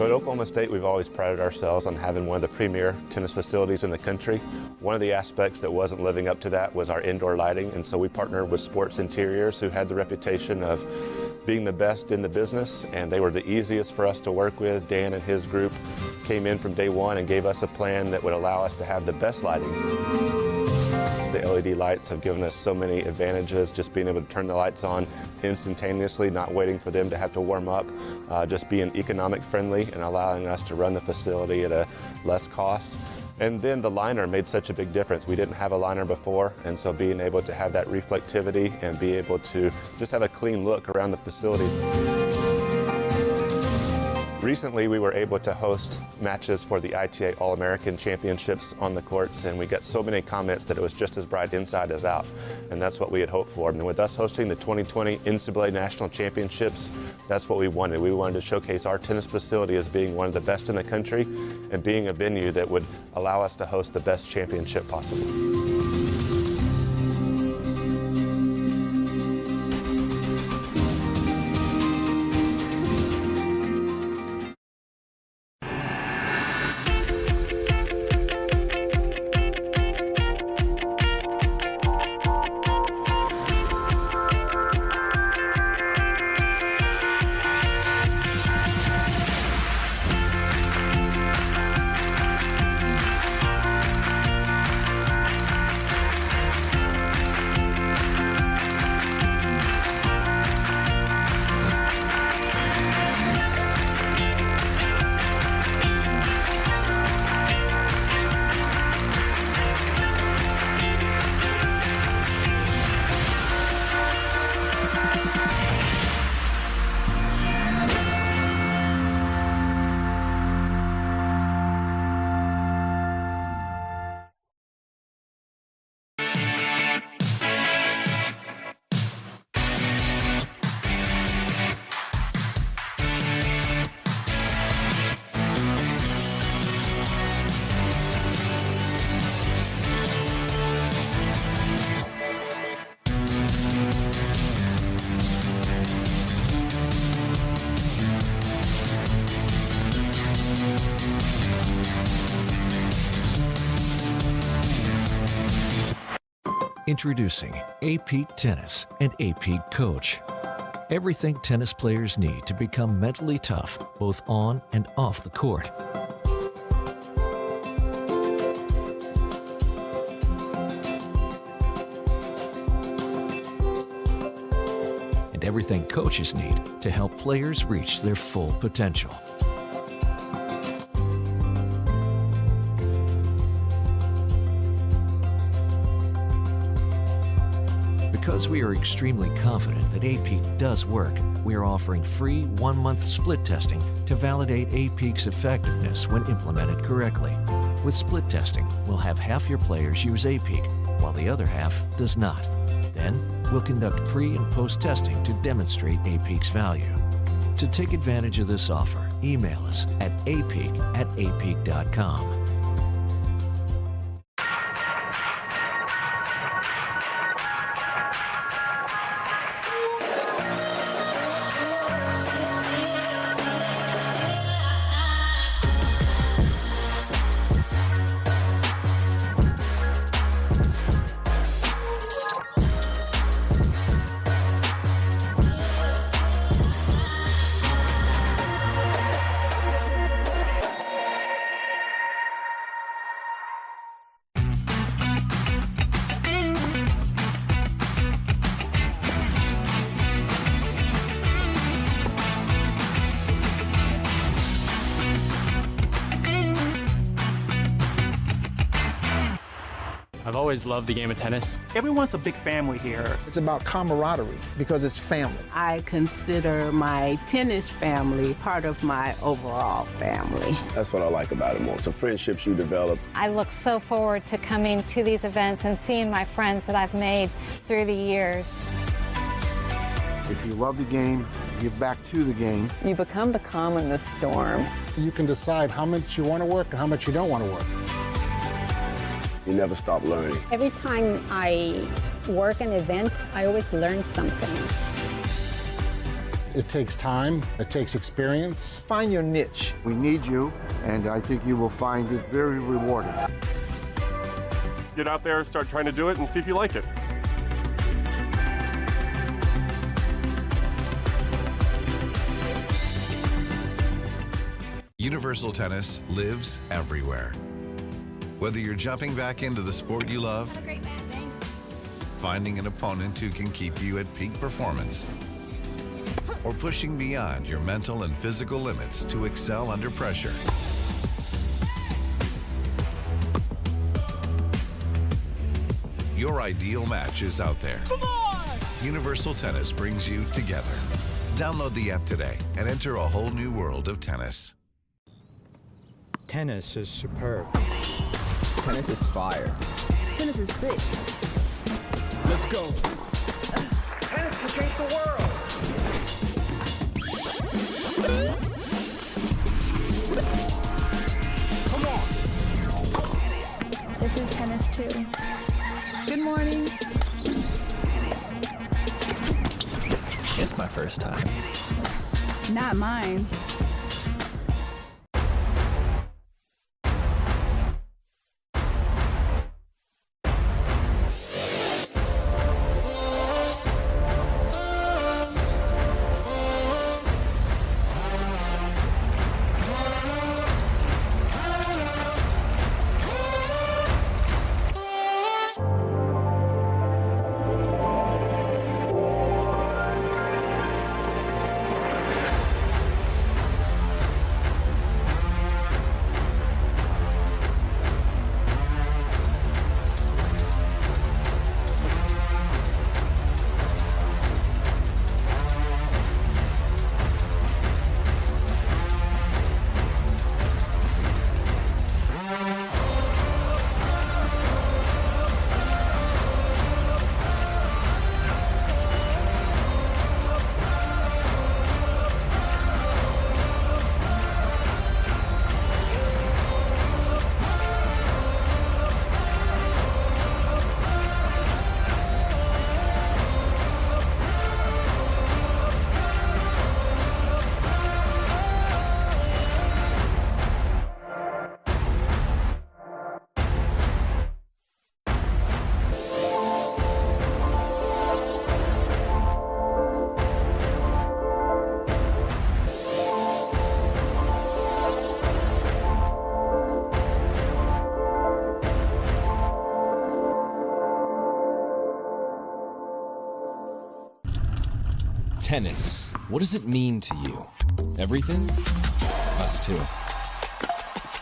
So at Oklahoma State, we've always prided ourselves on having one of the premier tennis facilities in the country. One of the aspects that wasn't living up to that was our indoor lighting, and so we partnered with Sports Interiors, who had the reputation of being the best in the business, and they were the easiest for us to work with. Dan and his group came in from day one and gave us a plan that would allow us to have the best lighting. The LED lights have given us so many advantages, just being able to turn the lights on instantaneously, not waiting for them to have to warm up, just being economic friendly and allowing us to run the facility at a less cost. And then the liner made such a big difference. We didn't have a liner before, and so being able to have that reflectivity and be able to just have a clean look around the facility. Recently, we were able to host matches for the ITA All-American Championships on the courts, and we got so many comments that it was just as bright inside as out, and that's what we had hoped for. And with us hosting the 2020 NCAA National Championships, that's what we wanted. We wanted to showcase our tennis facility as being one of the best in the country and being a venue that would allow us to host the best championship possible. Introducing A-Peak Tennis and A-Peak Coach. Everything tennis players need to become mentally tough, both on and off the court. And everything coaches need to help players reach their full potential. Because we are extremely confident that A-Peak does work, we are offering free 1-month split testing to validate A-Peak's effectiveness when implemented correctly. With split testing, we'll have half your players use A-Peak, while the other half does not. Then, we'll conduct pre- and post-testing to demonstrate A-Peak's value. To take advantage of this offer, email us at apeak@apeak.com. I've always loved the game of tennis. Everyone's a big family here. It's about camaraderie because it's family. I consider my tennis family part of my overall family. That's what I like about it most, the friendships you develop. I look so forward to coming to these events and seeing my friends that I've made through the years. If you love the game, give back to the game. You become the calm in the storm. You can decide how much you want to work and how much you don't want to work. You never stop learning. Every time I work an event, I always learn something. It takes time, it takes experience. Find your niche. We need you, and I think you will find it very rewarding. Get out there, start trying to do it, and see if you like it. Universal Tennis lives everywhere. Whether you're jumping back into the sport you love, great, man. Thanks. Finding an opponent who can keep you at peak performance, or pushing beyond your mental and physical limits to excel under pressure. Your ideal match is out there. Come on! Universal Tennis brings you together. Download the app today and enter a whole new world of tennis. Tennis is superb. Tennis is fire. Tennis is sick. Let's go. Tennis can change the world. Come on. This is tennis too. Good morning. It's my first time. Not mine. Tennis. What does it mean to you? Everything? Us too.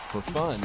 For fun.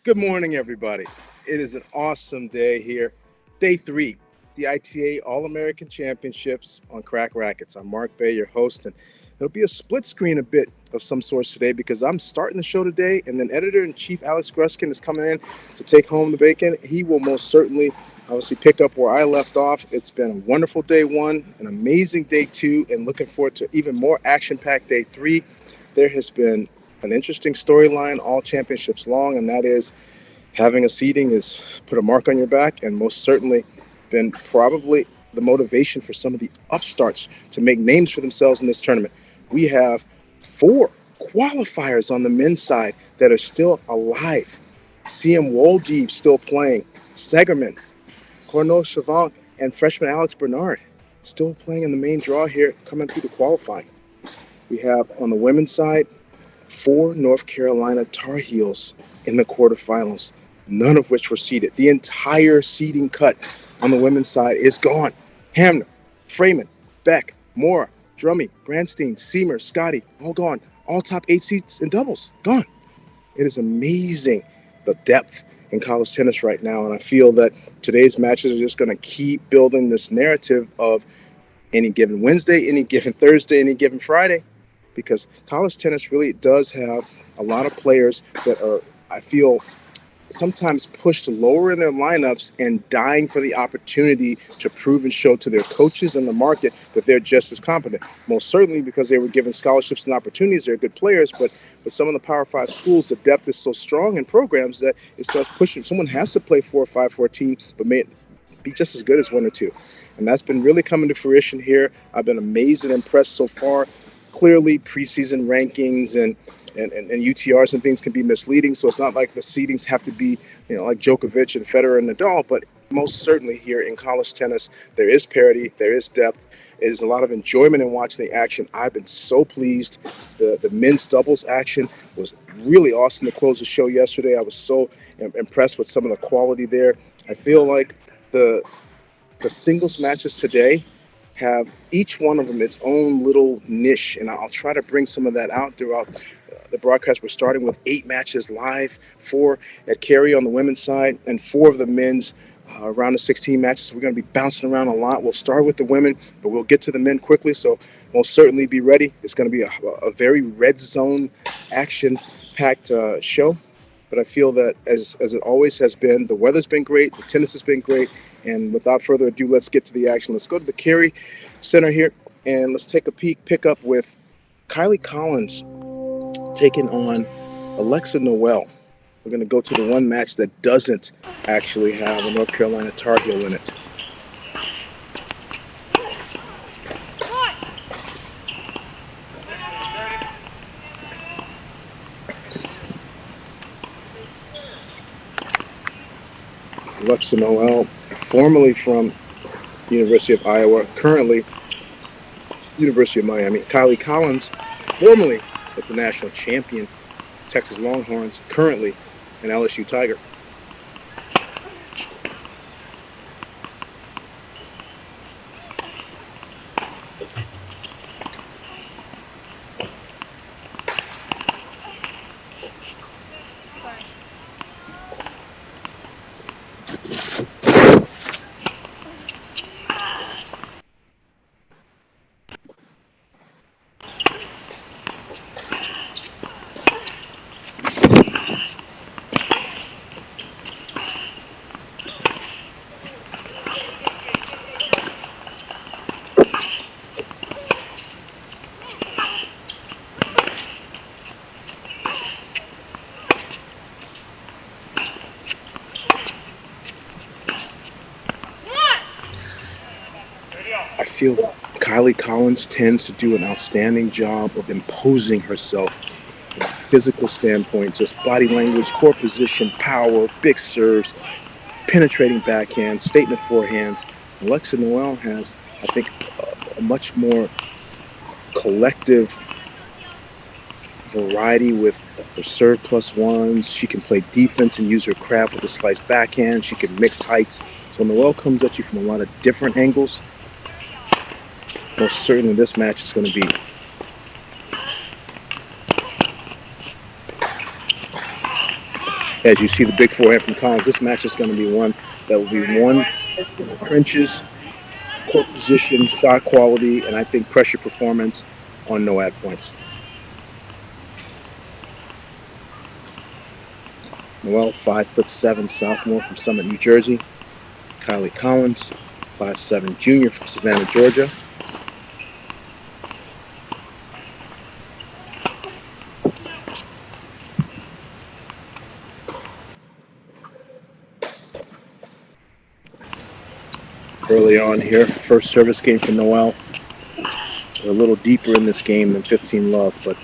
Good morning, everybody. It is an awesome day here. Day 3, the ITA All-American Championships on Crack Racquets. I'm Mark Bey, your host, and it'll be a split screen a bit of some sorts today because I'm starting the show today, and then Editor-in-Chief Alex Gruskin is coming in to take home the bacon. He will most certainly obviously pick up where I left off. It's been a wonderful day 1, an amazing day 2, and looking forward to even more action-packed day 3. There has been an interesting storyline all championships long, and that is having a seeding is put a mark on your back, and most certainly been probably the motivation for some of the upstarts to make names for themselves in this tournament. We have 4 qualifiers on the men's side that are still alive. CM Woldeeb still playing. Segerman, Cornu Chavant, and freshman Alex Bernard still playing in the main draw here, coming through the qualifying. We have on the women's side 4 North Carolina Tar Heels in the quarterfinals, none of which were seeded. The entire seeding cut on the women's side is gone. Hamner, Freeman, Beck, Moore, Drummy, Brandstein, Seamer, Scotty, all gone. All top 8 seeds in doubles, gone. It is amazing the depth in college tennis right now, and I feel that today's matches are just going to keep building this narrative of any given Wednesday, any given Thursday, any given Friday, because college tennis really does have a lot of players that are, I feel, sometimes pushed lower in their lineups and dying for the opportunity to prove and show to their coaches and the market that they're just as competent. Most certainly because they were given scholarships and opportunities, they're good players, but some of the Power 5 schools, the depth is so strong in programs that it starts pushing. Someone has to play 4 or 5 for a team, but may be just as good as 1 or 2. And that's been really coming to fruition here. I've been amazed and impressed so far. Clearly, preseason rankings and UTRs and things can be misleading, so it's not like the seedings have to be, like Djokovic and Federer and Nadal, but most certainly here in college tennis, there is parity, there is depth, there's a lot of enjoyment in watching the action. I've been so pleased. The men's doubles action was really awesome to close the show yesterday. I was so impressed with some of the quality there. I feel like the singles matches today have each one of them its own little niche, and I'll try to bring some of that out throughout the broadcast. We're starting with 8 matches live, 4 at Cary on the women's side, and 4 of the men's around the 16 matches. So we're going to be bouncing around a lot. We'll start with the women, but we'll get to the men quickly, so most certainly be ready. It's going to be a very red zone action-packed show, but I feel that as it always has been, the weather's been great, the tennis has been great, and without further ado, let's get to the action. Let's go to the Cary Center here, and let's take a pick up with Kylie Collins taking on Alexa Noel. We're going to go to the one match that doesn't actually have a North Carolina Tar Heel in it. Alexa Noel, formerly from University of Iowa, currently University of Miami. Kylie Collins, formerly with the national champion Texas Longhorns, currently an LSU Tiger. I feel Kylie Collins tends to do an outstanding job of imposing herself from a physical standpoint, just body language, core position, power, big serves, penetrating backhand, statement forehands. Alexa Noel has, I think, a much more collective variety with her serve plus ones. She can play defense and use her craft with a slice backhand. She can mix heights. So Noel comes at you from a lot of different angles. Most certainly this match is going to be as you see the big forehand from Collins, this match is going to be one that will be won in the trenches, court position, shot quality, and I think pressure performance on no ad points. Noel, 5'7" sophomore from Summit, New Jersey. Kylie Collins, 5'7" junior from Savannah, Georgia. early on here. First service game for Noel. We're a little deeper in this game than 15 love, but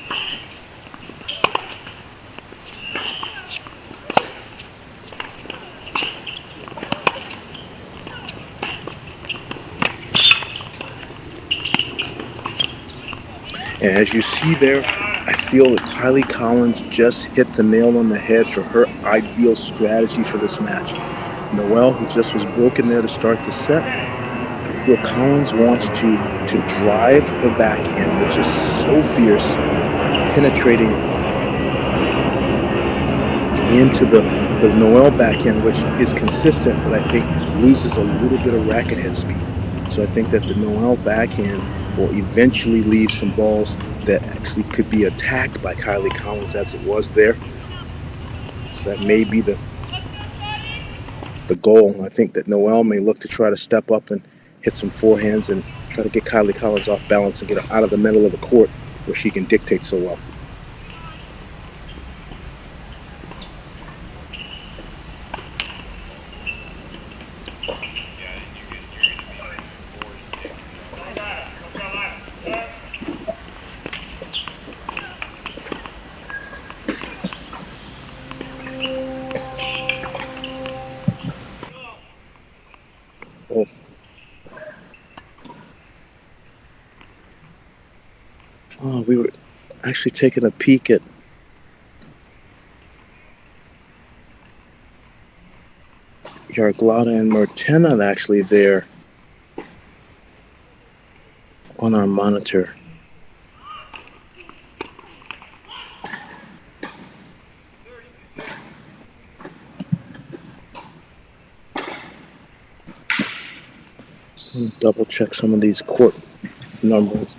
and as you see there, I feel that Kylie Collins just hit the nail on the head for her ideal strategy for this match. Noel, who just was broken there to start the set, I feel Collins wants to drive her backhand, which is so fierce, penetrating into the Noel backhand, which is consistent, but I think loses a little bit of racket head speed. So I think that the Noel backhand will eventually leave some balls that actually could be attacked by Kylie Collins as it was there. So that may be the goal. I think that Noel may look to try to step up and hit some forehands and try to get Kylie Collins off balance and get her out of the middle of the court where she can dictate so well. Oh, we were actually taking a peek at Yaglada and Martena actually there on our monitor. Let me double check some of these court numbers.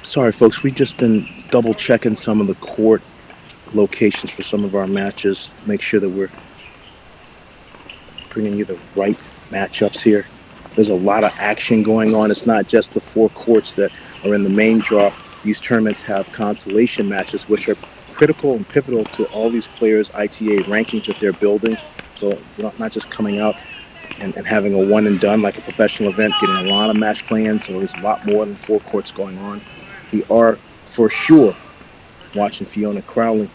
Sorry, folks, we've just been double checking some of the court locations for some of our matches to make sure that we're bringing you the right matchups here. There's a lot of action going on. It's not just the four courts that are in the main draw. These tournaments have consolation matches, which are critical and pivotal to all these players' ITA rankings that they're building. So you're not just coming out and having a one and done like a professional event, getting a lot of match plans. So there's a lot more than four courts going on. We are, for sure, watching Fiona Crowley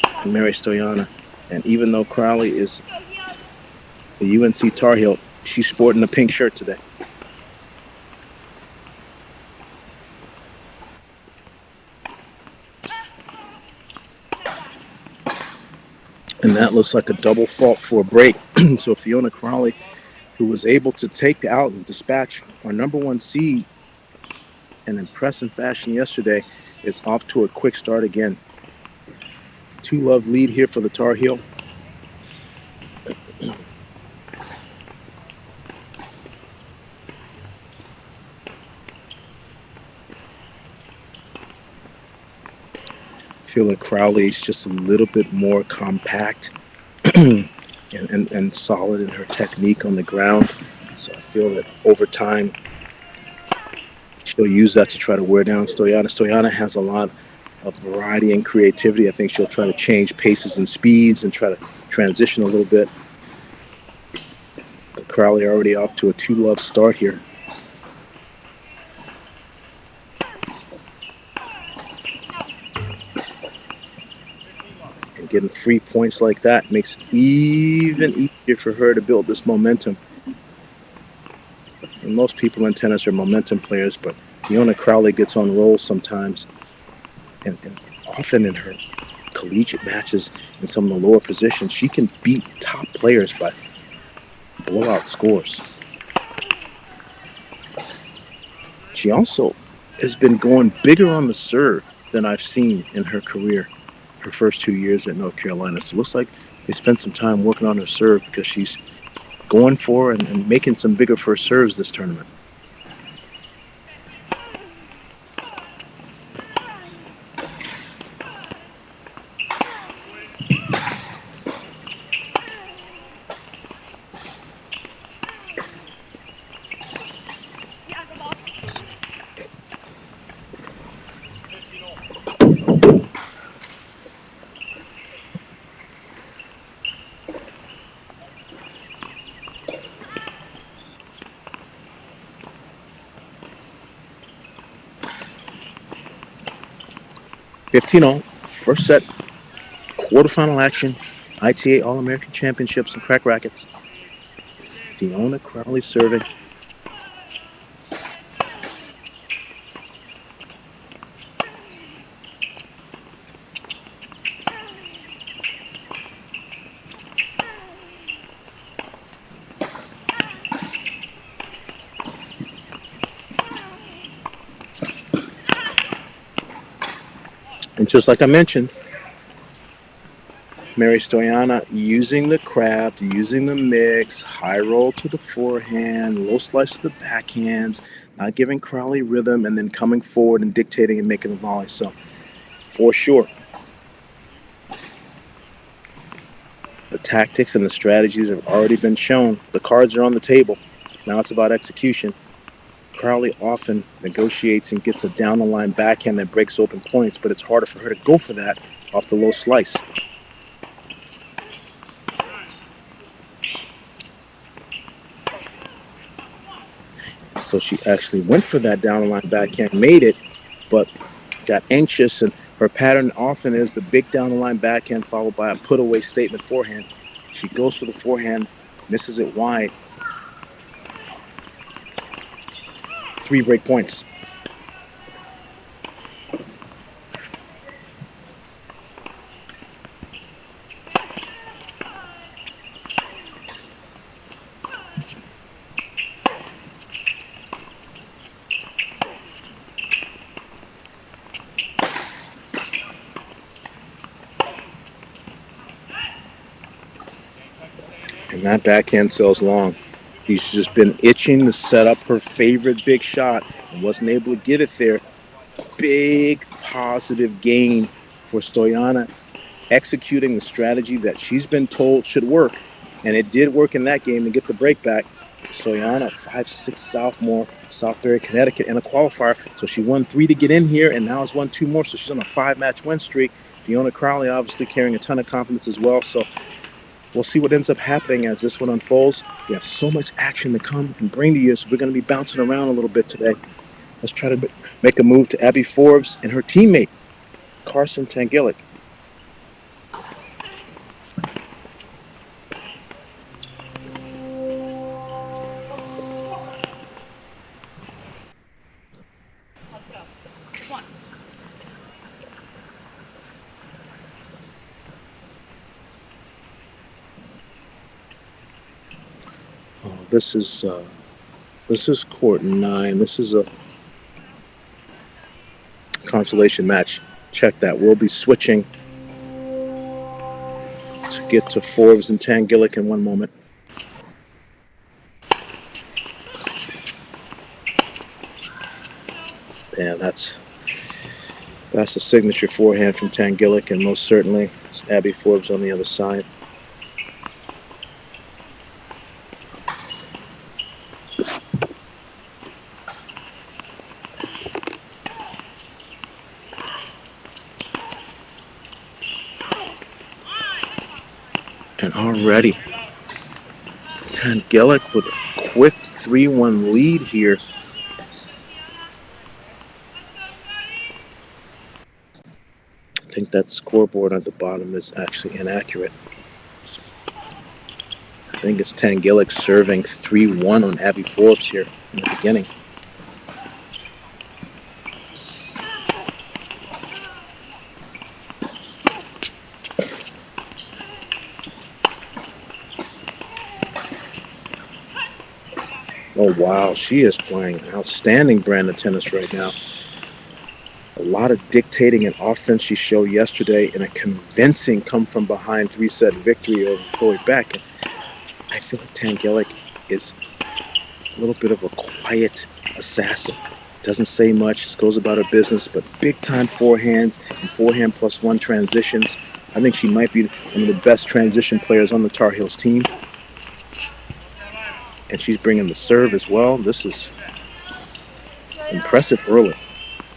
and Mary Stoyana. And even though Crowley is the UNC Tar Heel, she's sporting a pink shirt today. And that looks like a double fault for a break. So Fiona Crowley, who was able to take out and dispatch our number one seed in impressive fashion yesterday, is off to a quick start again. 2-love lead here for the Tar Heel. Feel like Crowley is just a little bit more compact. and solid in her technique on the ground. So I feel that over time, she'll use that to try to wear down Stoyana. Stoyana has a lot of variety and creativity. I think she'll try to change paces and speeds and try to transition a little bit. But Crowley already off to a 2-love start here. And getting free points like that makes it even easier for her to build this momentum. And most people in tennis are momentum players, but Fiona Crowley gets on rolls sometimes, and often in her collegiate matches in some of the lower positions, she can beat top players by blowout scores. She also has been going bigger on the serve than I've seen in her career, her first 2 years at North Carolina. So it looks like they spent some time working on her serve because she's going for and making some bigger first serves this tournament. First set, quarterfinal action, ITA All-American Championships and Crack Rackets. Fiona Crowley serving. And just like I mentioned, Mary Stoyana using the craft, using the mix, high roll to the forehand, low slice to the backhands, not giving Crowley rhythm, and then coming forward and dictating and making the volley. So, for sure, the tactics and the strategies have already been shown. The cards are on the table. Now it's about execution. Crowley often negotiates and gets a down-the-line backhand that breaks open points, but it's harder for her to go for that off the low slice. So she actually went for that down-the-line backhand, made it, but got anxious, and her pattern often is the big down-the-line backhand followed by a put-away statement forehand. She goes for the forehand, misses it wide. 3 break points. And that backhand sails long. She's just been itching to set up her favorite big shot and wasn't able to get it there. Big positive gain for Stoyana, executing the strategy that she's been told should work. And it did work in that game to get the break back. Stoyana, 5'6" sophomore, Southbury, Connecticut, and a qualifier. So she won 3 to get in here and now has won 2 more. So she's on a 5-match win streak. Fiona Crowley obviously carrying a ton of confidence as well. So we'll see what ends up happening as this one unfolds. We have so much action to come and bring to you, so we're going to be bouncing around a little bit today. Let's try to make a move to Abby Forbes and her teammate, Carson Tangilic. This is court 9. This is a consolation match. Check that. We'll be switching to get to Forbes and Tangilic in one moment. And that's a signature forehand from Tangilic, and most certainly it's Abby Forbes on the other side. And already, Tangilic with a quick 3-1 lead here. I think that scoreboard at the bottom is actually inaccurate. I think it's Tangilic serving 3-1 on Abby Forbes here in the beginning. Oh, wow. She is playing outstanding brand of tennis right now. A lot of dictating and offense she showed yesterday, and a convincing come-from-behind 3-set victory over Chloe Beck. And I feel like Tangilic is a little bit of a quiet assassin. Doesn't say much, just goes about her business, but big-time forehands and forehand plus one transitions. I think she might be one of the best transition players on the Tar Heels team. And she's bringing the serve as well. This is impressive early.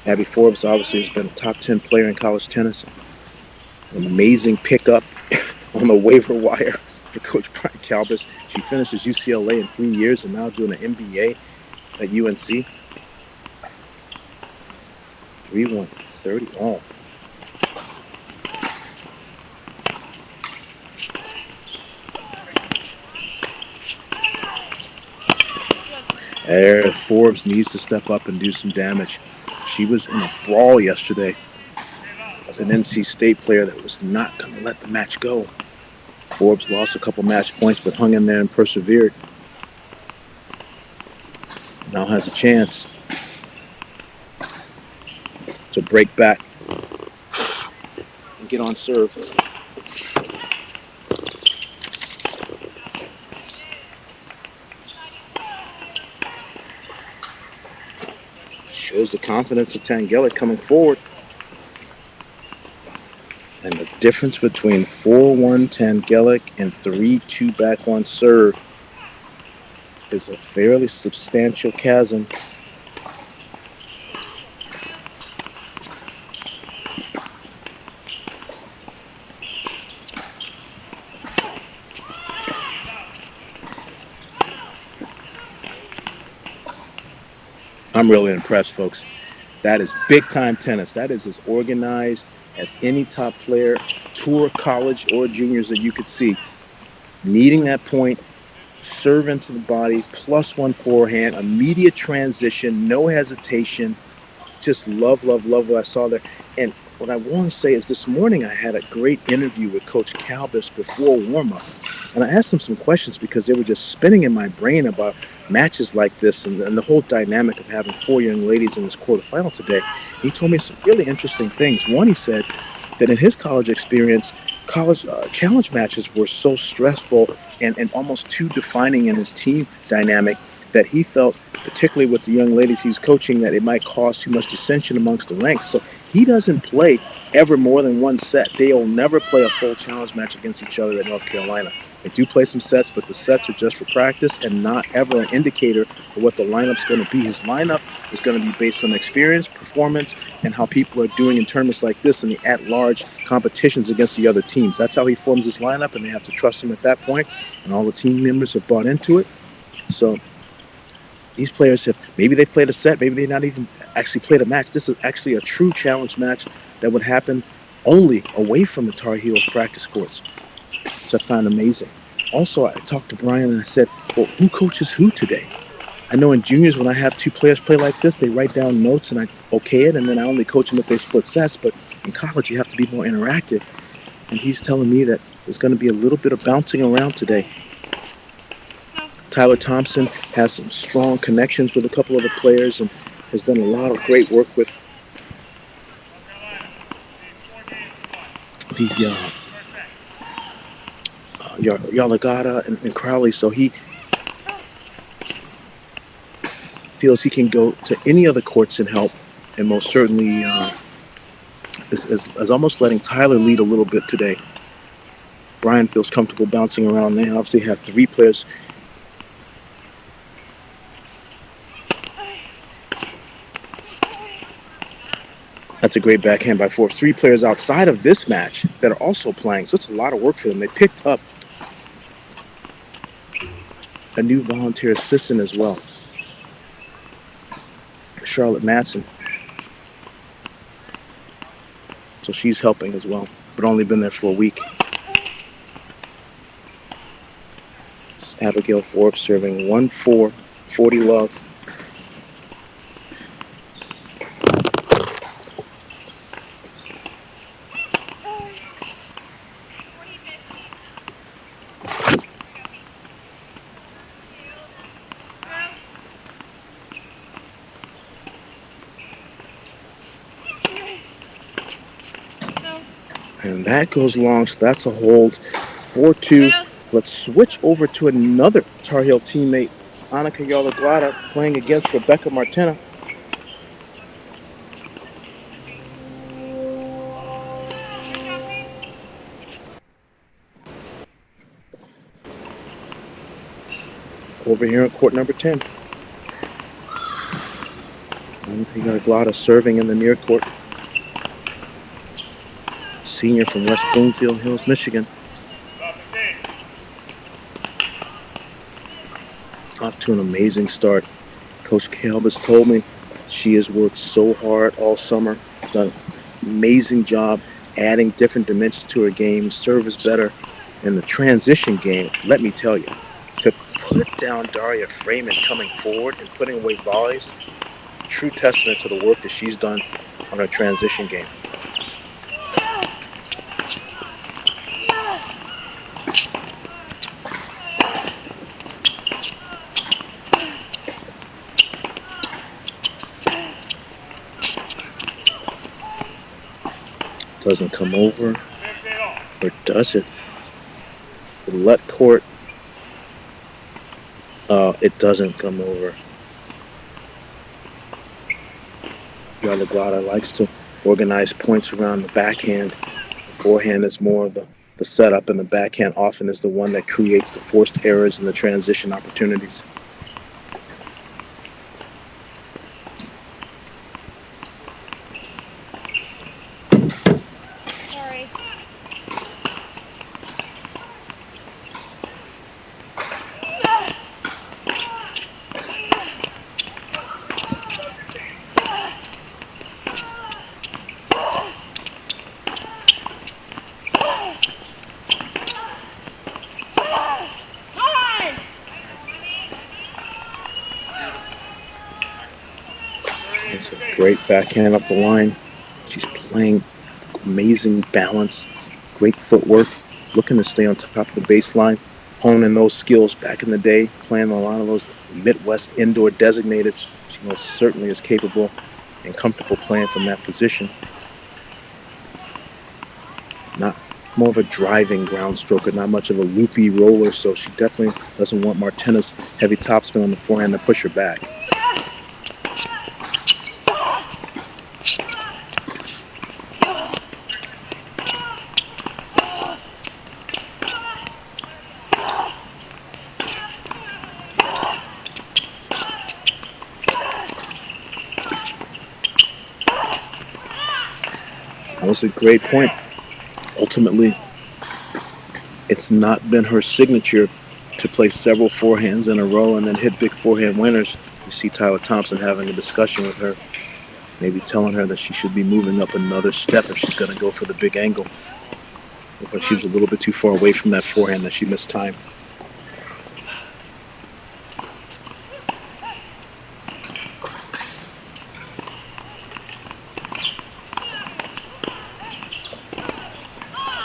Abby Forbes obviously has been a top 10 player in college tennis. An amazing pickup on the waiver wire for Coach Brian Calbus. She finishes UCLA in 3 years and now doing an MBA at UNC. 3-1, 30 all. There, Forbes needs to step up and do some damage. She was in a brawl yesterday with an NC State player that was not going to let the match go. Forbes lost a couple match points, but hung in there and persevered. Now has a chance to break back and get on serve. Shows the confidence of Tangilic coming forward. And the difference between 4-1 Tangilic and 3-2 back on serve is a fairly substantial chasm. I'm really impressed, folks. That is big-time tennis. That is as organized as any top player, tour, college, or juniors that you could see. Needing that point, serve into the body, plus one forehand, immediate transition, no hesitation. Just love, love, love what I saw there. And what I want to say is this morning I had a great interview with Coach Calbus before warm-up. And I asked him some questions because they were just spinning in my brain about matches like this and the whole dynamic of having four young ladies in this quarterfinal today. He told me some really interesting things. One, he said that in his college experience, college challenge matches were so stressful and almost too defining in his team dynamic that he felt, particularly with the young ladies he's coaching, that it might cause too much dissension amongst the ranks. So he doesn't play ever more than one set. They'll never play a full challenge match against each other at North Carolina. They do play some sets, but the sets are just for practice and not ever an indicator of what the lineup's going to be. His lineup is going to be based on experience, performance, and how people are doing in tournaments like this and the at-large competitions against the other teams. That's how he forms his lineup, and they have to trust him at that point, and all the team members have bought into it. So these players have, maybe they've played a set, maybe they've not even actually played a match. This is actually a true challenge match that would happen only away from the Tar Heels practice courts, which I found amazing. Also, I talked to Brian and I said, well, who coaches who today? I know in juniors, when I have two players play like this, they write down notes and I okay it, and then I only coach them if they split sets. But in college, you have to be more interactive. And he's telling me that there's going to be a little bit of bouncing around today. Tyler Thompson has some strong connections with a couple of the players and has done a lot of great work with the Yaglada and Crowley, so he feels he can go to any other courts and help, and most certainly is almost letting Tyler lead a little bit today. Brian feels comfortable bouncing around. They obviously have three players. That's a great backhand by Forbes. Three players outside of this match that are also playing, so it's a lot of work for them. They picked up a new volunteer assistant as well, Charlotte Matson. So she's helping as well, but only been there for a week. This is Abigail Forbes serving 1-4, 40 love. And that goes long, so that's a hold. 4-2. Let's switch over to another Tar Heel teammate, Annika Yaglada, playing against Rebecca Martena. Over here in court number 10. Annika Yaglada serving in the near court. Senior from West Bloomfield Hills, Michigan. Off to an amazing start. Coach Calbus told me she has worked so hard all summer. She's done an amazing job adding different dimensions to her game, service better, and the transition game, let me tell you, to put down Daria Freeman coming forward and putting away volleys, true testament to the work that she's done on her transition game. Doesn't come over, or does it? The let court, it doesn't come over. Yaglada likes to organize points around the backhand. The forehand is more of the setup, and the backhand often is the one that creates the forced errors and the transition opportunities. It's a great backhand up the line. She's playing amazing balance, great footwork, looking to stay on top of the baseline, honing those skills back in the day, playing a lot of those Midwest indoor designated. She most certainly is capable and comfortable playing from that position. Not more of a driving ground stroker, not much of a loopy roller, so she definitely doesn't want Martena's heavy topspin on the forehand to push her back. That was a great point. Ultimately, it's not been her signature to play several forehands in a row and then hit big forehand winners. You see Tyler Thompson having a discussion with her, maybe telling her that she should be moving up another step if she's going to go for the big angle. Looks like she was a little bit too far away from that forehand that she missed time.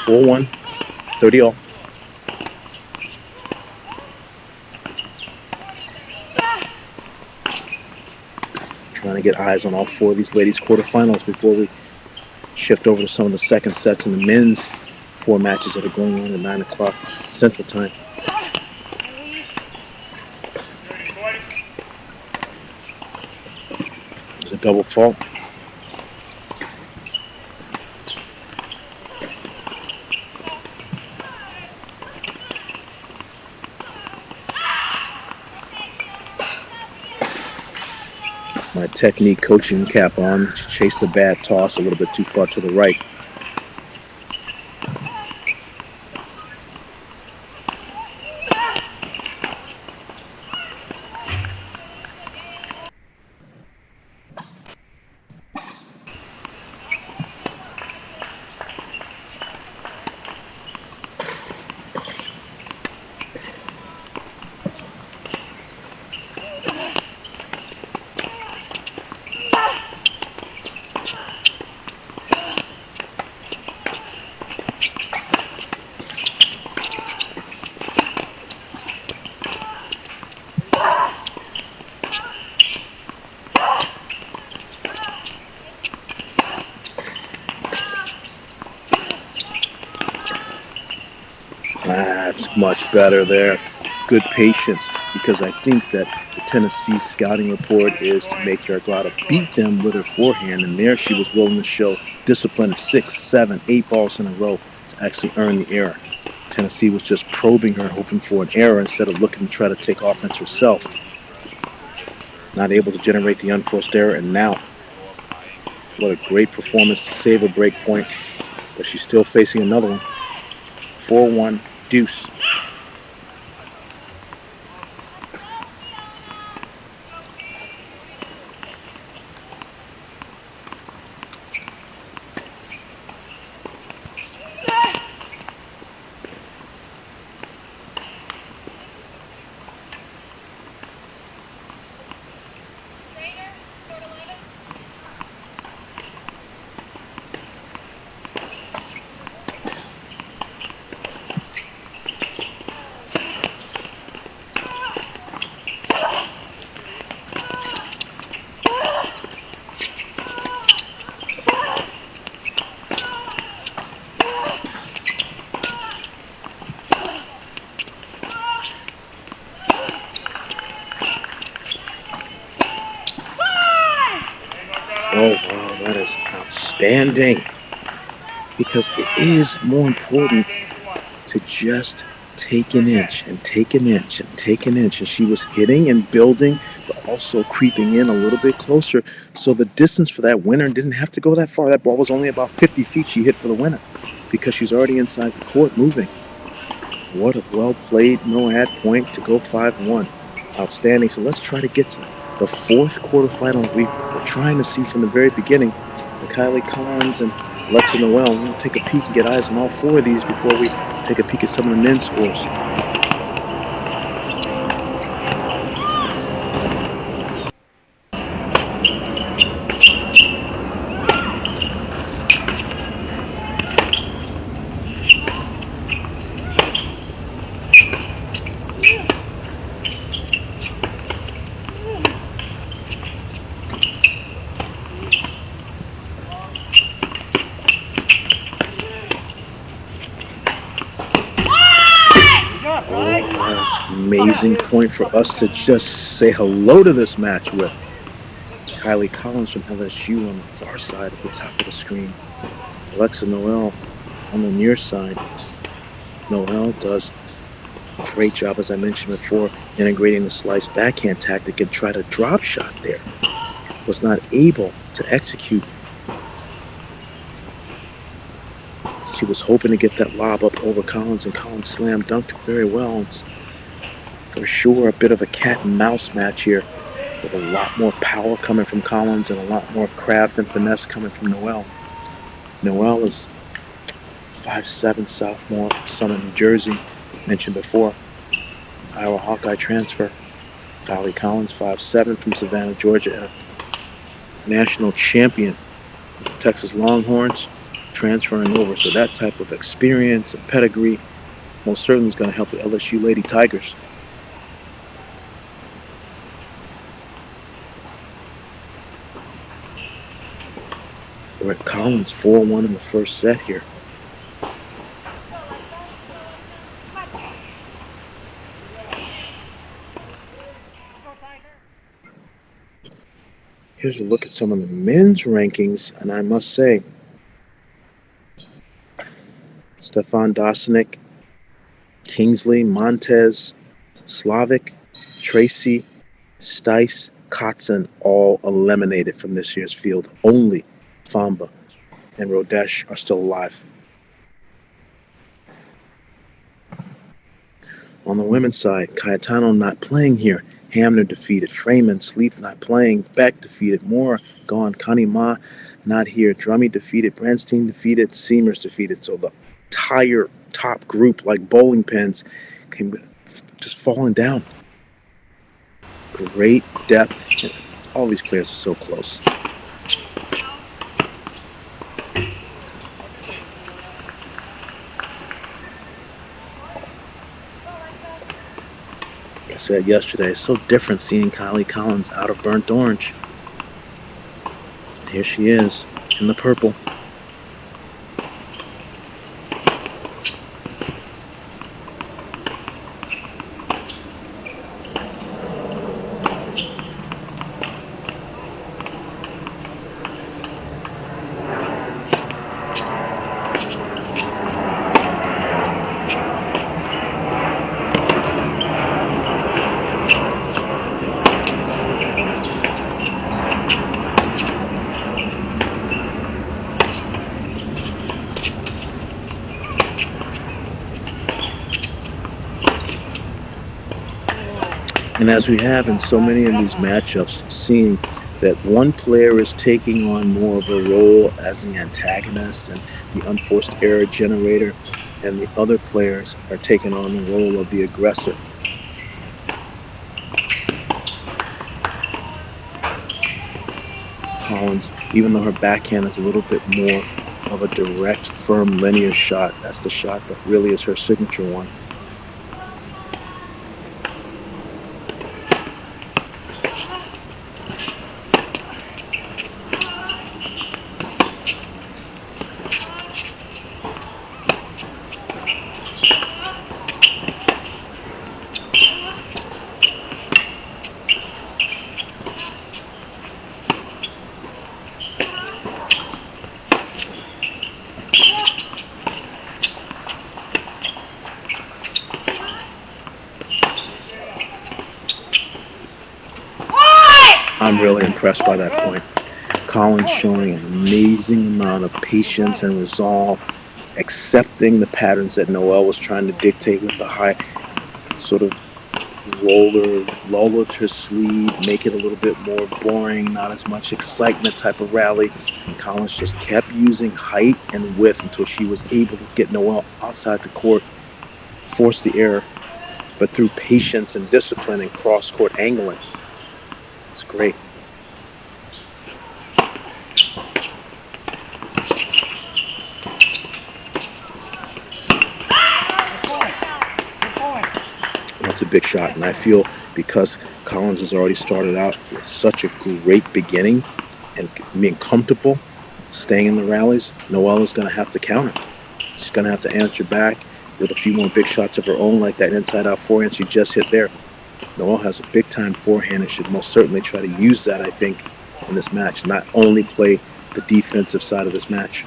4-1, 30 all. Trying to get eyes on all four of these ladies' quarterfinals before we shift over to some of the second sets in the men's 4 matches that are going on at 9 o'clock Central Time. There's a double fault. My technique coaching cap on, chased a bad toss a little bit too far to the right. That's much better there. Good patience, because I think that the Tennessee scouting report is to make Yaglada beat them with her forehand, and there she was willing to show discipline of 6, 7, 8 balls in a row to actually earn the error. Tennessee was just probing her, hoping for an error instead of looking to try to take offense herself. Not able to generate the unforced error, and now, what a great performance to save a break point, but she's still facing another one. 4-1 deuce. Oh, wow, that is outstanding. Because it is more important to just take an inch and take an inch and take an inch. And she was hitting and building, but also creeping in a little bit closer. So the distance for that winner didn't have to go that far. That ball was only about 50 feet she hit for the winner because she's already inside the court moving. What a well-played no-ad point to go 5-1. Outstanding. So let's try to get to the fourth quarterfinal we were trying to see from the very beginning. The Kylie Collins and Alexa Noel. We'll take a peek and get eyes on all four of these before we take a peek at some of the men's scores. Amazing point for us to just say hello to this match with. Kylie Collins from LSU on the far side at the top of the screen. Alexa Noel on the near side. Noel does a great job, as I mentioned before, integrating the slice backhand tactic and try to drop shot there. Was not able to execute. She was hoping to get that lob up over Collins, and Collins slam dunked it very well. It's for sure a bit of a cat and mouse match here, with a lot more power coming from Collins and a lot more craft and finesse coming from Noel. Noel is 5'7" sophomore from Summit, New Jersey, mentioned before. Iowa Hawkeye transfer. Kylie Collins, 5'7" from Savannah, Georgia, and a national champion with the Texas Longhorns, transferring over. So that type of experience and pedigree most certainly is going to help the LSU Lady Tigers. We're at Collins 4-1 in the first set here. Here's a look at some of the men's rankings, and I must say, Stefan Dosinik, Kingsley, Montez, Slavic, Tracy, Stice, Kotzen, all eliminated from this year's field. Only Fomba and Rodash are still alive. On the women's side, Cayetano not playing here. Hamner defeated. Freeman, Sleeth not playing. Beck defeated. Moore gone. Connie Ma not here. Drummy defeated. Branstein defeated. Seamers defeated. So the entire top group, like bowling pins, came just falling down. Great depth. All these players are so close. I said yesterday, it's so different seeing Kylie Collins out of burnt orange. Here she is in the purple. And as we have in so many of these matchups, seeing that one player is taking on more of a role as the antagonist and the unforced error generator, and the other players are taking on the role of the aggressor. Collins, even though her backhand is a little bit more of a direct, firm, linear shot, that's the shot that really is her signature one. I'm really impressed by that point. Collins showing an amazing amount of patience and resolve, accepting the patterns that Noel was trying to dictate with the high sort of lull to her sleeve, make it a little bit more boring, not as much excitement type of rally. And Collins just kept using height and width until she was able to get Noel outside the court, force the error, but through patience and discipline and cross-court angling. It's great. That's a big shot, and I feel because Collins has already started out with such a great beginning and being comfortable, staying in the rallies, Noel is going to have to counter. She's going to have to answer back with a few more big shots of her own, like that inside-out forehand she just hit there. Noel has a big-time forehand and should most certainly try to use that, I think, in this match, not only play the defensive side of this match.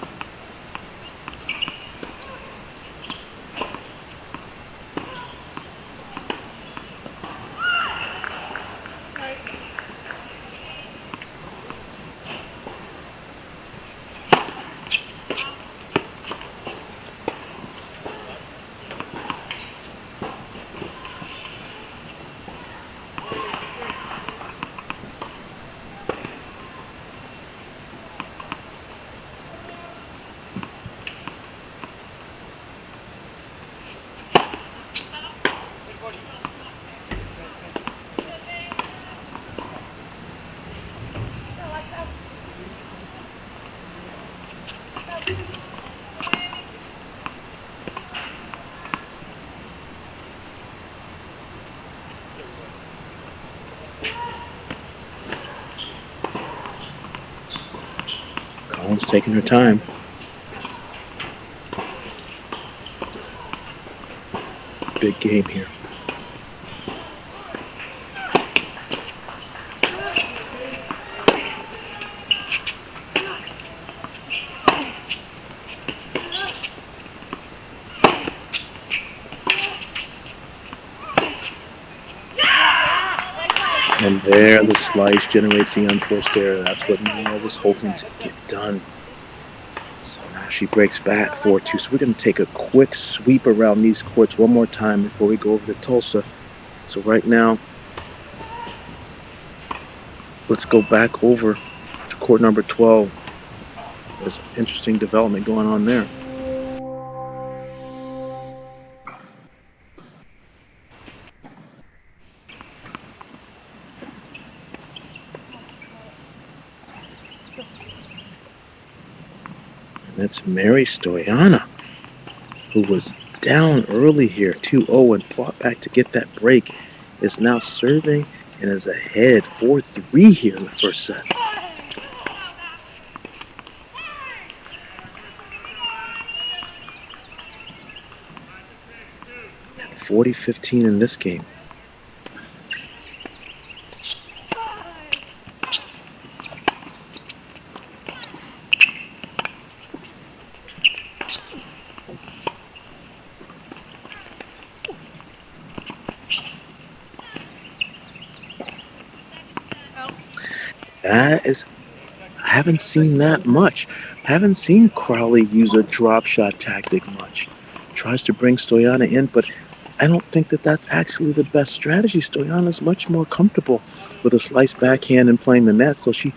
Collins taking her time. Big game here. And there the slice generates the unforced error. That's what Noel was hoping to get done. So now she breaks back 4-2. So we're going to take a quick sweep around these courts one more time before we go over to Tulsa. So right now, let's go back over to court number 12. There's an interesting development going on there. That's Mary Stoyana, who was down early here, 2-0, and fought back to get that break, is now serving and is ahead 4-3 here in the first set. And 40-15 in this game. I haven't seen that much. I haven't seen Crowley use a drop shot tactic much. Tries to bring Stoyana in, but I don't think that that's actually the best strategy. Stoyana's much more comfortable with a slice backhand and playing the net, so she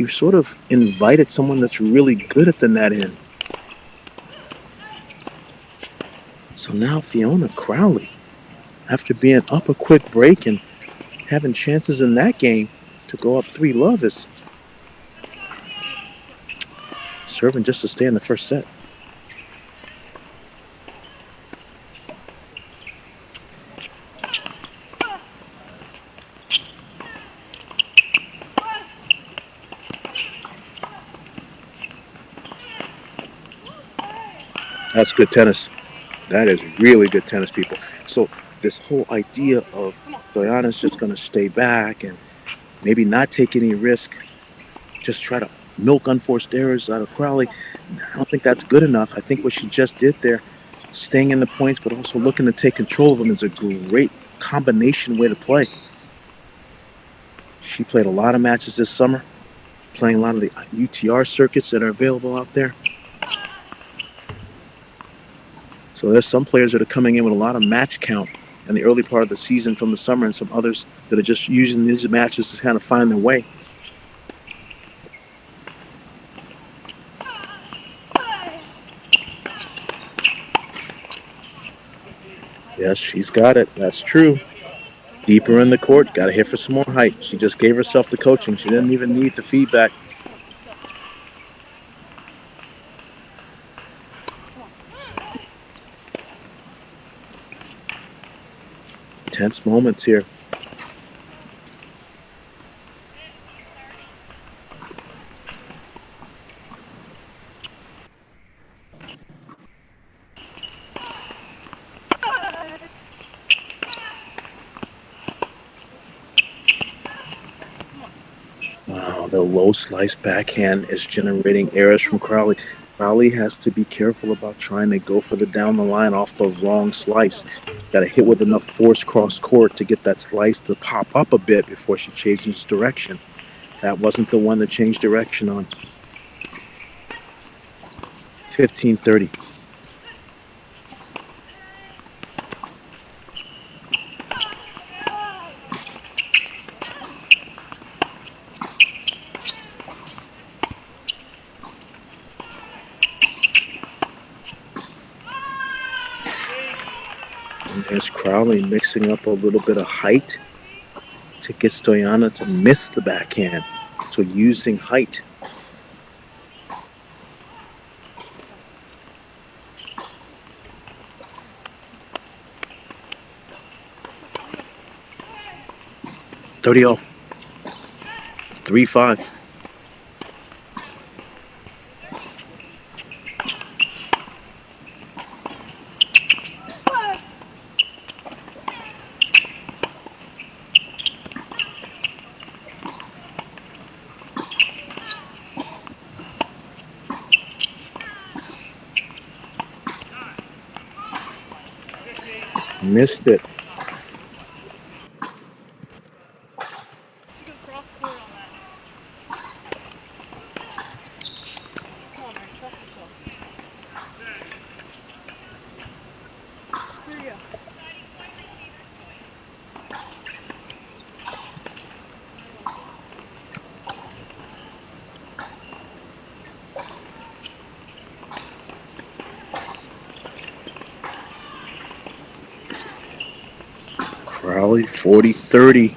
sort of invited someone that's really good at the net in. So now Fiona Crowley, after being up a quick break and having chances in that game to go up 3-love, is serving just to stay in the first set. That's good tennis. That is really good tennis, people. So this whole idea of Stoyana's just going to stay back and maybe not take any risk, just try to milk unforced errors out of Crowley, I don't think that's good enough. I think what she just did there, staying in the points but also looking to take control of them, is a great combination way to play. She played a lot of matches this summer, playing a lot of the UTR circuits that are available out there. So there's some players that are coming in with a lot of match count in the early part of the season from the summer, and some others that are just using these matches to kind of find their way. Yes, she's got it. That's true. Deeper in the court, got to hit for some more height. She just gave herself the coaching. She didn't even need the feedback. Tense moments here. Wow, the low slice backhand is generating errors from Crowley. Crowley has to be careful about trying to go for the down the line off the wrong slice. Got to hit with enough force cross court to get that slice to pop up a bit before she changes direction. That wasn't the one that changed direction on. 15-30. And there's Crowley mixing up a little bit of height to get Stoyana to miss the backhand. So using height. Thirty-all. 3-5. Missed it. Crowley 40-30.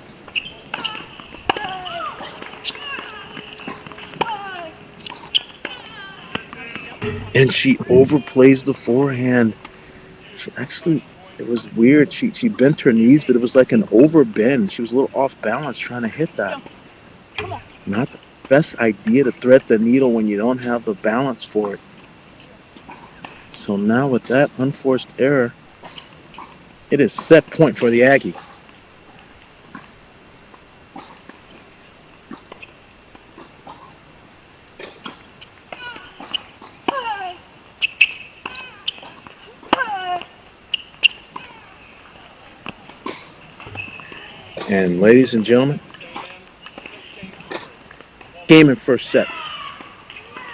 And she overplays the forehand. She actually, it was weird. She bent her knees, but it was like an overbend. She was a little off balance trying to hit that. Not the best idea to thread the needle when you don't have the balance for it. So now with that unforced error, it is set point for the Aggie. And ladies and gentlemen, game in first set.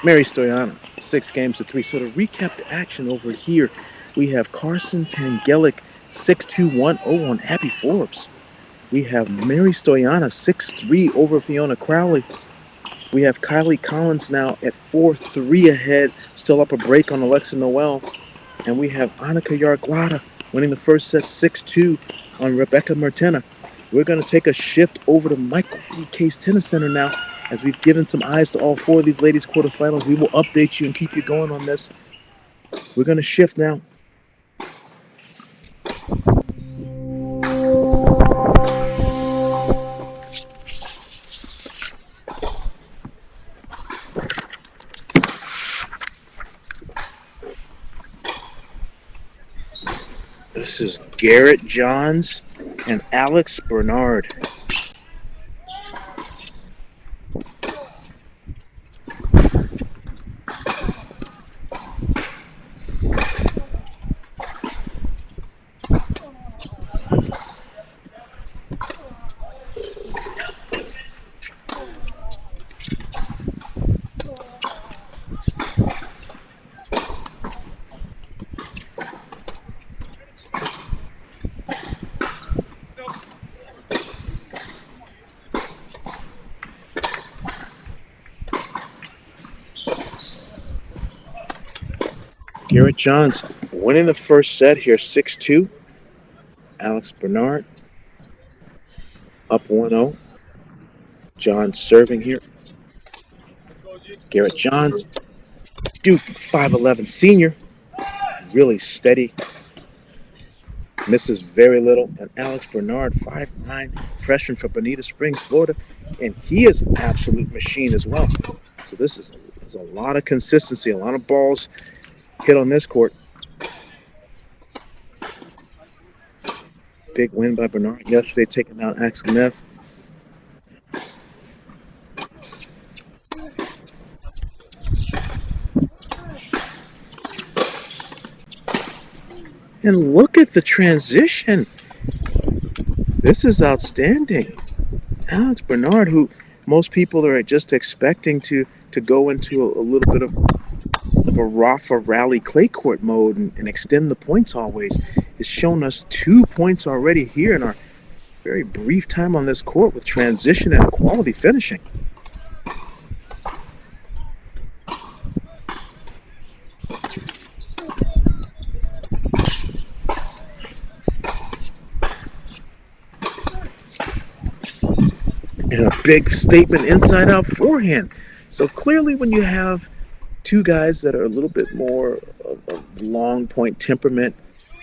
Mary Stoyana, 6 games to 3. So to recap the action over here, we have Carson Tangilic 6-2-1-0 on Abby Forbes. We have Mary Stoyana 6-3 over Fiona Crowley. We have Kylie Collins now at 4-3 ahead, still up a break on Alexa Noel. And we have Annika Yaglada winning the first set 6-2 on Rebecca Martena. We're going to take a shift over to Michael D. Case Tennis Center now, as we've given some eyes to all four of these ladies' quarterfinals. We will update you and keep you going on this. We're going to shift now. This is Garrett Johns and Alex Bernard. Garrett Johns winning the first set here, 6-2. Alex Bernard up 1-0. Johns serving here. Garrett Johns, Duke 5'11" senior, really steady. Misses very little. And Alex Bernard, 5'9", freshman from Bonita Springs, Florida. And he is an absolute machine as well. So this is a lot of consistency, a lot of balls hit on this court. Big win by Bernard yesterday, taking out Axel Neff. And look at the transition. This is outstanding. Alex Bernard, who most people are just expecting to go into a little bit of a Rafa rally clay court mode and extend the points always, has shown us 2 points already here in our very brief time on this court with transition and quality finishing. And a big statement inside out forehand. So clearly when you have two guys that are a little bit more of long point temperament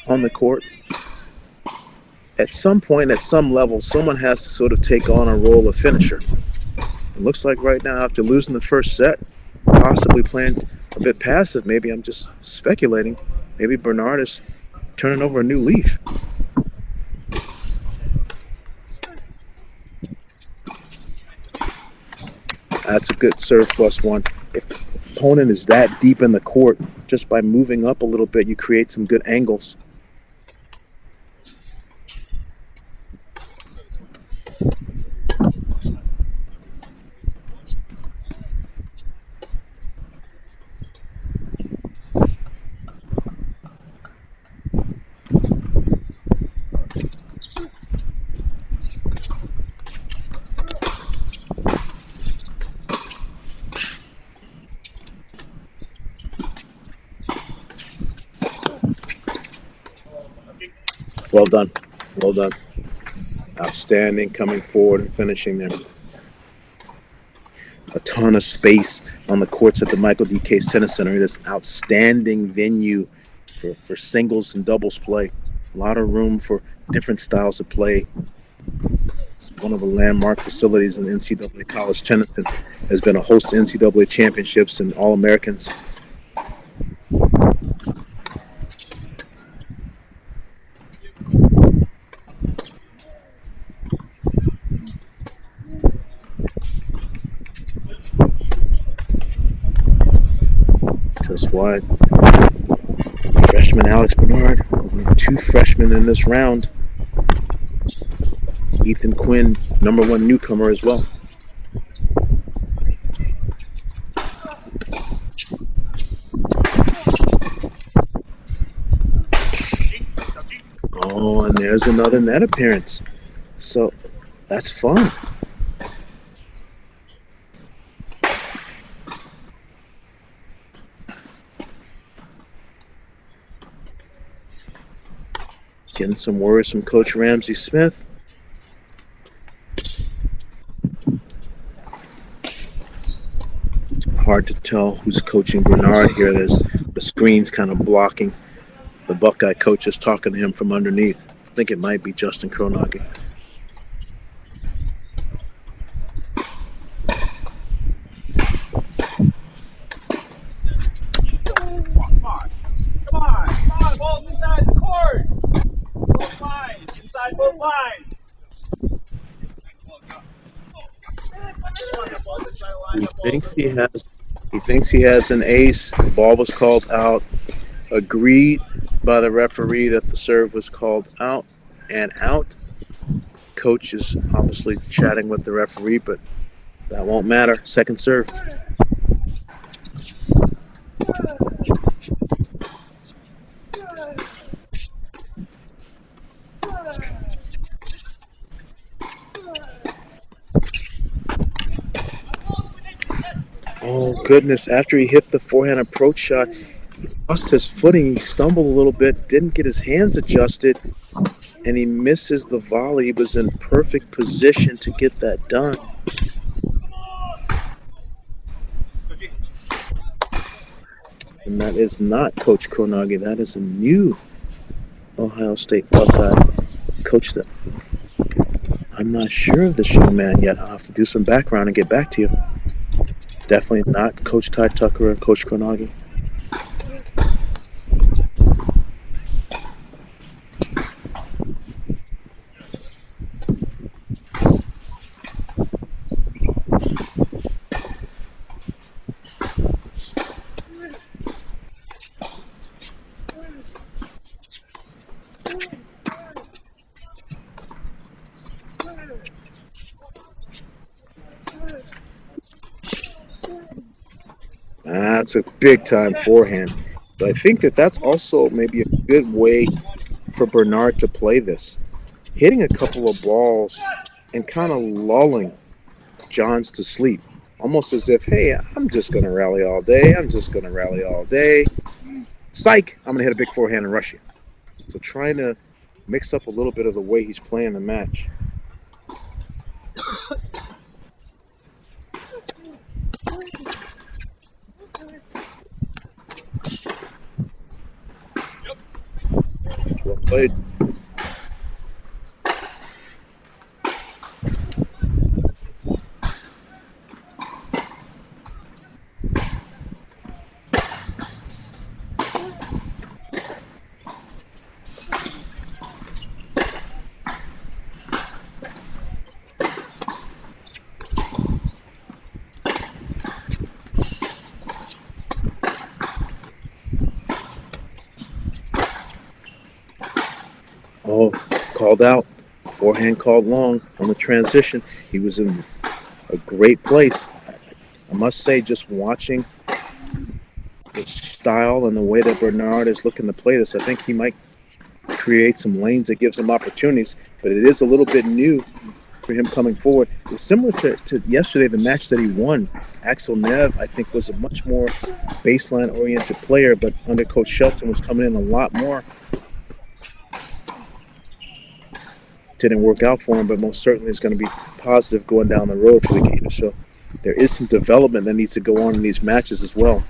on the court, at some point, at some level, someone has to sort of take on a role of finisher. It looks like right now, after losing the first set, possibly playing a bit passive, maybe I'm just speculating, maybe Bernard is turning over a new leaf. That's a good serve +1. If the opponent is that deep in the court, just by moving up a little bit, you create some good angles. Well done. Well done. Outstanding coming forward and finishing there. A ton of space on the courts at the Michael D. Case Tennis Center. It is an outstanding venue for singles and doubles play. A lot of room for different styles of play. It's one of the landmark facilities in the NCAA college tennis and has been a host to NCAA championships and All-Americans. Just wide. Freshman Alex Bernard, one of 2 freshmen in this round. Ethan Quinn, #1 newcomer as well. Oh, and there's another net appearance. So that's fun. Getting some words from Coach Ramsey Smith. Hard to tell who's coaching Bernard here. There's the screen's kind of blocking. The Buckeye coach is talking to him from underneath. I think it might be Justin Kroenke. Come on, ball's inside the court. Both lines, inside both lines. He thinks he has an ace. The ball was called out. Agreed by the referee that the serve was called out and out. Coach is obviously chatting with the referee, but that won't matter. Second serve. Oh, goodness. After he hit the forehand approach shot, he lost his footing. He stumbled a little bit, didn't get his hands adjusted, and he misses the volley. He was in perfect position to get that done. And that is not Coach Kroenke. That is a new Ohio State Buckeye coach. That I'm not sure of this young man yet. I'll have to do some background and get back to you. Definitely not Coach Ty Tucker or Coach Kroenke. That's a big-time forehand. But I think that's also maybe a good way for Bernard to play this. Hitting a couple of balls and kind of lulling Johns to sleep. Almost as if, hey, I'm just going to rally all day. I'm just going to rally all day. Psych, I'm going to hit a big forehand and rush you. So trying to mix up a little bit of the way he's playing the match. Well played. Oh, called out. Forehand called long on the transition. He was in a great place. I must say, just watching the style and the way that Bernard is looking to play this, I think he might create some lanes that gives him opportunities, but it is a little bit new for him coming forward. It was similar to yesterday, the match that he won. Axel Nev, I think, was a much more baseline-oriented player, but under Coach Shelton was coming in a lot more. Didn't work out for him, but most certainly is going to be positive going down the road for the Gators. So there is some development that needs to go on in these matches as well.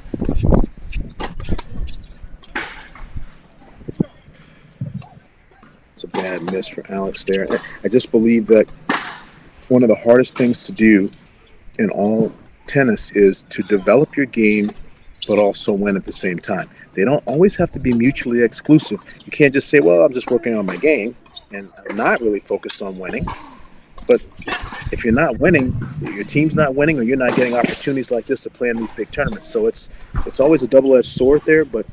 It's a bad miss for Alex there. I just believe that one of the hardest things to do in all tennis is to develop your game, but also win at the same time. They don't always have to be mutually exclusive. You can't just say, well, I'm just working on my game and I'm not really focused on winning. But if you're not winning, your team's not winning, or you're not getting opportunities like this to play in these big tournaments. So it's always a double-edged sword there, but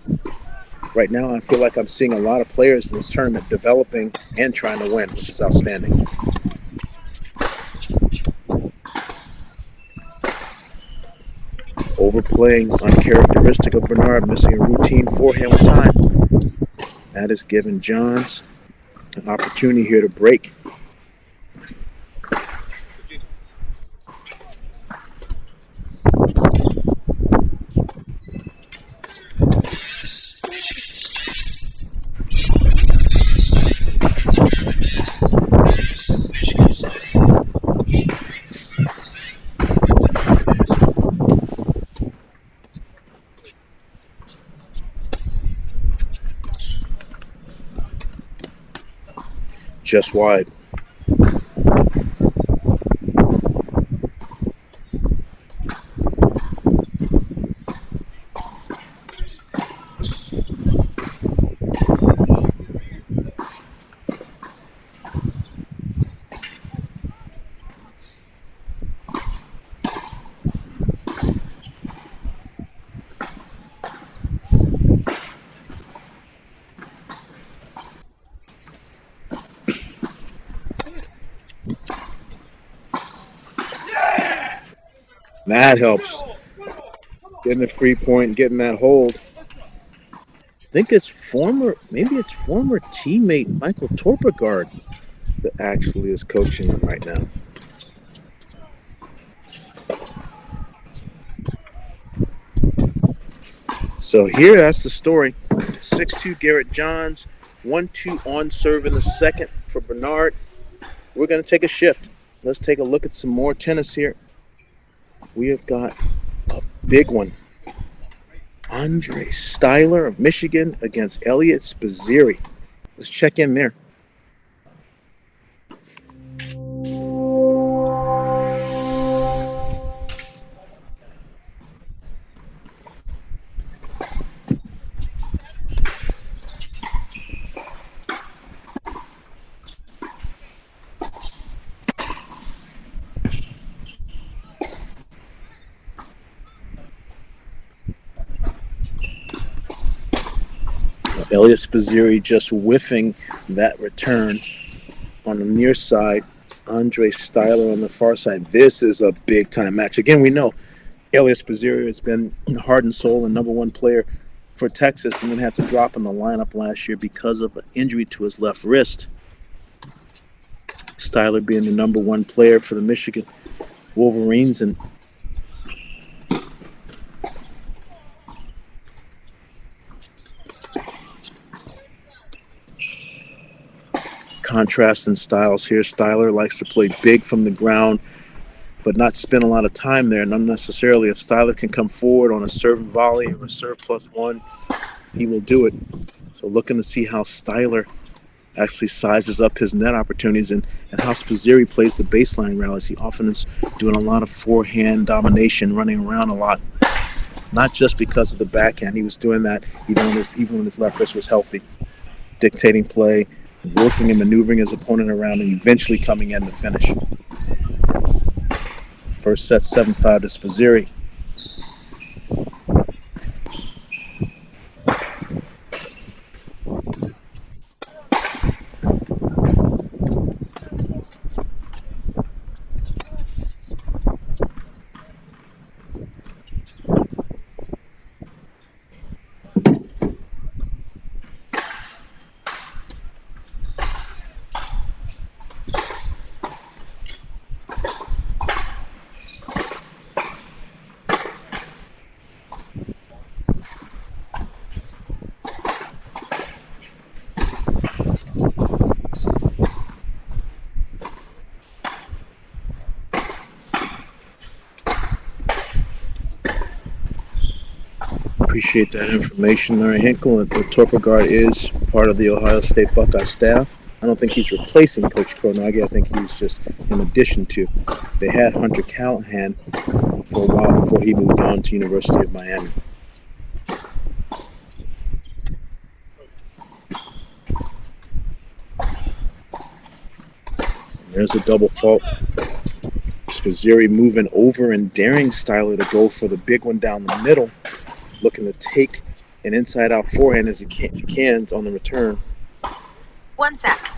right now I feel like I'm seeing a lot of players in this tournament developing and trying to win, which is outstanding. Overplaying, uncharacteristic of Bernard, missing a routine forehand with time. That is given Johns An opportunity here to break. Just wide. That helps. Getting the free point, getting that hold. I think it's maybe it's former teammate Michael Torpegard that actually is coaching him right now. So here, that's the story. 6-2 Garrett Johns, 1-2 on serve in the second for Bernard. We're going to take a shift. Let's take a look at some more tennis here. We have got a big one. Andre Styler of Michigan against Elliot Spazziri. Let's check in there. Elliot Spazziri just whiffing that return on the near side. Andre Styler on the far side. This is a big-time match. Again, we know Elliot Spazziri has been heart and soul and number one player for Texas and then had to drop in the lineup last year because of an injury to his left wrist. Styler being the number one player for the Michigan Wolverines, and contrast in styles here. Styler likes to play big from the ground, but not spend a lot of time there, not necessarily. If Styler can come forward on a serve and volley or a serve plus one, he will do it. So looking to see how Styler actually sizes up his net opportunities and how Spazziri plays the baseline rallies. He often is doing a lot of forehand domination, running around a lot, not just because of the backhand. He was doing that even when his left wrist was healthy, dictating play, working and maneuvering his opponent around, and eventually coming in to finish. First set 7-5 to Spazziri. Appreciate that information, Larry Hinkle. And Torpegard is part of the Ohio State Buckeye staff. I don't think he's replacing Coach Cornu. I think he's just in addition to. They had Hunter Callahan for a while before he moved on to University of Miami. There's a double fault. Spazziri moving over and daring Styler to go for the big one down the middle, looking to take an inside-out forehand as he can on the return. 1 sec.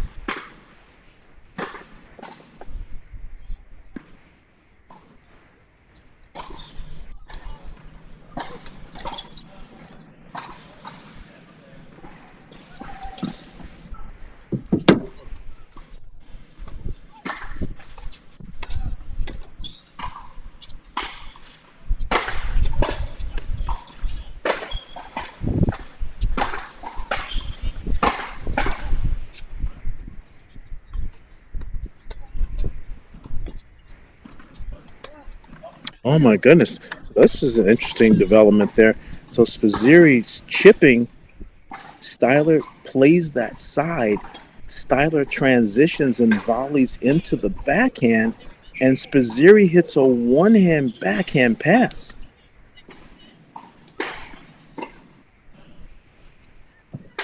Oh my goodness. This is an interesting development there. So Spazziri's chipping, Styler plays that side. Styler transitions and volleys into the backhand, and Spazziri hits a one-hand backhand pass.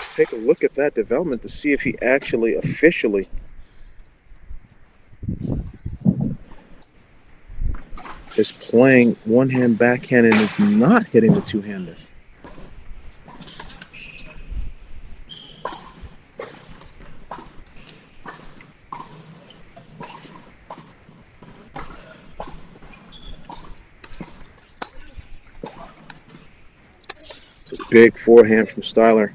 Take a look at that development to see if he actually officially is playing one-hand backhand and is not hitting the two-hander. It's a big forehand from Styler.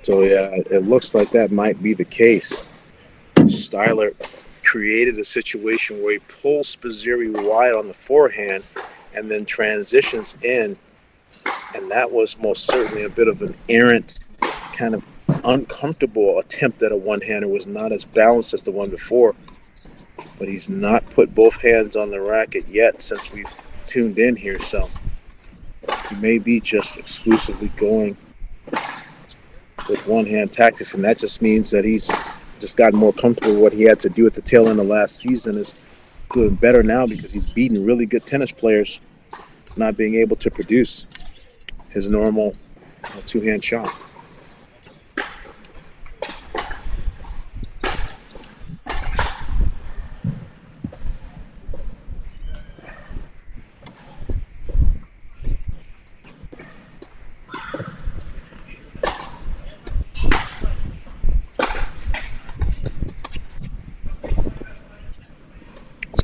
So yeah, it looks like that might be the case. Styler created a situation where he pulls Spazziri wide on the forehand and then transitions in. And that was most certainly a bit of an errant, kind of uncomfortable attempt at a one-hander. Was not as balanced as the one before. But he's not put both hands on the racket yet since we've tuned in here. So he may be just exclusively going with one-hand tactics, and that just means that he's just gotten more comfortable with what he had to do at the tail end of last season. Is doing better now because he's beaten really good tennis players, not being able to produce his normal two-hand shot.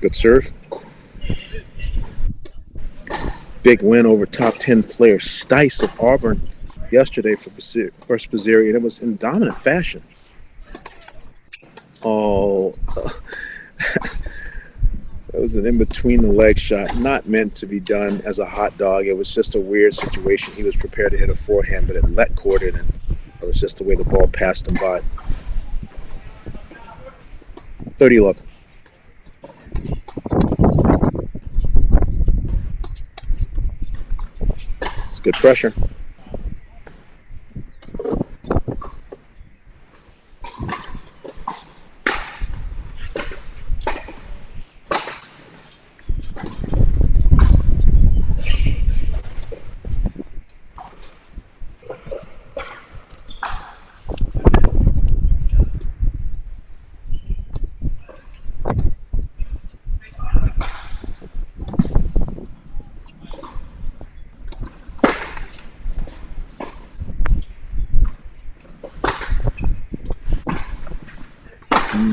Good serve. Big win over top 10 player Stice of Auburn yesterday for Spazziri, and it was in dominant fashion. Oh, that was an in-between the leg shot, not meant to be done as a hot dog. It was just a weird situation. He was prepared to hit a forehand, but it let courted, and it was just the way the ball passed him by. 30-11. It's good pressure.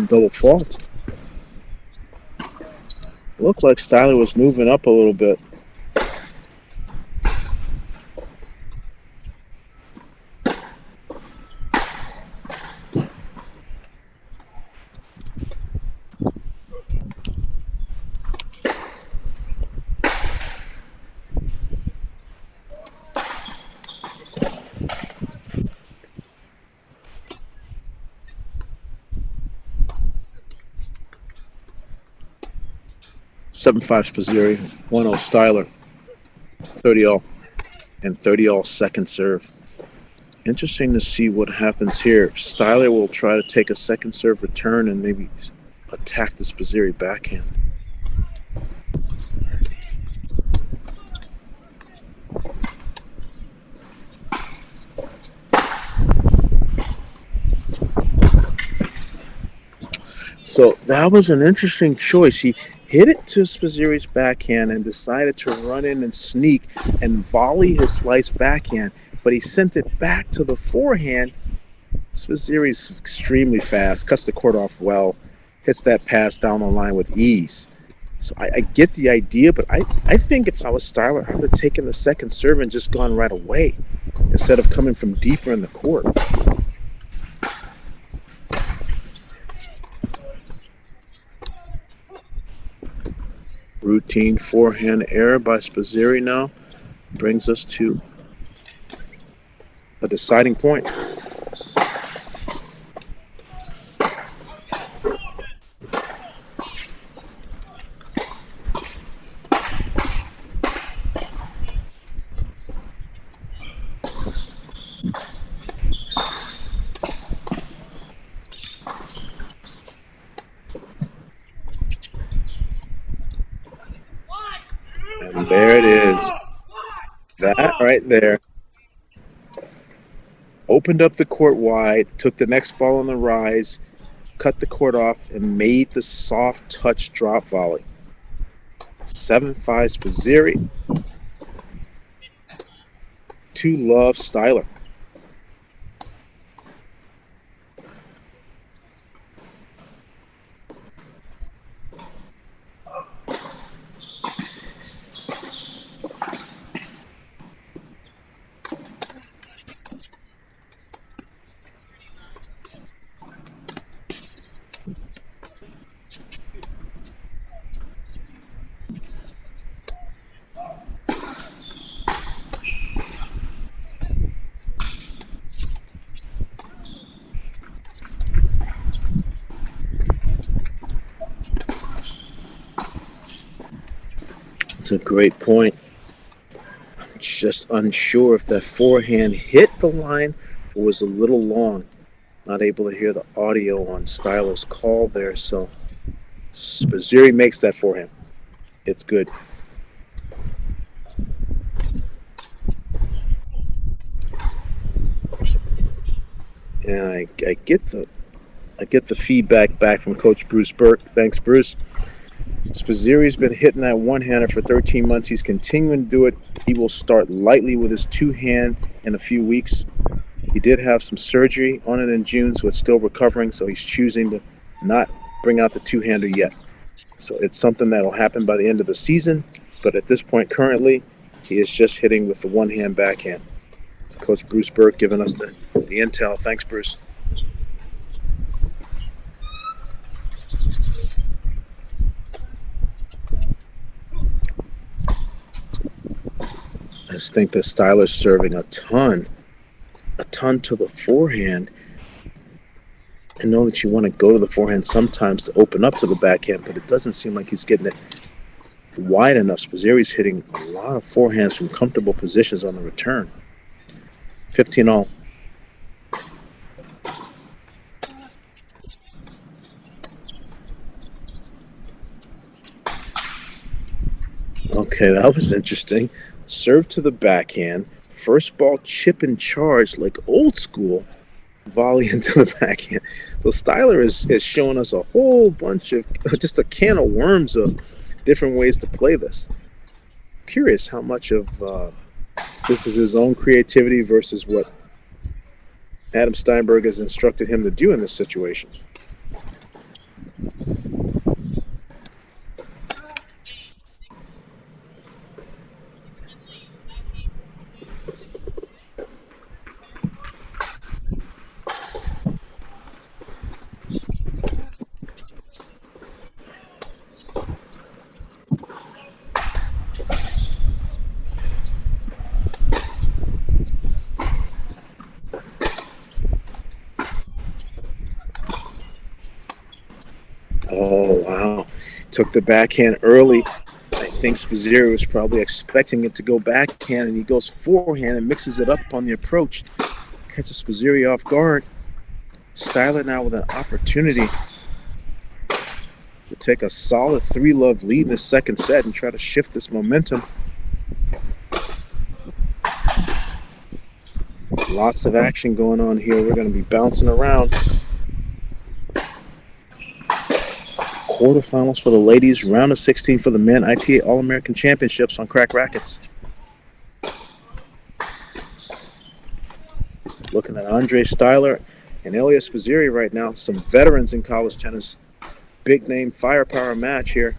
Double fault. Looked like Styler was moving up a little bit. Seven-five Spazziri, 1-0 Styler, 30-all, and 30-all second serve. Interesting to see what happens here. If Styler will try to take a second serve return and maybe attack the Spazziri backhand. So that was an interesting choice. He hit it to Spazziri's backhand and decided to run in and sneak and volley his slice backhand. but he sent it back to the forehand. Spazziri's extremely fast, cuts the court off well, hits that pass down the line with ease. So I get the idea, but I think if I was Styler, I would have taken the second serve and just gone right away instead of coming from deeper in the court. Routine forehand error by Spazziri now brings us to a deciding point. And there it is. That right there opened up the court wide, took the next ball on the rise, cut the court off, and made the soft touch drop volley. 7-5 Spazziri. 2-love Styler. That's a great point. I'm just unsure if that forehand hit the line or was a little long. Not able to hear the audio on Styler's call there, so Spazziri makes that forehand. It's good. And I get the feedback back from Coach Bruce Burke. Thanks, Bruce. Spazziri's been hitting that one-hander for 13 months. He's continuing to do it. He will start lightly with his two-hand in a few weeks. He did have some surgery on it in June, so it's still recovering, so he's choosing to not bring out the two-hander yet. So it's something that will happen by the end of the season, but at this point currently, he is just hitting with the one-hand backhand. So Coach Bruce Burke giving us the intel. Thanks, Bruce. I just think that Styler's serving a ton to the forehand. I know that you want to go to the forehand sometimes to open up to the backhand, but it doesn't seem like he's getting it wide enough. Spazziri's hitting a lot of forehands from comfortable positions on the return. 15-all. Okay, that was interesting. Serve to the backhand. First ball chip and charge like old school. Volley into the backhand. So Styler is showing us a whole bunch of, just a can of worms of different ways to play this. Curious how much of this is his own creativity versus what Adam Steinberg has instructed him to do in this situation. Oh, wow. Took the backhand early. I think Spazziri was probably expecting it to go backhand, and he goes forehand and mixes it up on the approach. Catches Spazziri off guard. Styler now with an opportunity to take a solid 3-love lead in the second set and try to shift this momentum. Lots of action going on here. We're going to be bouncing around. Quarterfinals for the ladies, round of 16 for the men, ITA All-American Championships on Crack Racquets. Looking at Andre Styler and Elias Spazziri right now, some veterans in college tennis. Big name firepower match here.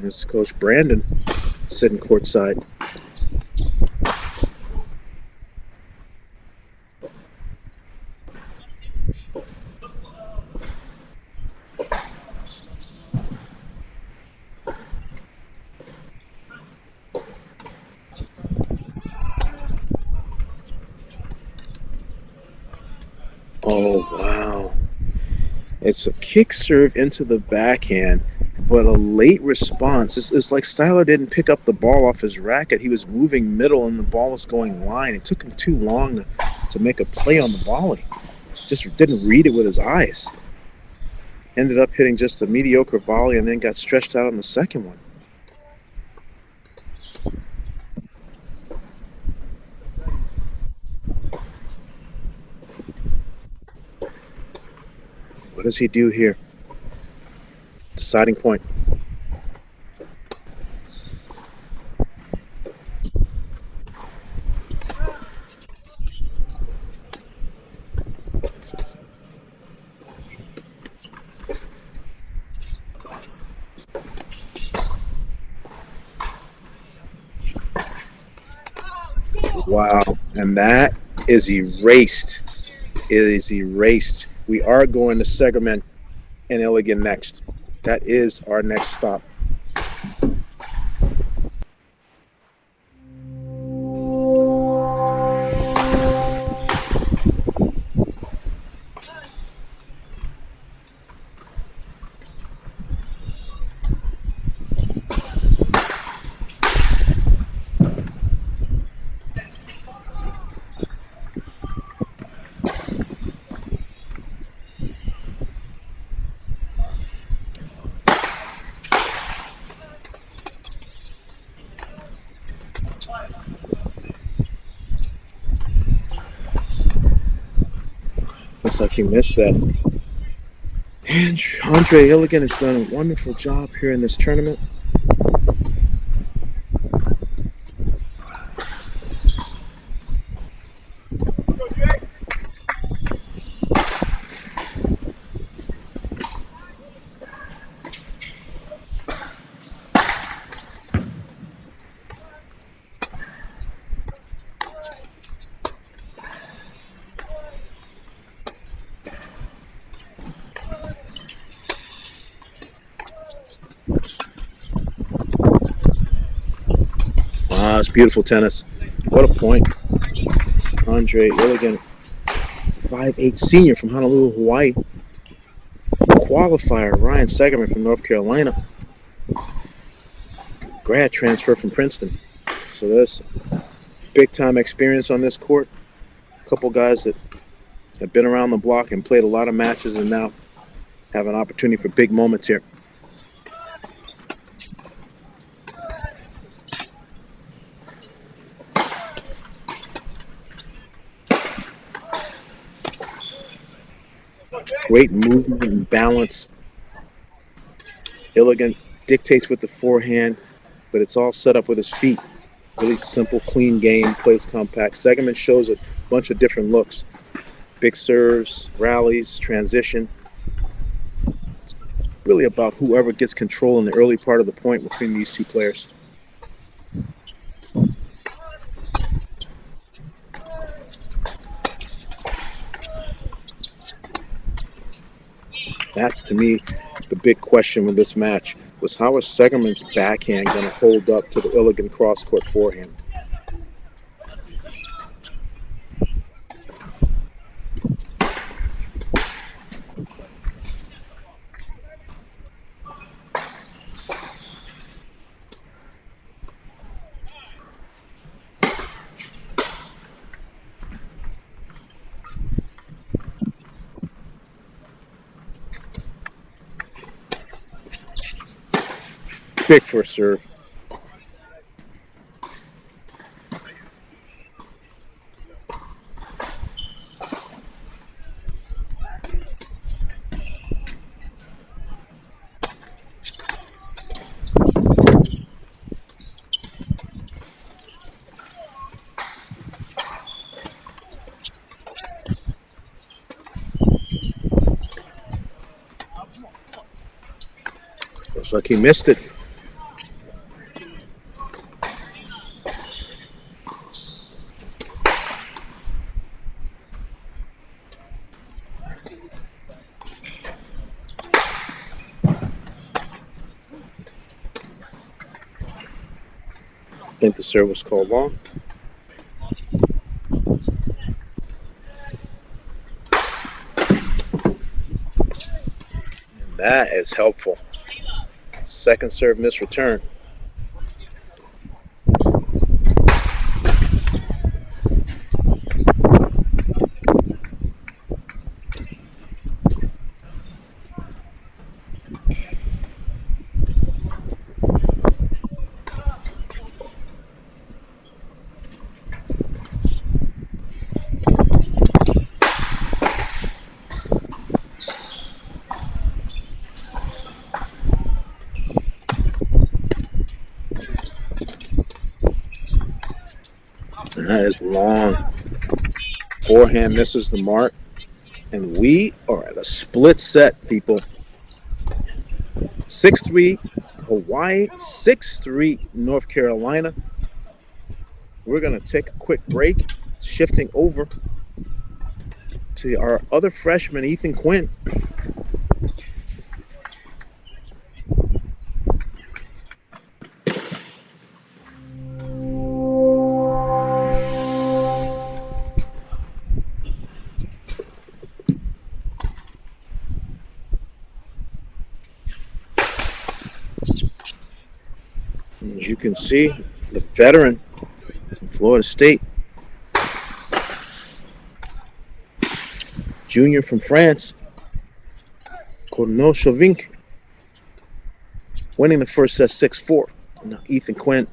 There's Coach Brandon sitting courtside. Oh, wow. It's a kick serve into the backhand, but a late response. It's like Styler didn't pick up the ball off his racket. He was moving middle and the ball was going line. It took him too long to make a play on the volley. Just didn't read it with his eyes. Ended up hitting just a mediocre volley and then got stretched out on the second one. What does he do here? Deciding point. Wow, and that is erased. It is erased. We are going to Segerman and Illigan next. That is our next stop. Looks like he missed that. And Andre Illigan has done a wonderful job here in this tournament. It's beautiful tennis. What a point. Andre Illigan, 5'8" senior from Honolulu, Hawaii. Qualifier, Ryan Segerman from North Carolina. Grad transfer from Princeton. So there's big time experience on this court. A couple guys that have been around the block and played a lot of matches and now have an opportunity for big moments here. Great movement and balance. Illigan dictates with the forehand, but it's all set up with his feet. Really simple, clean game, plays compact. Segerman shows a bunch of different looks. Big serves, rallies, transition. It's really about whoever gets control in the early part of the point between these two players. That's, to me, the big question with this match was how is Segerman's backhand going to hold up to the Illigan cross-court forehand? Big for a serve. Looks like he missed it. I think the serve was called long. And that is helpful. Second serve miss return. That is long. Forehand misses the mark. And we are at a split set, people. 6-3 Hawaii, 6-3 North Carolina. We're going to take a quick break, shifting over to our other freshman, Ethan Quinn. As you can see, the veteran from Florida State, junior from France, Cornu, winning the first set 6-4. Now Ethan Quinn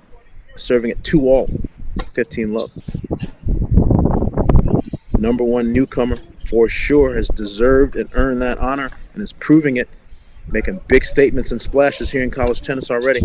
serving at 2-all, 15-love. Number one newcomer for sure has deserved and earned that honor and is proving it, making big statements and splashes here in college tennis already.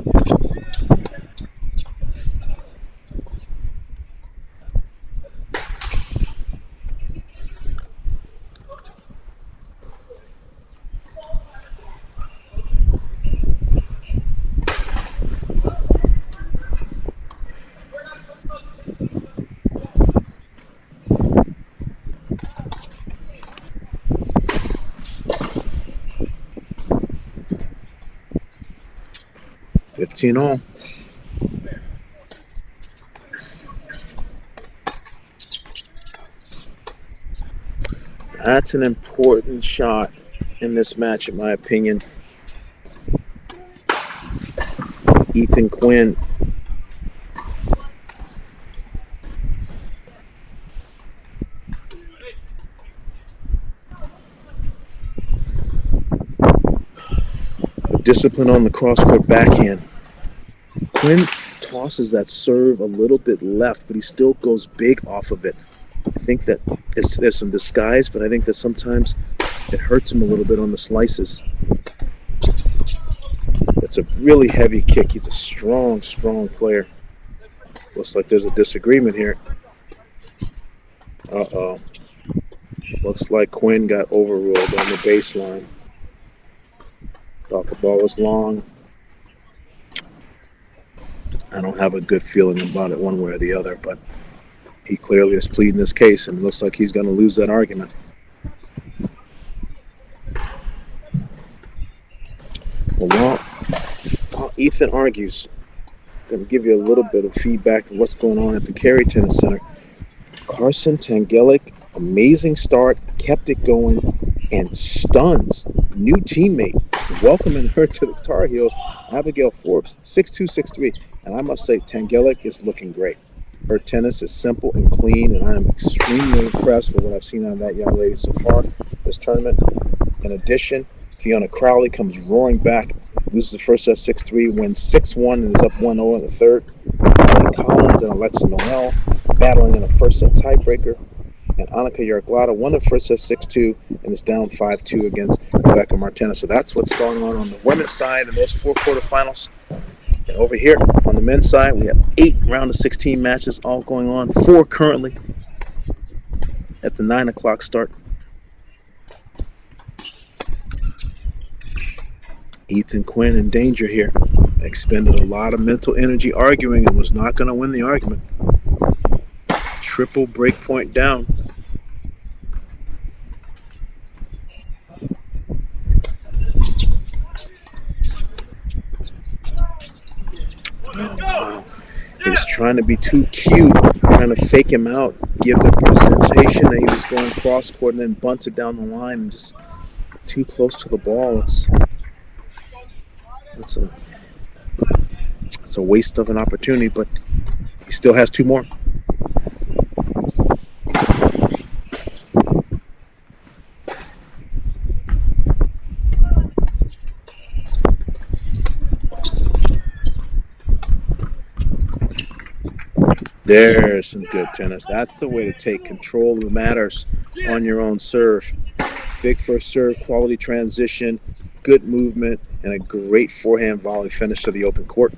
All. That's an important shot in this match, in my opinion. Ethan Quinn. The discipline on the cross-court backhand. Quinn tosses that serve a little bit left, but he still goes big off of it. I think that there's some disguise, but I think that sometimes it hurts him a little bit on the slices. That's a really heavy kick. He's a strong, strong player. Looks like there's a disagreement here. Uh-oh. Looks like Quinn got overruled on the baseline. Thought the ball was long. I don't have a good feeling about it one way or the other, but he clearly is pleading this case, and it looks like he's going to lose that argument. Well, while Ethan argues, I'm going to give you a little bit of feedback of what's going on at the Cary Tennis Center. Carson Tangilic, amazing start, kept it going, and stuns new teammate, welcoming her to the Tar Heels, Abigail Forbes, 6'2", 6'3". And I must say, Tangilic is looking great. Her tennis is simple and clean, and I am extremely impressed with what I've seen out of that young lady so far this tournament. In addition, Fiona Crowley comes roaring back, loses the first set 6-3, wins 6-1, and is up 1-0 in the third. Allie Collins and Alexa Noel battling in a first set tiebreaker. And Yaglada won the first set 6-2 and is down 5-2 against Rebecca Martena. So that's what's going on the women's side in those 4 quarterfinals. And over here on the men's side, we have 8 round of 16 matches all going on. 4 currently at the 9 o'clock start. Ethan Quinn in danger here. Expended a lot of mental energy arguing and was not going to win the argument. Triple break point down. Wow. He was trying to be too cute, trying to fake him out, give the presentation that he was going cross court and then bunted down the line and just too close to the ball. It's a waste of an opportunity, but he still has two more. There's some good tennis. That's the way to take control of the matters on your own serve. Big first serve, quality transition, good movement, and a great forehand volley finish to the open court.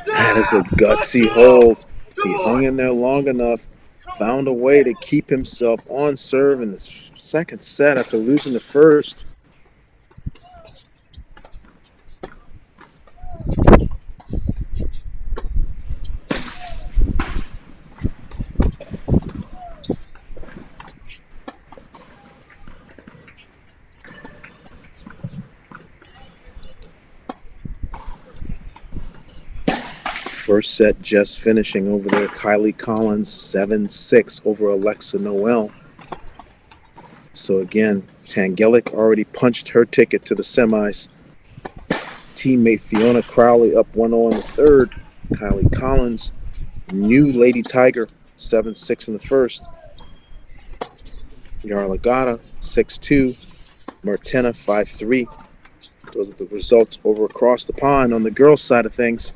That is a gutsy hold. He hung in there long enough, found a way to keep himself on serve in the second set after losing the first. First set just finishing over there. Kylie Collins 7-6 over Alexa Noel. So again, Tangilic already punched her ticket to the semis. Teammate Fiona Crowley up 1-0 in the third. Kylie Collins, new Lady Tiger, 7-6 in the first. Yaglada 6-2. Martena 5-3. Those are the results over across the pond on the girls' side of things.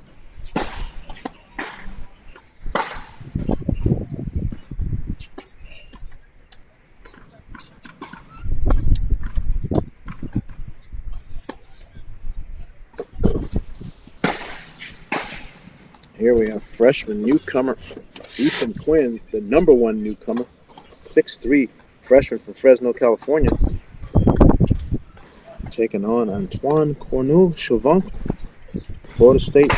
Here we have freshman newcomer Ethan Quinn, the #1 newcomer, 6'3", freshman from Fresno, California, taking on Antoine Cornu, Chauvin, Florida State.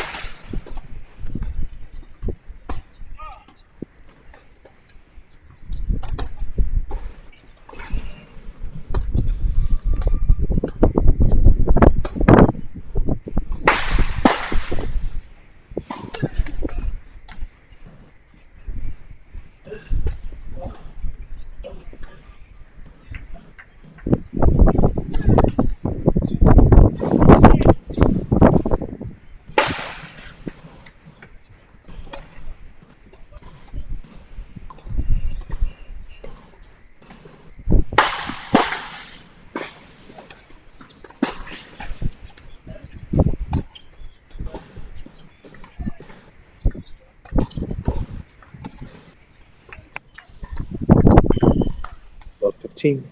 About 15.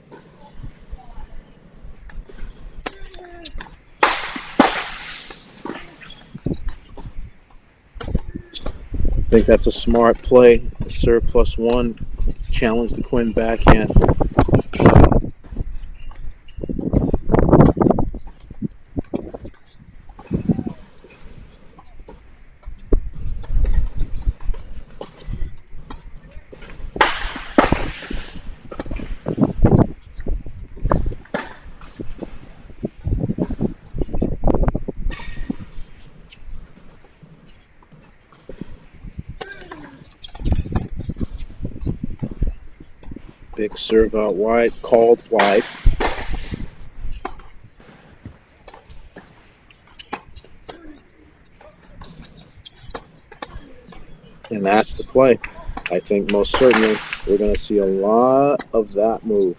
I think that's a smart play. The serve +1, challenge the Quinn backhand. Big serve out wide, called wide. And that's the play. I think most certainly We're going to see a lot of that move.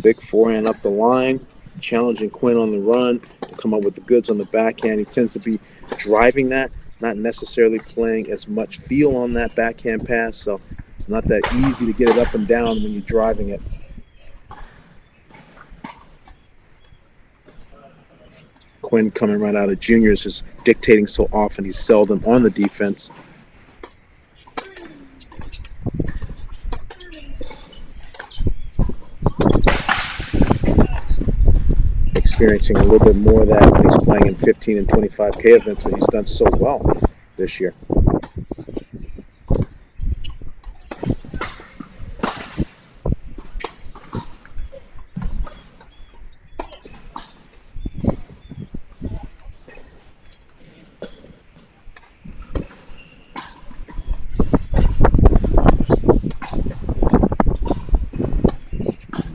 Big forehand up the line, challenging Quinn on the run to come up with the goods on the backhand. He tends to be driving that, not necessarily playing as much feel on that backhand pass, so it's not that easy to get it up and down when you're driving it. Quinn coming right out of juniors is dictating so often. He's seldom on the defense. Experiencing a little bit more of that when he's playing in 15 and 25K events that he's done so well this year.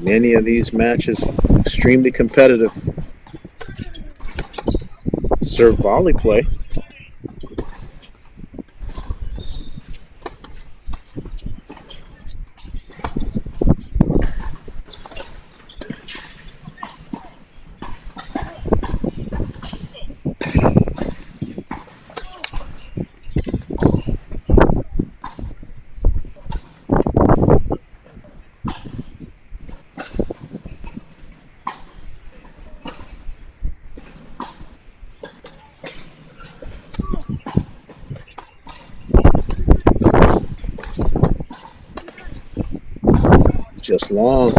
Many of these matches extremely competitive. Serve volley play. Just long.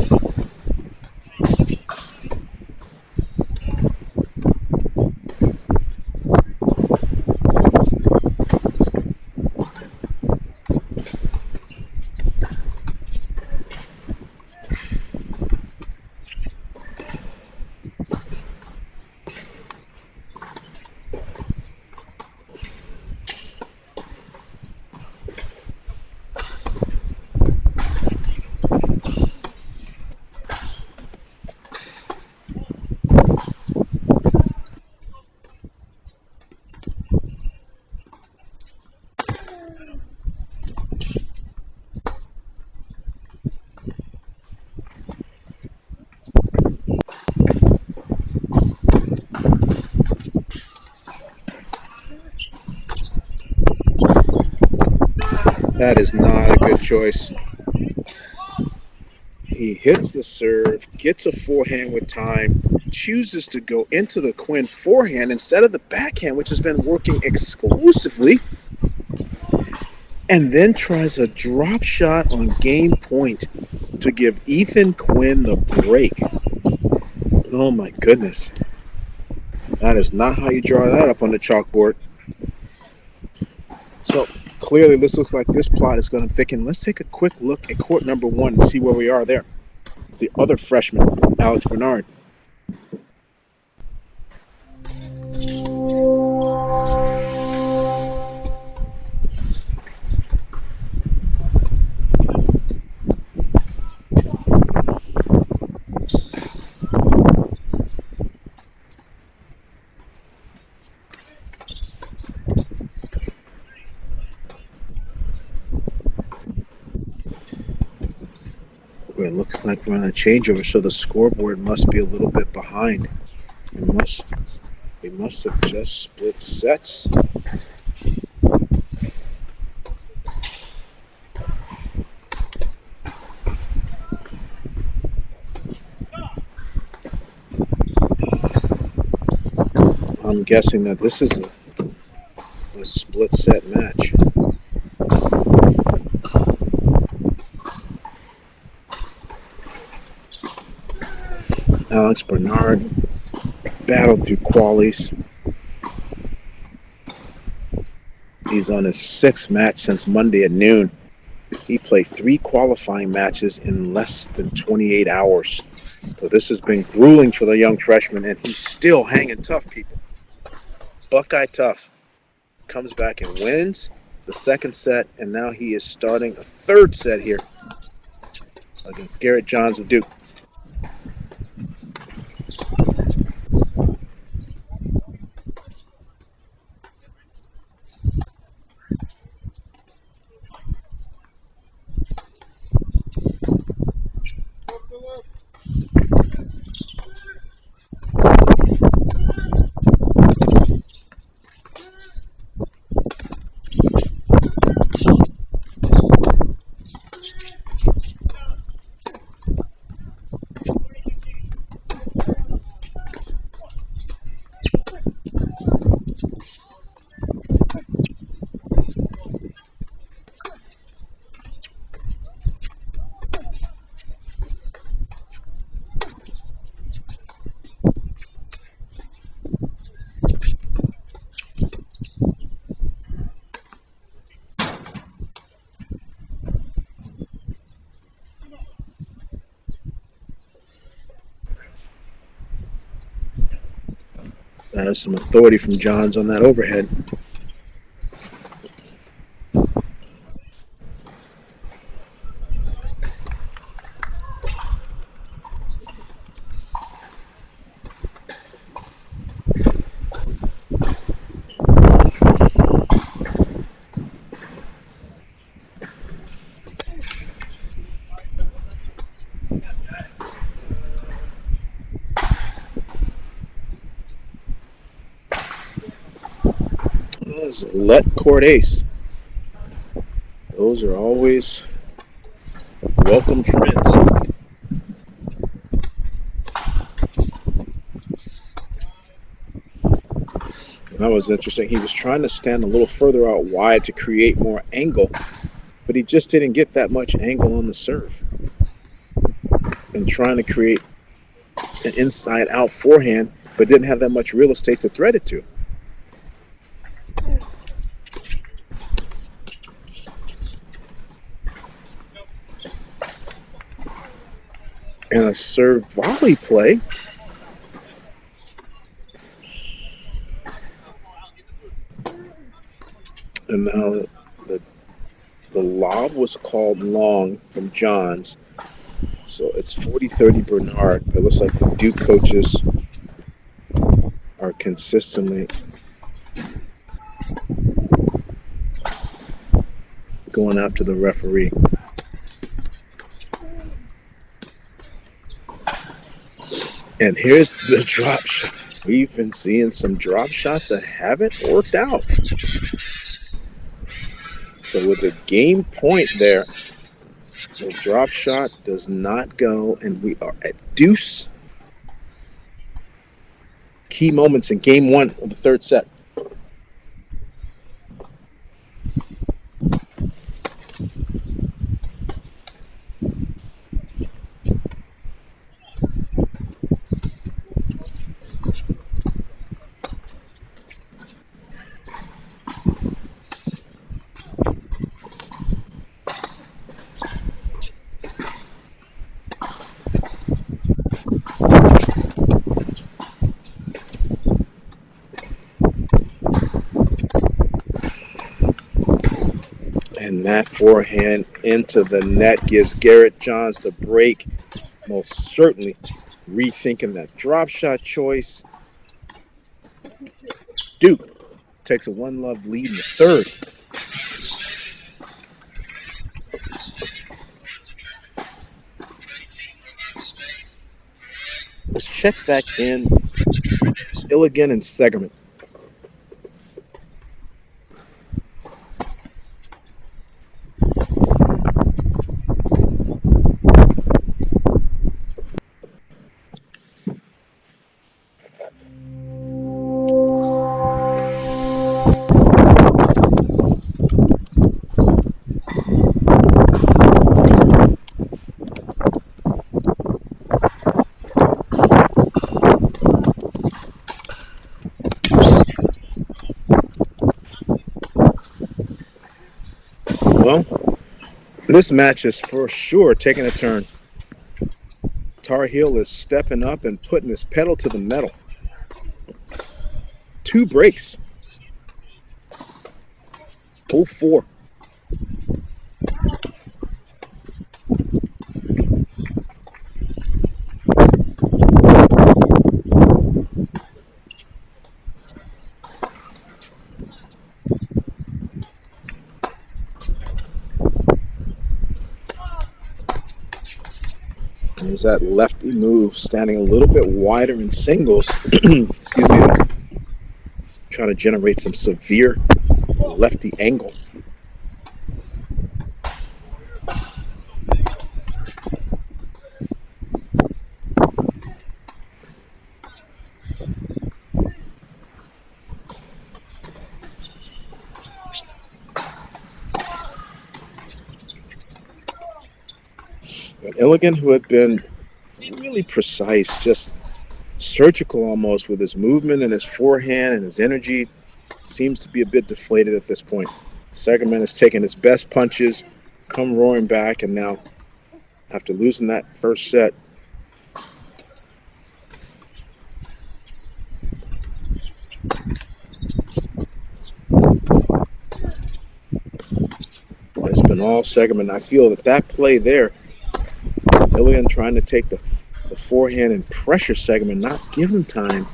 That is not a good choice. He hits the serve, gets a forehand with time, chooses to go into the Quinn forehand instead of the backhand, which has been working exclusively, and then tries a drop shot on game point to give Ethan Quinn the break. Oh my goodness. That is not how you draw that up on the chalkboard. So clearly this looks like this plot is going to thicken. Let's take a quick look at court number one and see where we are there. The other freshman, Alex Bernard. It looks like we're on a changeover, so the scoreboard must be a little bit behind. We must have just split sets. I'm guessing that this is a split set match. Alex Bernard battled through qualies. He's on his sixth match since Monday at noon. He played 3 qualifying matches in less than 28 hours. So this has been grueling for the young freshman, and he's still hanging tough, people. Buckeye tough. Comes back and wins the second set, and now he is starting a third set here against Garrett Johns of Duke. There's some authority from Johns on that overhead. Let court ace. Those are always welcome friends. That was interesting. He was trying to stand a little further out wide to create more angle, but he just didn't get that much angle on the serve. And trying to create an inside out forehand, but didn't have that much real estate to thread it to. And a serve volley play. And now the lob was called long from Johns. So it's 40-30 Bernard. It looks like the Duke coaches are consistently going after the referee. And here's the drop shot. We've been seeing some drop shots that haven't worked out. So with the game point there, the drop shot does not go, and we are at deuce. Key moments in game one of the third set. And that forehand into the net gives Garrett Johns the break. Most certainly rethinking that drop shot choice. Duke takes a 1-love lead in the third. Let's check back in Illigan and Segerman. Well, this match is for sure taking a turn. Tar Heel is stepping up and putting his pedal to the metal. 2 breaks. 0-4. There's that lefty move, standing a little bit wider in singles. Excuse me. Trying to generate some severe lefty angle. Illigan, who had been really precise, just surgical almost with his movement and his forehand and his energy, seems to be a bit deflated at this point. Segerman has taken his best punches, come roaring back, and now, after losing that first set, and all Segerman. I feel that play there, Illigan trying to take the forehand and pressure Segerman, not give him time,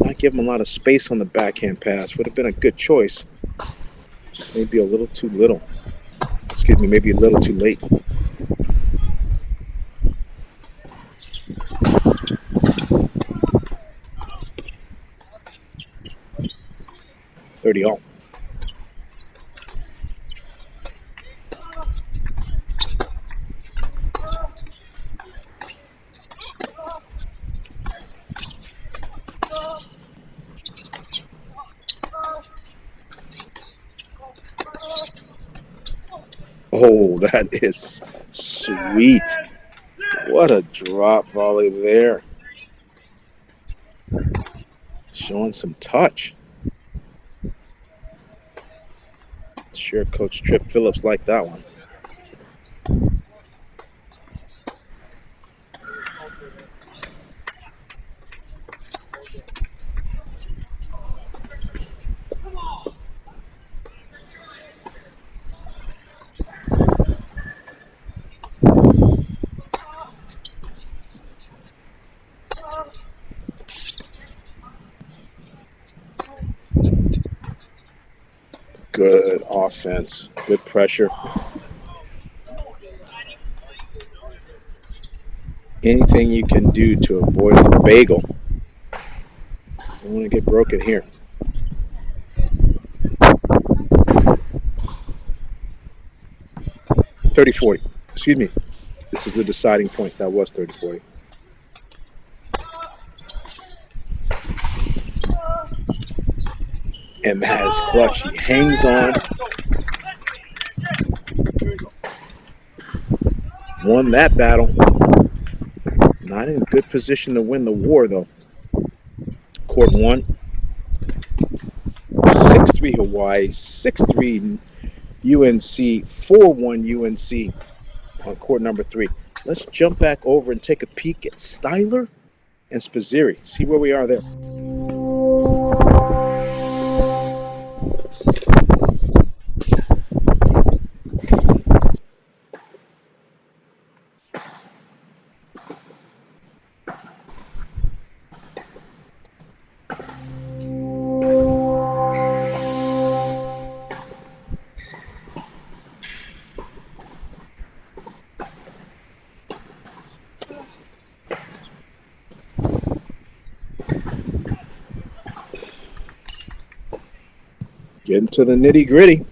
not give him a lot of space on the backhand pass. Would have been a good choice. Just maybe a little too little. Excuse me, maybe a little too late. $30 all. Oh, that is sweet. What a drop volley there. Showing some touch. Sure, Coach Tripp Phillips liked that one. Good offense, good pressure. Anything you can do to avoid the bagel. Don't want to get broken here. $30-40. Excuse me. This is the deciding point. That was 30-40. And that is clutch. He hangs on. Won that battle. Not in a good position to win the war, though. Court 1. 6-3 Hawaii. 6-3 UNC. 4-1 UNC on court number 3. Let's jump back over and take a peek at Styler and Spazziri. See where we are there. Getting to the nitty-gritty.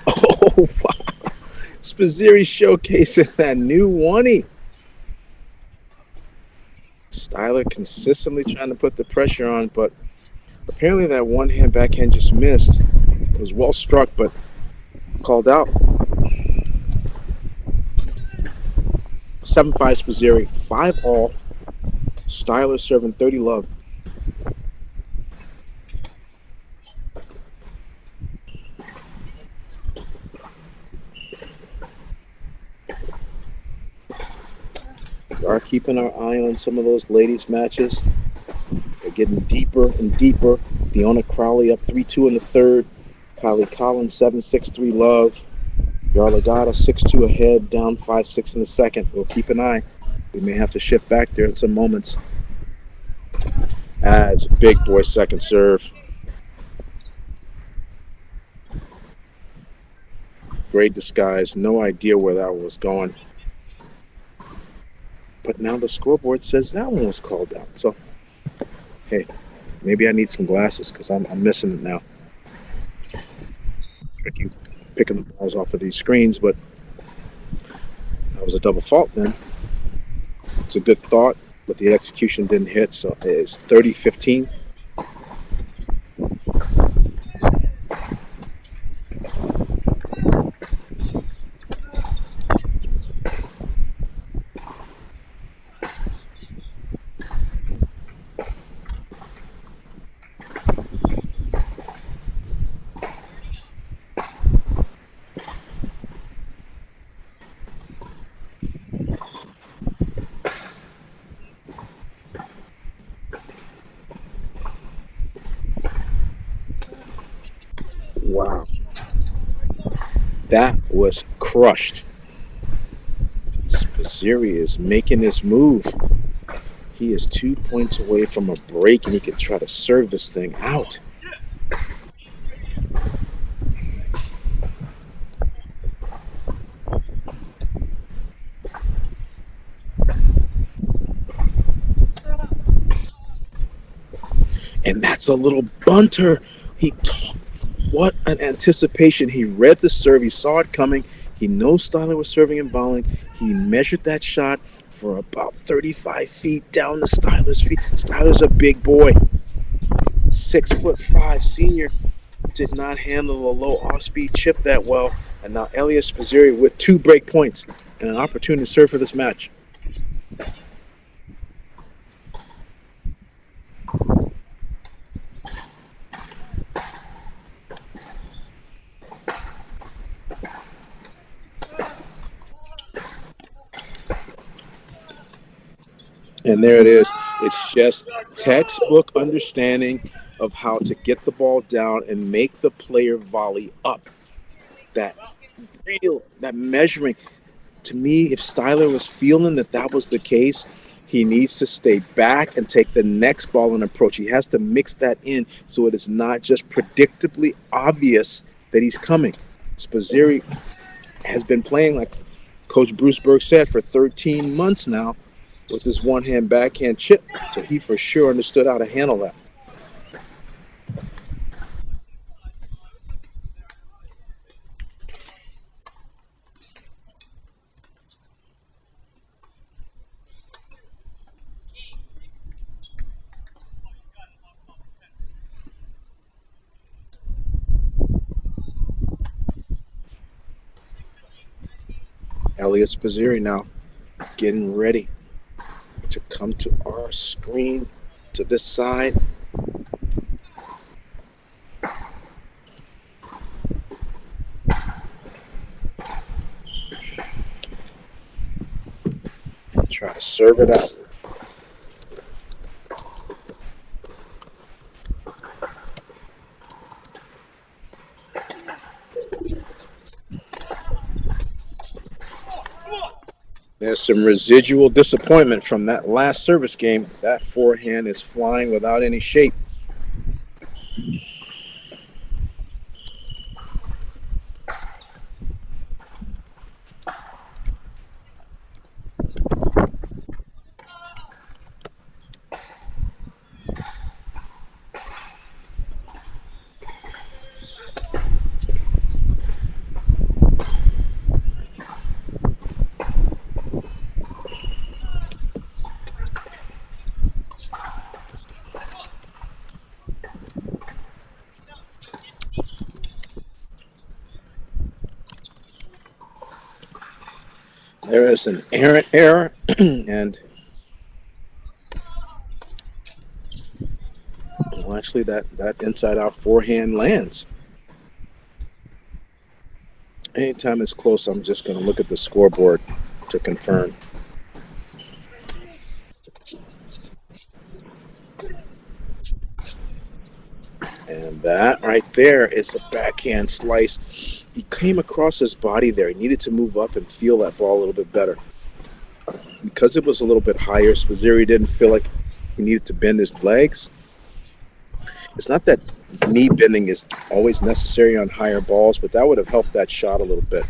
Oh, wow. Spazziri showcasing that new 1-y. Styler consistently trying to put the pressure on, but apparently that one-hand backhand just missed. It was well struck, but called out. 7-5 Spazziri, 5 all. Styler serving 30 love. We are keeping our eye on some of those ladies' matches. They're getting deeper and deeper. Fiona Crowley up 3-2 in the third. Kylie Collins 7-6-3 love. Yaglada 6-2 ahead, down 5-6 in the second. We'll keep an eye. We may have to shift back there in some moments. It's a big boy second serve. Great disguise. No idea where that one was going. But now the scoreboard says that one was called out. So, hey, maybe I need some glasses because I'm missing it now. Tricky picking the balls off of these screens, but that was a double fault then. It's a good thought, but the execution didn't hit, so it's 30-15. That was crushed. Spazziri is making this move. He is 2 points away from a break, and he could try to serve this thing out. And that's a little bunter. What an anticipation. He read the serve. He saw it coming. He knows Styler was serving and volleying. He measured that shot for about 35 feet down the Styler's feet. Styler's a big boy. 6'5" senior. Did not handle a low off-speed chip that well. And now Elias Spazziri with 2 break points and an opportunity to serve for this match. And there it is. It's just textbook understanding of how to get the ball down and make the player volley up. That measuring. To me, if Styler was feeling that was the case, he needs to stay back and take the next ball and approach. He has to mix that in so it is not just predictably obvious that he's coming. Spazziri has been playing, like Coach Bruce Berg said, for 13 months now, with his one-hand backhand chip, so he for sure understood how to handle that. Elliot Spazziri now getting ready to come to our screen, to this side. And try to serve it out. There's some residual disappointment from that last service game. That forehand is flying without any shape. There is an errant error, and well, actually that inside-out forehand lands. Anytime it's close, I'm just going to look at the scoreboard to confirm. And that right there is a backhand slice. He came across his body there. He needed to move up and feel that ball a little bit better. Because it was a little bit higher, Spazziri didn't feel like he needed to bend his legs. It's not that knee bending is always necessary on higher balls, but that would have helped that shot a little bit.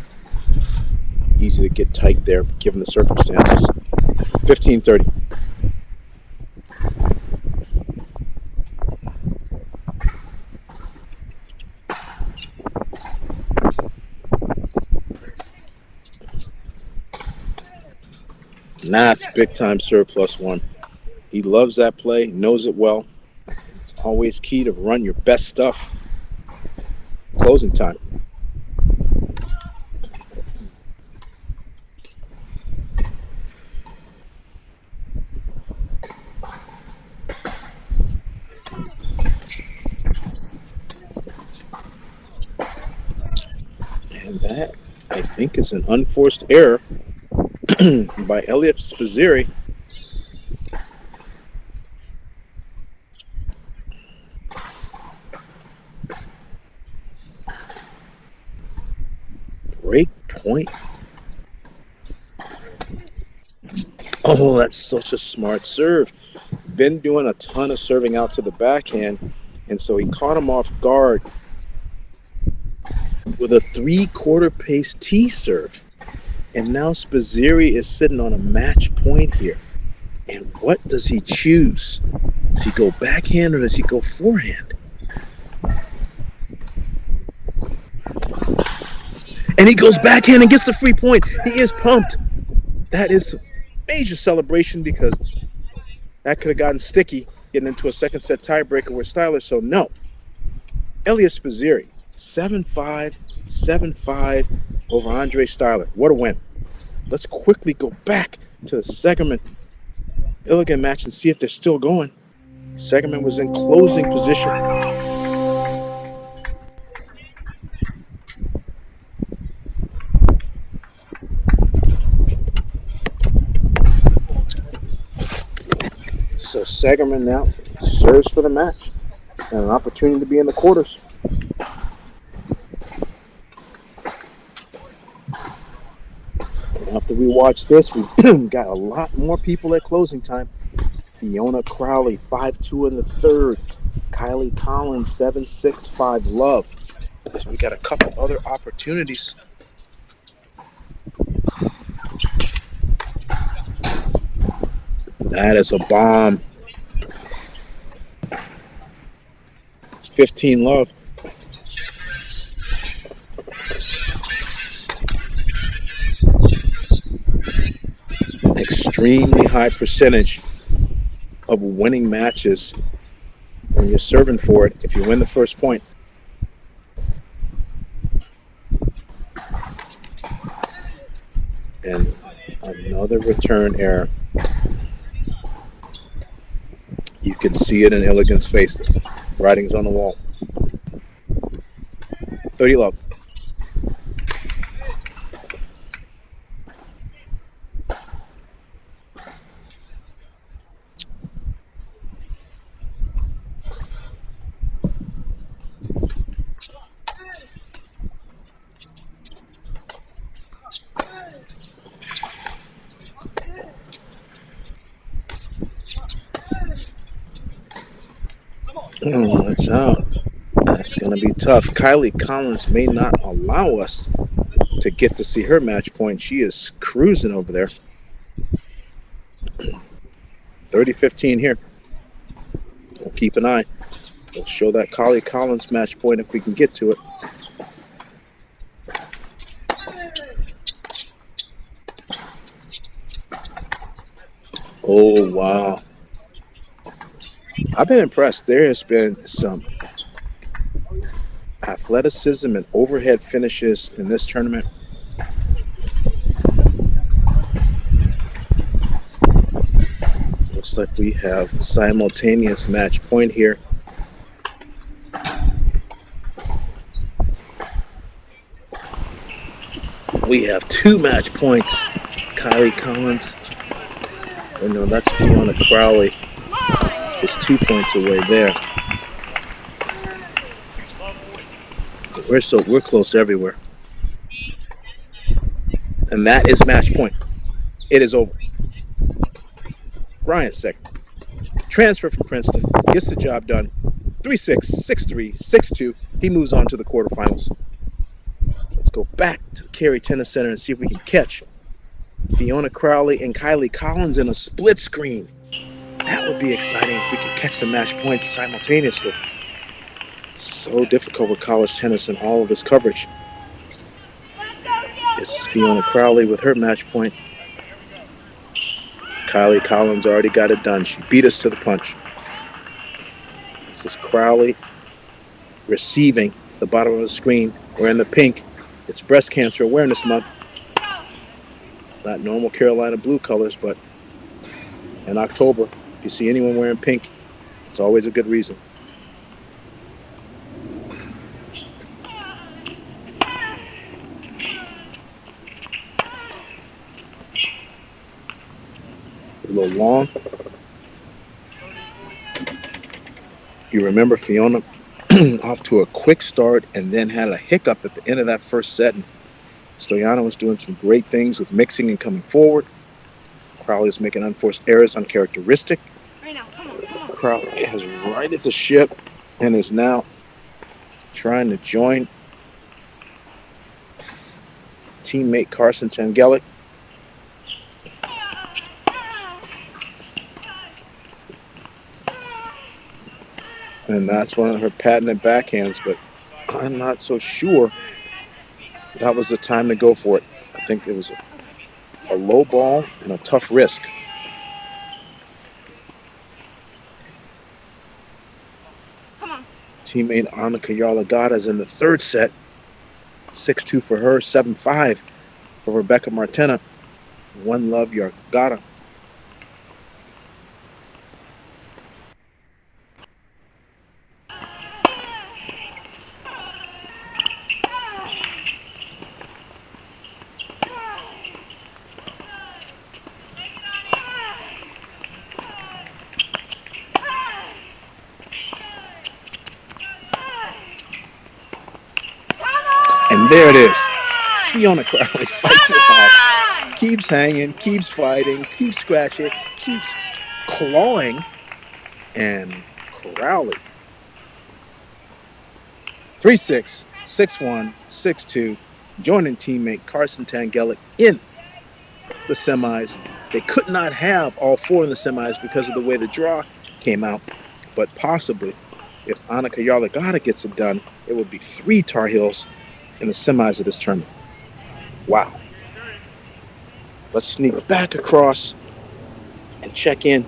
Easy to get tight there, given the circumstances. 15-30. That's big time serve +1. He loves that play, knows it well. It's always key to run your best stuff. Closing time. And that, I think, is an unforced error by Elliot Spazziri. break point. Oh, that's such a smart serve. Been doing a ton of serving out to the backhand, and so he caught him off guard with a 3/4 pace T serve. And now Spazziri is sitting on a match point here. And what does he choose? Does he go backhand or does he go forehand? And he goes backhand and gets the free point. He is pumped. That is a major celebration because that could have gotten sticky getting into a second set tiebreaker with Styler. So no. Elias Spazziri, 7-5, 7-5 over Andre Styler. What a win. Let's quickly go back to the Segerman Illigan match and see if they're still going. Segerman was in closing position. So Segerman now serves for the match and an opportunity to be in the quarters. After we watch this, we've got a lot more people at closing time. Fiona Crowley, 5-2 in the third. Kylie Collins, 7-6, 5-love. So we got a couple other opportunities. That is a bomb. 15-love. Extremely high percentage of winning matches when you're serving for it if you win the first point. And another return error. You can see it in Illigan's face. Writing's on the wall. 30-love. Oh, that's out. That's going to be tough. Kylie Collins may not allow us to get to see her match point. She is cruising over there. 30-15 here. We'll keep an eye. We'll show that Kylie Collins match point if we can get to it. Oh, wow. I've been impressed. There has been some athleticism and overhead finishes in this tournament. Looks like we have simultaneous match point here. We have 2 match points. Kylie Collins. Oh no, that's Fiona Crowley. Is 2 points away there. We're close everywhere. And that is match point. It is over. Ryan second. Transfer from Princeton. Gets the job done. 3-6, 6-3, 6-2. He moves on to the quarterfinals. Let's go back to the Cary Tennis Center and see if we can catch Fiona Crowley and Kylie Collins in a split screen. That would be exciting if we could catch the match points simultaneously. So difficult with college tennis and all of its coverage. This is Fiona Crowley with her match point. Kylie Collins already got it done. She beat us to the punch. This is Crowley receiving the bottom of the screen. We're in the pink. It's Breast Cancer Awareness Month. Not normal Carolina blue colors, but in October, if you see anyone wearing pink, it's always a good reason. A little long. You remember Fiona off to a quick start and then had a hiccup at the end of that first set and Stoyana was doing some great things with mixing and coming forward. Crowley is making unforced errors uncharacteristic. Crowley has righted the ship and is now trying to join teammate Carson Tangilic. And that's one of her patented backhands, but I'm not so sure that was the time to go for it. I think it was a low ball and a tough risk. Teammate Annika Yaglada is in the third set. 6-2 for her, 7-5 for Rebecca Martena. One love, Yaglada. And there it is. Fiona Crowley fights it off. Keeps hanging, keeps fighting, keeps scratching, keeps clawing. And Crowley. 3-6, 6-1, 6-2. Joining teammate Carson Tangilic in the semis. They could not have all four in the semis because of the way the draw came out. But possibly, if Annika Yaglada gets it done, it would be 3 Tar Heels in the semis of this tournament. Wow. Let's sneak back across and check in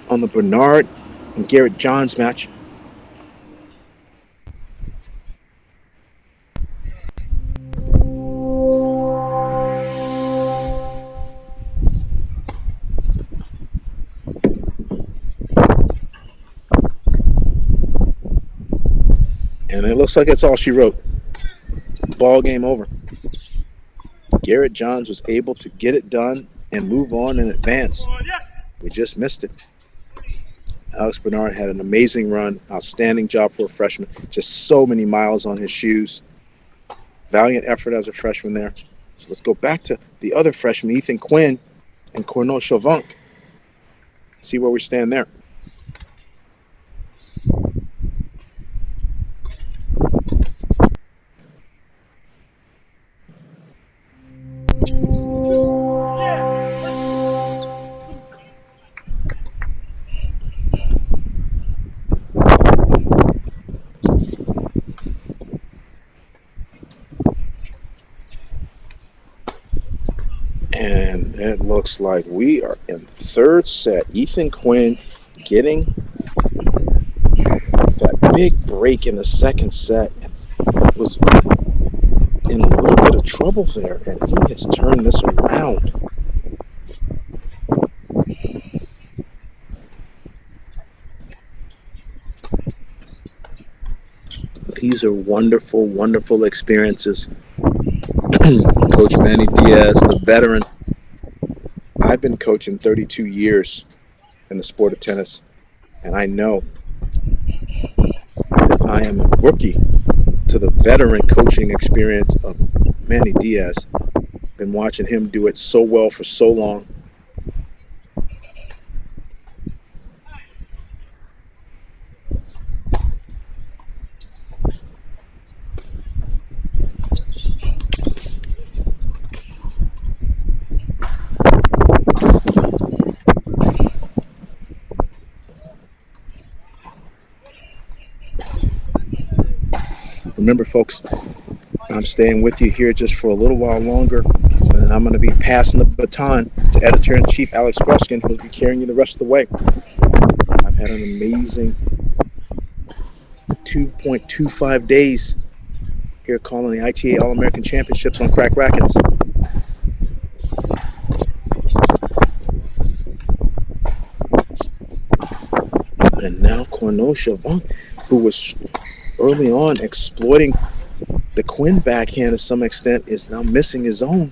on the Bernard and Garrett Johns match. And it looks like that's all she wrote. Ball game over. Garrett Johns was able to get it done and move on and advance. We just missed it. Alex Bernard had an amazing run. Outstanding job for a freshman. Just so many miles on his shoes. Valiant effort as a freshman there. So let's go back to the other freshman, Ethan Quinn and Cornu Chavank. See where we stand there. And it looks like we are in third set. Ethan Quinn getting that big break in the second set. Was in a little bit of trouble there, and he has turned this around. These are wonderful, wonderful experiences. Coach Manny Diaz, the veteran. I've been coaching 32 years in the sport of tennis, and I know that I am a rookie to the veteran coaching experience of Manny Diaz. Been watching him do it so well for so long. Remember, folks, I'm staying with you here just for a little while longer, and I'm going to be passing the baton to Editor-in-Chief Alex Gruskin, who will be carrying you the rest of the way. I've had an amazing 2.25 days here calling the ITA All-American Championships on Crack Racquets. And now Cornu Chavank, who was early on exploiting the Quinn backhand to some extent, is now missing his own.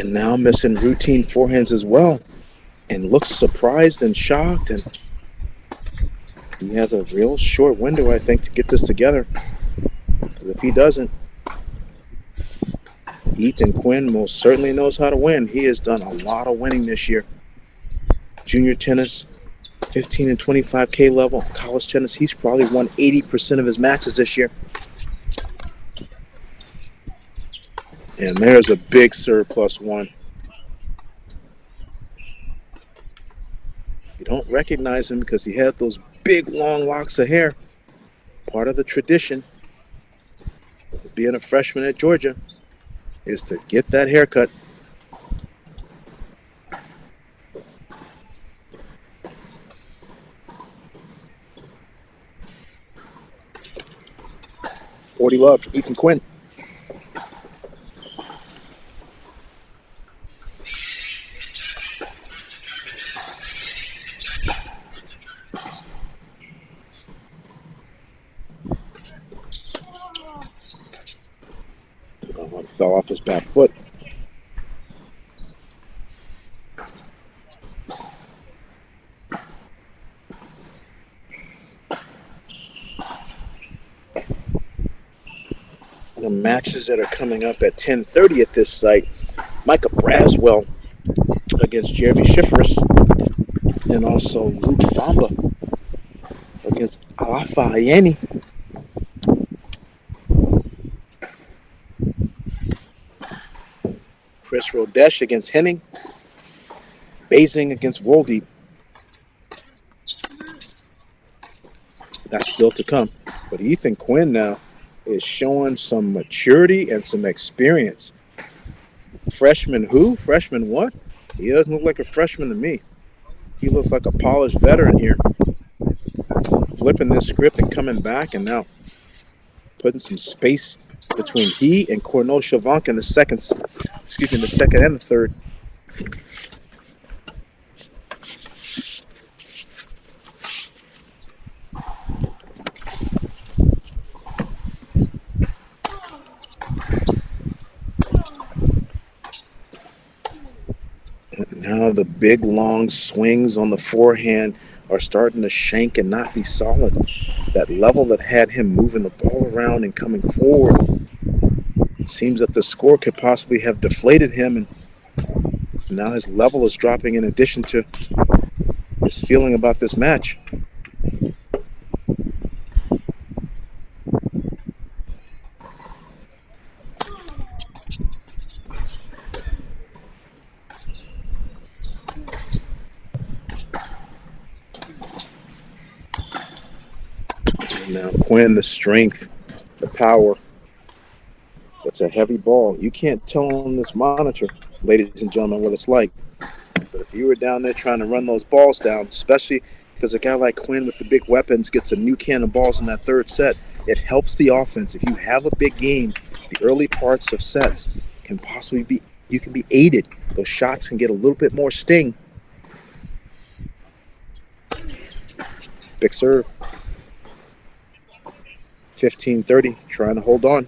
And now missing routine forehands as well. And looks surprised and shocked. And he has a real short window, I think, to get this together. Because if he doesn't, Ethan Quinn most certainly knows how to win. He has done a lot of winning this year. Junior tennis, 15 and 25K level. College tennis, he's probably won 80% of his matches this year. And there's a big serve +1. You don't recognize him because he had those big long locks of hair. Part of the tradition of being a freshman at Georgia is to get that haircut. $40 love for Ethan Quinn. Fell off his back foot. The matches that are coming up at 10:30 at this site, Micah Braswell against Jeremy Schifferis, and also Luke Fomba against Lafayette. Rodash against Henning. Basing against Woldeep. That's still to come. But Ethan Quinn now is showing some maturity and some experience. Freshman who? Freshman what? He doesn't look like a freshman to me. He looks like a polished veteran here. Flipping this script and coming back, and now putting some space between he and Cornu Shavank in the second and the third. And now the big long swings on the forehand are starting to shank and not be solid. That level that had him moving the ball around and coming forward, seems that the score could possibly have deflated him, and now his level is dropping in addition to his feeling about this match. And now Quinn, the strength, the power. It's a heavy ball. You can't tell on this monitor, ladies and gentlemen, what it's like. But if you were down there trying to run those balls down, especially because a guy like Quinn with the big weapons gets a new can of balls in that third set, it helps the offense. If you have a big game, the early parts of sets can possibly be, you can be aided. Those shots can get a little bit more sting. Big serve. 15-30, trying to hold on.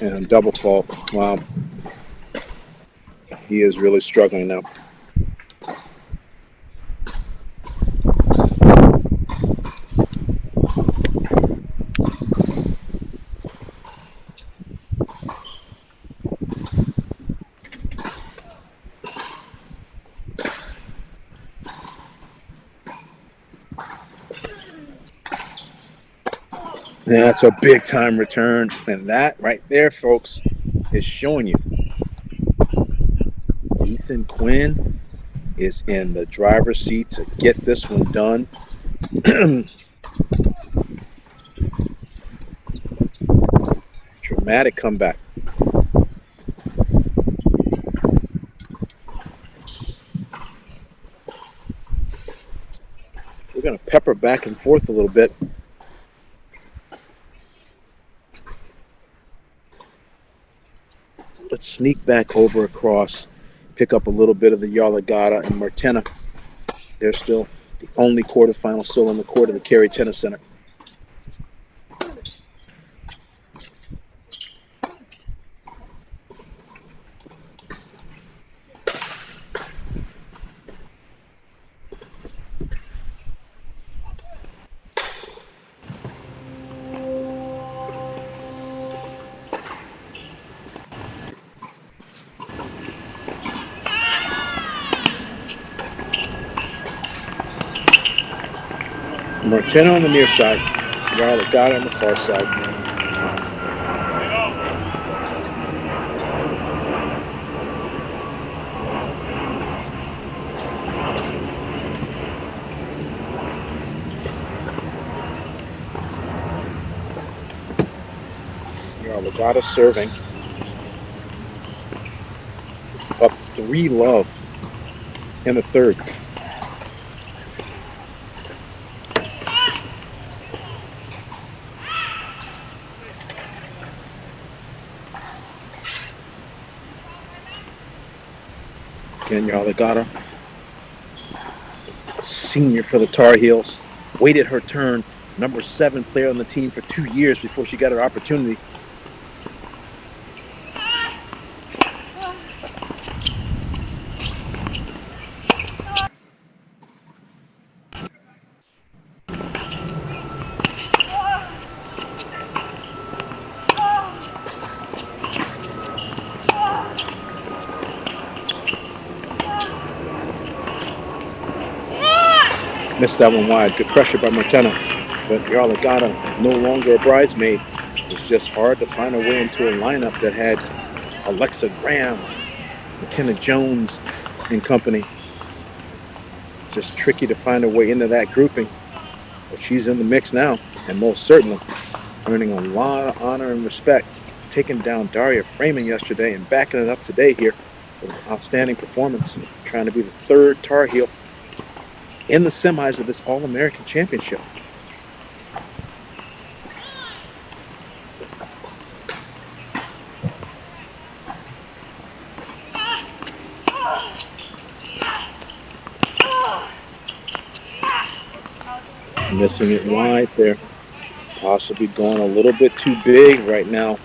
And double fault. Wow. He is really struggling now. That's a big time return. And that right there, folks, is showing you Ethan Quinn is in the driver's seat to get this one done. Dramatic comeback. going to pepper back and forth a little bit. Let's sneak back over across, pick up a little bit of the Yaglada and Martena. They're still the only quarterfinal still on the court of the Cary Tennis Center. Martena on the near side, Yaglada on the far side. Yaglada serving. Up 3-love in the third. Again, Yaglada, senior for the Tar Heels, waited her turn, number 7 player on the team for 2 years before she got her opportunity. Missed that one wide. Good pressure by Martena. But Yaglada, no longer a bridesmaid. It was just hard to find a way into a lineup that had Alexa Graham, McKenna Jones and company. Just tricky to find a way into that grouping. But she's in the mix now, and most certainly earning a lot of honor and respect. Taking down Daria Freeman yesterday and backing it up today here with an outstanding performance. Trying to be the 3rd Tar Heel in the semis of this All-American Championship. Missing it wide there. Possibly going a little bit too big right now.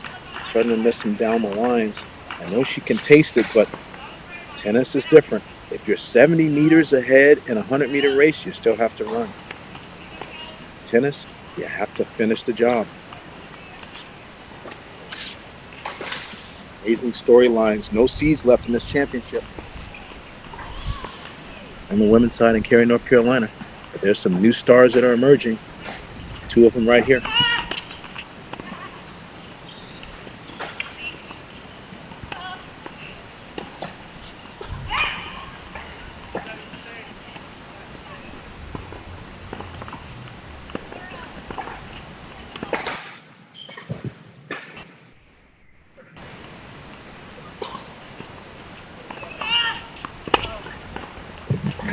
Starting to miss him down the lines. I know she can taste it, but tennis is different. If you're 70 meters ahead in a 100-meter race, you still have to run. Tennis, you have to finish the job. Amazing storylines. No seeds left in this championship. On the women's side in Cary, North Carolina. But there's some new stars that are emerging. 2 of them right here.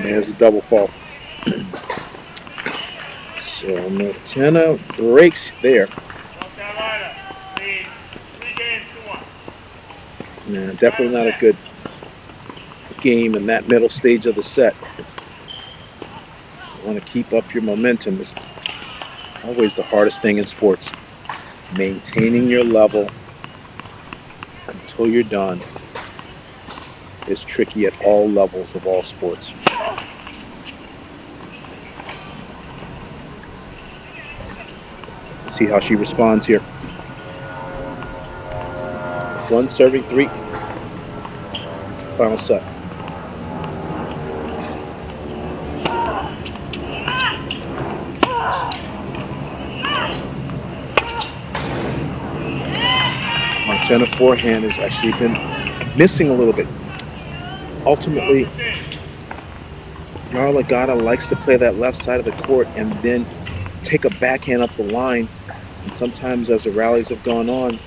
There's a double fault. So Martena breaks there. Yeah, definitely not a good game in that middle stage of the set. You want to keep up your momentum. It's always the hardest thing in sports. Maintaining your level until you're done is tricky at all levels of all sports. See how she responds here. 1 serving 3. Final set. Martena forehand has actually been missing a little bit. Ultimately, Yaglada likes to play that left side of the court and then take a backhand up the line. And sometimes as the rallies have gone on,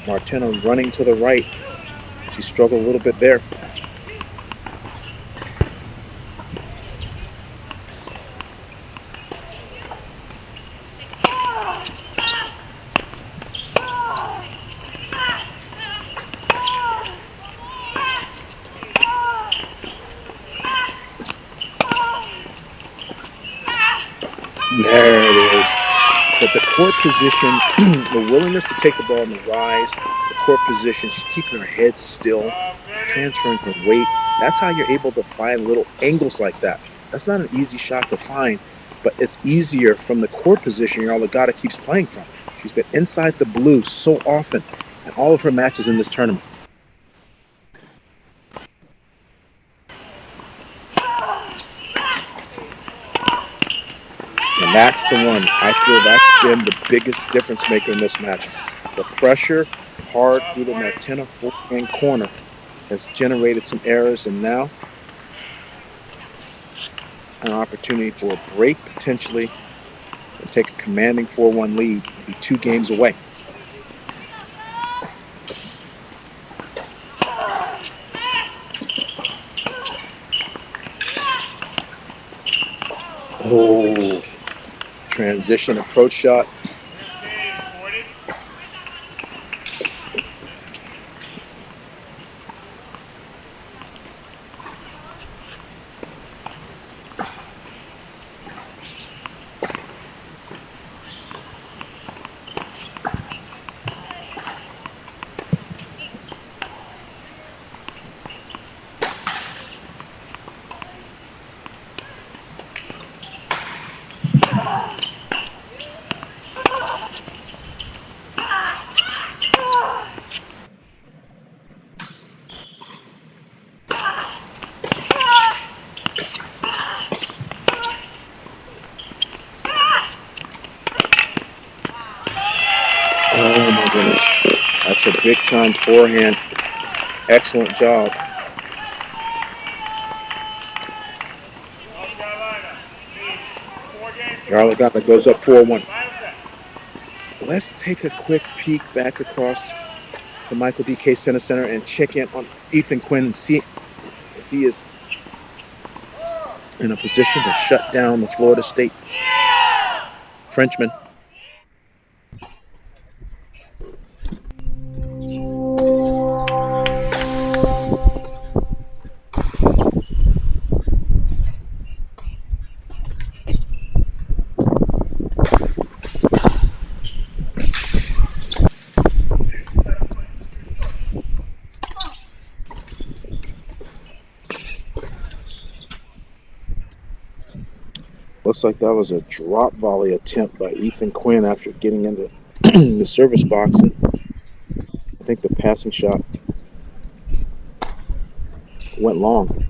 Martena running to the right. She struggled a little bit there. court position, the willingness to take the ball in the rise, the court position, she's keeping her head still, transferring her weight. That's how you're able to find little angles like that. That's not an easy shot to find, but it's easier from the court position Yaglada keeps playing from. She's been inside the blue so often in all of her matches in this tournament. And that's the one. I feel that's been the biggest difference maker in this match. The pressure hard through the Martena forehand corner has generated some errors, and now an opportunity for a break potentially and take a commanding 4-1 lead. It'll be 2 games away. Oh, transition approach shot. Oh my goodness. That's a big time forehand. Excellent job. Yaglada goes up 4-1. Let's take a quick peek back across the Michael D. Case Tennis Center and check in on Ethan Quinn and see if he is in a position to shut down the Florida State Frenchman. Looks like that was a drop volley attempt by Ethan Quinn after getting into the service box. And I think the passing shot went long.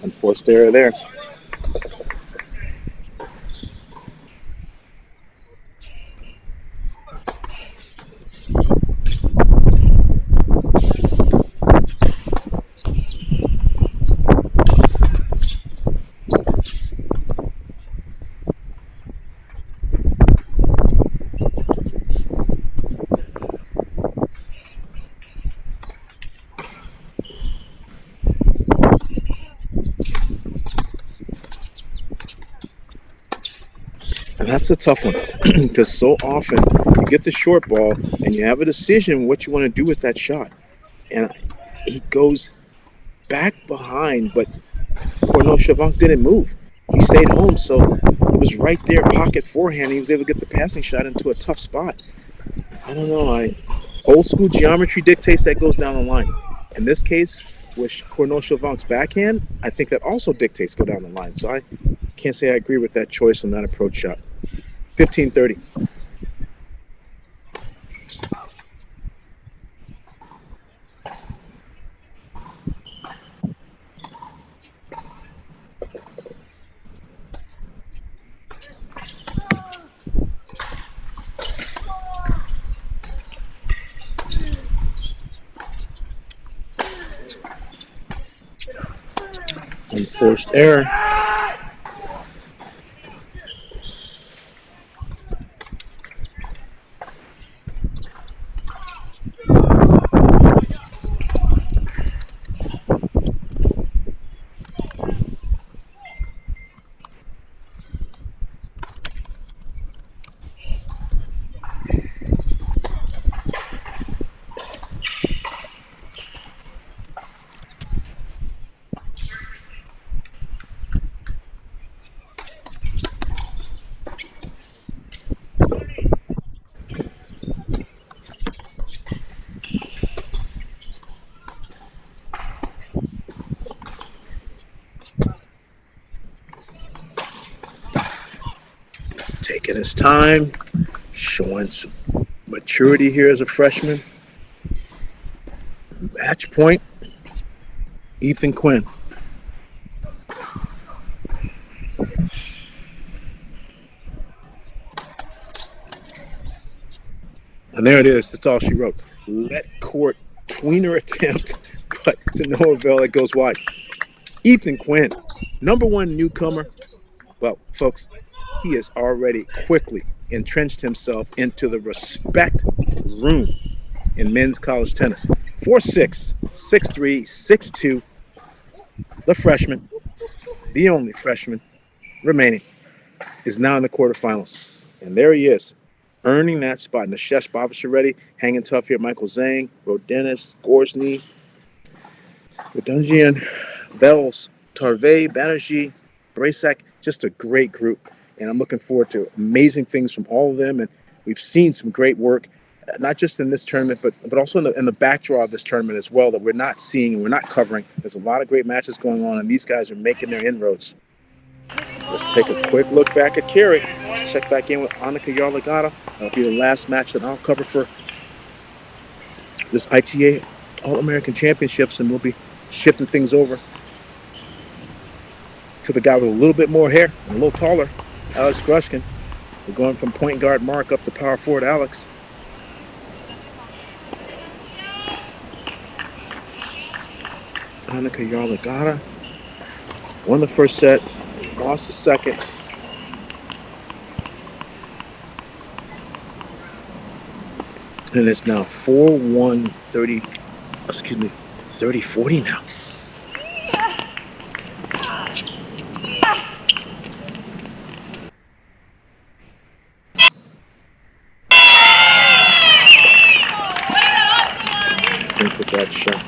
Unforced error there. And that's a tough one because so often you get the short ball and you have a decision what you want to do with that shot. And he goes back behind, but Cornu didn't move. He stayed home, so it was right there, pocket forehand. He was able to get the passing shot into a tough spot. I don't know. Old school geometry dictates that goes down the line. In this case, with Cornu's backhand, I think that also dictates go down the line. So I can't say I agree with that choice on that approach shot. 15-30. Unforced error. taking his time, showing some maturity here as a freshman. Match point, Ethan Quinn. And there it is. That's all she wrote. Let court tweener attempt, but to no avail. It goes wide. Ethan Quinn, #1 newcomer. Well, folks, he has already quickly entrenched himself into the respect room in men's college tennis. 4'6", 6'3", 6'2". The freshman, the only freshman remaining, is now in the quarterfinals. And there he is, earning that spot. Nishesh Bhavashareddy hanging tough here. Michael Zhang, Rodenis, Gorsny, Redunjian, Vels, Tarve, Banerjee, Bracek. Just a great group. And I'm looking forward to amazing things from all of them. And we've seen some great work, not just in this tournament, but also in the backdraw of this tournament as well, that we're not seeing and we're not covering. There's a lot of great matches going on, and these guys are making their inroads. Let's take a quick look back at Cary. Let's check back in with Annika Yaglada. That'll be the last match that I'll cover for this ITA All-American Championships, and we'll be shifting things over to the guy with a little bit more hair and a little taller, Alex Gruskin. We're going from point guard Mark up to power forward Alex. Annika Yaglada won the first set, lost the second. And it's now 4-1, 30-40 now. I think with that shot.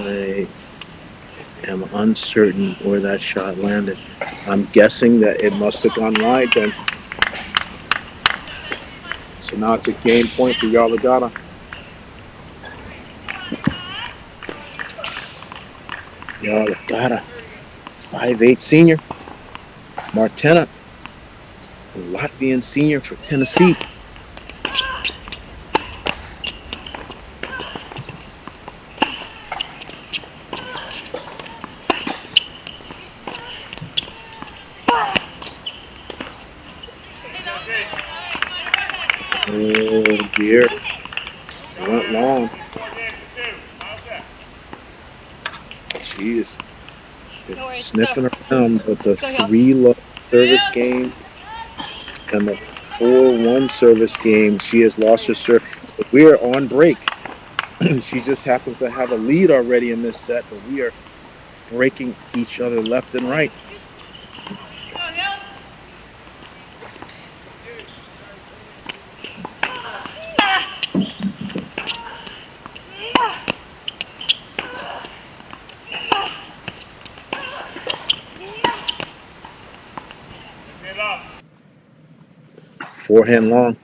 I am uncertain where that shot landed. I'm guessing that it must have gone wide then. So now it's a game point for Yaglada. Yaglada, 5'8" senior. Martena, a Latvian senior for Tennessee. Oh dear, it went long. She is sniffing around with the 3-love service game and the 4-1 service game. She has lost her serve. So we are on break. She just happens to have a lead already in this set, but we are breaking each other left and right. Forehand long.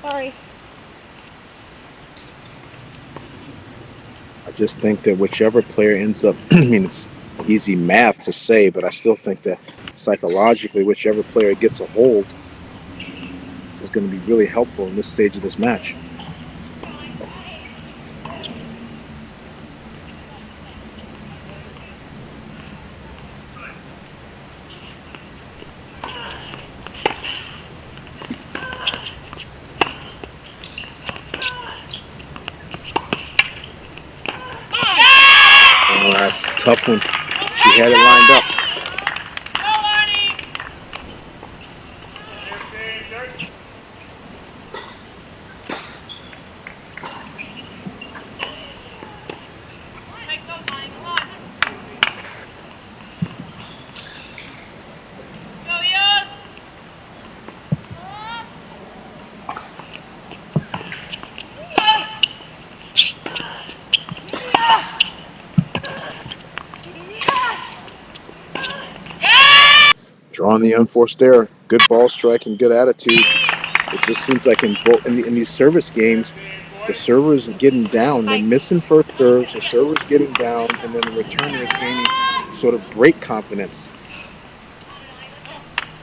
Sorry. I just think that whichever player ends up, I mean, it's easy math to say, but I still think that psychologically, whichever player gets a hold is going to be really helpful in this stage of this match. tough one. She had it lined up. Drawing the unforced error. Good ball striking, good attitude. It just seems like in these service games, the server's getting down. They're missing first serves. The server's getting down, and then the returner is gaining sort of break confidence.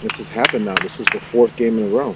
This has happened now. This is the fourth game in a row.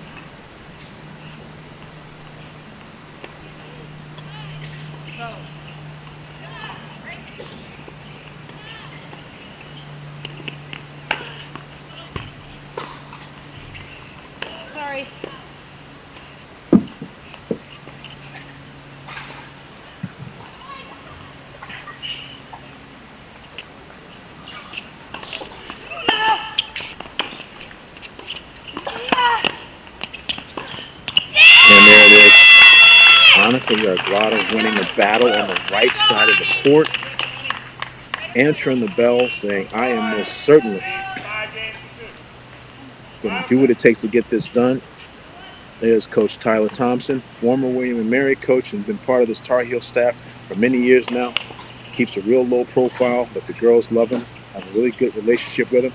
Yaglada winning a battle on the right side of the court, answering the bell, saying, I am most certainly going to do what it takes to get this done. There's Coach Tyler Thompson, former William & Mary coach and been part of this Tar Heel staff for many years now. Keeps a real low profile, but the girls love him, have a really good relationship with him.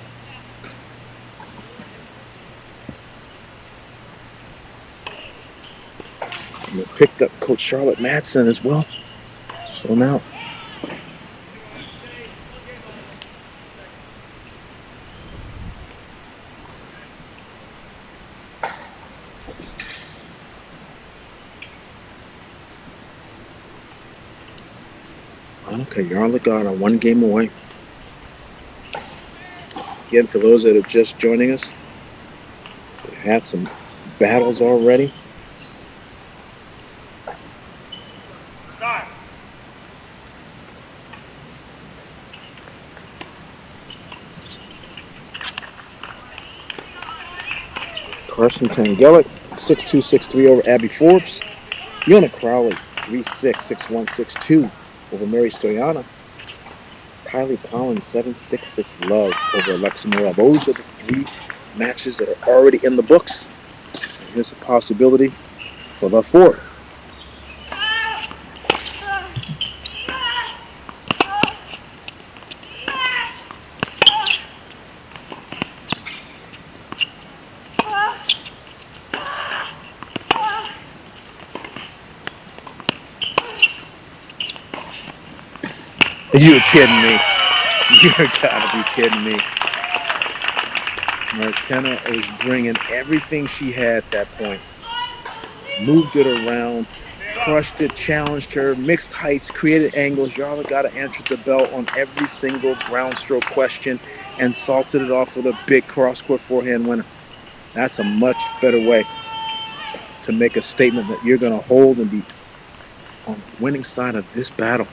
And they picked up Coach Charlotte Madsen as well. So now, Yaglada one game away. Again, for those that are just joining us, we had some battles already. Carson Tangilic, 6'2", 6'3" over Abby Forbes. Fiona Crowley, 3'6", 6'1", 6'2" over Mary Stoyana. Kylie Collins, 7'6" love over Alexa Noel. Those are the three matches that are already in the books. And here's a possibility for the fourth. You're kidding me. You gotta be kidding me. Martena is bringing everything she had at that point. Moved it around, crushed it, challenged her, mixed heights, created angles. Yaglada answered the bell on every single ground stroke question and salted it off with a big cross-court forehand winner. That's a much better way to make a statement that you're going to hold and be on the winning side of this battle.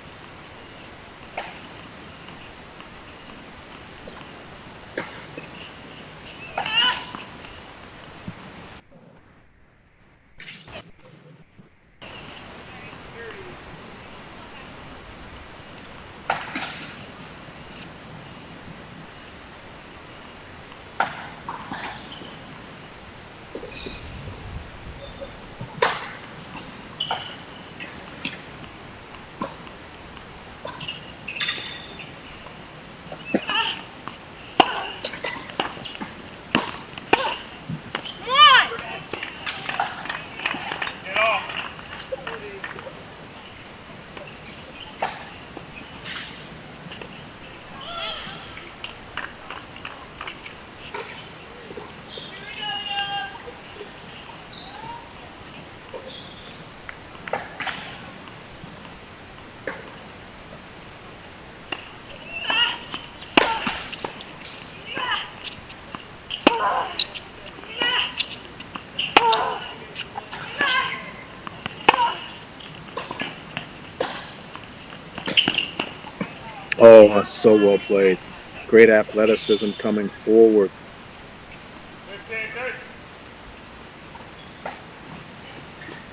Oh, that's so well played. Great athleticism coming forward.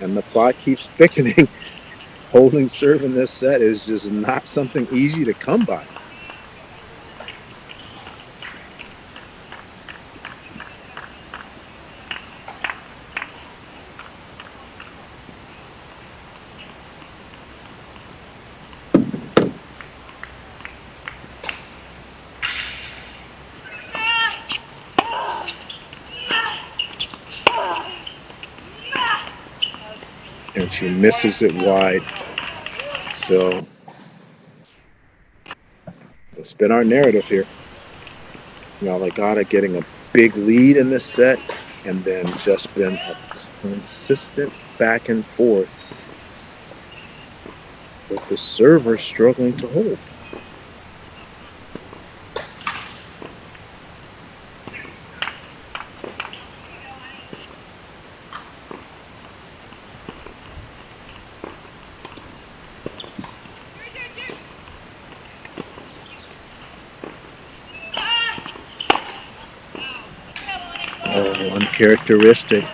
And the plot keeps thickening. Holding serve in this set is just not something easy to come by. And she misses it wide. So let's spin our narrative here. Yaglada getting a big lead in this set, and then just been a consistent back and forth with the server struggling to hold. Uncharacteristic.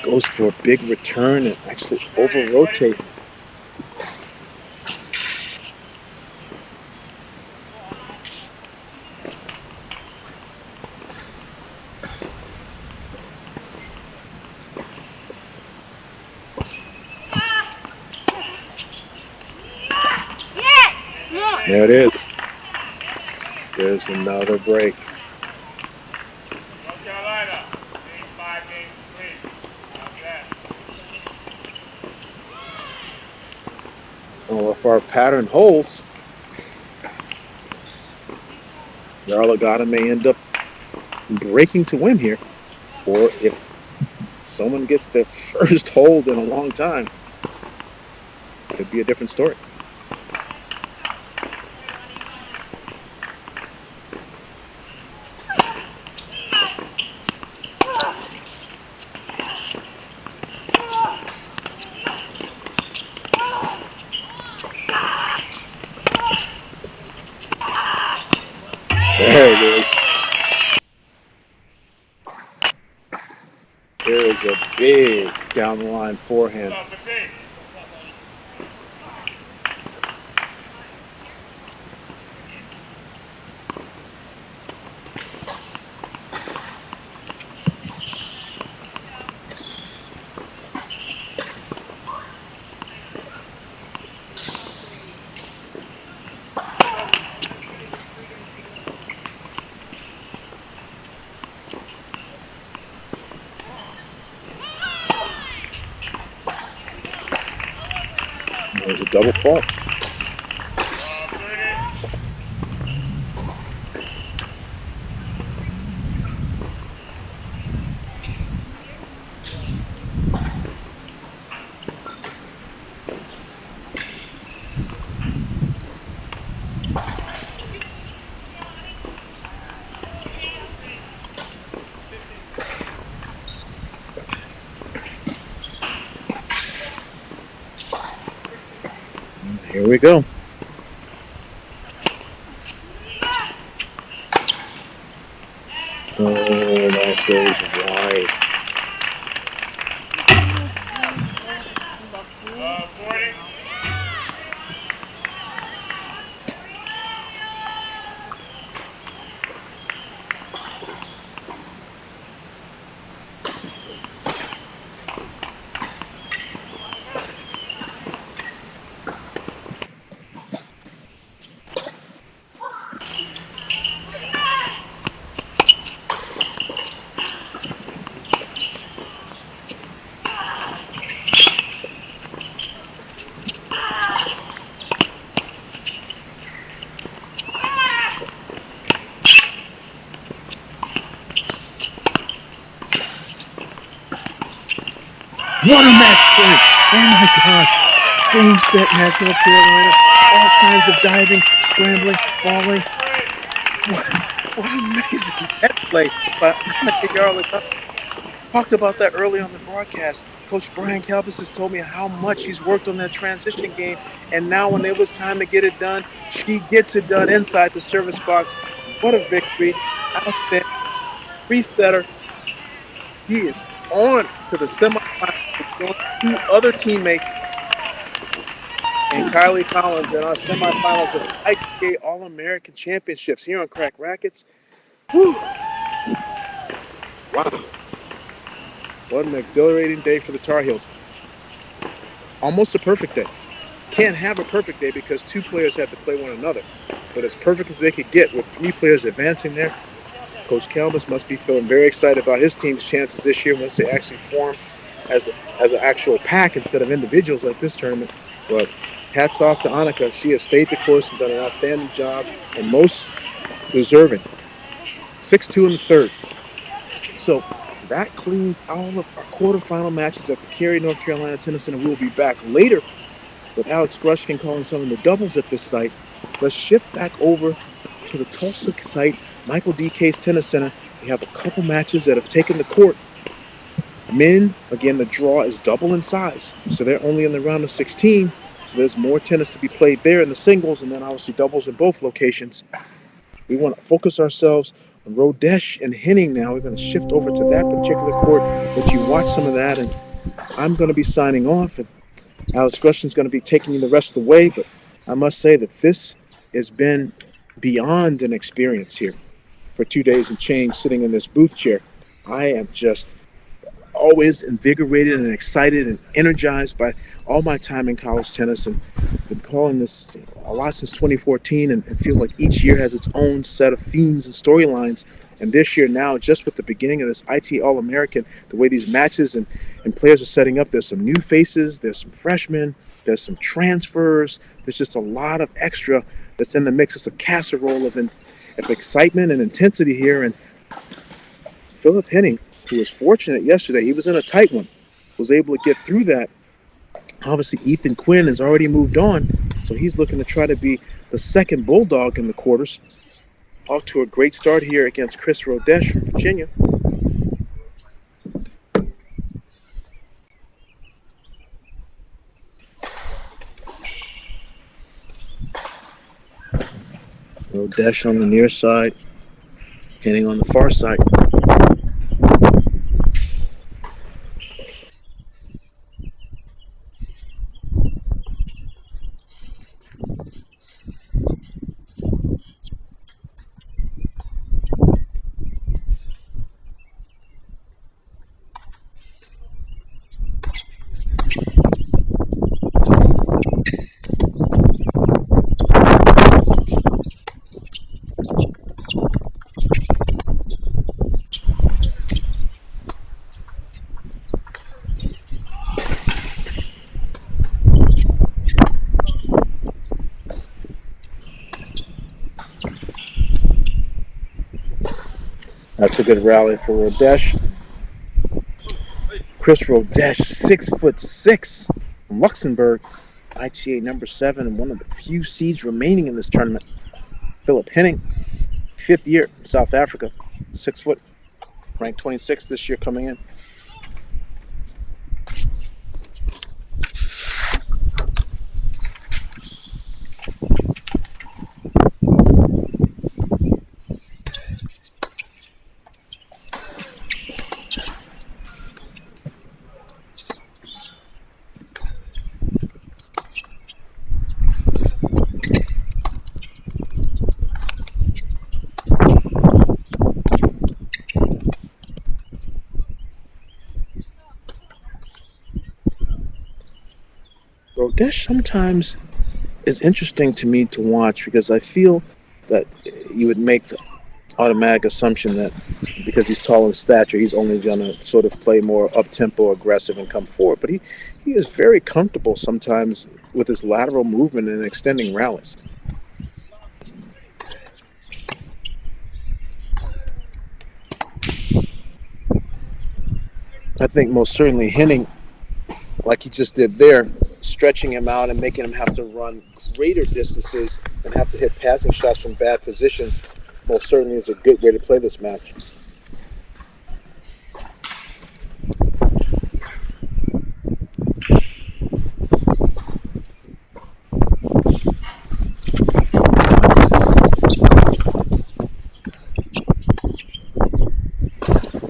Goes for a big return and actually over-rotates. There it is. There's another break. Well, if our pattern holds, Yaglada may end up breaking to win here. Or if someone gets their first hold in a long time, it could be a different story. There it is. There is a big down the line forehand. There's a double fault. Here we go. Oh, that goes wide. What a match point! Oh my gosh! Game, set, match, North Carolina. All kinds of diving, scrambling, falling. What amazing net play by Yaglada. talked about that early on the broadcast. Coach Brian Kalbis has told me how much he's worked on that transition game, and now when it was time to get it done, she gets it done inside the service box. What a victory. Outstanding. Resetter. He is on to the semifinals with two other teammates and Kylie Collins in our semifinals of ITA All-American Championships here on Crack Rackets. Whew. Wow. What an exhilarating day for the Tar Heels. Almost a perfect day. Can't have a perfect day because two players have to play one another. But as perfect as they could get with three players advancing there, Coach Kalbis must be feeling very excited about his team's chances this year once they actually form as an actual pack instead of individuals like this tournament. But hats off to Annika. She has stayed the course and done an outstanding job and most deserving. 6-2 in the third. So that cleans all of our quarterfinal matches at the Cary, North Carolina Tennis Center. We'll be back later with Alex Gruskin calling some of the doubles at this site. Let's shift back over to the Tulsa site, Michael D. Case Tennis Center. We have a couple matches that have taken the court. Men, again, the draw is double in size, so they're only in the round of 16. So there's more tennis to be played there in the singles, and then obviously doubles in both locations. We want to focus ourselves on Rodash and Henning now. We're going to shift over to that particular court, let you watch some of that, and I'm going to be signing off, and Alex Gruskin's going to be taking you the rest of the way, but I must say that this has been beyond an experience here for 2 days and change sitting in this booth chair. I am just always invigorated and excited and energized by all my time in college tennis, and been calling this a lot since 2014 and feel like each year has its own set of themes and storylines. And this year now, just with the beginning of this ITA All-American, the way these matches and players are setting up, there's some new faces, there's some freshmen, there's some transfers, there's just a lot of extra that's in the mix. It's a casserole of excitement and intensity here. And Philip Henning, who was fortunate yesterday, he was in a tight one, was able to get through that. Obviously, Ethan Quinn has already moved on, so he's looking to try to be the second bulldog in the quarters. Off to a great start here against Chris Rodash from Virginia. Rodash on the near side, Henning on the far side. That's a good rally for Rodash. Chris Rodash, 6'6", from Luxembourg, ITA number 7, and one of the few seeds remaining in this tournament. Philip Henning, 5th year, South Africa, 6 foot, ranked 26th this year coming in. Rodash sometimes is interesting to me to watch because I feel that you would make the automatic assumption that because he's tall in stature, he's only going to sort of play more up-tempo, aggressive, and come forward. But he is very comfortable sometimes with his lateral movement and extending rallies. I think most certainly Henning, like he just did there, stretching him out and making him have to run greater distances and have to hit passing shots from bad positions, most certainly is a good way to play this match.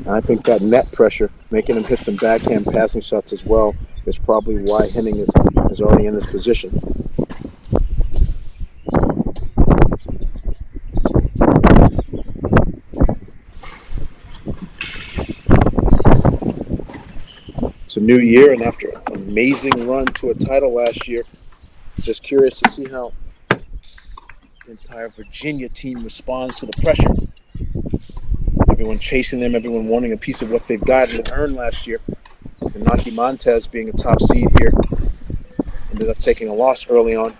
And I think that net pressure, making him hit some backhand passing shots as well, is probably why Henning is already in this position. It's a new year, and after an amazing run to a title last year, just curious to see how the entire Virginia team responds to the pressure. Everyone chasing them, everyone wanting a piece of what they've gotten and earned last year. And Naki Montez, being a top seed here, ended up taking a loss early on.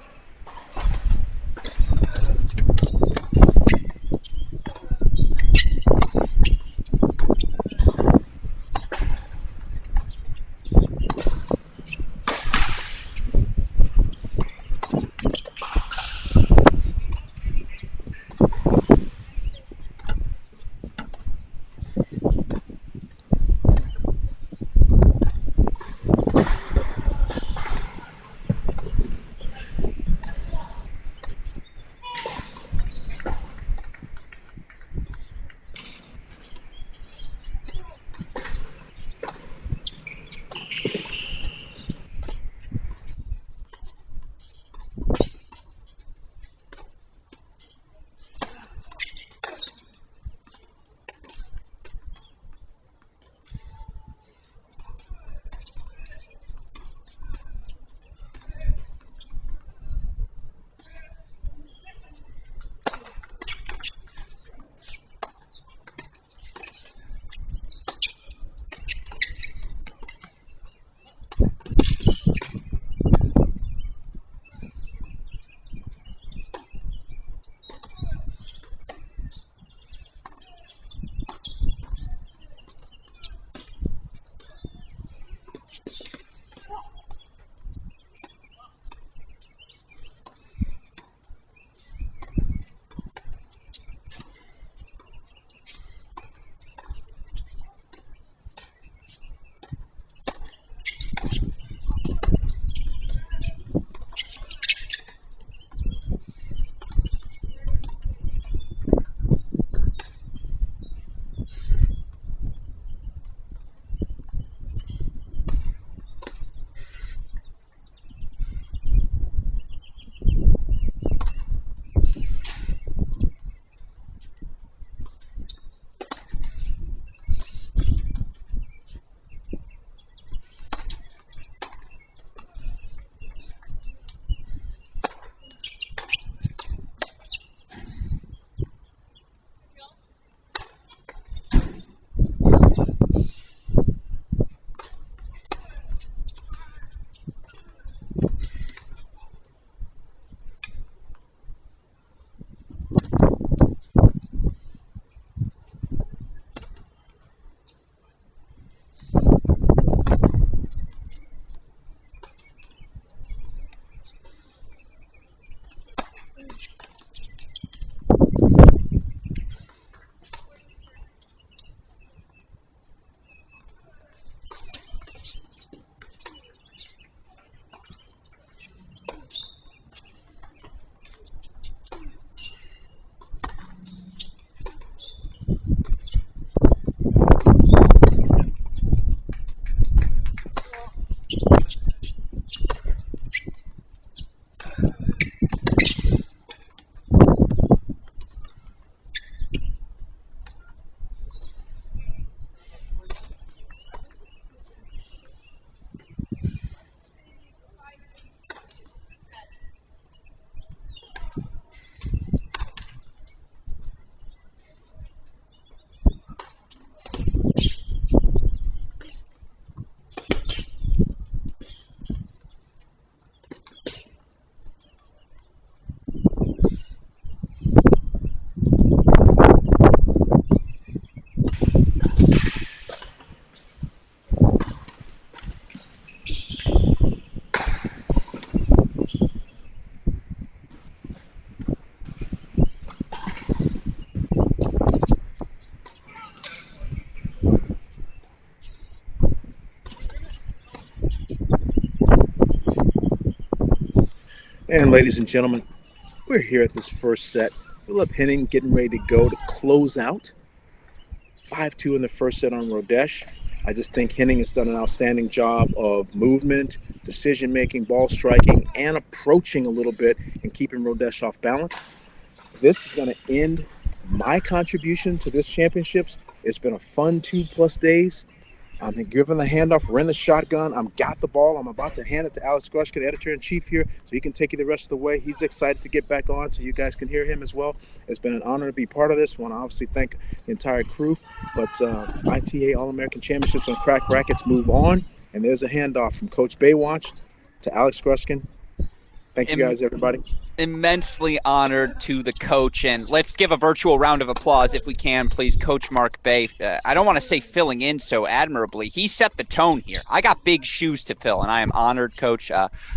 And ladies and gentlemen, we're here at this first set. Philip Henning getting ready to go to close out 5-2 in the first set on Rodash. I just think Henning has done an outstanding job of movement, decision-making, ball striking, and approaching a little bit and keeping Rodash off balance. This is going to end my contribution to this championships. It's been a fun 2+ days. I'm giving the handoff, ran the shotgun. I'm got the ball. I'm about to hand it to Alex Gruskin, editor-in-chief here, so he can take you the rest of the way. He's excited to get back on so you guys can hear him as well. It's been an honor to be part of this. I want to obviously thank the entire crew. But ITA All-American Championships on Crack Rackets move on. And there's a handoff from Coach Baywatch to Alex Gruskin. Thank you guys, everybody. Immensely honored to the coach, and let's give a virtual round of applause if we can, please. Coach Mark Bey, I don't want to say filling in so admirably. He set the tone here. I got big shoes to fill, and I am honored, Coach,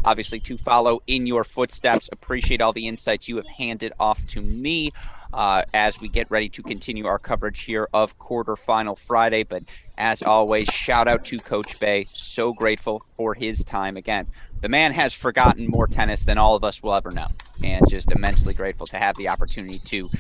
obviously to follow in your footsteps. Appreciate all the insights you have handed off to me as we get ready to continue our coverage here of Quarterfinal Friday. But as always, shout out to Coach Bey. So grateful for his time. Again, the man has forgotten more tennis than all of us will ever know, and just immensely grateful to have the opportunity to,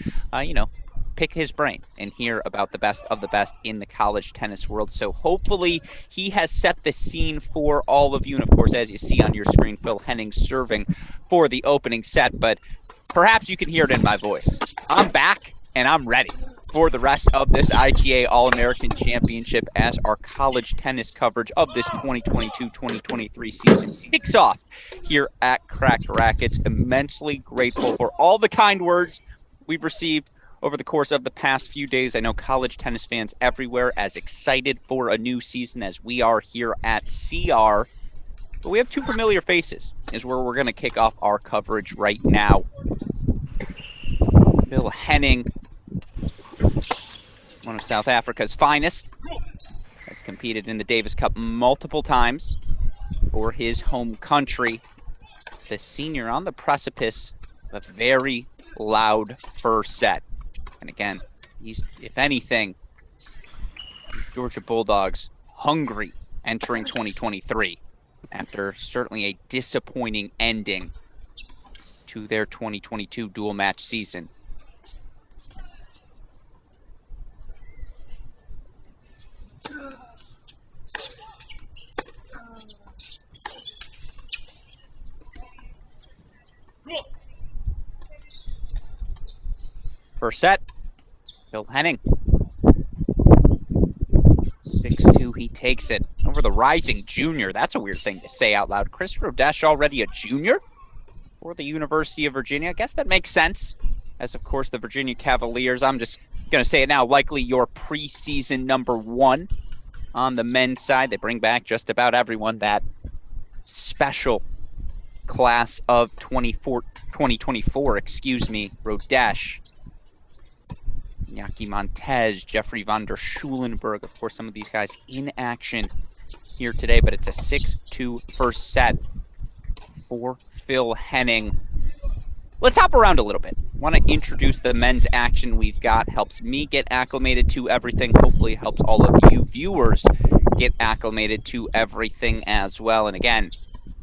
pick his brain and hear about the best of the best in the college tennis world. So hopefully he has set the scene for all of you. And of course, as you see on your screen, Phil Henning serving for the opening set, but perhaps you can hear it in my voice. I'm back and I'm ready for the rest of this ITA All-American Championship as our college tennis coverage of this 2022-2023 season kicks off here at Cracked Rackets. Immensely grateful for all the kind words we've received over the course of the past few days. I know college tennis fans everywhere as excited for a new season as we are here at CR. But we have two familiar faces is where we're going to kick off our coverage right now. Phil Henning, one of South Africa's finest, has competed in the Davis Cup multiple times for his home country. The senior on the precipice of a very loud first set. And again, he's, if anything, Georgia Bulldogs hungry entering 2023 after certainly a disappointing ending to their 2022 dual match season. First set, Phil Henning. 6-2, he takes it over the rising junior. That's a weird thing to say out loud. Chris Rodash already a junior for the University of Virginia. I guess that makes sense, as of course the Virginia Cavaliers, I'm just going to say it now, likely your preseason #1 on the men's side. They bring back just about everyone. That special class of 2024, Rodash, Yaki Montez, Jeffrey van der Schulenberg, of course, some of these guys in action here today, but it's a 6-2 first set for Phil Henning. Let's hop around a little bit. Want to introduce the men's action we've got. Helps me get acclimated to everything. Hopefully helps all of you viewers get acclimated to everything as well. And again,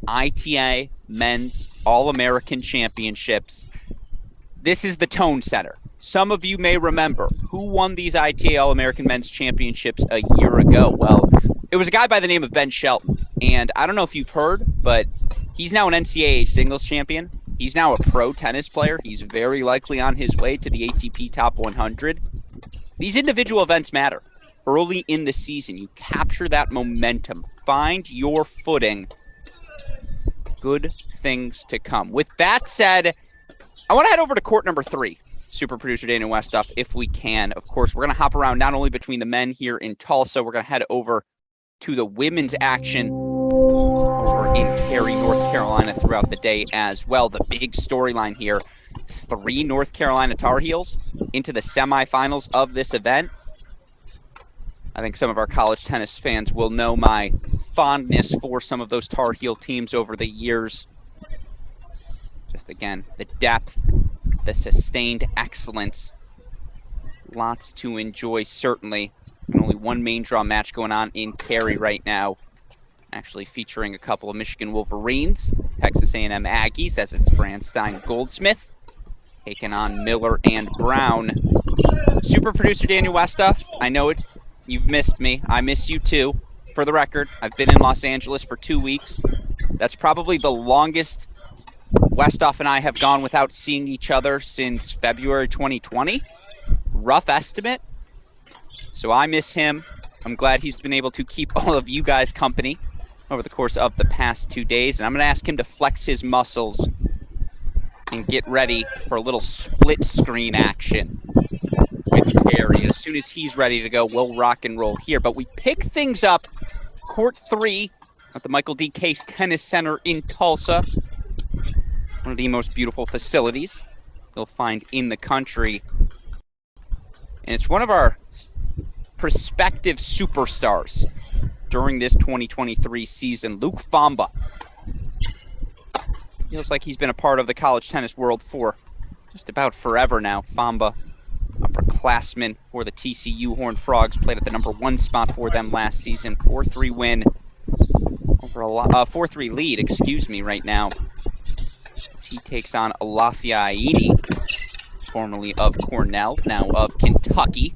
ITA Men's All-American Championships. This is the tone setter. Some of you may remember who won these ITA All-American Men's Championships a year ago. Well, it was a guy by the name of Ben Shelton. And I don't know if you've heard, but he's now an NCAA singles champion. He's now a pro tennis player. He's very likely on his way to the ATP Top 100. These individual events matter. Early in the season, you capture that momentum. Find your footing. Good things to come. With that said, I want to head over to court number 3. Super producer Dana Westoff, if we can. Of course, we're going to hop around not only between the men here in Tulsa, we're going to head over to the women's action over in Cary, North Carolina throughout the day as well. The big storyline here, 3 North Carolina Tar Heels into the semifinals of this event. I think some of our college tennis fans will know my fondness for some of those Tar Heel teams over the years. Just again, the depth, the sustained excellence. Lots to enjoy, certainly. And only one main draw match going on in Cary right now. Actually featuring a couple of Michigan Wolverines, Texas A&M Aggies, as it's Brandstein Goldsmith, taking on Miller and Brown. Super producer Daniel Westoff, I know it. You've missed me. I miss you too. For the record, I've been in Los Angeles for 2 weeks. That's probably the longest Westoff and I have gone without seeing each other since February 2020. Rough estimate. So I miss him. I'm glad he's been able to keep all of you guys company over the course of the past 2 days. And I'm going to ask him to flex his muscles and get ready for a little split screen action with Cary. As soon as he's ready to go, we'll rock and roll here. But we pick things up court 3 at the Michael D. Case Tennis Center in Tulsa. One of the most beautiful facilities you'll find in the country. And it's one of our prospective superstars during this 2023 season, Luke Fomba. Feels like he's been a part of the college tennis world for just about forever now. Fomba, upperclassman for the TCU Horned Frogs, played at the #1 spot for them last season. 4-3 win over a 4-3 lead, excuse me, right now. He takes on Lafayette, formerly of Cornell, now of Kentucky.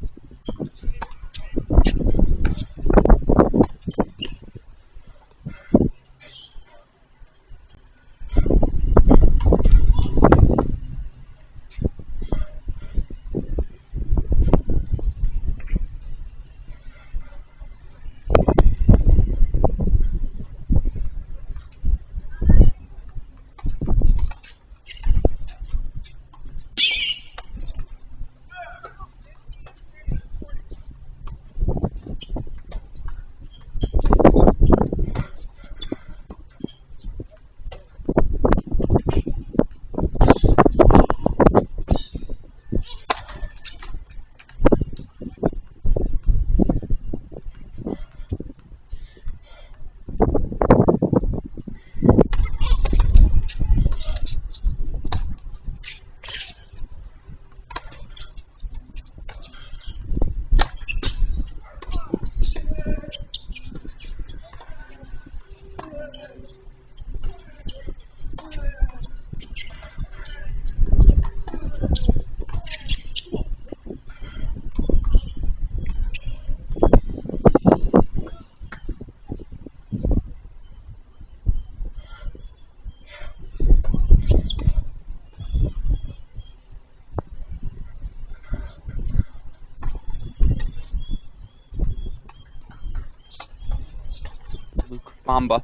Fomba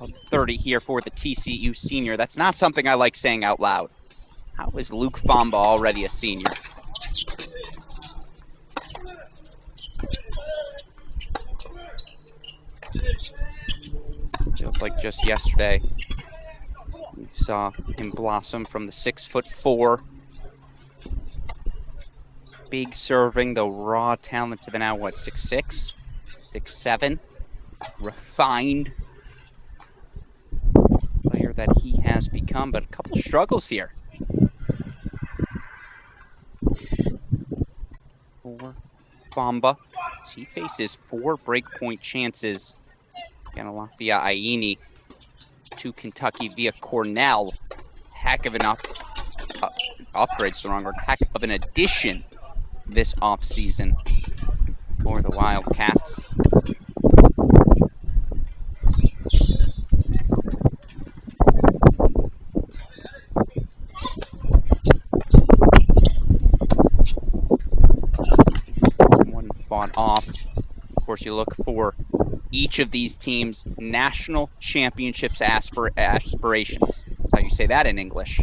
of 30 here for the TCU senior. That's not something I like saying out loud. How is Luke Fomba already a senior? Feels like just yesterday we saw him blossom from the 6'4". Big serving, the raw talent to the now, what, 6'6", 6'7", refined player that he has become, but a couple struggles here for Fomba. He faces 4 breakpoint chances. Again, Lafayette to Kentucky via Cornell. Heck of an upgrade's the wrong word. Heck of an addition this offseason for the Wildcats. One fought off. Of course, you look for each of these teams' national championships aspirations. That's how you say that in English.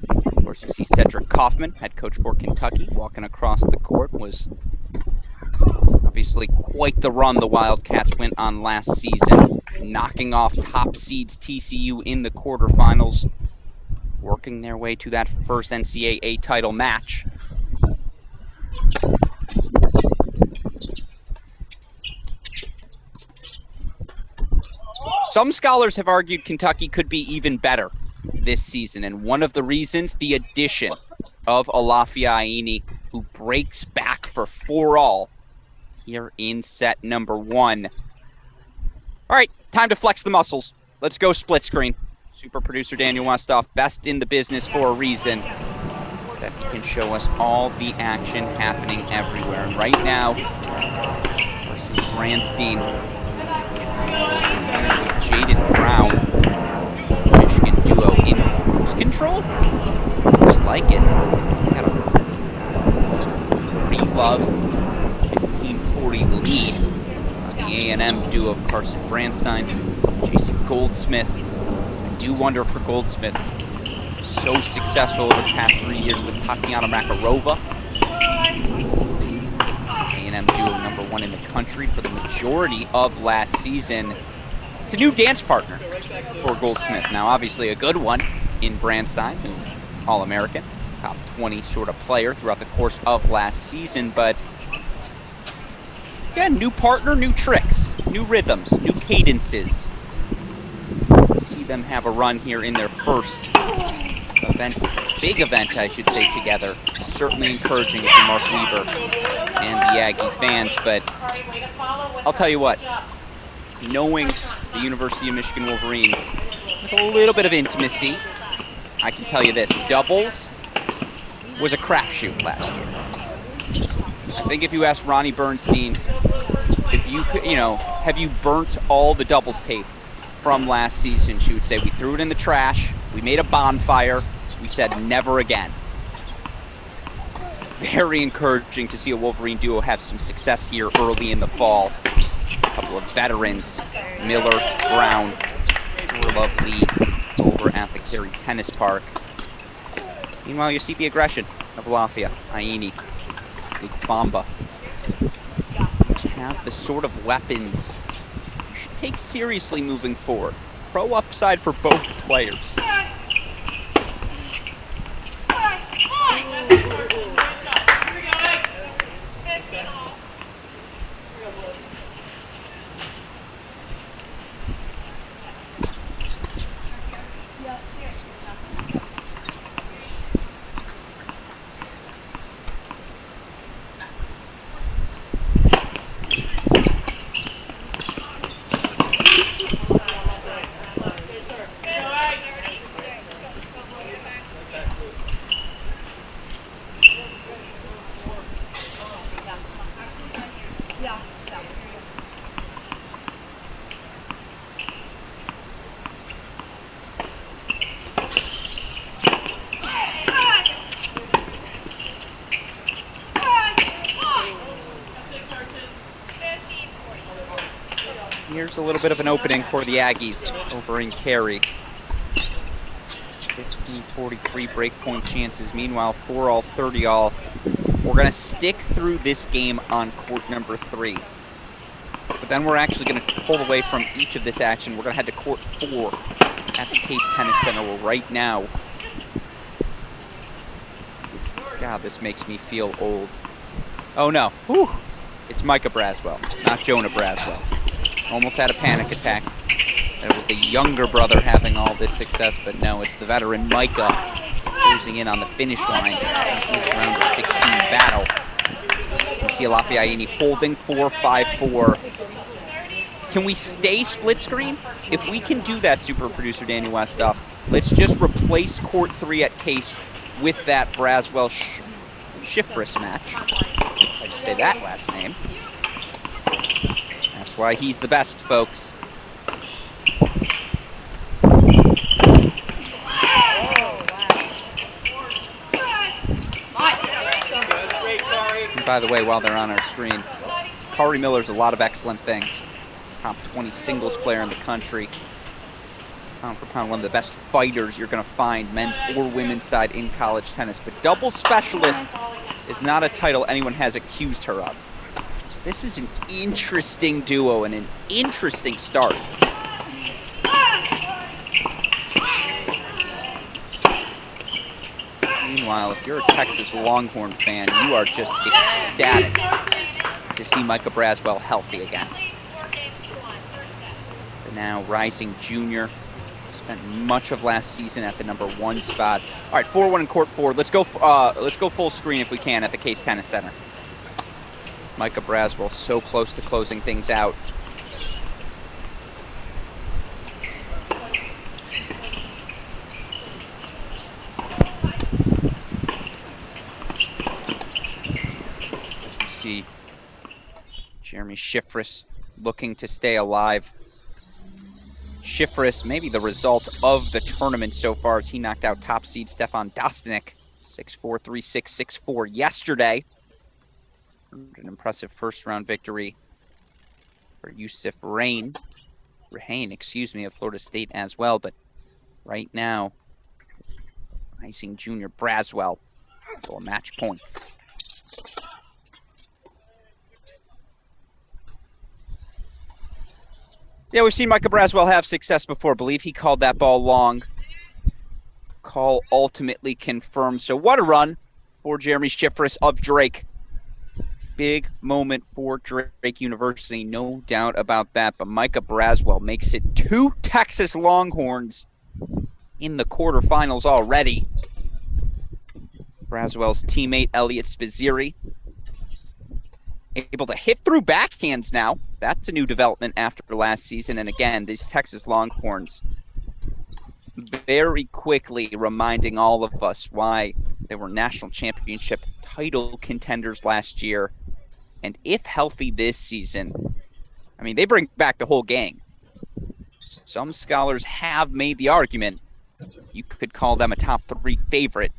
Of course, you see Cedric Kaufman, head coach for Kentucky, walking across the court. Was obviously quite the run the Wildcats went on last season, knocking off top seeds TCU in the quarterfinals, working their way to that first NCAA title match. Some scholars have argued Kentucky could be even better this season, and one of the reasons, the addition of Lafayette, who breaks back for 4-all here in set number 1. All right, time to flex the muscles. Let's go split screen. Super producer Daniel Westoff, best in the business for a reason. that he can show us all the action happening everywhere. And right now, versus Brandstein, Jaden Brown, Michigan duo in cruise control. Just like it. Got a pre-love 15-40 lead on the A&M duo of Carson Brandstein, Jason Goldsmith. I do wonder for Goldsmith, so successful over the past 3 years with Tatiana Makarova. A&M duo #1 in the country for the majority of last season. It's a new dance partner for Goldsmith. Now, obviously a good one in Brandstein, who All-American, top 20 sort of player throughout the course of last season, but again, new partner, new tricks, new rhythms, new cadences. See them have a run here in their first event, big event, I should say, together. Certainly encouraging if you're Mark Weaver and the Aggie fans, but I'll tell you what, knowing the University of Michigan Wolverines with a little bit of intimacy, I can tell you this, doubles was a crapshoot last year. I think if you asked Ronnie Bernstein, if you could, have you burnt all the doubles tape from last season, she would say, we threw it in the trash, we made a bonfire, we said never again. Very encouraging to see a Wolverine duo have some success here early in the fall. A couple of veterans, Miller, Brown, Tour of League over at the Cary Tennis Park. Meanwhile, you see the aggression of Lafayette, Aini, big Fomba, which have the sort of weapons you should take seriously moving forward. Pro upside for both players. Here's a little bit of an opening for the Aggies over in Cary. 15-43 breakpoint chances. Meanwhile, 4-all, 30-all. We're going to stick through this game on court #3. But then we're actually going to pull away from each of this action. We're going to head to court 4 at the Case Tennis Center, where right now, God, this makes me feel old. Oh no, whew. It's Micah Braswell, not Jonah Braswell. Almost had a panic attack. It was the younger brother having all this success, but no, it's the veteran Micah closing in on the finish line in this round of 16 battle. You see Lafayette holding 4-5-4. Can we stay split screen? If we can do that, super producer Daniel Westhoff, let's just replace court 3 at Case with that Braswell Schifris match. How'd you say that last name? That's why he's the best, folks. And by the way, while they're on our screen, Cary Miller's a lot of excellent things. Top 20 singles player in the country. Pound for pound, one of the best fighters you're going to find, men's or women's side in college tennis. But double specialist is not a title anyone has accused her of. So this is an interesting duo and an interesting start. Meanwhile, if you're a Texas Longhorn fan, you are just ecstatic to see Micah Braswell healthy again. The now rising junior. Spent much of last season at the #1 spot. All right, 4-1 in court 4. Let's go full screen if we can at the Case Tennis Center. Micah Braswell so close to closing things out. Jeremy Shifris looking to stay alive. Shifris, maybe the result of the tournament so far, as he knocked out top seed Stefan Dostanik 6-4, 3-6, 6-4 yesterday. An impressive first-round victory for Yusuf Rahane, of Florida State as well. But right now, it's Rising Junior Braswell for match points. Yeah, we've seen Micah Braswell have success before. I believe he called that ball long. Call ultimately confirmed. So what a run for Jeremy Shifris of Drake. Big moment for Drake University, no doubt about that. But Micah Braswell makes it 2 Texas Longhorns in the quarterfinals already. Braswell's teammate, Elliot Spazziri, able to hit through backhands now. That's a new development after last season. And again, these Texas Longhorns very quickly reminding all of us why they were national championship title contenders last year. And if healthy this season, I mean, they bring back the whole gang. Some scholars have made the argument you could call them a top 3 favorite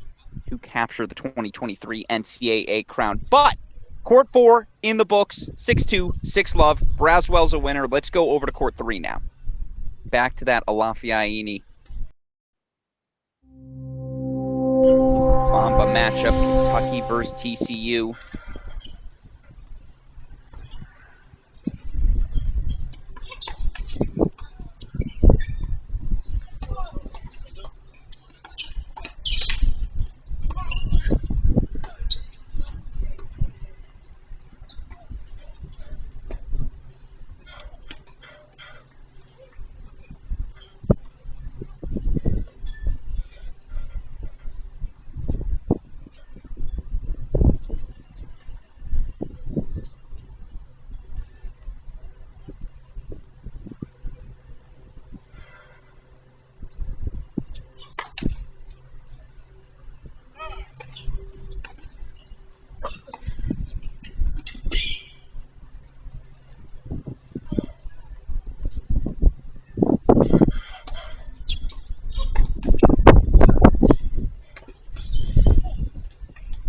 to capture the 2023 NCAA crown. But Court 4 in the books, 6-2, 6-love. Braswell's a winner. Let's go over to Court 3 now. Back to that Lafayette Fomba matchup, Kentucky versus TCU.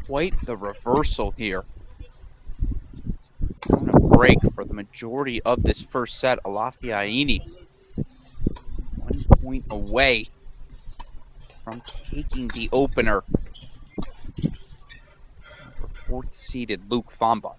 Quite the reversal here. On a break for the majority of this first set. Lafayette 1 point away from taking the opener. Fourth seeded Luke Fomba.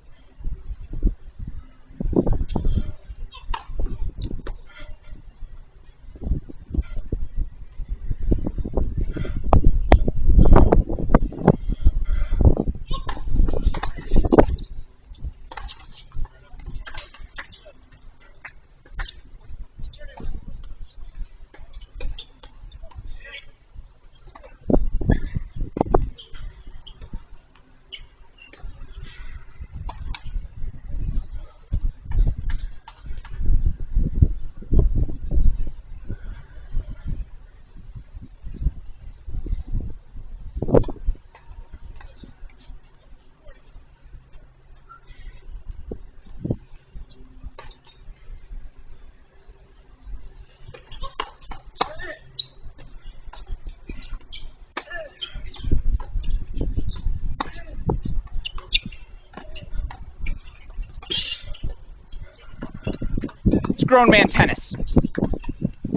Grown man tennis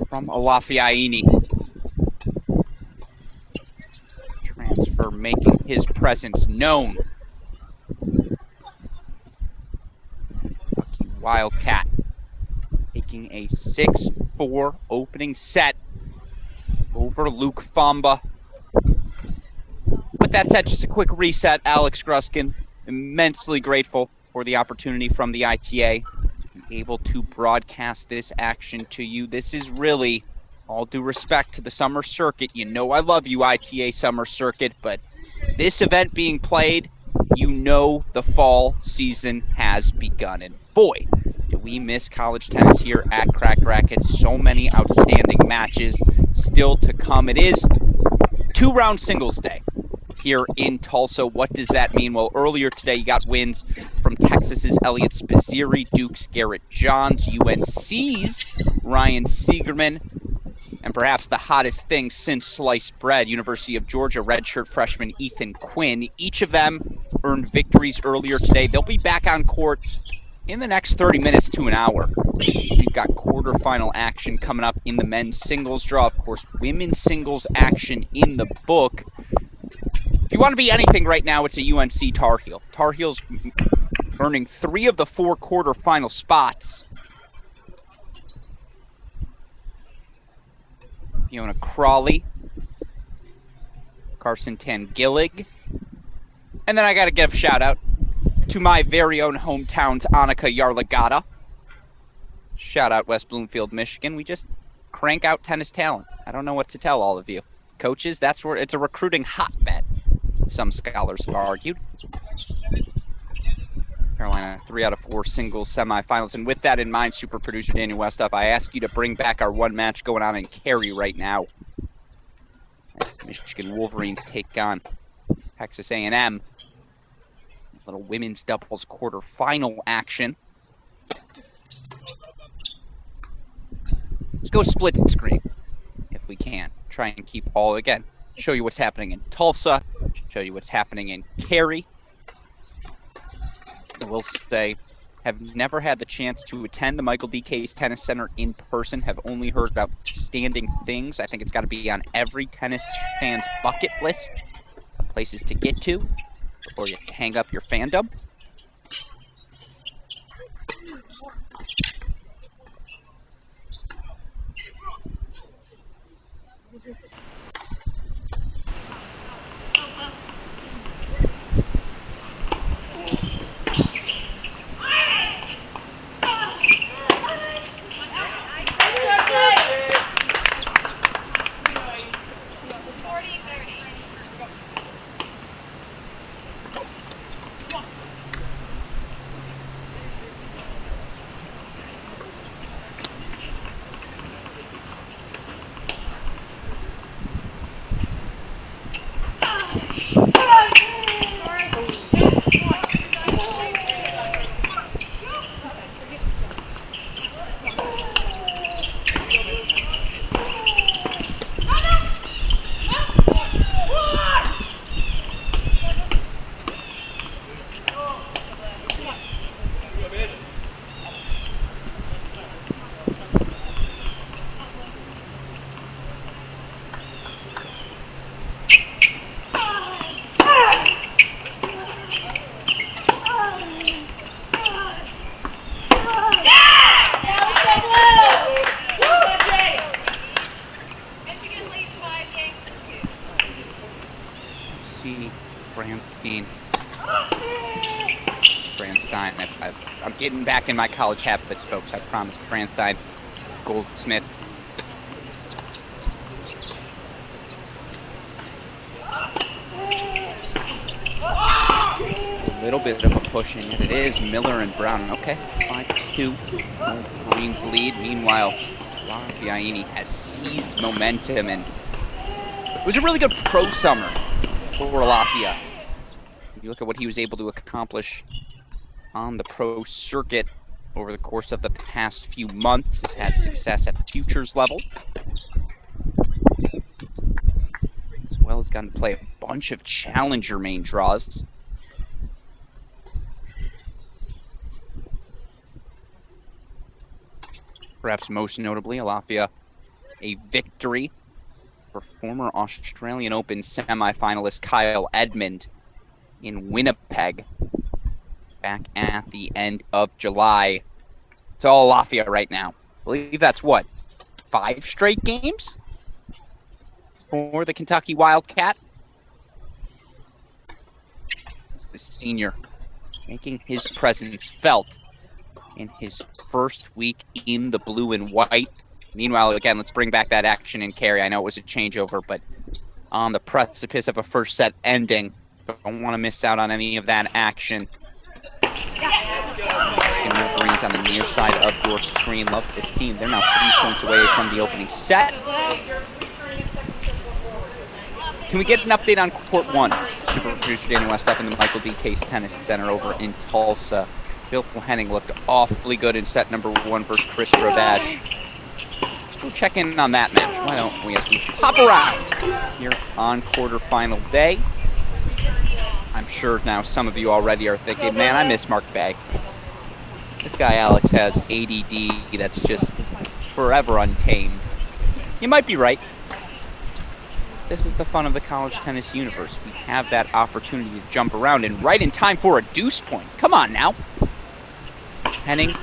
from Lafayette. Transfer making his presence known. Lucky Wildcat taking a 6-4 opening set over Luke Fomba. With that said, just a quick reset. Alex Gruskin, immensely grateful for the opportunity from the ITA able to broadcast this action to you. This is really, all due respect to the summer circuit, you know I love you, ITA summer circuit, but this event being played, you know the fall season has begun. And boy, do we miss college tennis here at Crack Racquets. So many outstanding matches still to come. It is 2-round singles day. here in Tulsa. What does that mean? Well, earlier today you got wins from Texas's Elliot Spazziri, Duke's Garrett Johns, UNC's Ryan Segerman, and perhaps the hottest thing since sliced bread, University of Georgia redshirt freshman Ethan Quinn. Each of them earned victories earlier today. They'll be back on court in the next 30 minutes to an hour. We've got quarterfinal action coming up in the men's singles draw. Of course, women's singles action in the book. If you want to be anything right now, it's a UNC Tar Heel. Tar Heels earning 3 of the 4 quarterfinal spots. Fiona Crowley, Carson Tangilic, and then I got to give a shout out to my very own hometown's Annika Yaglada. Shout out West Bloomfield, Michigan. We just crank out tennis talent. I don't know what to tell all of you. Coaches, that's where it's a recruiting hotbed, some scholars have argued. Carolina 3 out of 4 singles semifinals. And with that in mind, super producer Daniel Westoff, I ask you to bring back our one match going on in Cary right now. As the Michigan Wolverines take on Texas A&M. Little women's doubles quarterfinal action. Let's go split screen if we can. Try and keep all, again, show you what's happening in Tulsa, show you what's happening in Cary. I will say, have never had the chance to attend the Michael D. Case Tennis Center in person, have only heard about standing things. I think it's got to be on every tennis fan's bucket list of places to get to before you hang up your fandom. I'm getting back in my college habits, folks. I promise. Branstein, Goldsmith. A little bit of a push, and it is Miller and Brown. Okay, 5-2. Green's lead. Meanwhile, Lafayette has seized momentum, and it was a really good pro summer for Lafayette. You look at what he was able to accomplish on the pro circuit over the course of the past few months. Has had success at the futures level, as well as gotten to play a bunch of challenger main draws. Perhaps most notably, Lafayette, a victory for former Australian Open semifinalist Kyle Edmund in Winnipeg back at the end of July. It's all Lafayette right now. I believe that's what, 5 straight games for the Kentucky Wildcat. It's the senior making his presence felt in his first week in the blue and white. Meanwhile, again, let's bring back that action in Cary. I know it was a changeover, but on the precipice of a first set ending, don't want to miss out on any of that action. Wolverines on the near side of your screen. Love 15. They're now 3 points away from the opening set. Can we get an update on court 1? super producer Danny Westoff in the Michael D. Case Tennis Center over in Tulsa. Phil Henning looked awfully good in set number 1 versus Chris Rodash. Let's go check in on that match, why don't we, as we hop around here on quarterfinal day. I'm sure now some of you already are thinking, man, I miss Mark Bey. This guy Alex has ADD that's just forever untamed. You might be right. This is the fun of the college tennis universe. We have that opportunity to jump around and right in time for a deuce point. Come on now. Henning,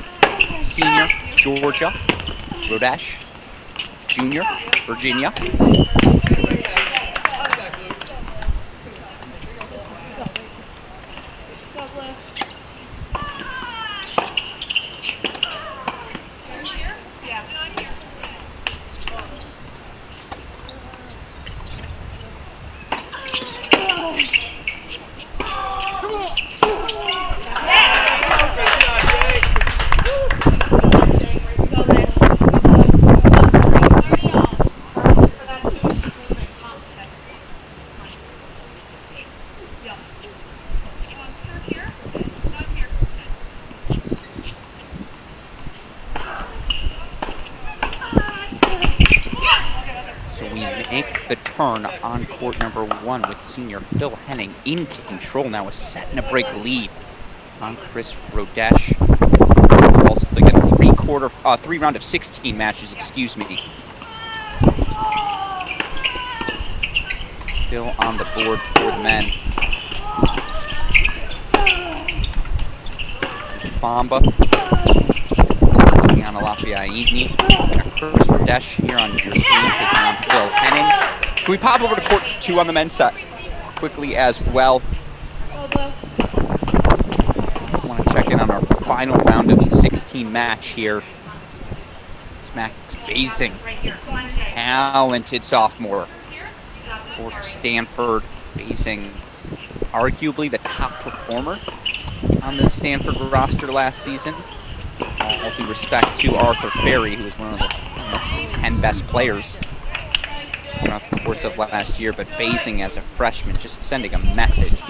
senior, Georgia. Rodash, junior, Virginia. On court number 1 with senior Phil Henning in control now, a set and a break lead on Chris Rodash. Also again, 3 round of 16 matches, excuse me. Still on the board for the men. Fomba, taking on Lafayette. Chris Rodash here on your screen, taking on Phil Henning. Can we pop over to court 2 on the men's side quickly as well? I want to check in on our final round of the 16 match here. It's Max Basing, talented sophomore for Stanford. Basing, arguably the top performer on the Stanford roster last season. All due respect to Arthur Ferry, who was one of the 10 best players throughout the course of last year, but Basing as a freshman just sending a message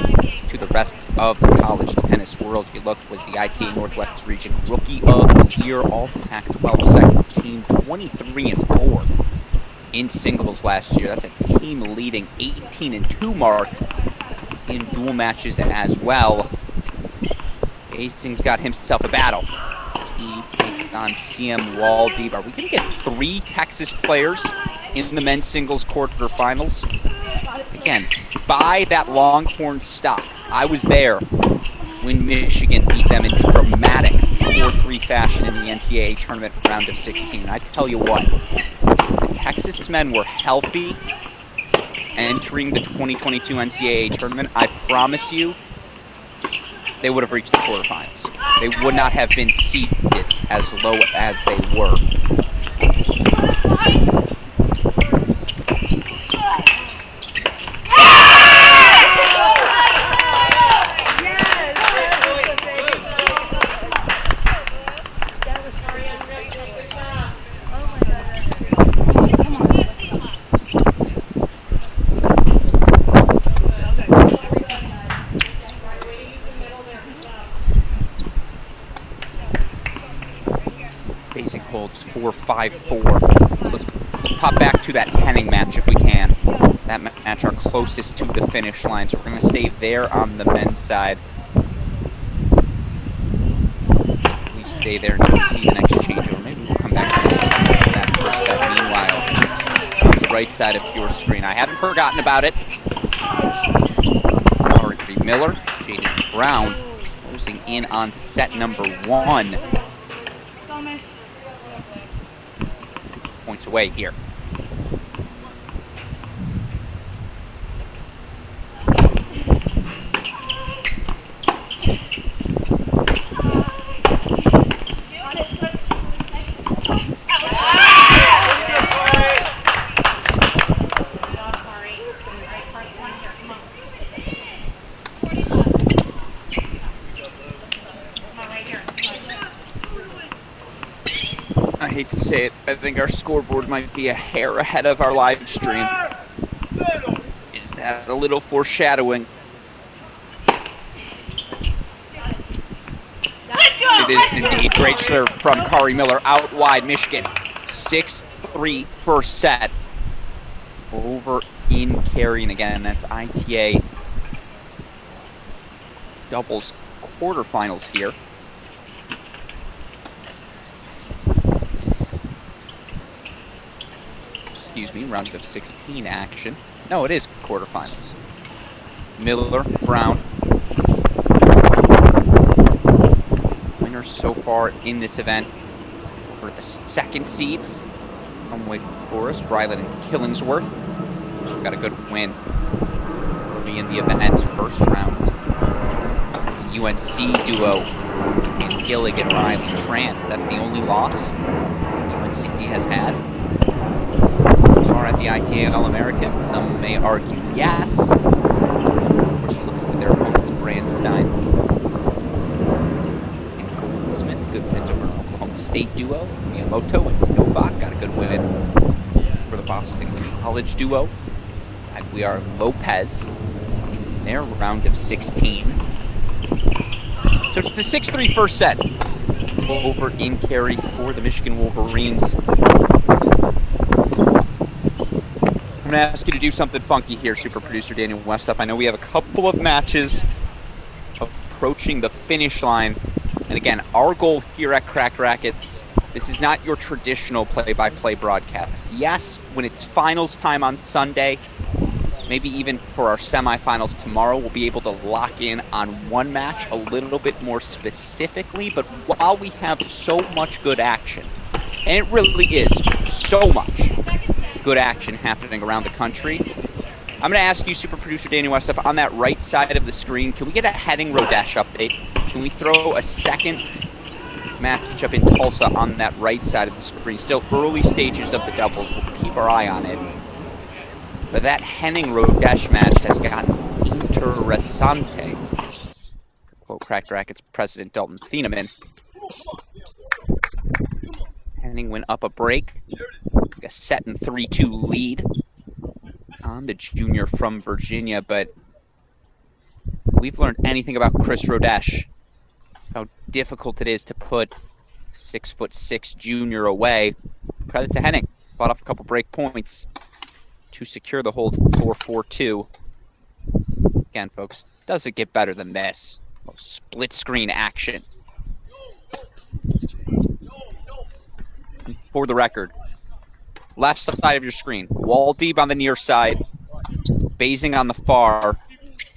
to the rest of the college tennis world. If you look, was the ITA Northwest Region Rookie of the Year, all Pac-12 second team, 23-4 in singles last year. That's a team-leading 18-2 mark in dual matches as well. Basing's got himself a battle. He takes on CM Waldeeb. Are we going to get 3 Texas players in the men's singles quarterfinals? Again, buy that Longhorn stock. I was there when Michigan beat them in dramatic 4-3 fashion in the NCAA tournament round of 16. I tell you what, the Texas men were healthy entering the 2022 NCAA tournament. I promise you, they would have reached the quarterfinals. They would not have been seeded as low as they were. Holds 4-5-4. So let's pop back to that Henning match if we can. That match our closest to the finish line. So we're going to stay there on the men's side. We stay there until we see the next changeover. Maybe we'll come back to that first set. Meanwhile, on the right side of your screen, I haven't forgotten about it. Ari Miller, Jaden Brown, closing in on set number 1. Points away here. I hate to say it, I think our scoreboard might be a hair ahead of our live stream. Is that a little foreshadowing is indeed. Great serve from Kari Miller out wide, Michigan. 6-3 first set. Over in Cary, and again, that's ITA doubles quarterfinals here. Excuse me, round of 16 action. No, it is quarterfinals. Miller, Brown. Winners so far in this event for the second seeds. Come wait for us, Bryland and Killingsworth. She's got a good win. Will be in the event first round. The UNC duo, Illigan and Riley Tran. Is that the only loss UNC has had? Or at the ITA All-American? Some may argue yes. Of course, you look at their opponents, Brandstein and Goldsmith. Good wins over Oklahoma State duo. Miyamoto and Novak got a good win for the Boston College duo. We are Lopez in their round of 16. So it's the 6-3 first set over in Cary for the Michigan Wolverines. I'm going to ask you to do something funky here, super producer Daniel Westup. I know we have a couple of matches approaching the finish line. And again, our goal here at Crack Racquets, this is not your traditional play-by-play broadcast. Yes, when it's finals time on Sunday, maybe even for our semifinals tomorrow, we'll be able to lock in on one match a little bit more specifically. But while we have so much good action, and it really is so much good action happening around the country, I'm going to ask you, super producer Daniel Westup, on that right side of the screen, can we get a Henning Rodash update? Can we throw a second matchup in Tulsa on that right side of the screen? Still early stages of the doubles. We'll keep our eye on it. But that Henning Rodash match has gotten interessante. To quote Cracked Racquets President Dalton Thieneman. Henning went up a break. A set and 3-2 lead on the junior from Virginia. But we've learned anything about Chris Rodash, how difficult it is to put 6'6" junior away. Credit to Henning. Fought off a couple break points to secure the hold 4-4-2. Again, folks, doesn't get better than this. Split screen action. And for the record, left side of your screen, Waldeeb on the near side, Basing on the far.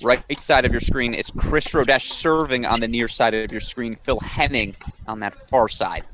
Right side of your screen, it's Chris Rodash serving on the near side of your screen, Phil Henning on that far side.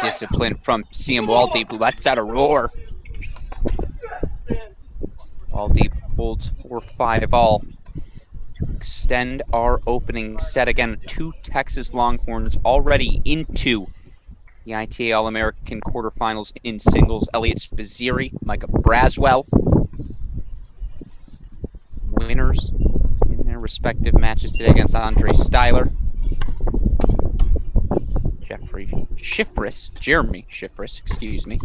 Discipline from CM Waldeep, who lets out a roar. Waldeep holds 4-5 all to extend our opening set. Again, 2 Texas Longhorns already into the ITA All-American quarterfinals in singles. Elliot Spazziri, Micah Braswell, winners in their respective matches today against Andre Styler. Jeremy Shifris, excuse me.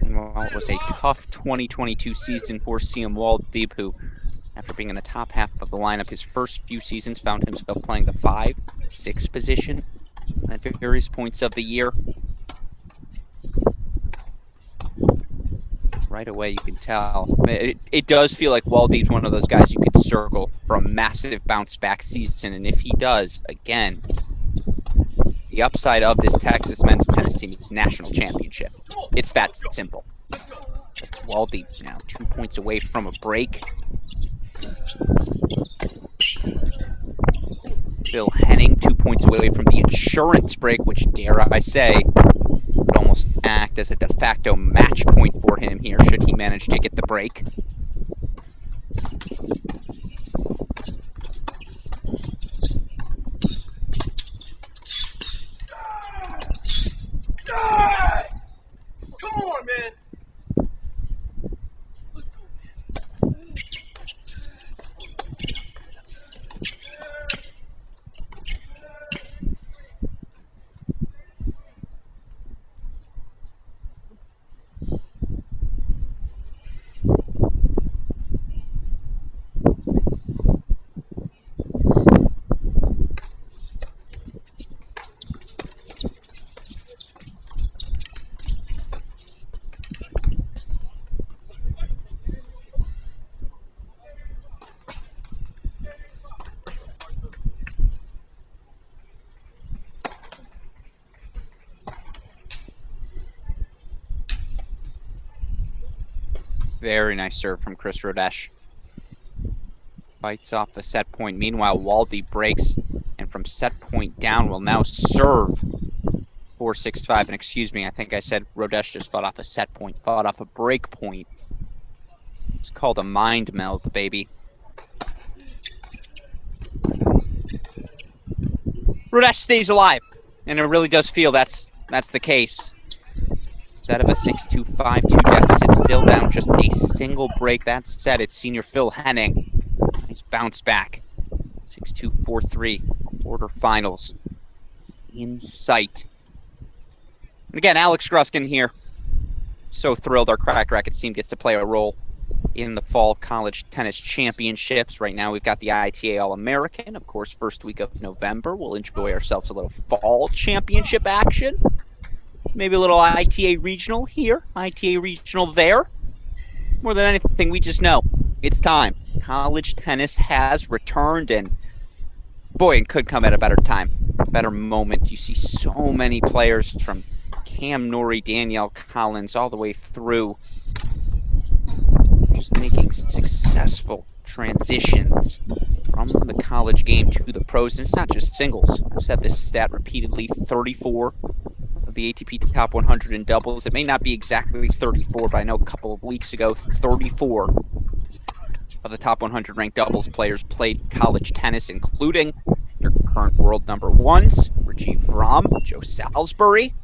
And while it was a tough 2022 season for CM Waldeep, who, after being in the top half of the lineup his first few seasons, found himself playing the 5-6 position at various points of the year. Right away, you can tell. It does feel like Waldeep's one of those guys you could circle for a massive bounce-back season. And if he does, again, the upside of this Texas men's tennis team is national championship. It's that simple. It's Waldeep now 2 points away from a break. Phil Henning 2 points away from the insurance break, which, dare I say, would almost act as a de facto match point for him here should he manage to get the break. Nice! Come on, man! Very nice serve from Chris Rodash. Bites off the set point. Meanwhile, Waldy breaks, and from set point down will now serve 4-6-5. And excuse me, I think I said Rodash just fought off a set point, fought off a break point. It's called a mind meld, baby. Rodash stays alive, and it really does feel that's the case. Instead of a 6-2, 5-2 deficit, still down just a single break. That said, it's senior Phil Henning. He's bounced back. 6-2, 4-3, quarterfinals in sight. And again, Alex Gruskin here. So thrilled our Crack Rackets team gets to play a role in the Fall College Tennis Championships. Right now we've got the ITA All-American. Of course, first week of November. We'll enjoy ourselves a little Fall Championship action. Maybe a little ITA Regional here, ITA Regional there. More than anything, we just know it's time. College tennis has returned, and boy, it could come at a better time, a better moment. You see so many players from Cam Norrie, Danielle Collins, all the way through, just making successful transitions from the college game to the pros. And it's not just singles. I've said this stat repeatedly, 34 of the ATP Top 100 in doubles. It may not be exactly 34, but I know a couple of weeks ago, 34 of the top 100 ranked doubles players played college tennis, including your current world number ones, Rajiv Ram, Joe Salisbury.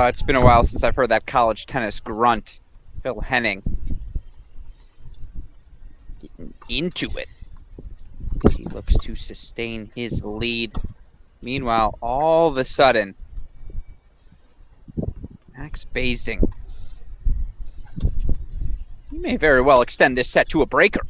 It's been a while since I've heard that college tennis grunt. Phil Henning getting into it as he looks to sustain his lead. Meanwhile, all of a sudden, Max Basing, he may very well extend this set to a breaker.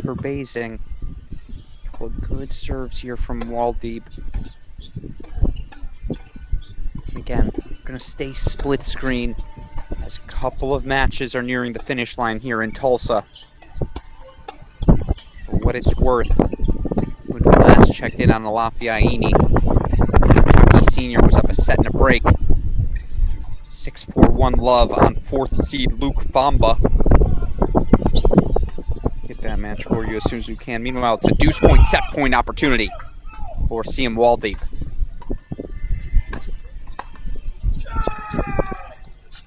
for Basing. Couple of good serves here from Waldeep. Again, we're going to stay split screen as a couple of matches are nearing the finish line here in Tulsa. For what it's worth, when we last checked in on the Lafayette, the senior was up a set and a break. 6-4-1 love on 4th seed Luke Fomba. Get that match for you as soon as we can. Meanwhile, it's a deuce point set point opportunity for CM Waldeep.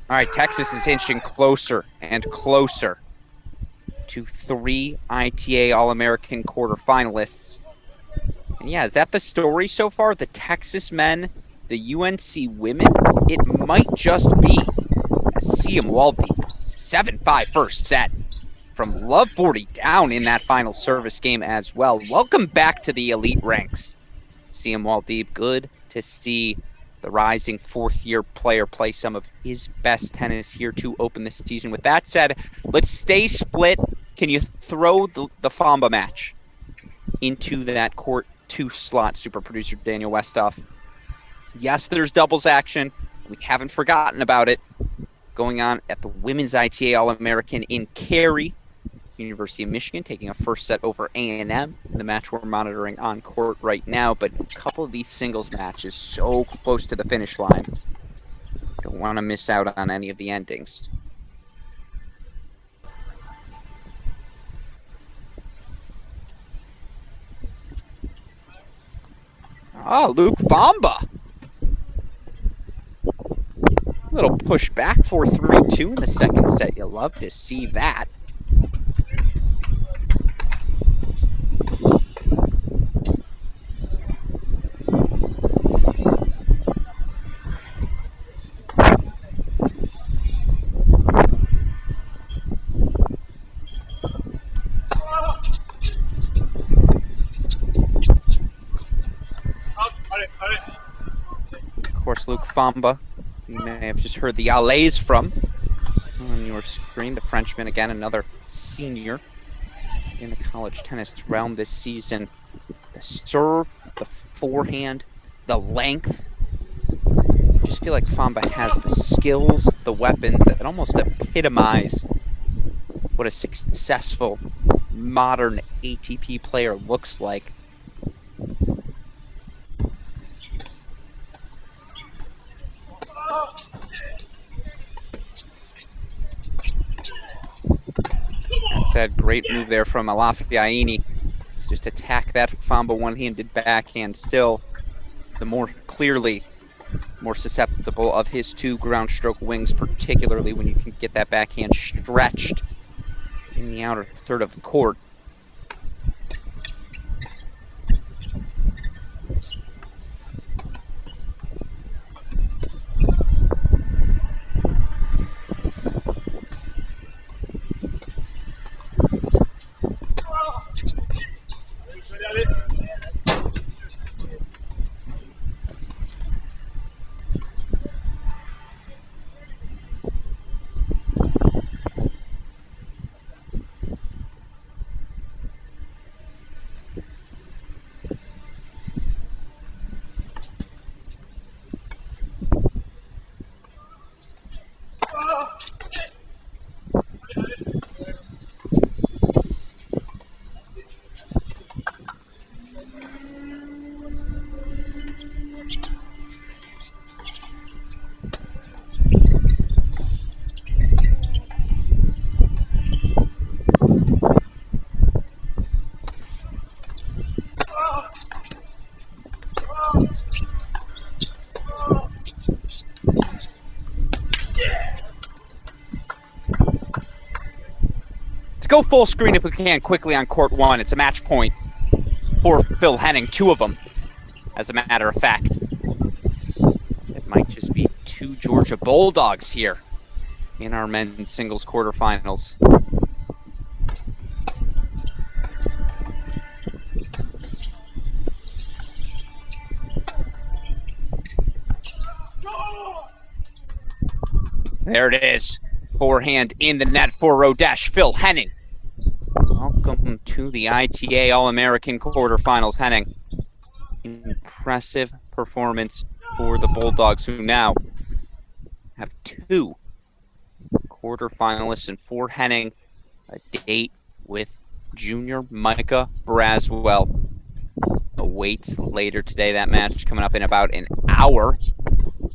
All right, Texas is inching closer and closer to 3 ITA All-American quarterfinalists. And yeah, is that the story so far? The Texas men, the UNC women? It might just be CM Waldeep, 7-5 first set from Love 40 down in that final service game as well. Welcome back to the elite ranks, CM Waldeep. Good to see the rising 4th-year player play some of his best tennis here to open the season. With that said, let's stay split. Can you throw the Fomba match into that court 2 slot, super producer Daniel Westoff? Yes, there's doubles action. We haven't forgotten about it. Going on at the Women's ITA All-American in Cary. University of Michigan taking a first set over A&M in the match we're monitoring on court right now. But a couple of these singles matches so close to the finish line. Don't want to miss out on any of the endings. Oh, Luke Fomba. A little push back 4-3-2 in the second set. You'll love to see that. Of course, Luke Fomba, you may have just heard the allays from on your screen. The Frenchman, again, another senior in the college tennis realm this season. The serve, the forehand, the length. I just feel like Fomba has the skills, the weapons that almost epitomize what a successful modern ATP player looks like. That said, great move there from Lafayette. Just attack that Fomba one-handed backhand. Still, the more clearly more susceptible of his 2 ground stroke wings, particularly when you can get that backhand stretched in the outer third of the court. Go full screen if we can quickly on court 1. It's a match point for Phil Henning, 2 of them, as a matter of fact. It might just be 2 Georgia Bulldogs here in our men's singles quarterfinals. There it is. Forehand in the net for Rodash. Phil Henning. Well, Welcome to the ITA All-American Quarterfinals, Henning. Impressive performance for the Bulldogs, who now have 2 quarterfinalists, and for Henning, a date with junior Micah Braswell awaits later today. That match coming up in about an hour. Of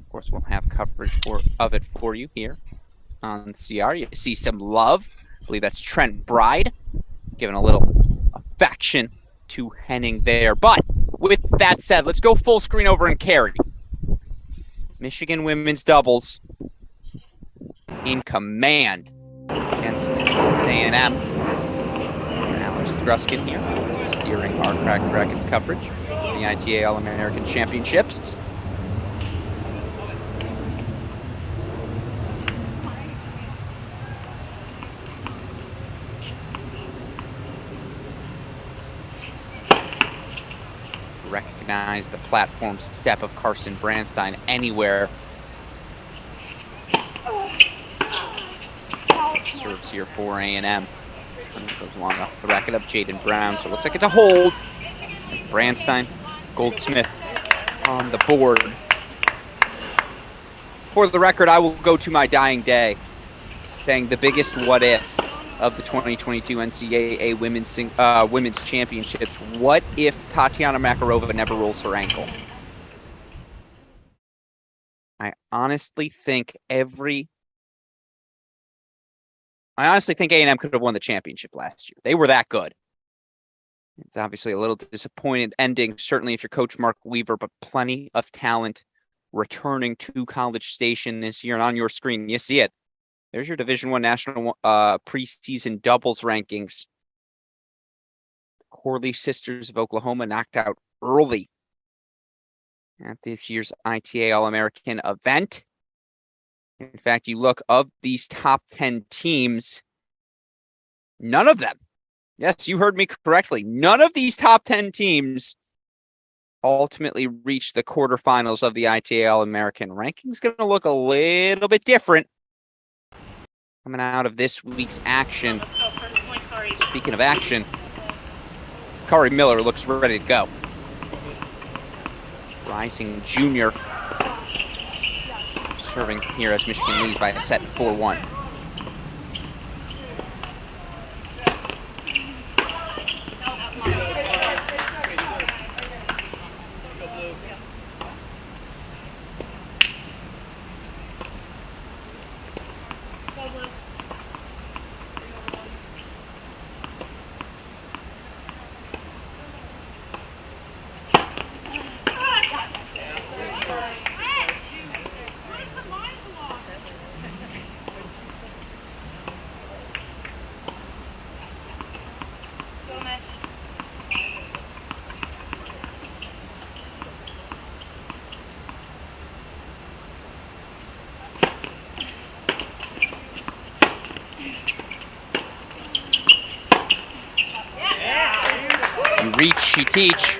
course, we'll have coverage of it for you here on CR. You see some love. I believe that's Trent Bride giving a little affection to Henning there. But with that said, let's go full screen over in Cary. Michigan women's doubles in command against Texas A&M. Alex Gruskin here, steering our Crack Racquets coverage for the ITA All-American Championships. Recognize the platform step of Carson Branstein anywhere. Serves here for A&M. Goes along off the racket of Jaden Brown, so it looks like it's a hold. And Branstein, Goldsmith on the board. For the record, I will go to my dying day saying the biggest what if of the 2022 NCAA women's championships. What if Tatiana Makarova never rolls her ankle? I honestly think A&M could have won the championship last year. They were that good. It's obviously a little disappointed ending, certainly if you're Coach Mark Weaver, but plenty of talent returning to College Station this year. And on your screen, you see it. There's your Division I national preseason doubles rankings. The Corley sisters of Oklahoma knocked out early at this year's ITA All-American event. In fact, you look of these top 10 teams, none of them, yes, you heard me correctly, none of these top 10 teams ultimately reached the quarterfinals of the ITA All-American. Ranking's going to look a little bit different coming out of this week's action. Speaking of action, Kari Miller looks ready to go. Rising junior, serving here as Michigan leads by a set 4-1. Reach, you teach.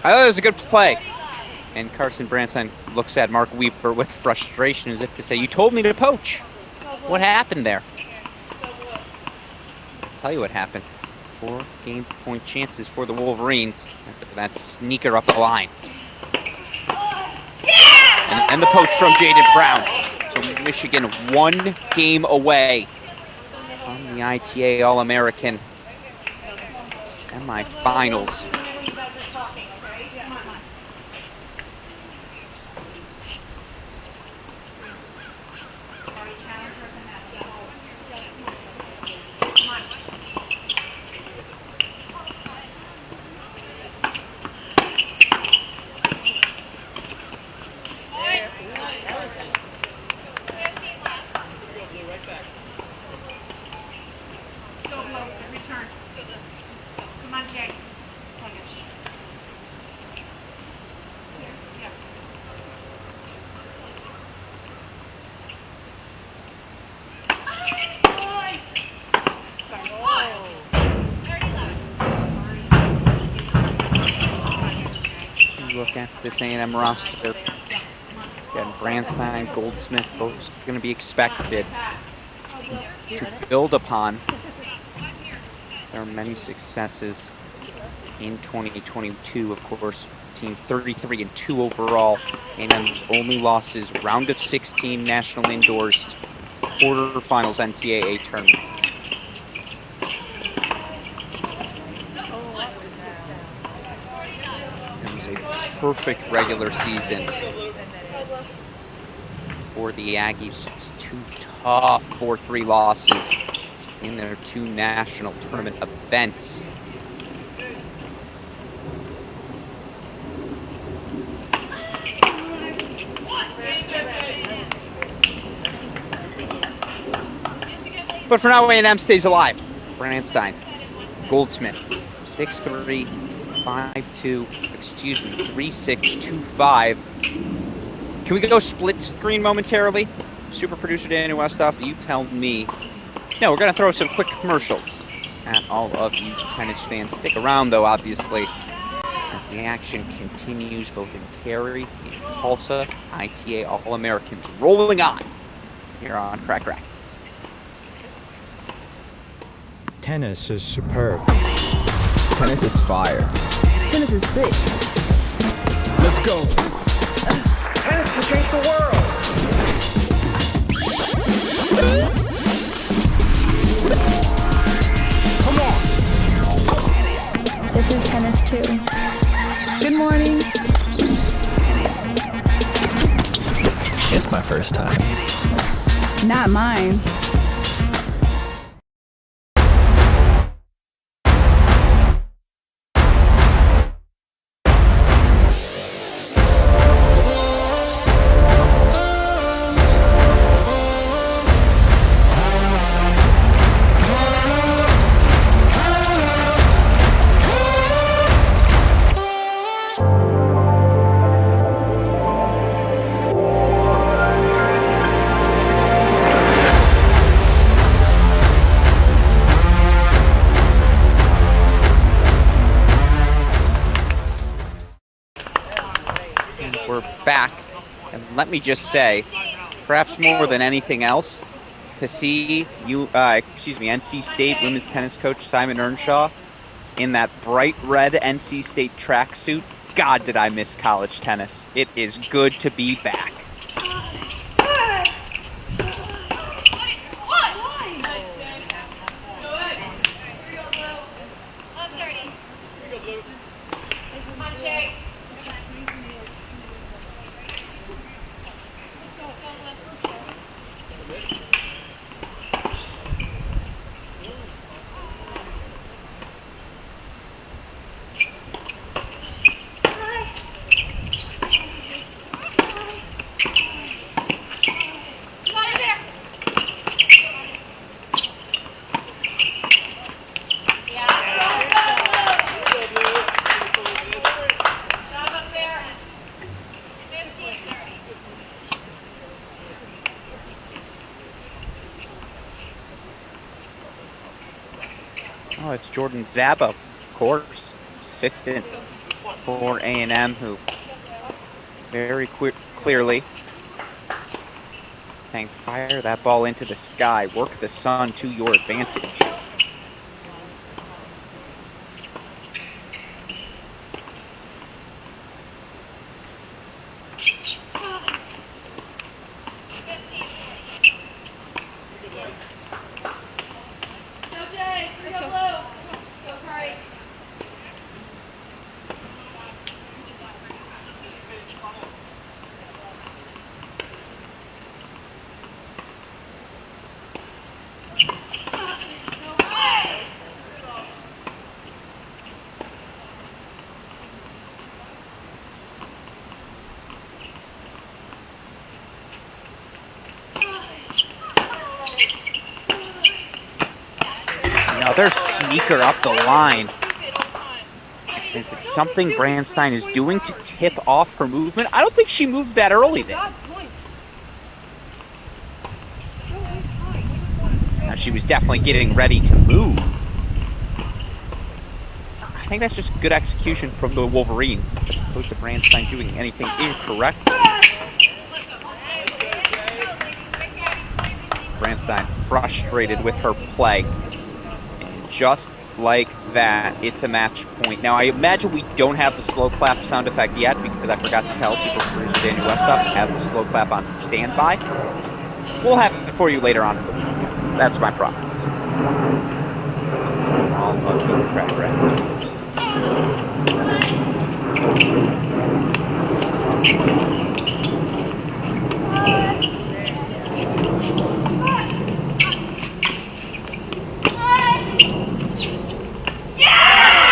I thought it was a good play. And Carson Branstein looks at Mark Weaver with frustration as if to say, you told me to poach. What happened there? I'll tell you what happened. 4 game point chances for the Wolverines after that sneaker up the line. And the poach from Jaden Brown. So Michigan 1 game away from the ITA All-American semifinals. Look at this A&M roster. Again, Branstein, Goldsmith, both going to be expected. to build upon. There are many successes in 2022, of course. Team 33-2 overall. A&M's only losses, round of 16 national indoors, quarterfinals NCAA tournament. It was a perfect regular season for the Aggies. Just two tough 4-3 losses in their two national tournament events. But for now, A&M stays alive. Brandstein, Goldsmith, 6'3", 5'2", 3'6", 2'5". Can we go split screen momentarily? Super producer Daniel Westoff, you tell me. No, we're going to throw some quick commercials at all of you tennis fans. Stick around, though, obviously, as the action continues both in Cary and Tulsa. ITA All-Americans rolling on here on Crack Rackets. Tennis is superb. Tennis is fire. Tennis is sick. Let's go. Tennis can change the world. Come on. This is tennis too. Good morning. It's my first time. Not mine. Back, and let me just say, perhaps more than anything else, to see NC State women's tennis coach Simon Earnshaw in that bright red NC State tracksuit. God, did I miss college tennis. It is good to be back. Oh, it's Jordan Zaba, of course, assistant for A&M, who very clearly saying, fire that ball into the sky, work the sun to your advantage. Another sneaker up the line. Is it something Brandstein is doing to tip off her movement? I don't think she moved that early there. Now, she was definitely getting ready to move. I think that's just good execution from the Wolverines, as opposed to Brandstein doing anything incorrect. Brandstein frustrated with her play. And just like that, it's a match point. Now, I imagine we don't have the slow clap sound effect yet because I forgot to tell super producer Daniel Westoff to have the slow clap on standby. We'll have it for you later on in the weekend. That's my promise. All about the crack rackets first.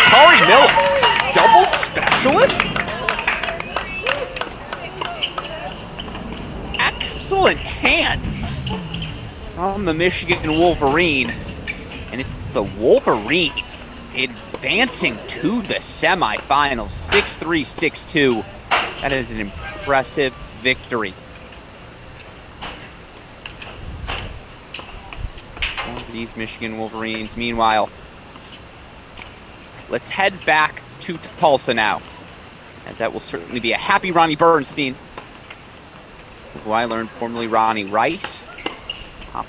Kari Miller, double specialist? Excellent hands from the Michigan Wolverine. And it's the Wolverines advancing to the semifinals, 6-3, 6-2. That is an impressive victory. These Michigan Wolverines, meanwhile, let's head back to Tulsa now, as that will certainly be a happy Ronnie Bernstein, who I learned formerly Ronnie Rice, top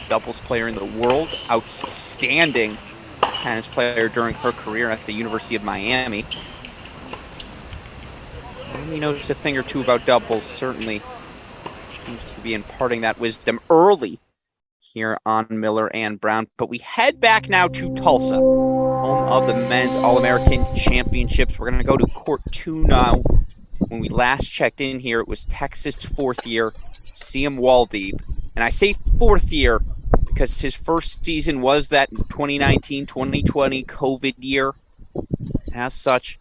doubles player in the world, outstanding tennis player during her career at the University of Miami. He knows a thing or two about doubles, certainly seems to be imparting that wisdom early here on Miller and Brown. But we head back now to Tulsa, home of the men's All-American Championships. We're going to go to Court 2 now. When we last checked in here, it was Texas fourth year, Siem Waldeep. And I say fourth year because his first season was that 2019-2020 COVID year. As such,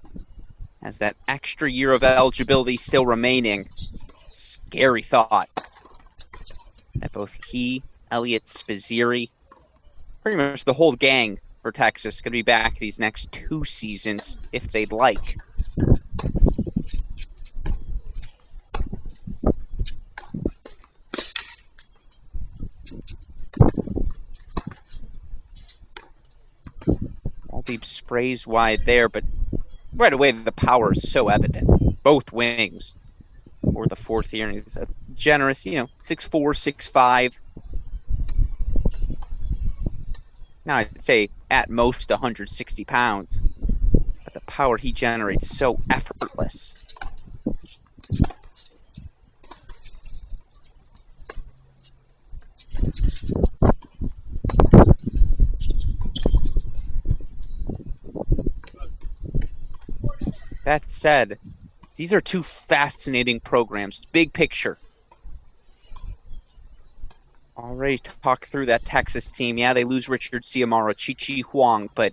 as that extra year of eligibility still remaining, scary thought that both he, Elliot Spazziri, pretty much the whole gang for Texas going to be back these next 2 seasons if they'd like. Waldeep sprays wide there, but right away the power is so evident. Both wings for the fourth year. And he's a generous, 6'4", 6'5". Now I'd say at most 160 pounds, but the power he generates is so effortless. That said, these are 2 fascinating programs, big picture. Already talked through that Texas team. Yeah, they lose Richard Ciamaro, Chi-Chi Huang, but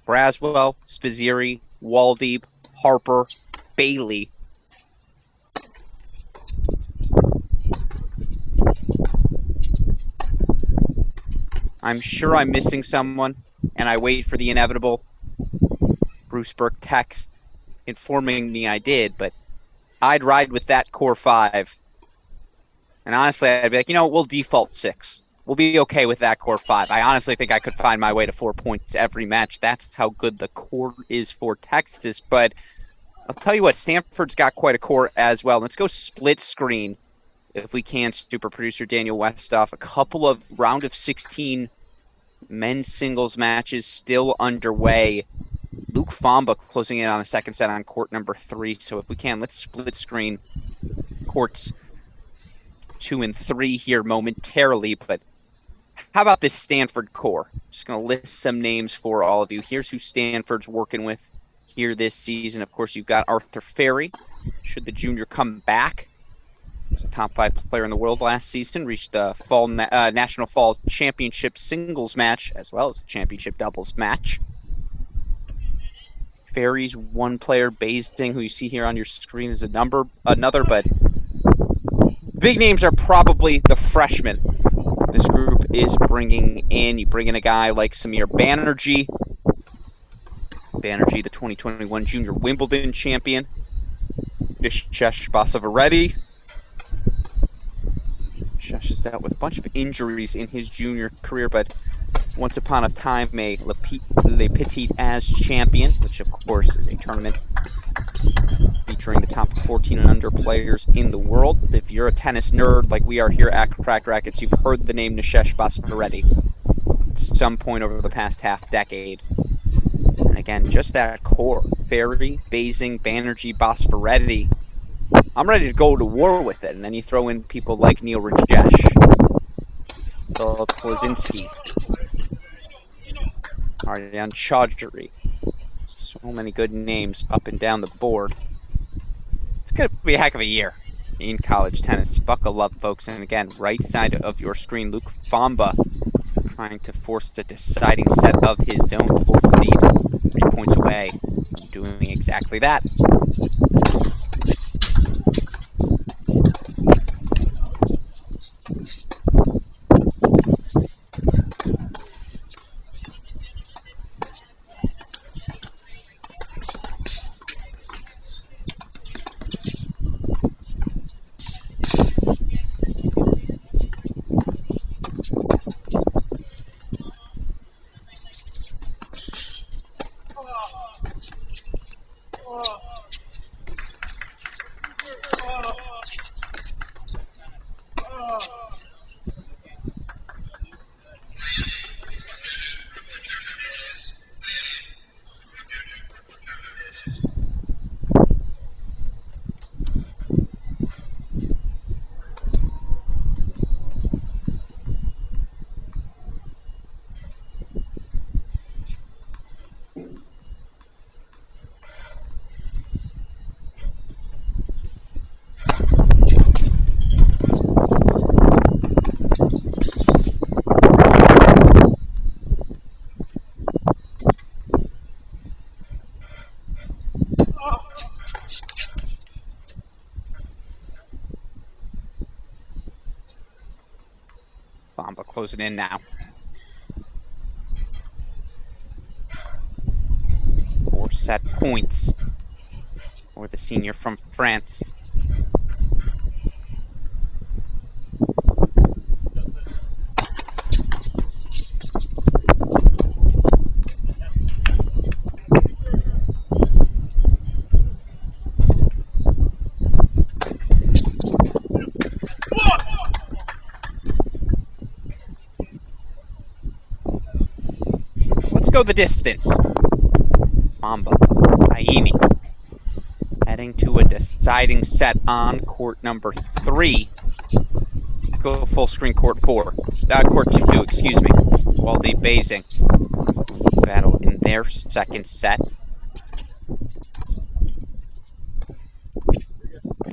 Braswell, Spazziri, Waldeep, Harper, Bailey. I'm sure I'm missing someone, and I wait for the inevitable Bruce Burke text informing me I did, but I'd ride with that core 5. And honestly, I'd be like, we'll default 6. We'll be okay with that core 5. I honestly think I could find my way to 4 points every match. That's how good the core is for Texas. But I'll tell you what, Stanford's got quite a core as well. Let's go split screen, if we can, super producer Daniel Westoff. A couple of round of 16 men's singles matches still underway. Luke Fomba closing in on the second set on court number 3. So if we can, let's split screen courts 2 and 3 here momentarily. But how about this Stanford core? Just going to list some names for all of you. Here's who Stanford's working with here this season. Of course, you've got Arthur Ferry. Should the junior come back, he was a top 5 player in the world last season, reached the fall National Fall Championship singles match as well as the championship doubles match. Ferry's one player, Basing, who you see here on your screen is another, but big names are probably the freshmen this group is bringing in. You bring in a guy like Samir Banerjee. Banerjee, the 2021 Junior Wimbledon champion. Vishesh Basavareddy. Vishesh has dealt with a bunch of injuries in his junior career, but once upon a time a Le Petit as champion, which of course is a tournament featuring the top 14 and under players in the world. If you're a tennis nerd like we are here at Crack Rackets, you've heard the name Nishesh Basvareddy at some point over the past half decade. And again, just that core, Ferry, Basing, Banerjee, Basvareddy. I'm ready to go to war with it. And then you throw in people like Neil Rajesh, Philip Klosinski, Aryan Chaudhary. So many good names up and down the board. It's going to be a heck of a year in college tennis. Buckle up, folks. And again, right side of your screen, Luke Fomba trying to force the deciding set of his own. Fourth seed, 3 points away from doing exactly that. Fomba closing in now. 4 set points for the senior from France. Go the distance. Fomba, Aini, heading to a deciding set on court number 3. Let's go full screen court 4. Court 2, excuse me. Waldy Basing battle in their second set.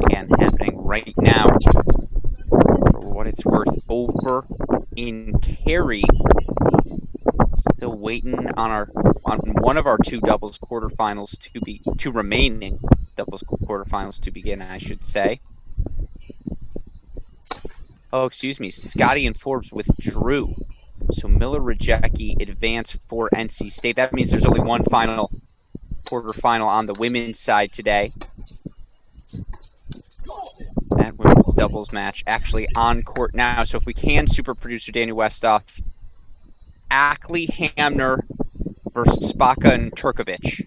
Again, happening right now. For what it's worth, over in Cary. Still waiting on one of our two doubles quarterfinals two remaining doubles quarterfinals to begin, I should say. Oh, excuse me. Scotty and Forbes withdrew. So Miller Rajecki advanced for NC State. That means there's only one final quarterfinal on the women's side today. That women's doubles match actually on court now. So if we can, super producer Daniel Westoff, Ackley, Hamner versus Spaka and Turkovic.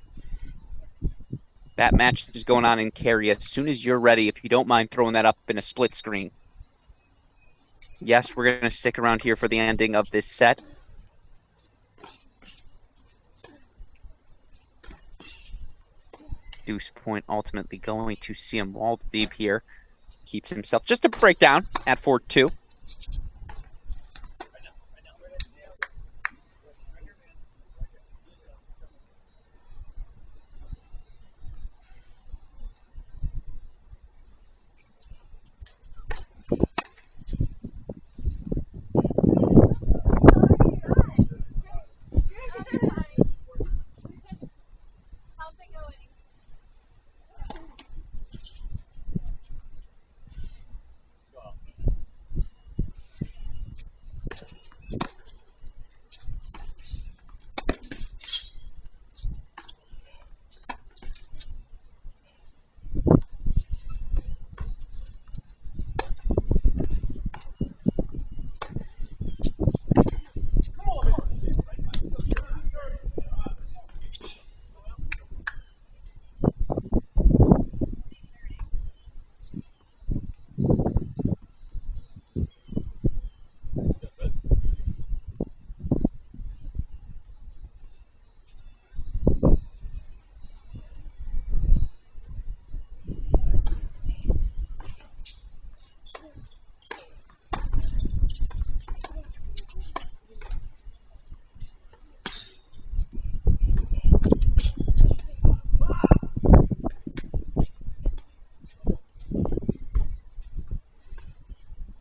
That match is going on in Cary. As soon as you're ready, if you don't mind throwing that up in a split screen. Yes, we're going to stick around here for the ending of this set. Deuce point ultimately going to Siam Waldbeep here. Keeps himself just a breakdown at 4-2.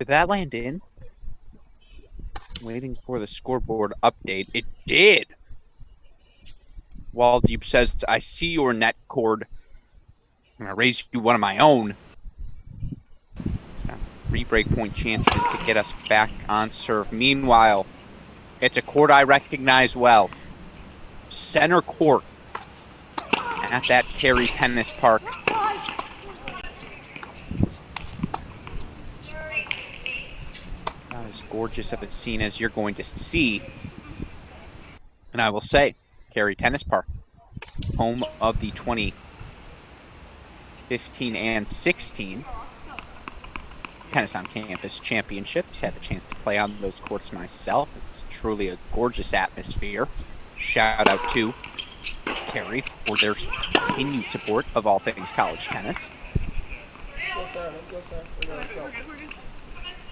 Did that land in? Waiting for the scoreboard update. It did. Waldeep says, I see your net cord. I'm going to raise you one of my own. 3 break point chances to get us back on serve. Meanwhile, it's a court I recognize well. Center court at that Cary Tennis Park. Not as gorgeous of a scene as you're going to see. And I will say, Cary Tennis Park, home of the 2015 and 16 Tennis on Campus Championships. Had the chance to play on those courts myself. It's truly a gorgeous atmosphere. Shout out to Cary for their continued support of all things college tennis.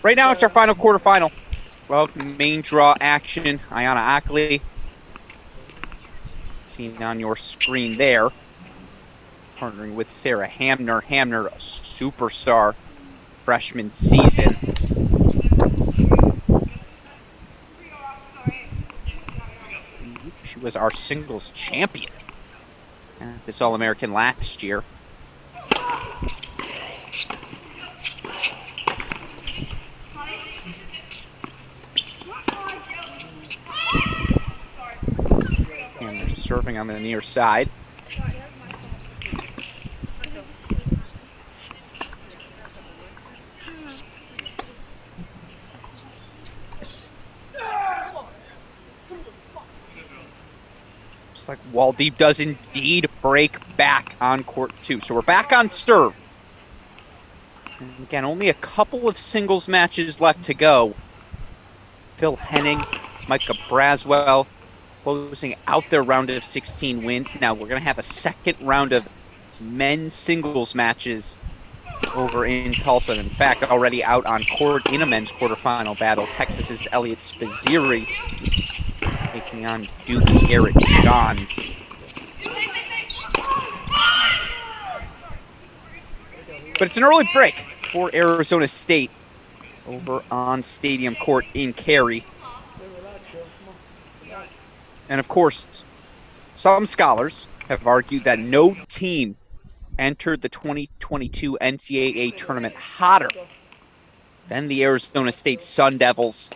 Right now it's our final quarterfinal. Well, main draw action. Ayana Ackley, seen on your screen there, partnering with Sarah Hamner. Hamner, a superstar freshman season. She was our singles champion at this All-American last year. And they're serving on the near side. Looks like Waldeep does indeed break back on court 2. So we're back on serve. And again, only a couple of singles matches left to go. Phil Henning, Micah Braswell closing out their round of 16 wins. Now we're going to have a second round of men's singles matches over in Tulsa. In fact, already out on court in a men's quarterfinal battle. Texas's Elliot Spazziri taking on Duke's Garrett Johns. But it's an early break for Arizona State over on Stadium Court in Cary. And of course, some scholars have argued that no team entered the 2022 NCAA tournament hotter than the Arizona State Sun Devils.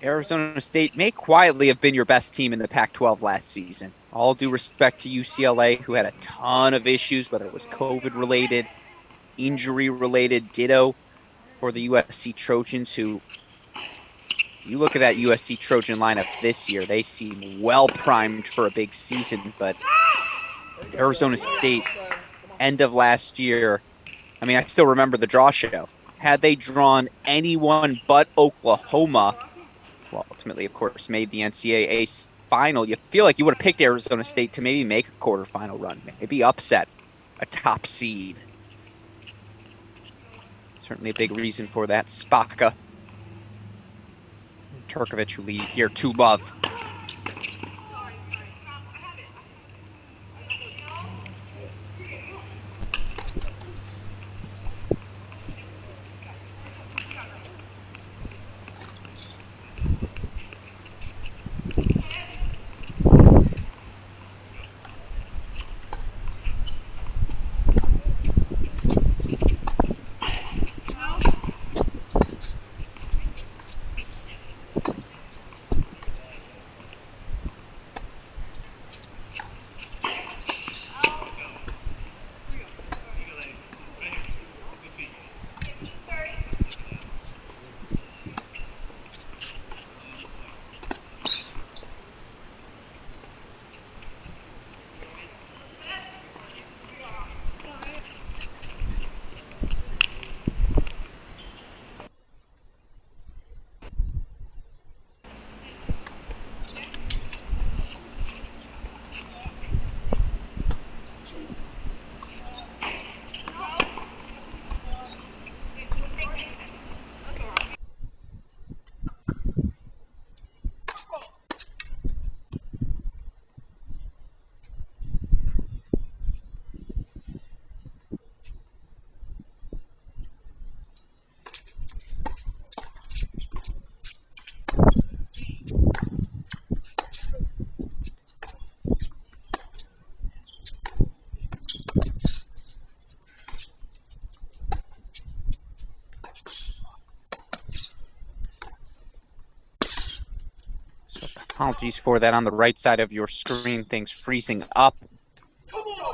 Arizona State may quietly have been your best team in the Pac-12 last season. All due respect to UCLA, who had a ton of issues, whether it was COVID-related, injury-related, ditto for the USC Trojans, who, you look at that USC Trojan lineup this year, they seem well-primed for a big season, but Arizona State, end of last year, I mean, I still remember the draw show. Had they drawn anyone but Oklahoma, well, ultimately, of course, made the NCAA final, you feel like you would have picked Arizona State to maybe make a quarterfinal run, maybe upset a top seed. Certainly a big reason for that. Spaka, Turkovic, who lead here to love. Apologies for that on the right side of your screen. Things freezing up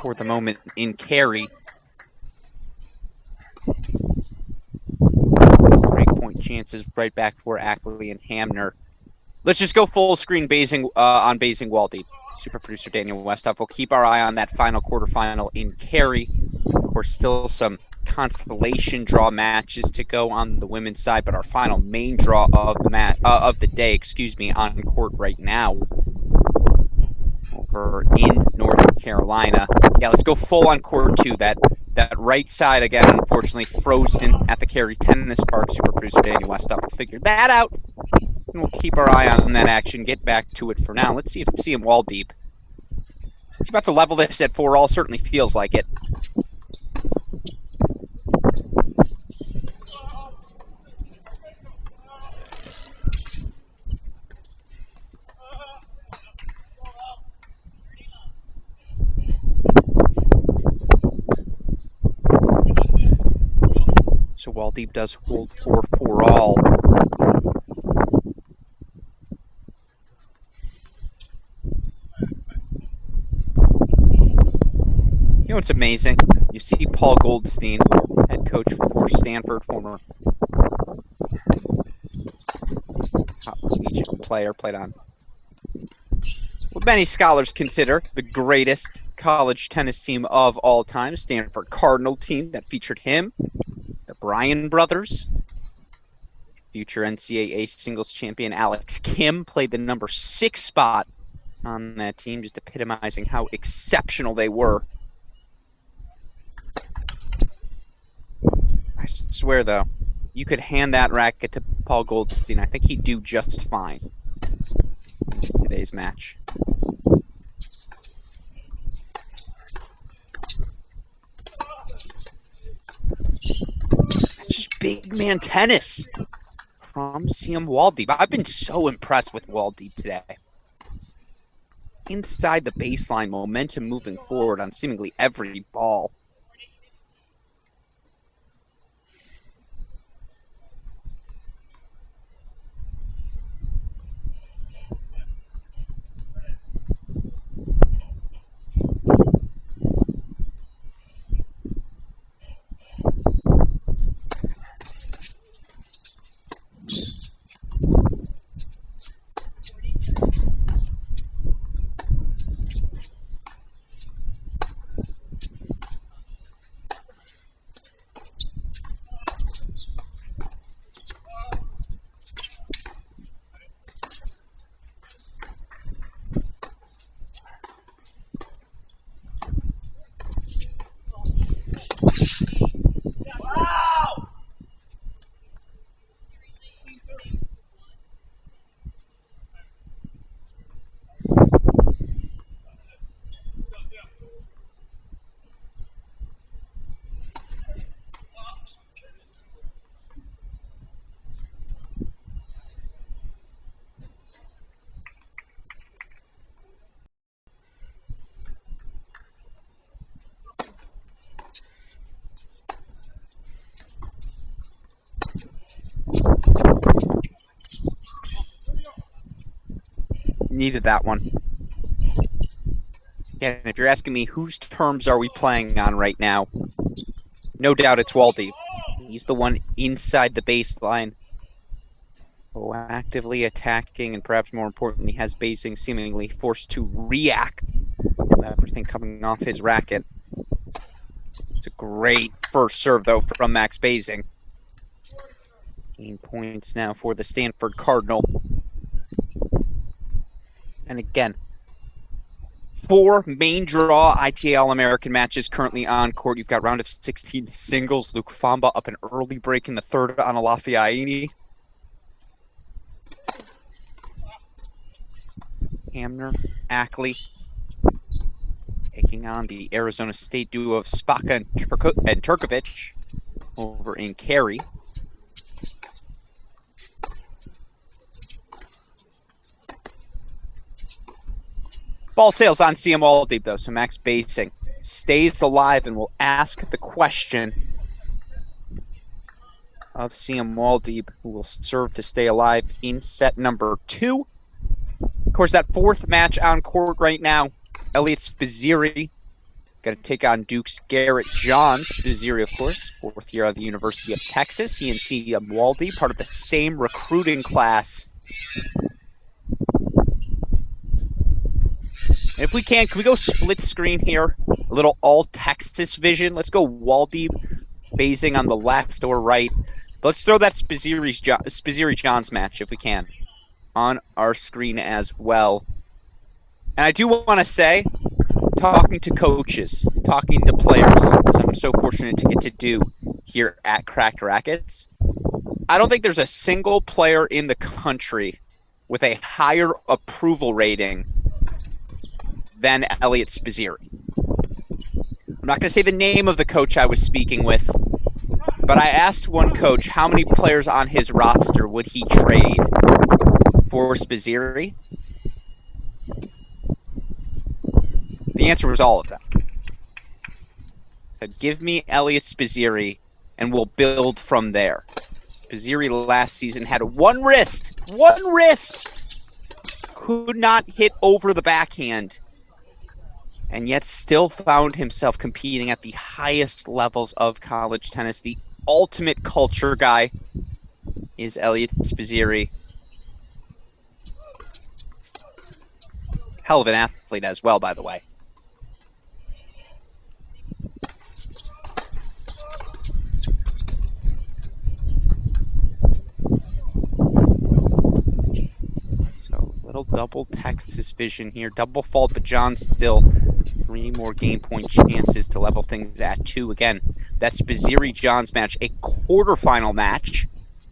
for the moment in Cary. Break point chances right back for Ackley and Hamner. Let's just go full screen basing on basing Waldeep. Super producer Daniel Westhoff will keep our eye on that final quarterfinal in Cary. Of course, still some consolation draw matches to go on the women's side, but our final main draw of the day, on court right now over in North Carolina. Yeah, let's go full on court two. That right side again, unfortunately frozen at the Cary Tennis Park. Super producer Daniel Westhoff will figure that out. And we'll keep our eye on that action, get back to it for now. Let's see if CM Waldeep. He's about to level this at 4-all, certainly feels like it. So Waldeep does hold 4-4-all. You know what's amazing? You see Paul Goldstein, head coach for Stanford, former top collegiate player, played on what many scholars consider the greatest college tennis team of all time, Stanford Cardinal team that featured him, the Bryan brothers. Future NCAA singles champion Alex Kim played the number 6 spot on that team, just epitomizing how exceptional they were. I swear, though, you could hand that racket to Paul Goldstein. I think he'd do just fine in today's match. It's just big man tennis from CM Waldeep. I've been so impressed with Waldeep today. Inside the baseline, momentum moving forward on seemingly every ball. Needed that one. Again, if you're asking me whose terms are we playing on right now, no doubt it's Waldeep. He's the one inside the baseline, proactively attacking, and perhaps more importantly, has Basing seemingly forced to react to everything coming off his racket. It's a great first serve, though, from Max Basing. Gain points now for the Stanford Cardinal. And again, 4 main draw ITA All-American matches currently on court. You've got round of 16 singles. Luke Fomba up an early break in the third on a Lafayette. Hamner, Ackley, taking on the Arizona State duo of Spaka and Turkovic over in Cary. Ball sails on CM Waldeep, though, so Max Basing stays alive and will ask the question of CM Waldeep, who will serve to stay alive in set number 2. Of course, that fourth match on court right now, Elliot Spazziri going to take on Duke's Garrett John. Spazziri, of course, fourth year at the University of Texas. He and C. Waldy, part of the same recruiting class. And if we can we go split screen here? A little all-Texas vision. Let's go Waldy phasing on the left or right. Let's throw that Spazziri Johns match, if we can, on our screen as well. And I do want to say, talking to coaches, talking to players, as I'm so fortunate to get to do here at Cracked Racquets, I don't think there's a single player in the country with a higher approval rating than Elliot Spazziri. I'm not going to say the name of the coach I was speaking with, but I asked one coach how many players on his roster would he trade for Spazziri. The answer was all of them. He said, give me Elliot Spazziri and we'll build from there. Spazziri last season had one wrist, could not hit over the backhand, and yet still found himself competing at the highest levels of college tennis. The ultimate culture guy is Elliot Spazziri. Hell of an athlete as well, by the way. So, little double Texas vision here. Double fault, but John still 3 more game point chances to level things at 2. Again, that's Spazziri Johns match, a quarterfinal match.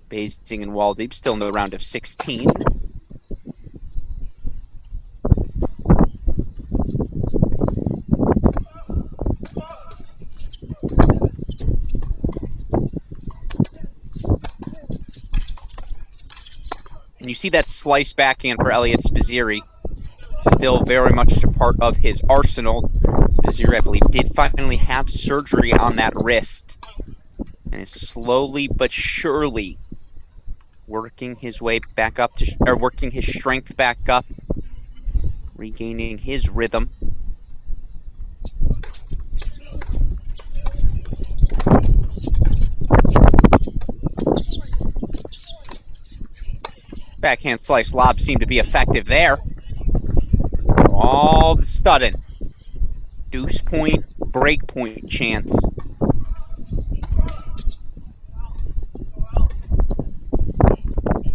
Basing and Waldeep still in the round of 16. And you see that slice backhand for Elliot Spazziri. Still very much a part of his arsenal. Spazziri, I believe, did finally have surgery on that wrist. And is slowly but surely working his way back up, working his strength back up. Regaining his rhythm. Backhand slice lob seemed to be effective there. All of a sudden, deuce point, break point chance.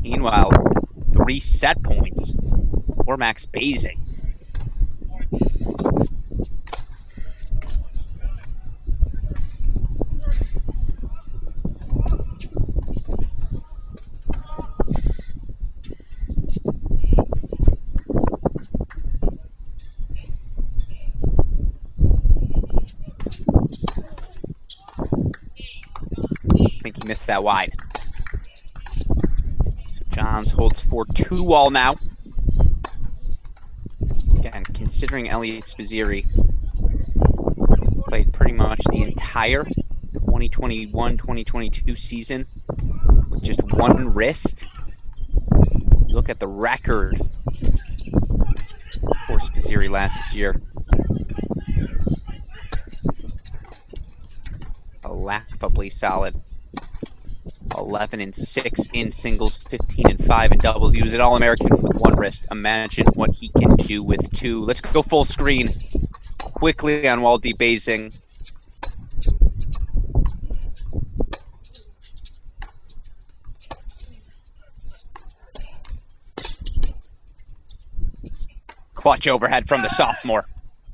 Meanwhile, 3 set points for Max Basing. Missed that wide. So Johns holds 4-2 all now. Again, considering Elliot Spazziri played pretty much the entire 2021-2022 season with just one wrist. You look at the record for Spazziri last year. Laughably solid. 11-6 in singles, 15-5 in doubles. He was an All-American with one wrist. Imagine what he can do with 2. Let's go full screen quickly on Waldy Basing. Clutch overhead from the sophomore.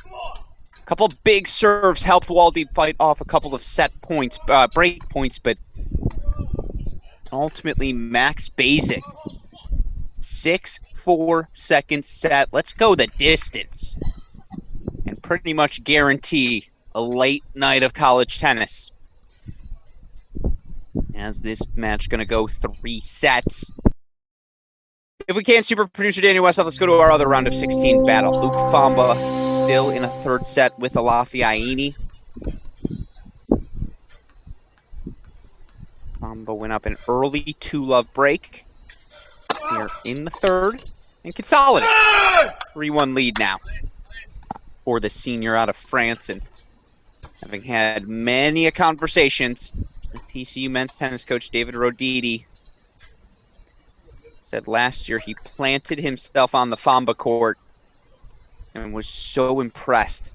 A couple big serves helped Waldy fight off a couple of set points, break points, but ultimately Max Basing. 6-4 second set. Let's go the distance. And pretty much guarantee a late night of college tennis. As this match going to go 3 sets. If we can, super producer Daniel Westhoff, let's go to our other round of 16 battle. Luke Fomba still in a 3rd set with a Lafayette. Fomba went up an early 2-love break here in the 3rd. and consolidates. 3-1 lead now for the senior out of France, and having had many conversations with TCU men's tennis coach David Roditi, said last year he planted himself on the Fomba court and was so impressed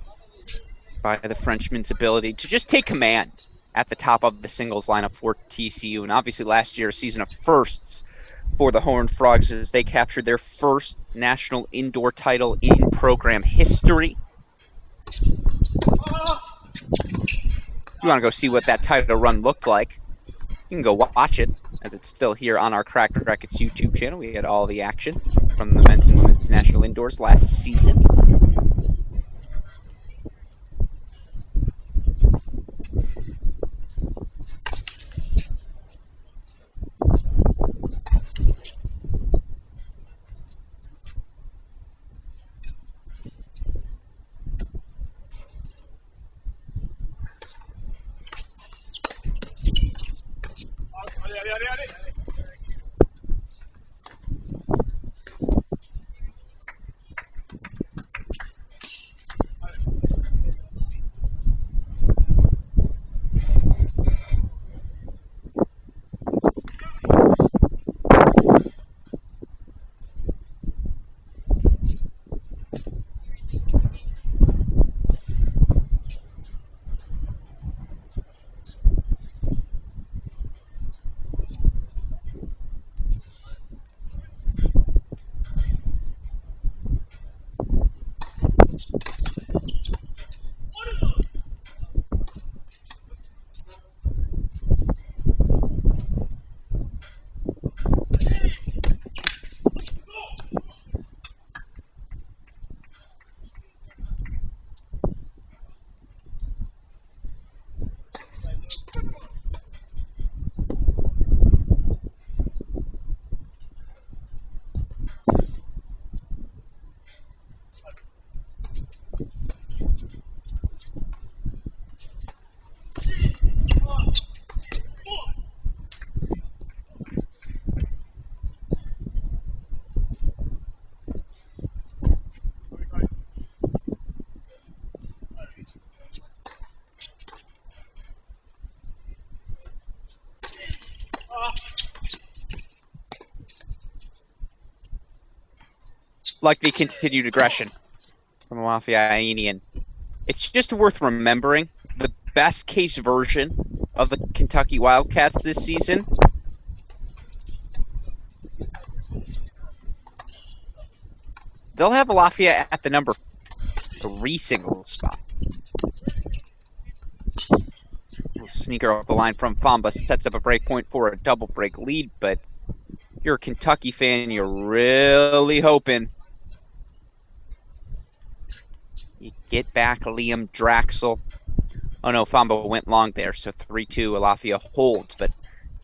by the Frenchman's ability to just take command at the top of the singles lineup for TCU. And obviously last year, a season of firsts for the Horned Frogs as they captured their first national indoor title in program history. You want to go see what that title run looked like, you can go watch it, as it's still here on our Cracked Racquets YouTube channel. We had all the action from the men's and women's national indoors last season. Like the continued aggression from Lafayette. It's just worth remembering the best case version of the Kentucky Wildcats this season. They'll have Lafayette at the number 3 singles spot. Sneaker up the line from Fomba sets up a break point for a double break lead, but if you're a Kentucky fan, you're really hoping you get back Liam Draxel. Oh no, Fomba went long there, so 3-2, Lafayette holds, but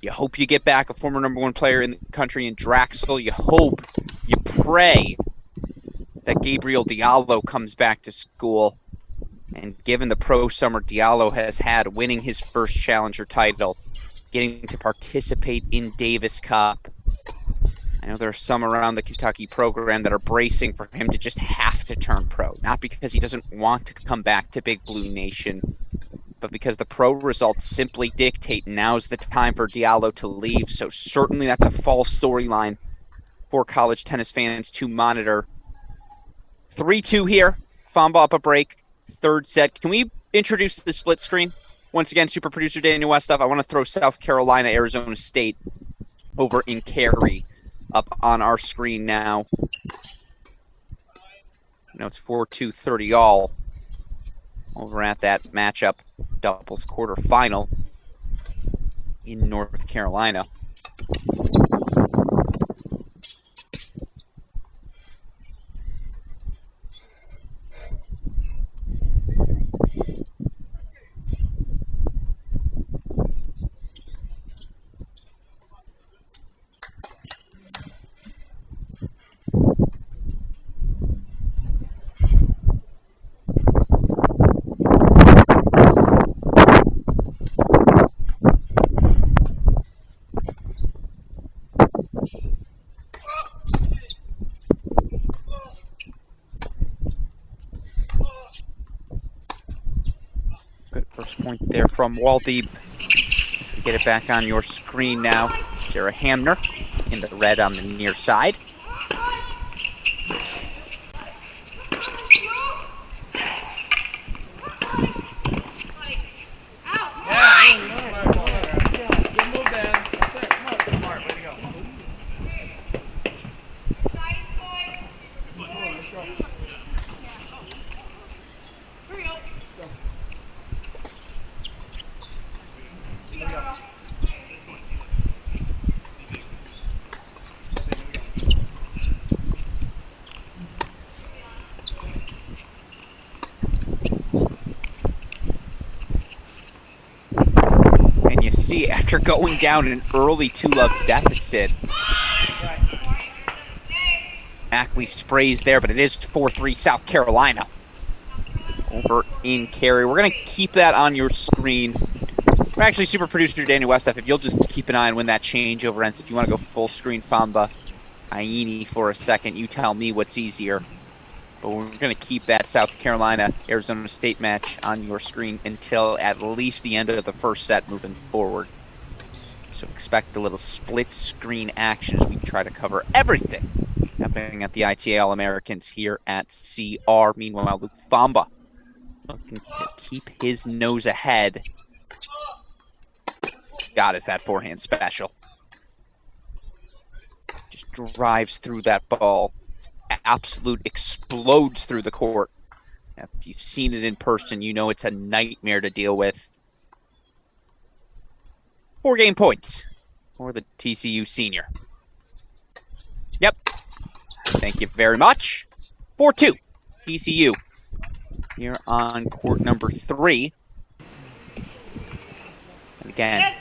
you hope you get back a former #1 player in the country in Draxel. You hope, you pray that Gabriel Diallo comes back to school. And given the pro summer Diallo has had, winning his first challenger title, getting to participate in Davis Cup, I know there are some around the Kentucky program that are bracing for him to just have to turn pro. Not because he doesn't want to come back to Big Blue Nation, but because the pro results simply dictate now's the time for Diallo to leave. So certainly that's a fall storyline for college tennis fans to monitor. 3-2 here. Fomba up a break. Third set. Can we introduce the split screen? Once again, super producer Daniel Westoff. I want to throw South Carolina, Arizona State over in Cary up on our screen now. It's 4-2, 30 all over at that matchup doubles quarterfinal in North Carolina. Good first point there from Waldeep. As we get it back on your screen now. Sarah Hamner in the red on the near side. After going down an early 2-love deficit, Ackley sprays there, but it is 4-3 South Carolina over in Cary. We're going to keep that on your screen. We're actually super producer Daniel Westhoff. If you'll just keep an eye on when that changeover ends. If you want to go full screen Fomba Aini for a second, you tell me what's easier. But we're going to keep that South Carolina-Arizona State match on your screen until at least the end of the first set moving forward. So expect a little split screen action as we try to cover everything happening at the ITA All-Americans here at CR. Meanwhile, Luke Fomba looking to keep his nose ahead. God, is that forehand special. Just drives through that ball. Absolute explodes through the court. If you've seen it in person, you know it's a nightmare to deal with. 4 game points for the TCU senior. Yep. Thank you very much. 4-2 TCU here on court number 3. And again,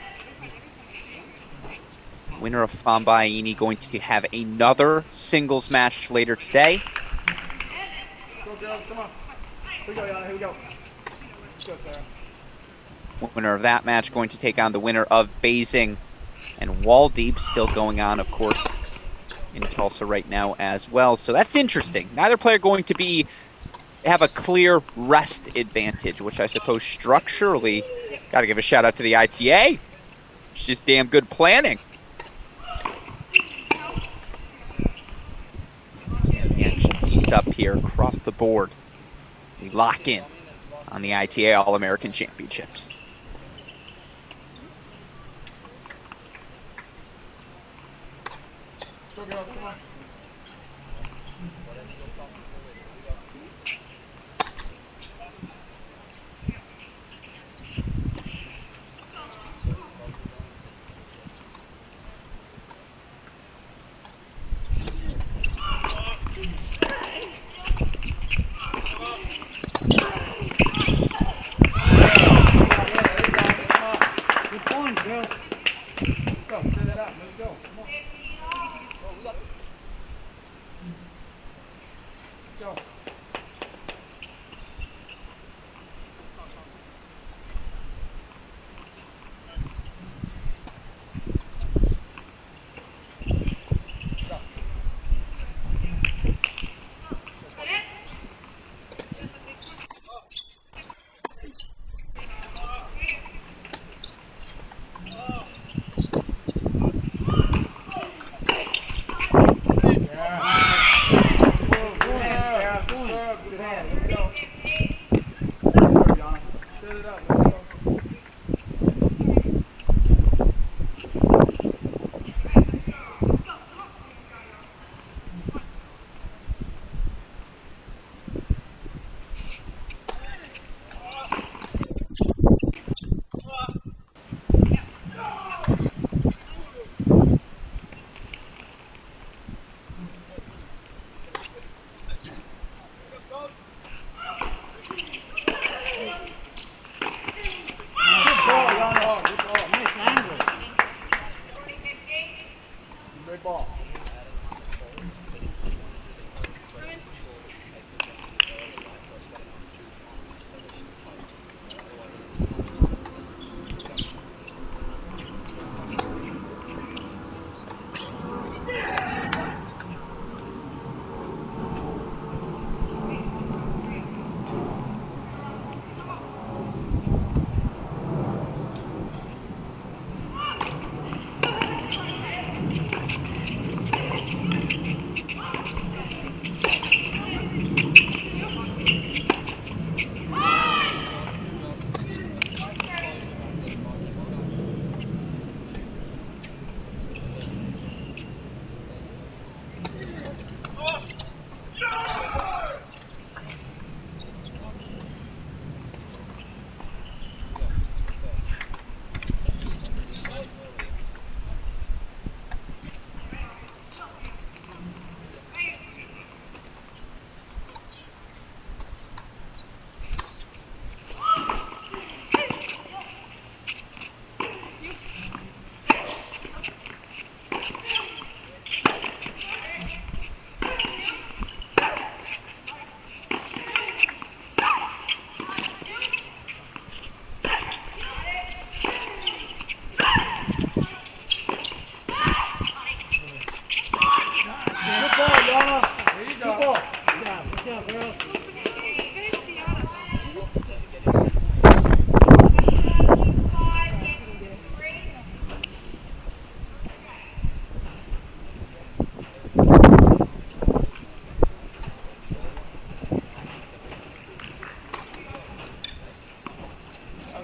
winner of Fomba Aini going to have another singles match later today. Go girls, come on. Here we go, Yana, here we go. Let's go, Sarah. Winner of that match going to take on the winner of Basing and Waldeep, still going on, of course, in Tulsa right now as well. So that's interesting. Neither player going to have a clear rest advantage, which I suppose structurally, got to give a shout out to the ITA. It's just damn good planning. The action heats up here across the board. We lock in on the ITA All-American Championships.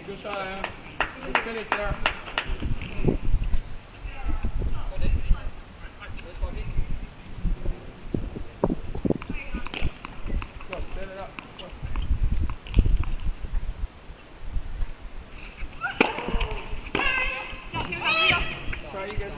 Good shot, Anna. Good finish there. Go, stand it up. Go. Try you good.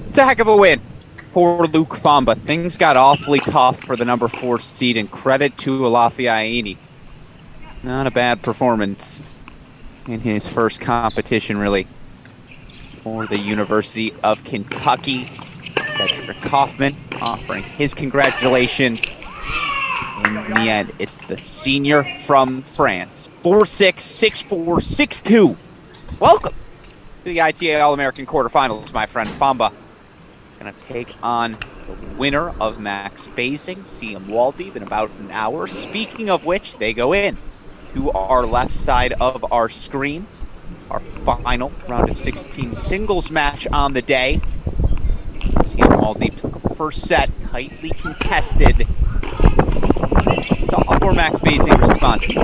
It's a heck of a win for Luke Fomba. Things got awfully tough for the number 4 seed, and credit to Lafayette. Not a bad performance in his first competition, really, for the University of Kentucky. Cedric Kaufman offering his congratulations. In the end, it's the senior from France. 4-6, 6-4, 6-2. Welcome to the ITA All-American Quarterfinals, my friend. Fomba going to take on the winner of Max Basing, CM Waldeep, in about an hour. Speaking of which, they go in to our left side of our screen. Our final round of 16 singles match on the day. CM Waldeep took a first set, tightly contested. Saw for Max Basing responded.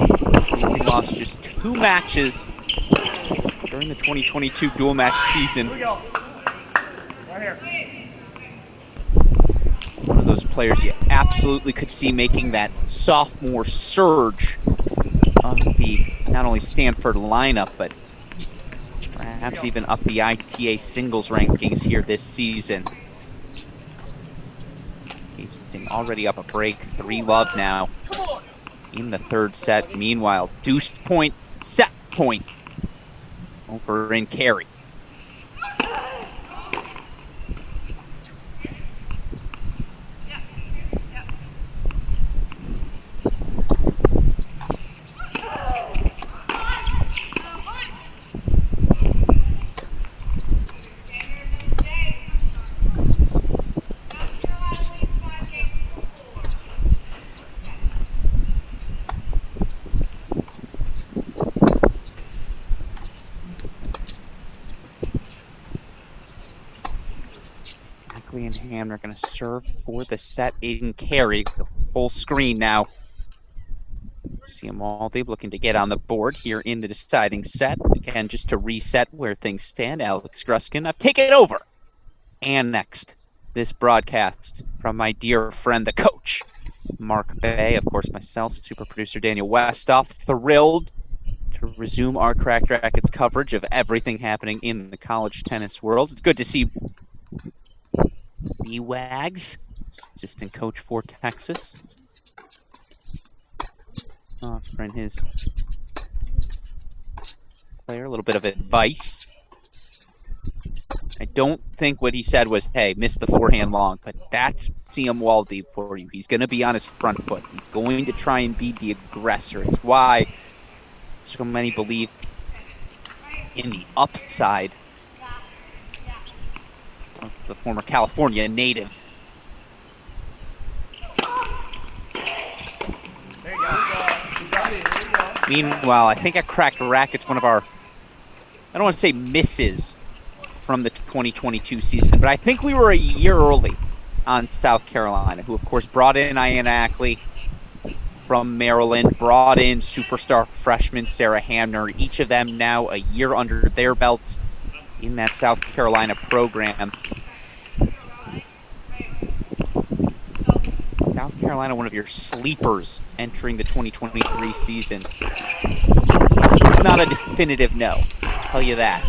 Basing lost just 2 matches during the 2022 dual match season. Here we go. Right here. One of those players you absolutely could see making that sophomore surge of the not only Stanford lineup, but perhaps even up the ITA singles rankings here this season. He's already up a break, 3-love now in the third set. Meanwhile, deuce point, set point over in Cary. And Ham are going to serve for the set in Cary. Full screen now. CM Waldeep looking to get on the board here in the deciding set. Again, just to reset where things stand, Alex Gruskin, I've taken over. And next, this broadcast from my dear friend, the coach, Mark Bey, of course, myself, super producer Daniel Westoff. Thrilled to resume our Cracked Racquets coverage of everything happening in the college tennis world. It's good to see B-Wags, assistant coach for Texas, offering his player a little bit of advice I don't think what he said was, hey, missed the forehand long, but that's CM Waldy for you. He's going to be on his front foot. He's going to try and be the aggressor. It's why so many believe in the upside of the former California native. Meanwhile, I think at Cracked Racquets, one of our, I don't want to say misses from the 2022 season, but I think we were a year early on South Carolina, who of course brought in Ian Ackley from Maryland, brought in superstar freshman Sarah Hamner, each of them now a year under their belts in that South Carolina program. South Carolina, one of your sleepers entering the 2023 season. It's not a definitive no, I'll tell you that.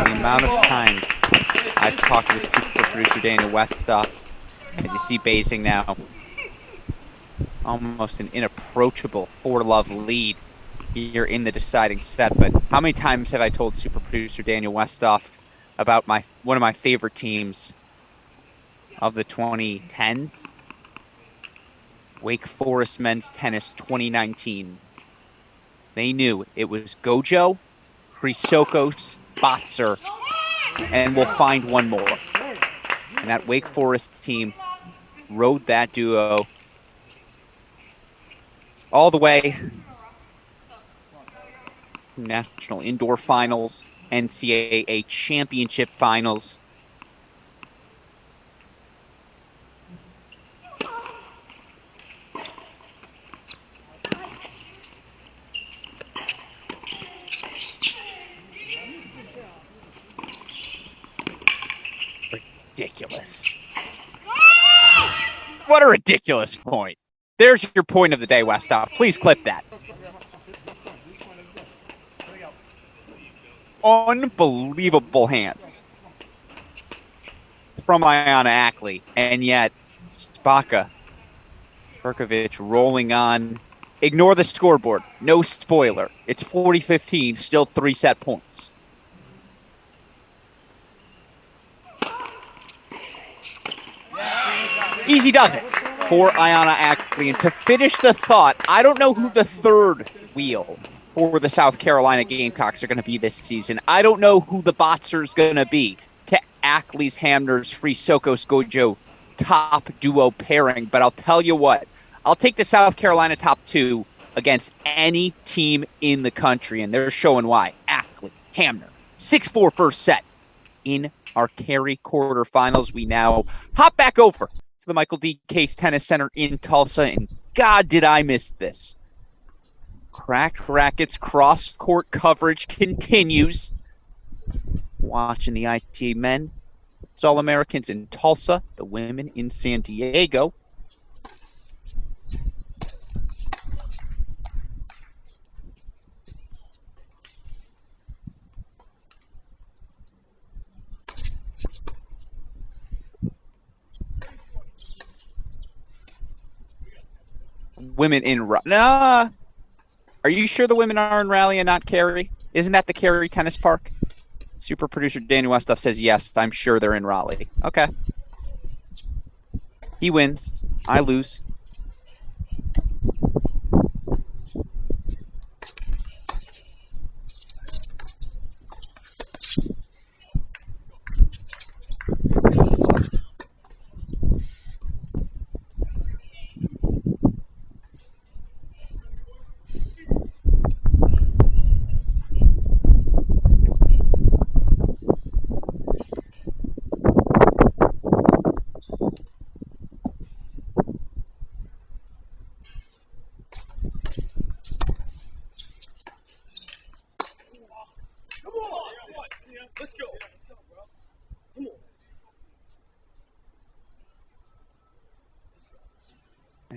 The amount of times I've talked with super producer Daniel Westoff, as you see Basing now, almost an inapproachable 4-love lead here in the deciding set. But how many times have I told super producer Daniel Westoff about one of my favorite teams of the 2010s? Wake Forest men's tennis 2019. They knew it was Gojo, Chrysokos, Botzer, and we'll find one more. And that Wake Forest team rode that duo all the way to National Indoor Finals, NCAA Championship Finals. Ridiculous. What a ridiculous point. There's your point of the day, Westoff. Please clip that. Unbelievable hands from Iana Ackley. And yet, Spaka Perkovic rolling on. Ignore the scoreboard. No spoiler. It's 40-15, still 3-set points. Easy does it for Iana Ackley. And to finish the thought, I don't know who the third wheel for the South Carolina Gamecocks are going to be this season. I don't know who the Botzer's going to be to Ackley's, Hamner's, Chrysokos, Gojo top duo pairing. But I'll tell you what, I'll take the South Carolina top two against any team in the country, and they're showing why. Ackley, Hamner, 6-4 first set in our Cary quarterfinals. We now hop back over to the Michael D. Case Tennis Center in Tulsa, and God, did I miss this. Cracked Racquets cross-court coverage continues. Watching the ITA men, it's All-Americans in Tulsa, the women in San Diego. Women in nah. Are you sure the women are in Raleigh and not Cary? Isn't that the Cary Tennis Park? Super producer Daniel Westoff says yes. I'm sure they're in Raleigh. Okay. He wins. I lose.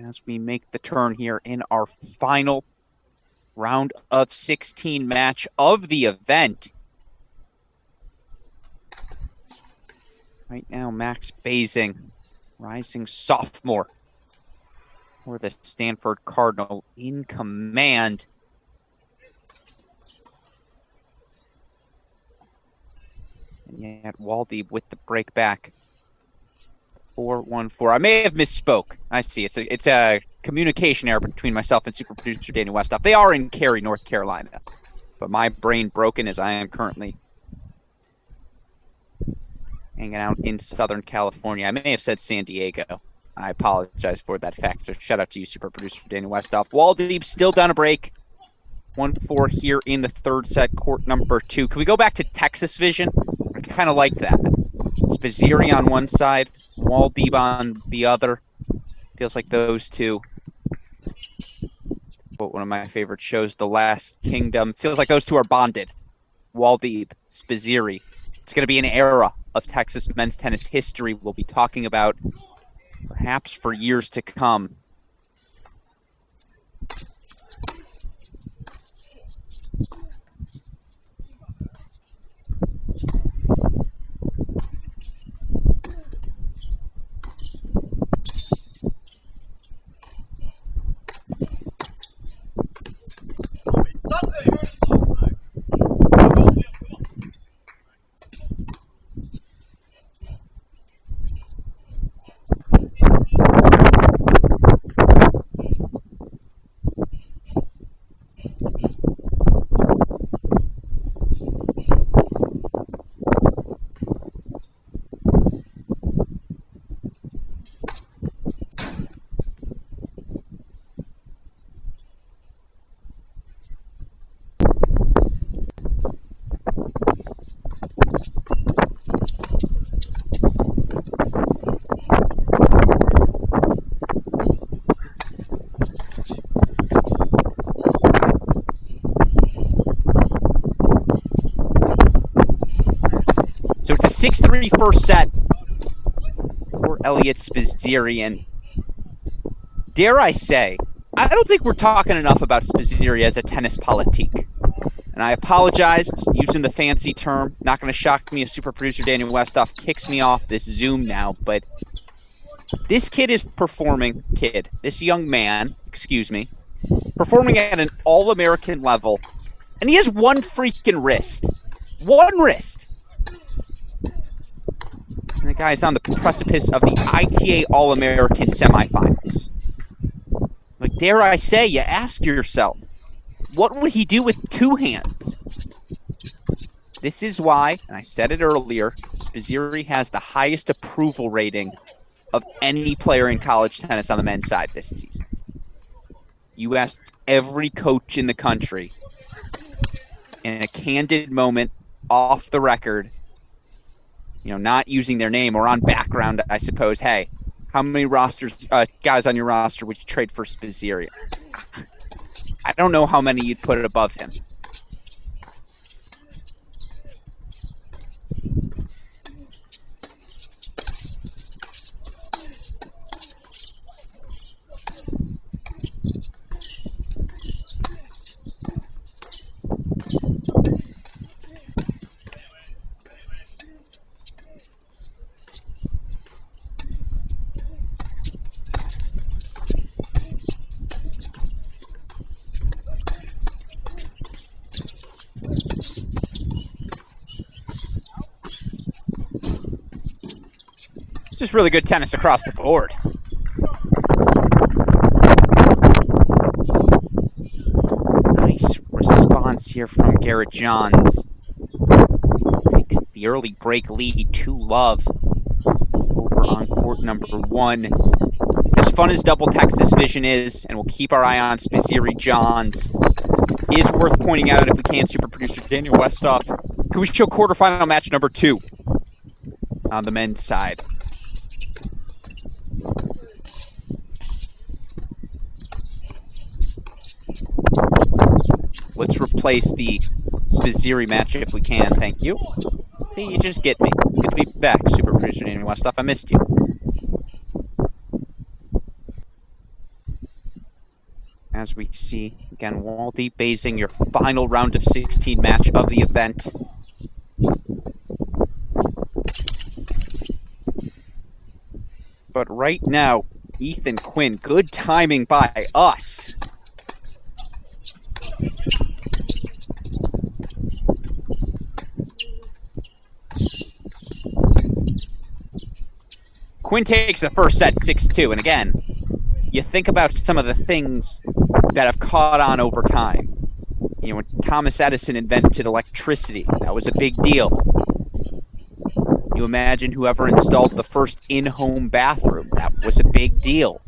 As we make the turn here in our final round of 16 match of the event. Right now, Max Basing, rising sophomore, for the Stanford Cardinal in command. And yet Waldeeb with the break back. 4-1-4. I may have misspoke. I see. It's a communication error between myself and super producer Daniel Westoff. They are in Cary, North Carolina. But my brain broken as I am currently hanging out in Southern California. I may have said San Diego. I apologize for that fact. So shout out to you, super producer Daniel Westoff. Waldeeb still down a break. 1-4 here in the third set, court number 2. Can we go back to Texas Vision? I kind of like that. Spazziri on one side, Waldeeb on the other. Feels like those two. But one of my favorite shows, The Last Kingdom. Feels like those two are bonded. Waldeeb, Spazziri. It's going to be an era of Texas men's tennis history we'll be talking about perhaps for years to come. So it's a 6-3 first set for Elliot Spazziri. And dare I say, I don't think we're talking enough about Spazziri as a tennis politique. And I apologize using the fancy term. Not going to shock me if super producer Daniel Westoff kicks me off this Zoom now. But this kid is performing, this young man, performing at an All-American level. And he has one freaking wrist. One wrist. And the guy is on the precipice of the ITA All-American Semifinals. Like, dare I say, you ask yourself, what would he do with two hands? This is why, and I said it earlier, Spazziri has the highest approval rating of any player in college tennis on the men's side this season. You asked every coach in the country, in a candid moment, off the record, not using their name or on background, I suppose, hey, how many guys on your roster would you trade for Spazziri? I don't know how many you'd put above him. Just really good tennis across the board. Nice response here from Garrett Johns. Takes the early break lead to love over on court number 1. As fun as Double Texas Vision is, and we'll keep our eye on Spazziri Johns, is worth pointing out, if we can, super producer Daniel Westoff, can we show quarterfinal match number 2 on the men's side? Let's replace the Spazziri match if we can, thank you. See, you just get me. It's good to be back, super producer Daniel Westoff. I missed you. As we see, again, Waldeeb Basing, your final round of 16 match of the event. But right now, Ethan Quinn, good timing by us. Quinn takes the first set 6-2. And again, you think about some of the things that have caught on over time. You know, when Thomas Edison invented electricity, that was a big deal. You imagine whoever installed the first in-home bathroom, that was a big deal.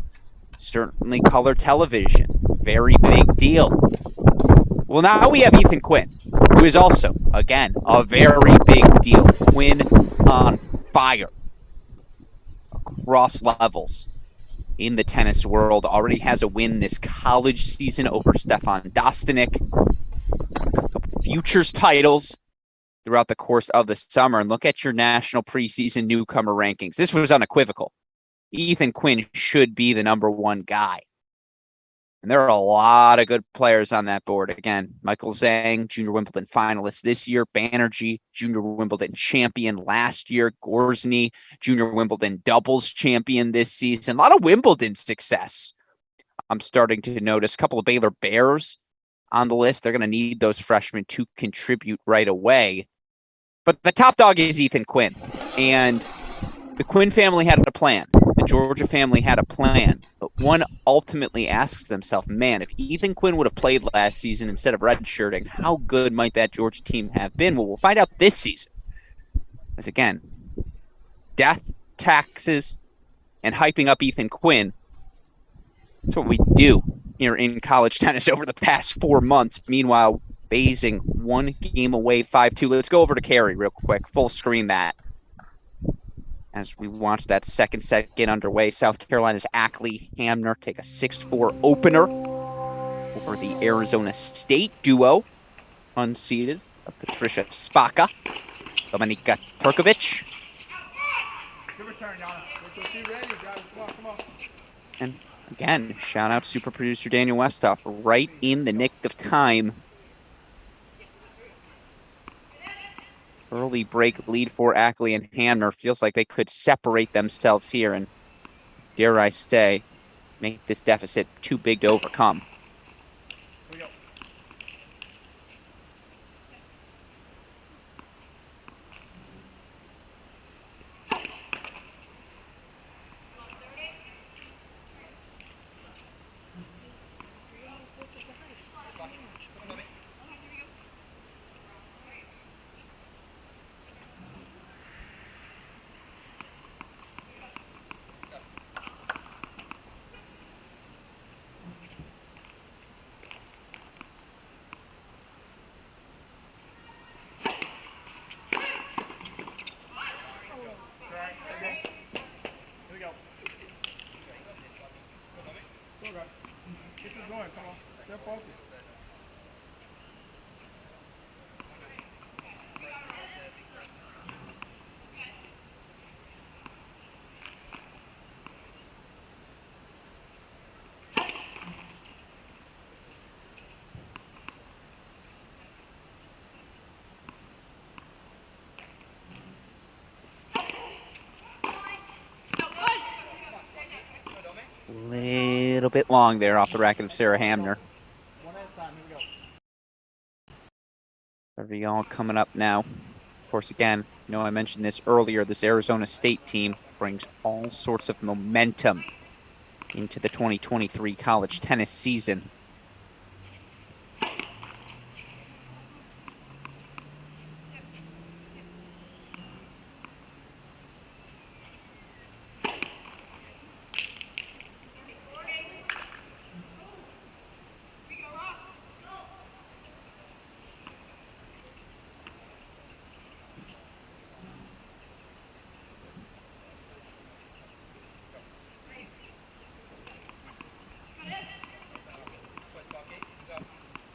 Certainly color television, very big deal. Well, now we have Ethan Quinn, who is also, again, a very big deal. Quinn on fire across levels in the tennis world. Already has a win this college season over Stefan Dostanik. Won a couple futures titles throughout the course of the summer. And look at your national preseason newcomer rankings. This was unequivocal. Ethan Quinn should be the number one guy. And there are a lot of good players on that board. Again, Michael Zhang, Junior Wimbledon finalist this year. Banerjee, Junior Wimbledon champion last year. Gorsny, Junior Wimbledon doubles champion this season. A lot of Wimbledon success. I'm starting to notice a couple of Baylor Bears on the list. They're going to need those freshmen to contribute right away. But the top dog is Ethan Quinn. And the Quinn family had a plan. The Georgia family had a plan. But one ultimately asks themselves, man, if Ethan Quinn would have played last season instead of redshirting, how good might that Georgia team have been? Well, we'll find out this season. As again, death, taxes, and hyping up Ethan Quinn. That's what we do here in college tennis over the past 4 months. Meanwhile, Basing 1 game away, 5-2. Let's go over to Cary real quick. Full screen that. As we watch that second set get underway, South Carolina's Ackley Hamner take a 6-4 opener over the Arizona State duo, unseeded, of Patricia Spaka, Dominika Perkovic. Good return, Yana. You're ready, guys. Come on. And again, shout out super producer Daniel Westhoff, right in the nick of time. Early break lead for Ackley and Hamner. Feels like they could separate themselves here and, dare I say, make this deficit too big to overcome. Little bit long there off the racket of Sarah Hamner. Every all coming up now. Of course, again, you know I mentioned this earlier, this Arizona State team brings all sorts of momentum into the 2023 college tennis season.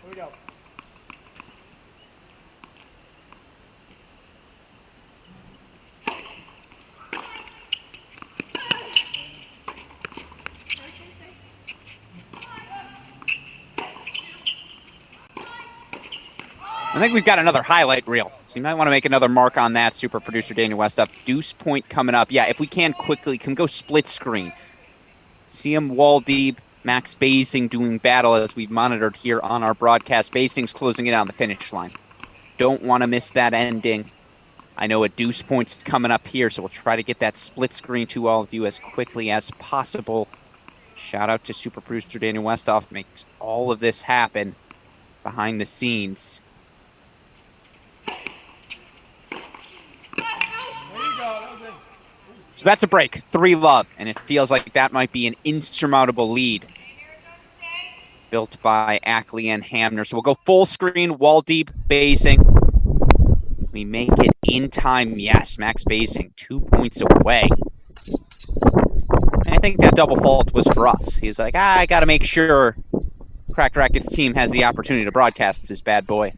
Here we go. I think we've got another highlight reel, so you might want to make another mark on that, super producer Daniel Westhoff. Deuce point coming up. Yeah, if we can quickly, can we go split screen? See him wall deep. Max Basing doing battle as we've monitored here on our broadcast. Basing's closing it on the finish line. Don't want to miss that ending. I know a deuce point's coming up here, so we'll try to get that split screen to all of you as quickly as possible. Shout out to super producer Daniel Westoff, makes all of this happen behind the scenes. So that's a break, 3-love, and it feels like that might be an insurmountable lead built by Ackley and Hamner. So we'll go full screen, wall deep, Basing. We make it in time. Yes, Max Basing, 2 points away. And I think that double fault was for us. He was like, I got to make sure Cracked Racquets team has the opportunity to broadcast this bad boy.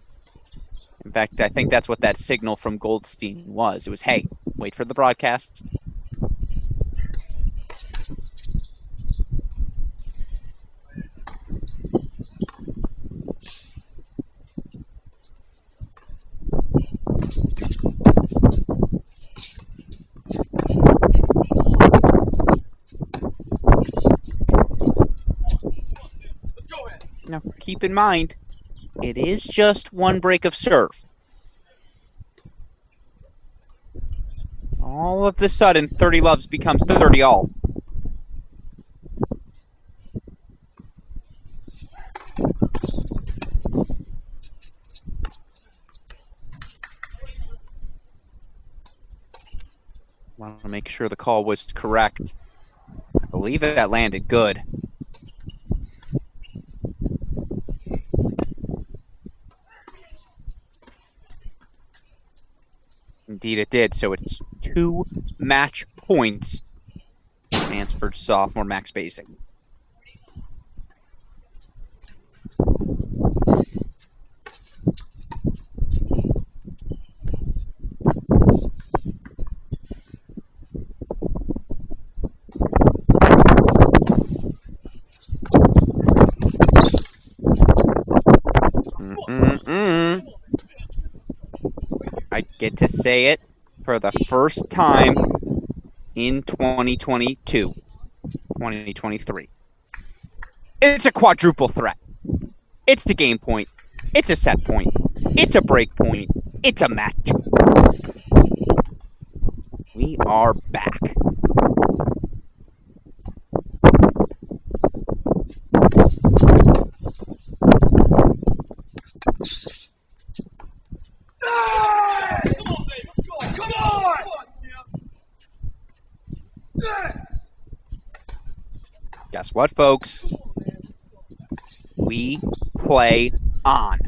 In fact, I think that's what that signal from Goldstein was. It was, hey, wait for the broadcast. Now, keep in mind, it is just one break of serve. All of the sudden, 30 loves becomes 30 all. Want to make sure the call was correct. I believe that landed good. Indeed it did, so it's 2 match points. Stanford sophomore Max Basing. I get to say it for the first time in 2022, 2023. It's a quadruple threat. It's a game point. It's a set point. It's a break point. It's a match point. We are back. Guess what, folks? We play on.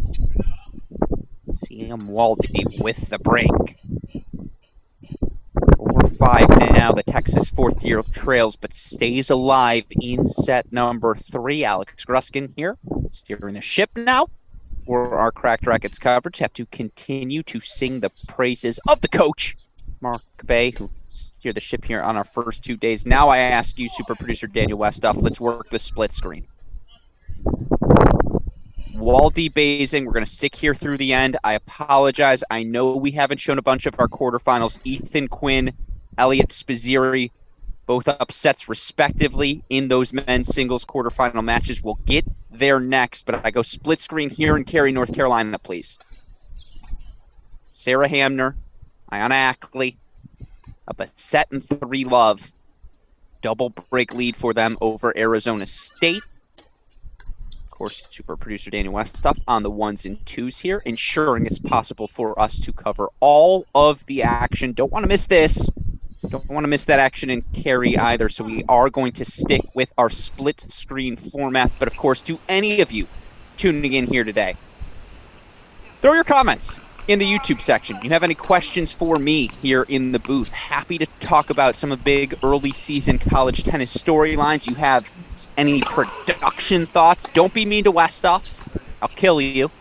See him wall deep with the break. 4-5 now. The Texas fourth year trails, but stays alive in set number 3. Alex Gruskin here, steering the ship now for our Cracked Racquets coverage. Have to continue to sing the praises of the coach, Mark Bey, who steer the ship here on our first 2 days. Now I ask you, super producer Daniel Westoff, let's work the split screen. Waldy Basing, we're going to stick here through the end. I apologize. I know we haven't shown a bunch of our quarterfinals. Ethan Quinn, Elliot Spazziri, both upsets respectively in those men's singles quarterfinal matches. We'll get there next, but I go split screen here in Cary, North Carolina, please. Sarah Hamner, Ayanna Ackley, up a set and 3-love. Double break lead for them over Arizona State. Of course, super producer Daniel Westoff on the 1s and 2s here, ensuring it's possible for us to cover all of the action. Don't want to miss this. Don't want to miss that action in Cary either, so we are going to stick with our split screen format. But of course, to any of you tuning in here today, throw your comments in the YouTube section. You have any questions for me here in the booth? Happy to talk about some of the big early season college tennis storylines. You have any production thoughts? Don't be mean to Westoff. I'll kill you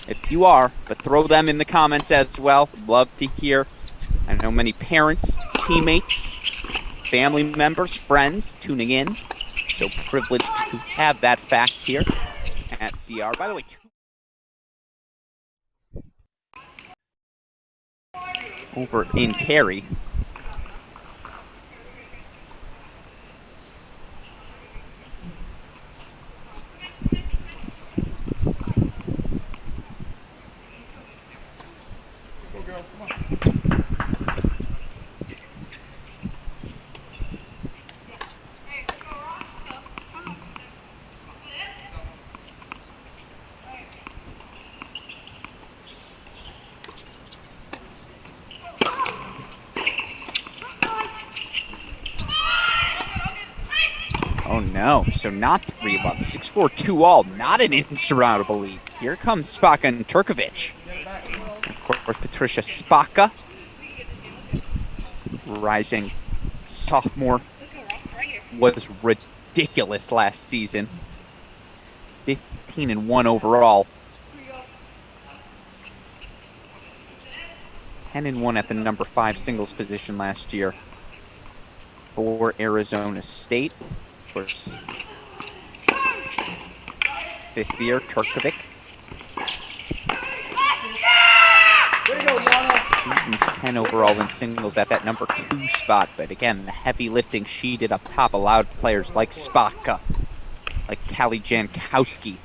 if you are, but throw them in the comments as well. Love to hear. I know many parents, teammates, family members, friends tuning in. So privileged to have that fact here at CR. By the way, over in Cary. no, so not 3-love. 6-4, 2-all, not an insurmountable lead. Here comes Spaka and Turkovic. Of course, Patricia Spaka, rising sophomore, was ridiculous last season. 15-1 overall. 10-1 at the number 5 singles position last year for Arizona State. Of course, 5th year, Turkovic. 10 overall in singles at that number 2 spot. But again, the heavy lifting she did up top allowed players like Spaka, like Callie Jankowski,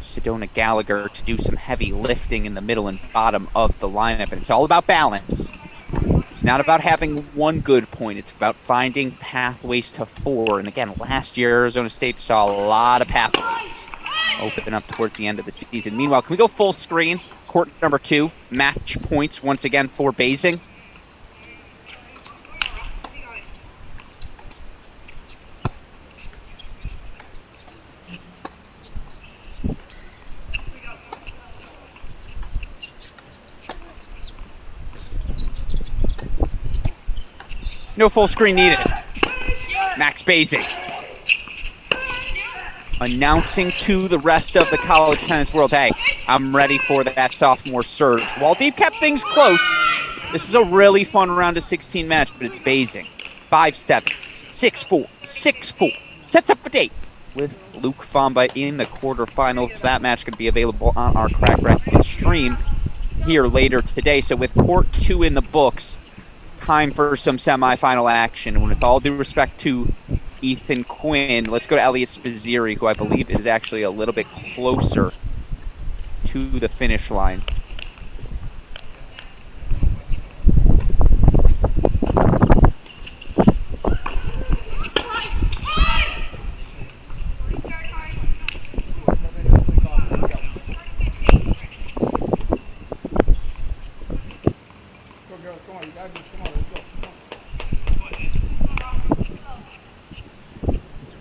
Sedona Gallagher to do some heavy lifting in the middle and bottom of the lineup. And it's all about balance. It's not about having one good point. It's about finding pathways to 4. And again, last year, Arizona State saw a lot of pathways open up towards the end of the season. Meanwhile, can we go full screen? Court number 2, match points once again for Basing. No full screen needed. Max Basing announcing to the rest of the college tennis world, hey, I'm ready for that sophomore surge. Waldeep kept things close. This was a really fun round of 16 match, but it's Basing. 5-7, 6-4, 6-4. Sets up a date with Luke Fomba in the quarterfinals. That match could be available on our Crack Rackets stream here later today. So with court 2 in the books, time for some semifinal action. And with all due respect to Ethan Quinn, let's go to Elliot Spazziri, who I believe is actually a little bit closer to the finish line.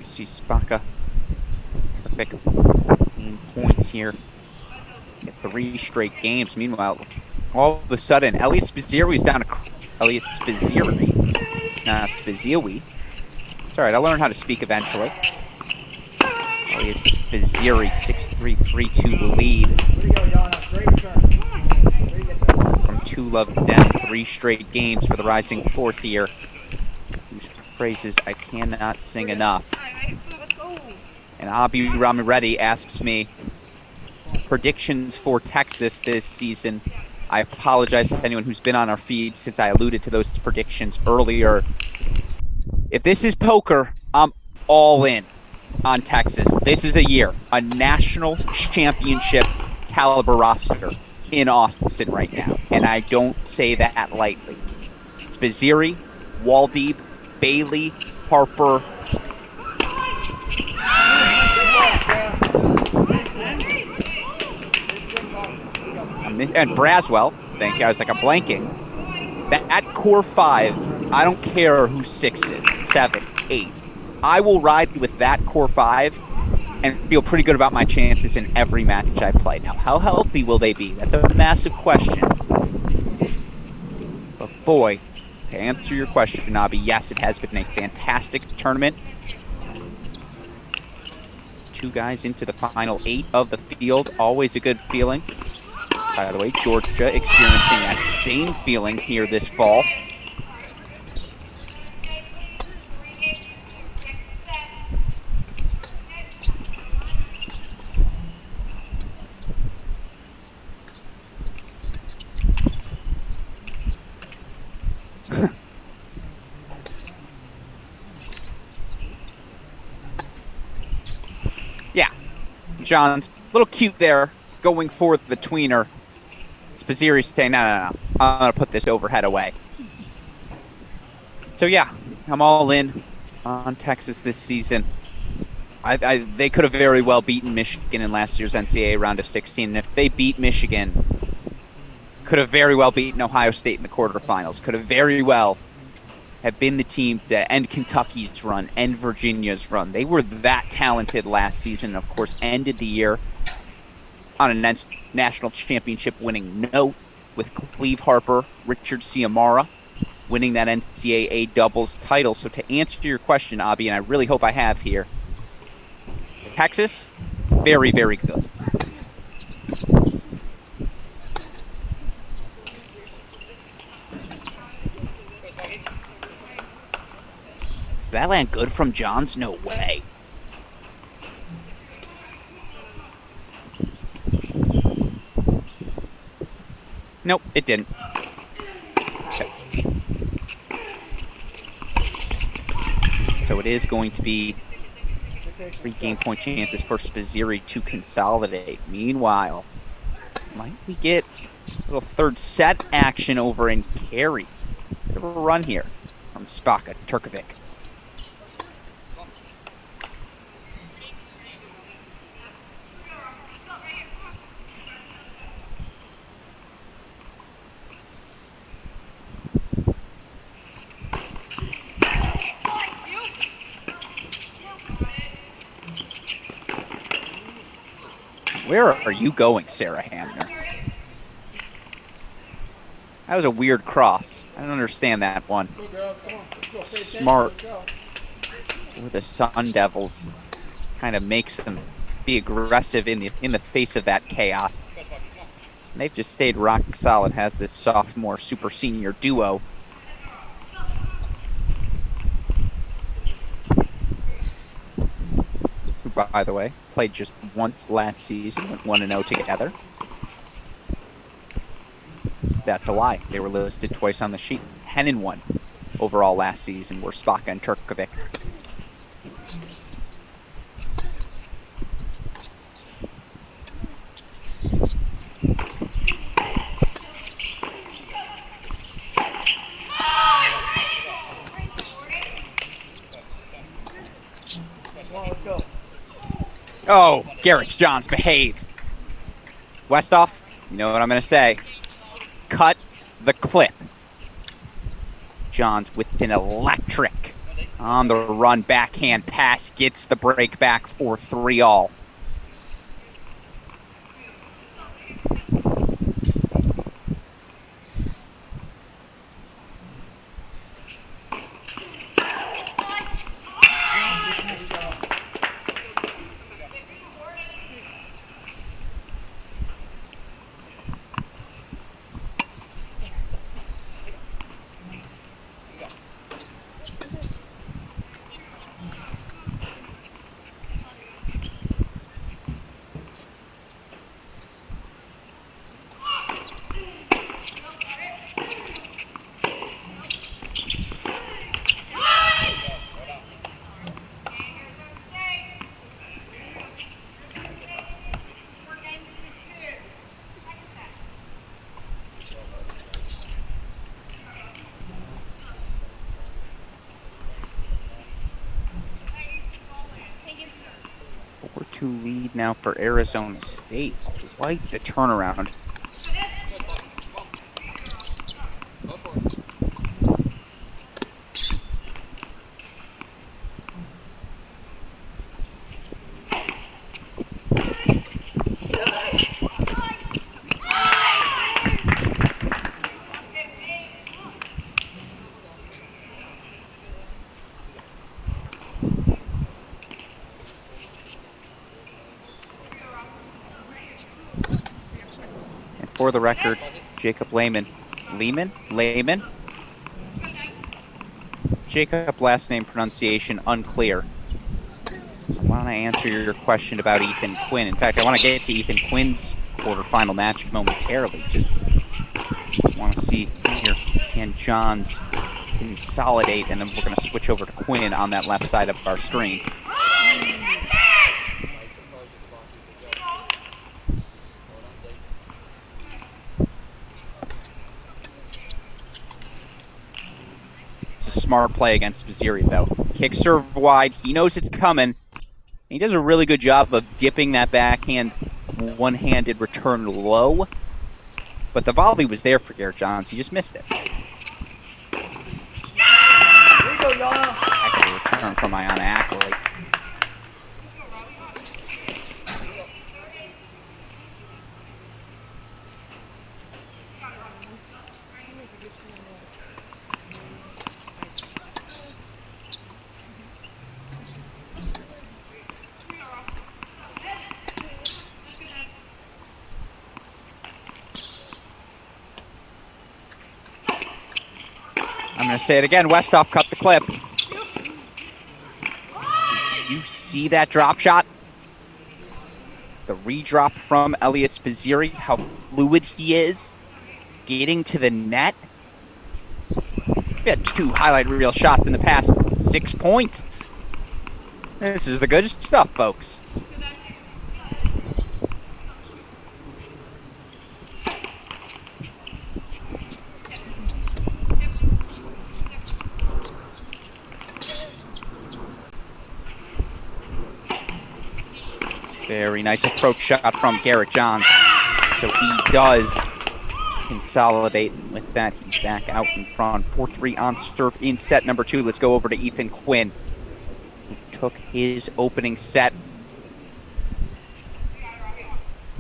See Spaka pick up points here. Get 3 straight games. Meanwhile, all of a sudden, Elliot Spazziri's down to Elliot Spazziri, not Spazziri. It's all right. I'll learn how to speak eventually. Elliot Spazziri, 6-3, 3-2 lead. From 2-love down, 3 straight games for the rising 4th year, whose praises I cannot sing enough. And Abi Ramireddy asks me predictions for Texas this season. I apologize to anyone who's been on our feed since I alluded to those predictions earlier. If this is poker, I'm all in on Texas. This is a year, a national championship caliber roster in Austin right now. And I don't say that lightly. Spazziri, Waldeep, Bailey, Harper, and Braswell, thank you. I was like, I'm blanking. That core 5, I don't care who 6 is, 7, 8. I will ride with that core 5 and feel pretty good about my chances in every match I play. Now, how healthy will they be? That's a massive question. But boy, to answer your question, Nabi, yes, it has been a fantastic tournament. 2 guys into the final 8 of the field, always a good feeling. By the way, Georgia experiencing that same feeling here this fall. Yeah, John's a little cute there, going for the tweener. Spazziri's saying, no, I'm going to put this overhead away. So, yeah, I'm all in on Texas this season. They could have very well beaten Michigan in last year's NCAA round of 16. And if they beat Michigan, could have very well beaten Ohio State in the quarterfinals. Could have very well have been the team to end Kentucky's run, end Virginia's run. They were that talented last season, of course, ended the year on a national championship winning note with Cleve Harper, Richard Ciamara winning that NCAA doubles title. So to answer your question, Abby, and I really hope I have here, Texas, very, very good. Did that land good from Johns? No way. Nope, it didn't. Okay. So it is going to be 3 game point chances for Spazziri to consolidate. Meanwhile, might we get a little third set action over in Cary? Bit of a run here from Spaka Turkovic. Where are you going, Sarah Hamner? That was a weird cross. I don't understand that one. Smart. Where the Sun Devils kind of makes them be aggressive in the face of that chaos. And they've just stayed rock solid, has this sophomore super senior duo. Who, by the way, played just once last season, went 1-0 together. That's a lie. They were listed twice on the sheet. Henning won overall last season, were Spaka and Turkovic. Oh, Garrett Johns, behave. Westhoff, you know what I'm going to say. Cut the clip. Johns with an electric on the run backhand pass, gets the break back for 3-all. Lead now for Arizona State. Quite the turnaround. For the record, Jacob Lehman. Jacob, last name pronunciation unclear. I want to answer your question about Ethan Quinn. In fact, I want to get to Ethan Quinn's quarterfinal match momentarily. Just want to see here, can Johns consolidate, and then we're going to switch over to Quinn on that left side of our screen. Smart play against Spazziri, though. Kick serve wide. He knows it's coming. He does a really good job of dipping that backhand one-handed return low. But the volley was there for Garrett Johns. He just missed it. return from Iana Ackley. I'm going to say it again. Westhoff cut the clip. You see that drop shot? The redrop from Elliot Spazziri, how fluid he is getting to the net. We had 2 highlight reel shots in the past 6 points. This is the good stuff, folks. Very nice approach shot from Garrett Johns. So he does consolidate. With that, he's back out in front. 4-3 on serve in set number 2. Let's go over to Ethan Quinn, who took his opening set.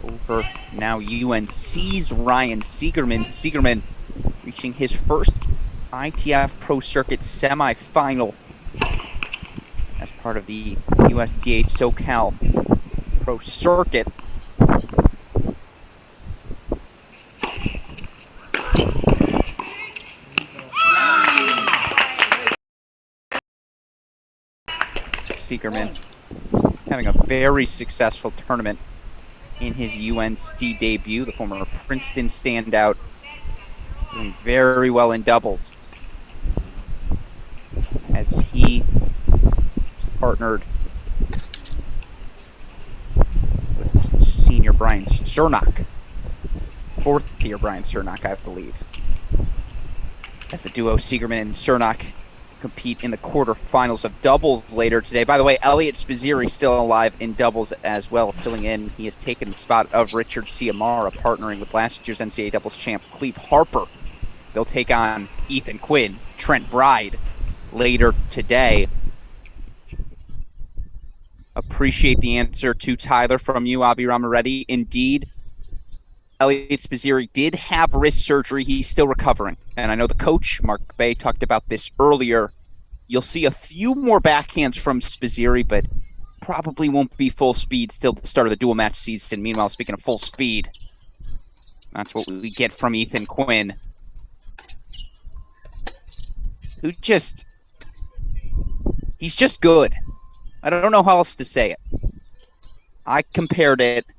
Over now UNC's Ryan Segerman. Segerman reaching his first ITF Pro Circuit semifinal as part of the USTA SoCal Pro Circuit. Segerman having a very successful tournament in his UNC debut. The former Princeton standout doing very well in doubles as he partnered with senior Brian Cernak, 4th year Brian Cernak, I believe, as the duo Segerman and Cernak compete in the quarterfinals of doubles later today. By the way, Elliot Spazziri still alive in doubles as well, filling in. He has taken the spot of Richard Ciamara, partnering with last year's NCAA doubles champ Cleve Harper. They'll take on Ethan Quinn, Trent Bride later today. Appreciate the answer to Tyler from you, Avi Ramareddy. Indeed, Elliot Spazziri did have wrist surgery. He's still recovering. And I know the coach, Mark Bey, talked about this earlier. You'll see a few more backhands from Spazziri, but probably won't be full speed till the start of the dual match season. Meanwhile, speaking of full speed, that's what we get from Ethan Quinn, who he's just good. I don't know how else to say it. I compared it to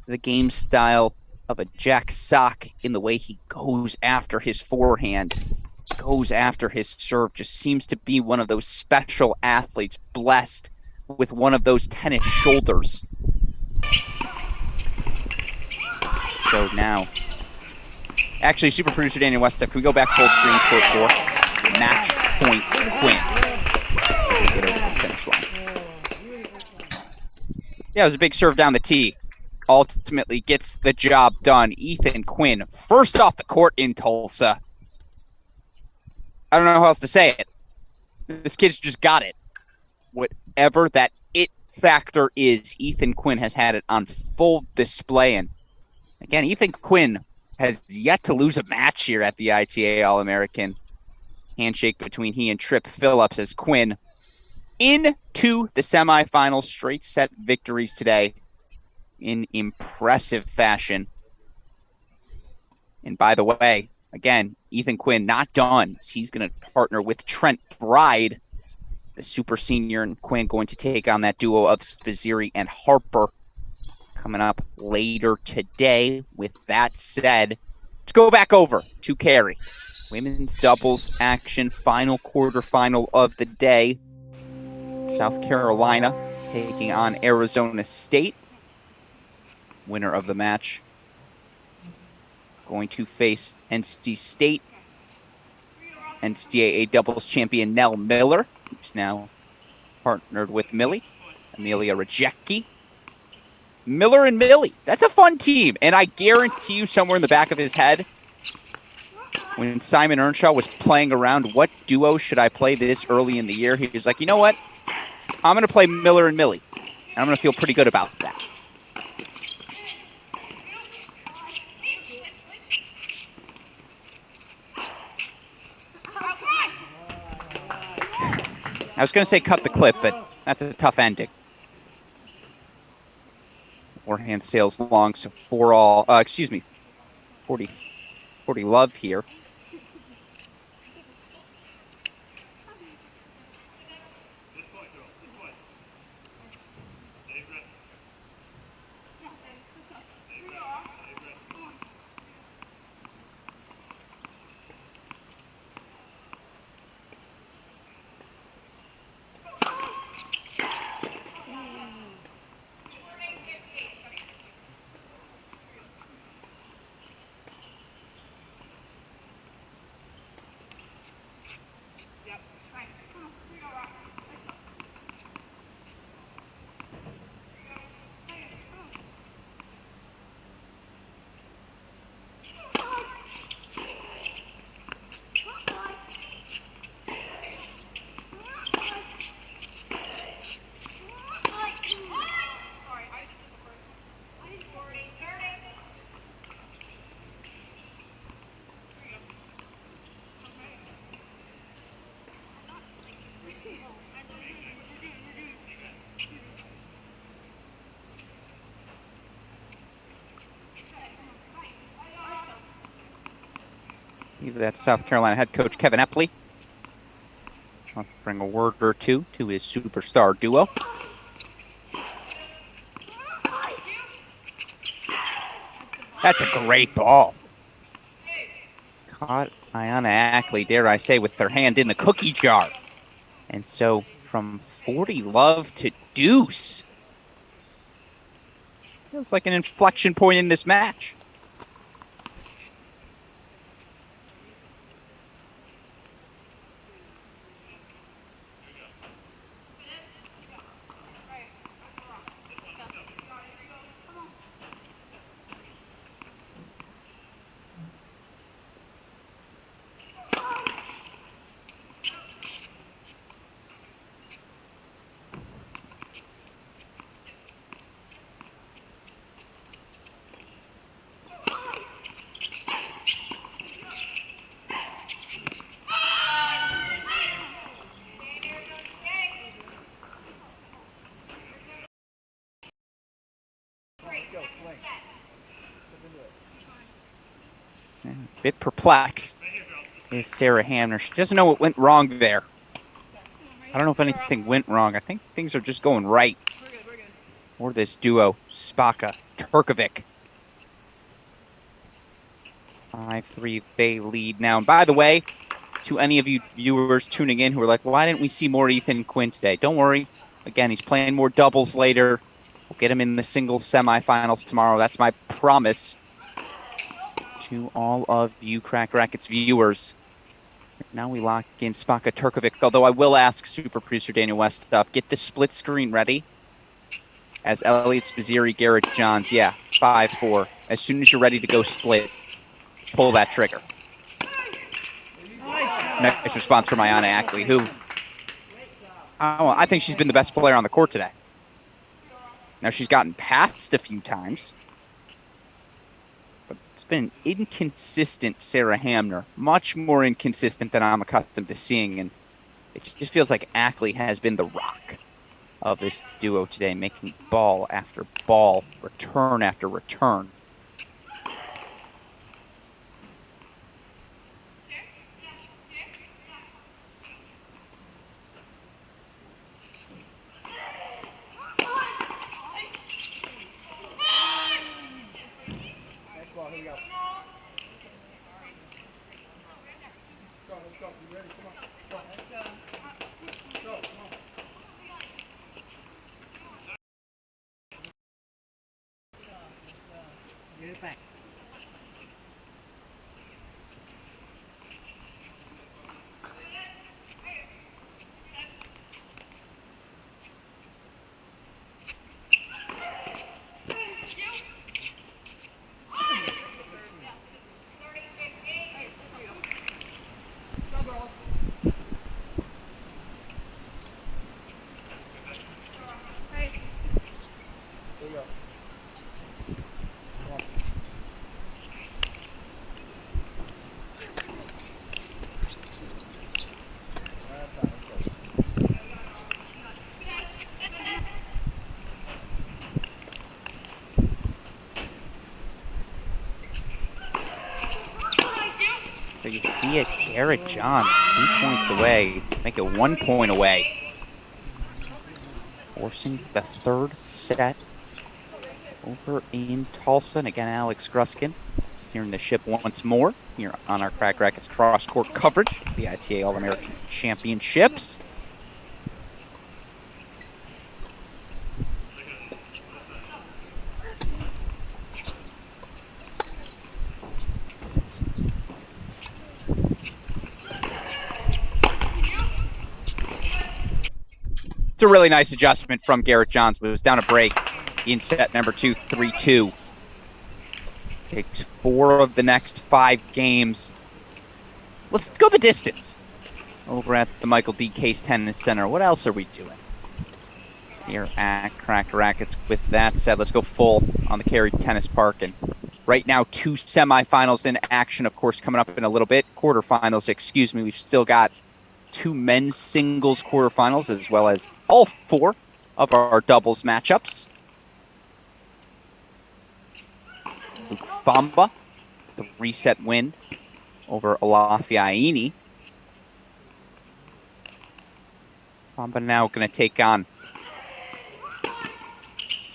the game style of a Jack Sock in the way he goes after his forehand, goes after his serve. Just seems to be one of those special athletes blessed with one of those tennis shoulders. So now, actually, super producer Daniel Westhoff, can we go back full screen, court 4? Match point Quinn. Let's see if we can get over the finish line. Yeah, it was a big serve down the tee. Ultimately gets the job done. Ethan Quinn, first off the court in Tulsa. I don't know how else to say it. This kid's just got it. Whatever that it factor is, Ethan Quinn has had it on full display. And again, Ethan Quinn has yet to lose a match here at the ITA All-American. Handshake between he and Tripp Phillips as Quinn into the semifinals. Straight set victories today in impressive fashion. And by the way, again, Ethan Quinn not done. He's going to partner with Trent Bride, the super senior, and Quinn going to take on that duo of Spazziri and Harper coming up later today. With that said, let's go back over to Cary. Women's doubles action, final quarterfinal of the day. South Carolina taking on Arizona State. Winner of the match going to face NC State NCAA doubles champion Nell Miller, who's now partnered with Millie, Amelia Rajecki. Miller and Millie, that's a fun team. And I guarantee you somewhere in the back of his head, when Simon Earnshaw was playing around, what duo should I play this early in the year? He was like, you know what? I'm going to play Miller and Millie. And I'm going to feel pretty good about that. I was going to say cut the clip, but that's a tough ending. Forehand sails long, so 40 love here. That's South Carolina head coach Kevin Epley offering a word or two to his superstar duo. That's a great ball. Caught Iana Ackley, dare I say, with their hand in the cookie jar. And so from 40 love to deuce. Feels like an inflection point in this match. A bit perplexed is Sarah Hamner. She doesn't know what went wrong there. I don't know if anything went wrong. I think things are just going right for this duo, Spaka, Turkovic. 5-3, they lead now. And by the way, to any of you viewers tuning in who are like, why didn't we see more Ethan Quinn today? Don't worry. Again, he's playing more doubles later. We'll get him in the singles semifinals tomorrow. That's my promise to all of you Crack Rackets viewers. Now we lock in Spaka Turkovic, although I will ask super producer Daniel Westhoff, get the split screen ready. As Elliot Spazziri, Garrett Johns, yeah, 5-4. As soon as you're ready to go split, pull that trigger. Nice response from Iana Ackley, who, I think she's been the best player on the court today. Now she's gotten passed a few times, but it's been inconsistent Sarah Hamner, much more inconsistent than I'm accustomed to seeing, and it just feels like Ackley has been the rock of this duo today, making ball after ball, return after return. So you see it, Garrett Johns 2 points away, make it 1 point away. Forcing the third set over in Tulsa. And again, Alex Gruskin steering the ship once more here on our Crack Rackets cross-court coverage, the ITA All-American Championships. It's a really nice adjustment from Garrett Johns. Was down a break in set number 2, 3-2. Takes 4 of the next 5 games. Let's go the distance. Over at the Michael D. Case Tennis Center. What else are we doing here at Cracked Rackets? With that said, let's go full on the Cary Tennis Park. And right now, 2 semifinals in action, of course, coming up in a little bit. Quarterfinals, excuse me. We've still got 2 men's singles quarterfinals, as well as all 4 of our doubles matchups. Fomba, the reset win over Lafayette. Fomba now going to take on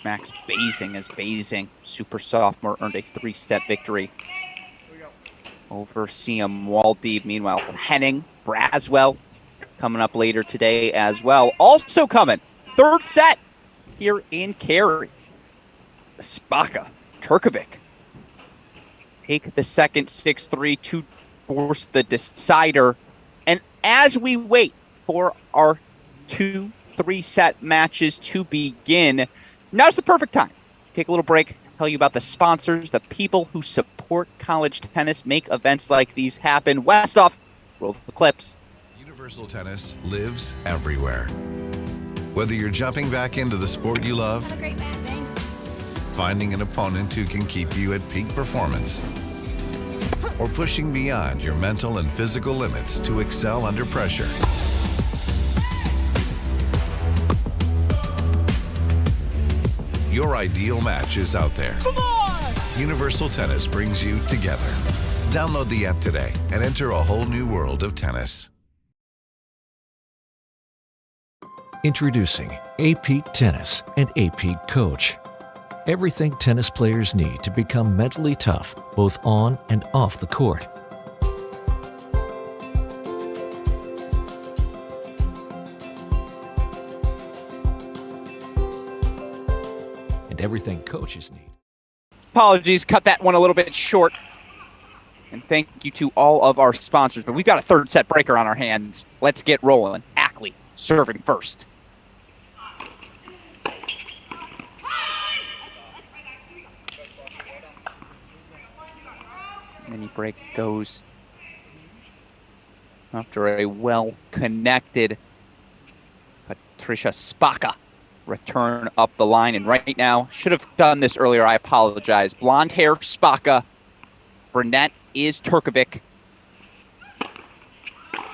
Max Basing, as Basing, super sophomore, earned a 3-set victory over CM Waldeeb. Meanwhile, Henning, Braswell, coming up later today as well. Also coming, 3rd set here in Cary. Spaka, Turkovic take the second 6-3 to force the decider. And as we wait for our 2 3-set matches to begin, now's the perfect time. Take a little break, tell you about the sponsors, the people who support college tennis, make events like these happen. Westoff, roll the clips. Universal Tennis lives everywhere. Whether you're jumping back into the sport you love, Great, man. Thanks. finding an opponent who can keep you at peak performance, or pushing beyond your mental and physical limits to excel under pressure. Your ideal match is out there. Come on! Universal Tennis brings you together. Download the app today and enter a whole new world of tennis. Introducing A-Peak Tennis and A-Peak Coach. Everything tennis players need to become mentally tough, both on and off the court. And everything coaches need. Apologies, cut that one a little bit short. And thank you to all of our sponsors. But we've got a 3rd set breaker on our hands. Let's get rolling. Ackley serving first. Mini break goes after a well-connected Patricia Spaka return up the line. And right now, should have done this earlier, I apologize. Blonde hair Spaka, brunette is Turkovic.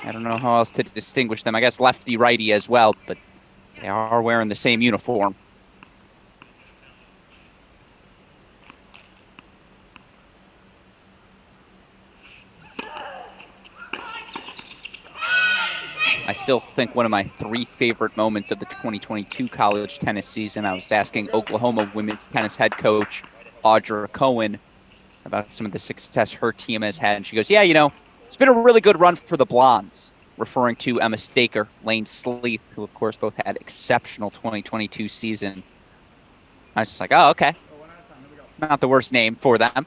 I don't know how else to distinguish them. I guess lefty-righty as well, but they are wearing the same uniform. I still think one of my 3 favorite moments of the 2022 college tennis season, I was asking Oklahoma women's tennis head coach Audra Cohen about some of the success her team has had. And she goes, yeah, you know, it's been a really good run for the Blondes, referring to Emma Staker, Lane Sleeth, who, of course, both had exceptional 2022 season. I was just like, oh, okay. Not the worst name for them.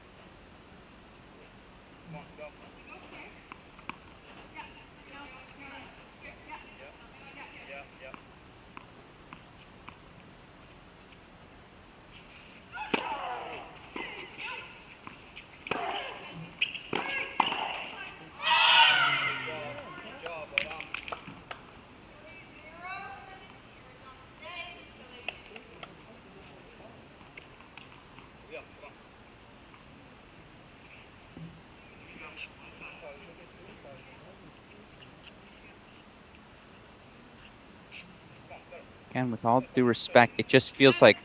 Again, with all due respect, it just feels like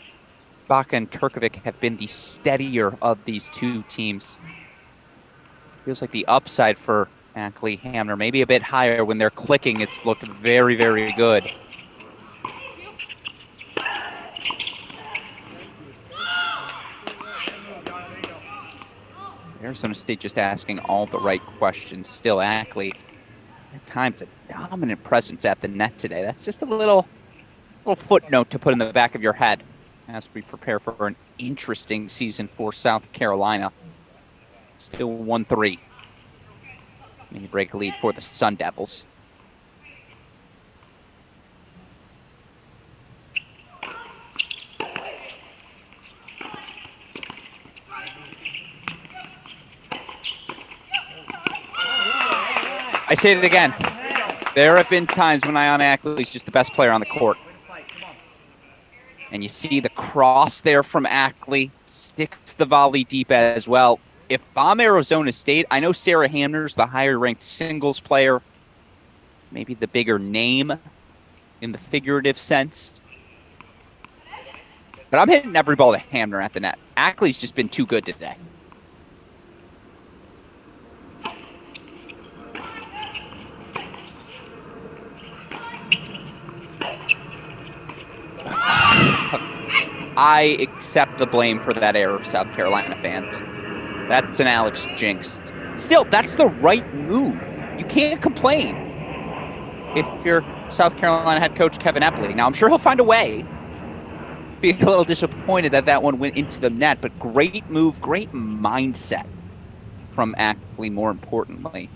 Baka and Turkovic have been the steadier of these 2 teams. Feels like the upside for Ackley Hamner, maybe a bit higher. When they're clicking, it's looked very, very good. Arizona State just asking all the right questions. Still Ackley, at times, a dominant presence at the net today. That's just a little footnote to put in the back of your head as we prepare for an interesting season for South Carolina. Still 1-3. Mini break lead for the Sun Devils. I say it again. There have been times when Ion Ackley's just the best player on the court. And you see the cross there from Ackley, sticks the volley deep as well. If I'm Arizona State, I know Sarah Hamner's the higher-ranked singles player, maybe the bigger name in the figurative sense. But I'm hitting every ball to Hamner at the net. Ackley's just been too good today. I accept the blame for that error, South Carolina fans. That's an Alex jinx. Still, that's the right move. You can't complain if you're South Carolina head coach Kevin Eppley. Now, I'm sure he'll find a way. Be a little disappointed that that one went into the net, but great move, great mindset from Ackley, more importantly.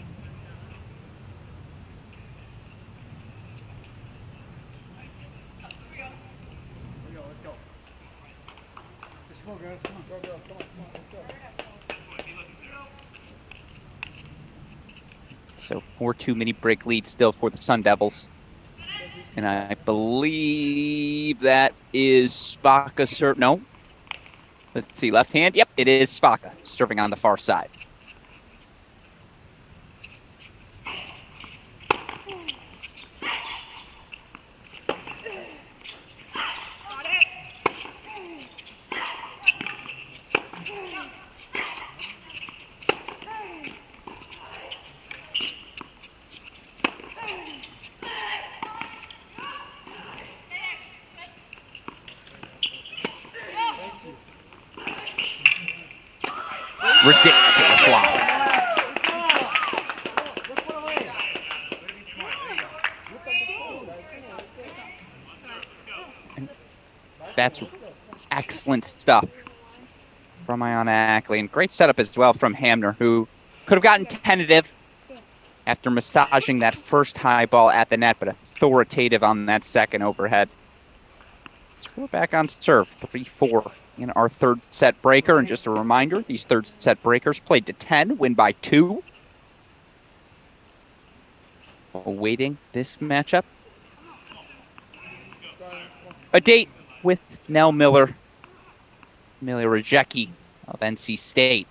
So 4-2 mini break lead still for the Sun Devils. And I believe that is Spaka serve. No. Let's see, left hand. Yep, it is Spaka serving on the far side. Ridiculous line. That's excellent stuff from Iona Ackley. And great setup as well from Hamner, who could have gotten tentative after massaging that first high ball at the net, but authoritative on that second overhead. So we're back on serve, 3-4. In our third set breaker. And just a reminder, these third set breakers played to 10, win by 2. Awaiting this matchup. A date with Nell Miller, Amelia Rajecki of NC State.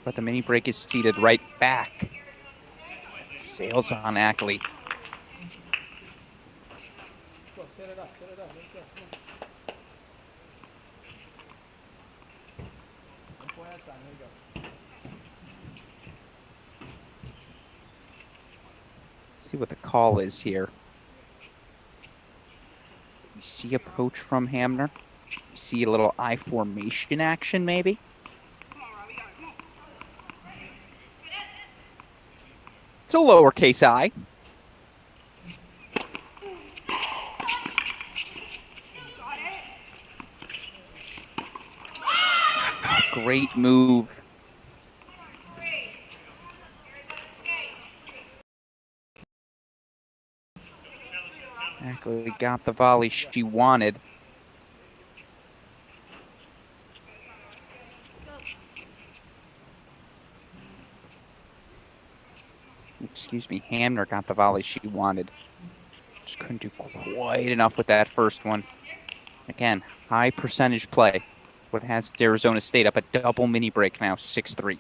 But the mini break is seated right back. Sails on Ackley. See what the call is here. We see a poach from Hamner. We see a little I formation action maybe. It's a lowercase I. Great move. Ackley got the volley she wanted. Excuse me, Hamner got the volley she wanted. Just couldn't do quite enough with that first one. Again, high percentage play. What has Arizona State up a double mini break now, 6-3.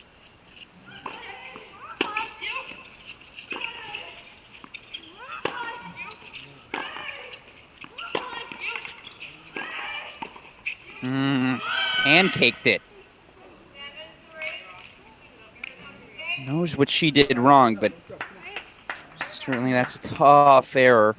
Pancaked it. Knows what she did wrong, but certainly that's a tough error.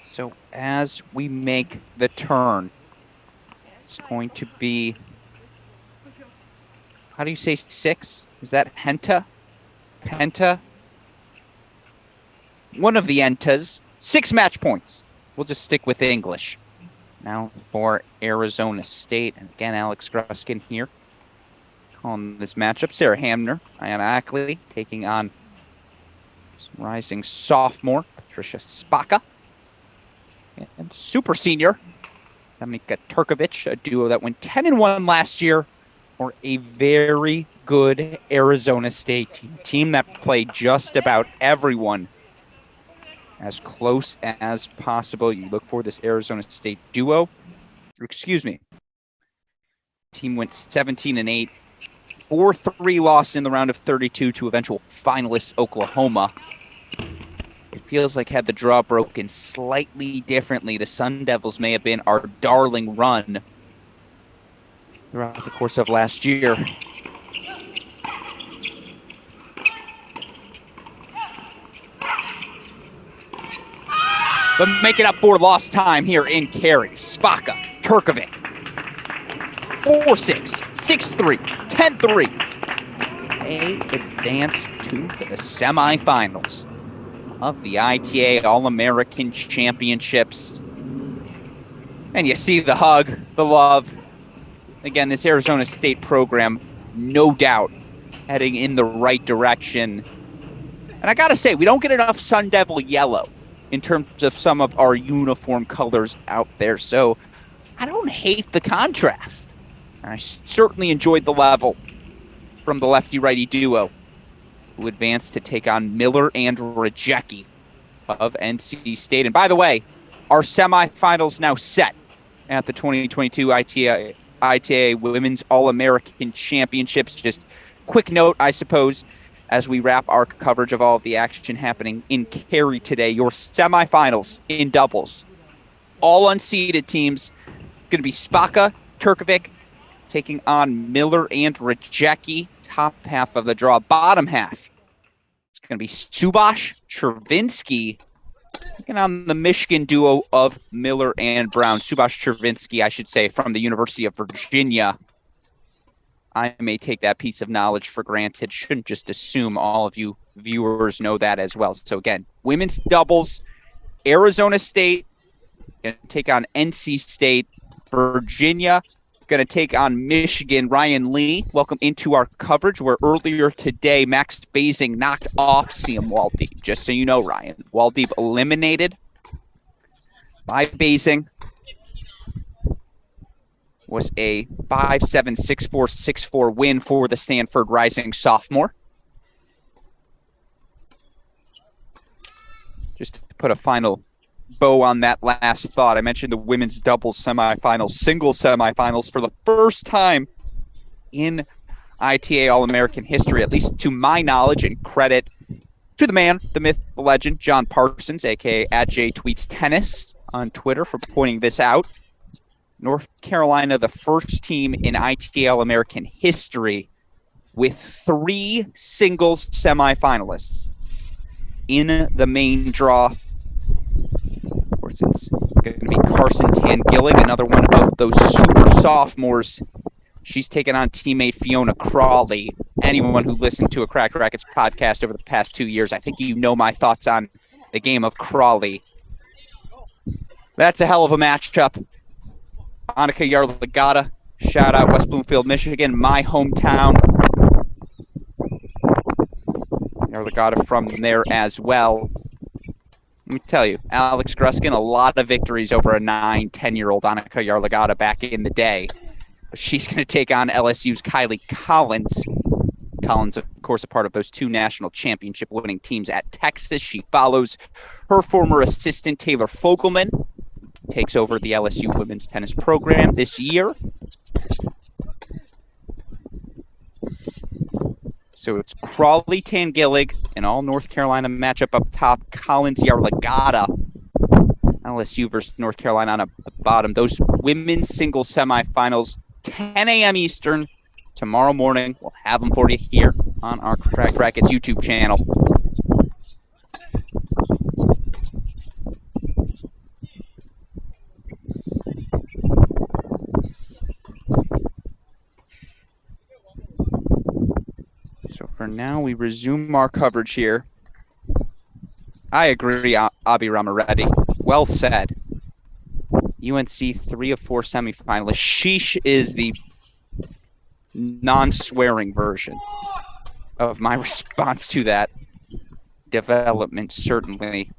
So as we make the turn, it's going to be, how do you say 6? Is that Henta? Penta? One of the Entas. 6 match points. We'll just stick with English. Now for Arizona State. And again, Alex Gruskin here. Calling this matchup. Sarah Hamner, Ayanna Ackley, taking on rising sophomore, Patricia Spaka. And super senior, Dominika Turkovic, a duo that went 10-1 last year, or a very good Arizona State team. Team that played just about everyone as close as possible. You look for this Arizona State duo. Excuse me. Team went 17-8, 4-3 loss in the round of 32 to eventual finalists Oklahoma. It feels like had the draw broken slightly differently, the Sun Devils may have been our darling run throughout the course of last year. But making up for lost time here in Cary, Spaka, Turkovic. 4-6, 6-3, 10-3. They advance to the semifinals of the ITA All-American Championships. And you see the hug, the love. Again, this Arizona State program, no doubt, heading in the right direction. And I gotta say, we don't get enough Sun Devil yellow in terms of some of our uniform colors out there. So I don't hate the contrast. I certainly enjoyed the level from the lefty-righty duo, who advanced to take on Miller and Rajecki of NC State. And by the way, our semifinals now set at the 2022 ITA Women's All-American Championships. Just quick note, I suppose, as we wrap our coverage of all of the action happening in Cary today, your semifinals in doubles. All unseeded teams. It's going to be Spaka, Turkovic, taking on Miller and Rajecki. Top half of the draw. Bottom half, it's going to be Subash Chervinsky taking on the Michigan duo of Miller and Brown. Subash Chervinsky, I should say, from the University of Virginia. I may take that piece of knowledge for granted. Shouldn't just assume all of you viewers know that as well. So again, women's doubles, Arizona State going to take on NC State. Virginia going to take on Michigan. Ryan Lee, welcome into our coverage, where earlier today Max Basing knocked off Siam Waldeep. Just so you know, Ryan, Waldeep eliminated by Basing. Was a 5-7, 6-4, 6-4 win for the Stanford rising sophomore. Just to put a final bow on that last thought. I mentioned the women's doubles semifinals, singles semifinals for the first time in ITA All-American history, at least to my knowledge, and credit to the man, the myth, the legend, John Parsons, aka @JTweetsTennis on Twitter, for pointing this out. North Carolina, the first team in ITA All-American history with 3 singles semifinalists in the main draw. Of course, it's going to be Carson Tangilic, another one of those super sophomores. She's taken on teammate Fiona Crowley. Anyone who listened to a Crack Rackets podcast over the past 2 years, I think you know my thoughts on the game of Crowley. That's a hell of a matchup. Annika Yaglada, shout out West Bloomfield, Michigan, my hometown. Yaglada from there as well. Let me tell you, Alex Gruskin, a lot of victories over a 9-10-year-old Annika Yaglada back in the day. But she's going to take on LSU's Kylie Collins. Collins, of course, a part of those 2 national championship winning teams at Texas. She follows her former assistant, Taylor Fogelman, takes over the LSU women's tennis program this year. So it's Crowley, Tangilic, an all North Carolina matchup up top. Collins, Yaglada, LSU versus North Carolina on the bottom. Those women's singles semifinals, 10 a.m. Eastern tomorrow morning. We'll have them for you here on our Crack Rackets YouTube channel. So for now, we resume our coverage here. I agree, Abi Ramareddy. Well said. UNC 3 of 4 semifinalists. Sheesh is the non-swearing version of my response to that development, certainly.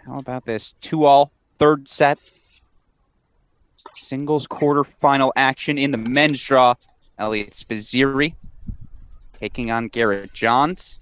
How about this? 2-all, third set. Singles quarterfinal action in the men's draw. Elliot Spazziri taking on Garrett Johns.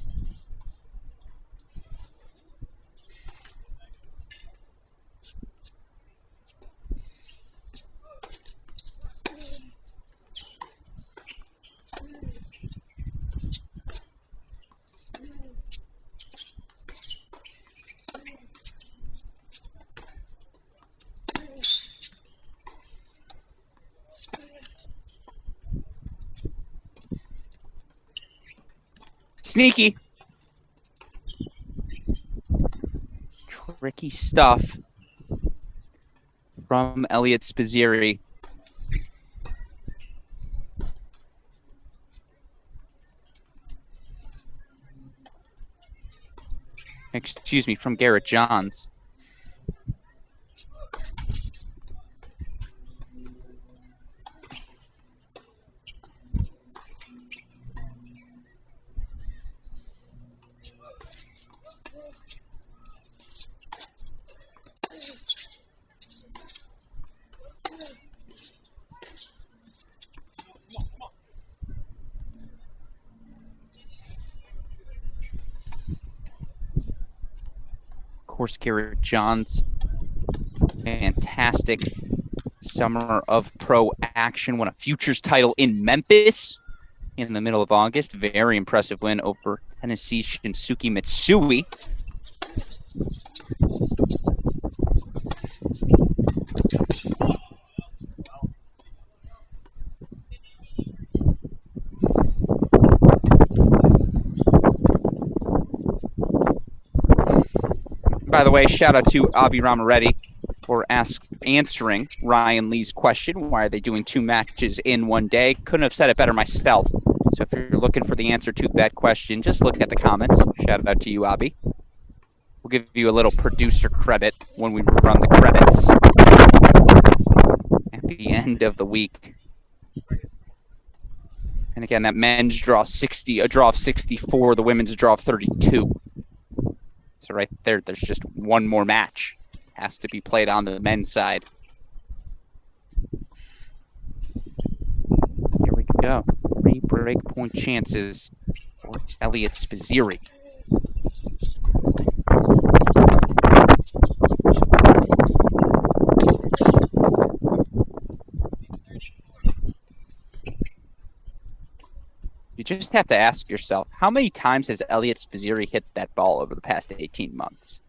Sneaky. Tricky stuff from Elliot Spazziri. Excuse me, from Garrett Johns. Of course, Garrett Johns, fantastic summer of pro action, won a futures title in Memphis in the middle of August. Very impressive win over Tennessee Shinsuke Mitsui. By the way, shout out to Abi Ramareddy for answering Ryan Lee's question. Why are they doing 2 matches in one day? Couldn't have said it better myself. So if you're looking for the answer to that question, just look at the comments. Shout out to you, Abi. We'll give you a little producer credit when we run the credits at the end of the week. And again, that men's draw 60, a draw of 64, the women's draw of 32. So right there, there's just one more match has to be played on the men's side. Here we go. 3 break point chances for Elliot Spazziri. You just have to ask yourself, how many times has Elliot Spazziri hit that ball over the past 18 months?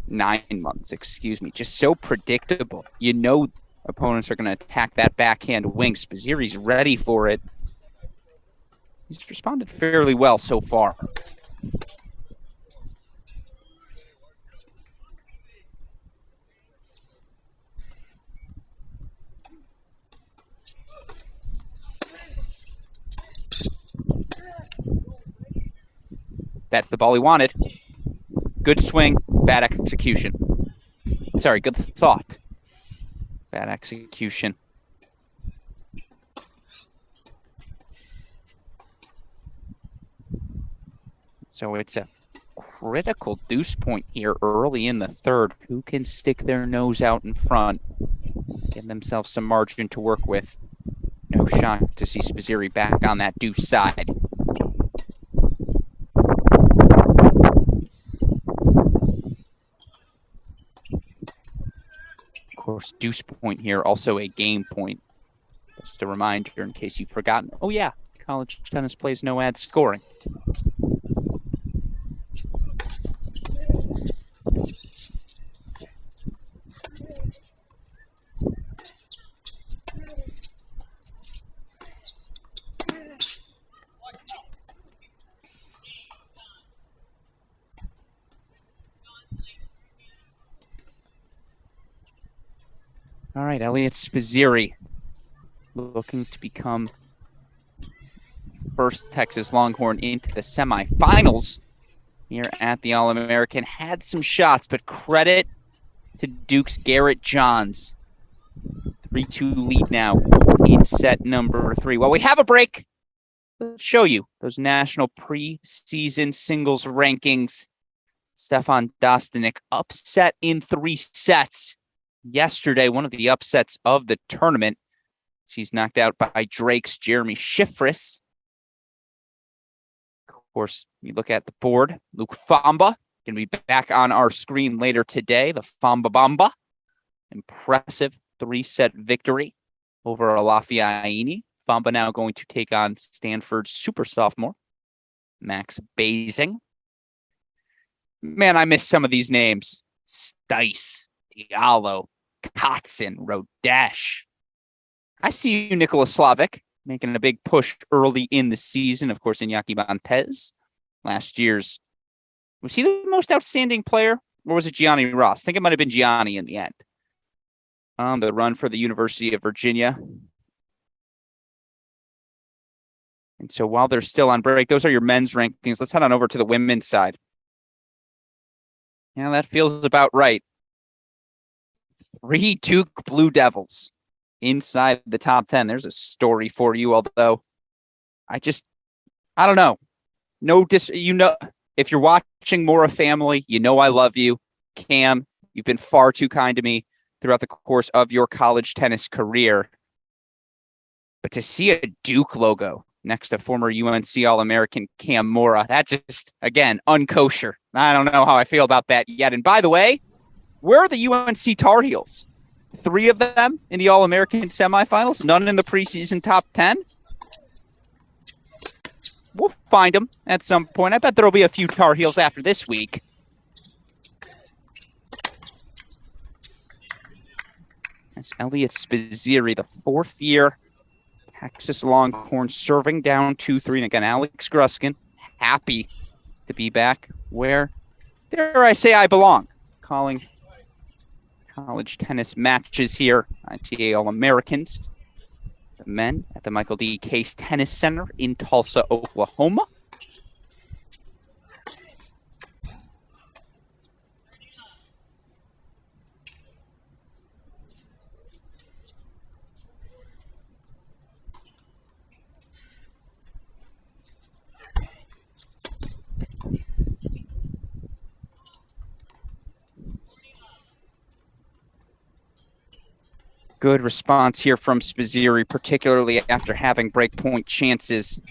9 months, excuse me. Just so predictable. You know opponents are going to attack that backhand wing. Spazziri's ready for it. He's responded fairly well so far. That's the ball he wanted. Good swing, bad execution. Sorry, good thought. Bad execution. So it's a critical deuce point here early in the third. Who can stick their nose out in front, give themselves some margin to work with? No shock to see Spazziri back on that deuce side. Of course, deuce point here, also a game point. Just a reminder in case you've forgotten. Oh yeah, college tennis plays no ad scoring. All right, Elliot Spazziri looking to become first Texas Longhorn into the semifinals here at the All-American. Had some shots, but credit to Duke's Garrett Johns. 3-2 lead now in set number 3. Well, we have a break. Let's show you those national preseason singles rankings. Stefan Dostanik upset in 3 sets. Yesterday, one of the upsets of the tournament. He's knocked out by Drake's Jeremy Shifris. Of course, you look at the board. Luke Fomba going to be back on our screen later today. The Fomba Bamba. Impressive 3-set victory over a Lafayette. Fomba now going to take on Stanford's super sophomore, Max Basing. Man, I miss some of these names. Stice, Diallo, Kotzen, Rodash. I see you, Nicholas Slavic, making a big push early in the season. Of course, Iñaki Montez. Last year's, was he the most outstanding player? Or was it Gianni Ross? I think it might have been Gianni in the end. On the run for the University of Virginia. And so while they're still on break, those are your men's rankings. Let's head on over to the women's side. Yeah, that feels about right. 3 Duke Blue Devils inside the top 10. There's a story for you, although I don't know. If you're watching Mora Family, you know I love you. Cam, you've been far too kind to me throughout the course of your college tennis career. But to see a Duke logo next to former UNC All-American Cam Mora, that just, again, unkosher. I don't know how I feel about that yet. And by the way, where are the UNC Tar Heels? 3 of them in the All-American semifinals, none in the preseason top 10. We'll find them at some point. I bet there'll be a few Tar Heels after this week. That's Elliot Spazziri, the 4th year Texas Longhorn, serving down 2-3. And again, Alex Gruskin, happy to be back where, dare I say, I belong. Calling college tennis matches here, ITA All-Americans. The men at the Michael D. Case Tennis Center in Tulsa, Oklahoma. Good response here from Spazziri, particularly after having breakpoint chances.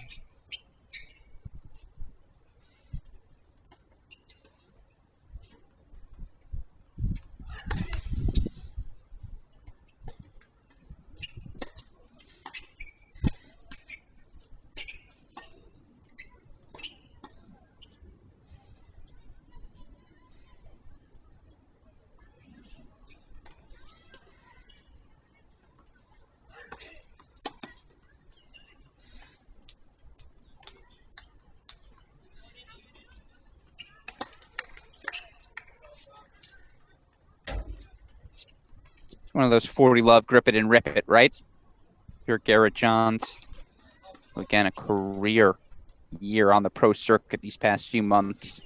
One of those 40 love, grip it and rip it, right? Here, Garrett Johns. Again, a career year on the pro circuit these past few months.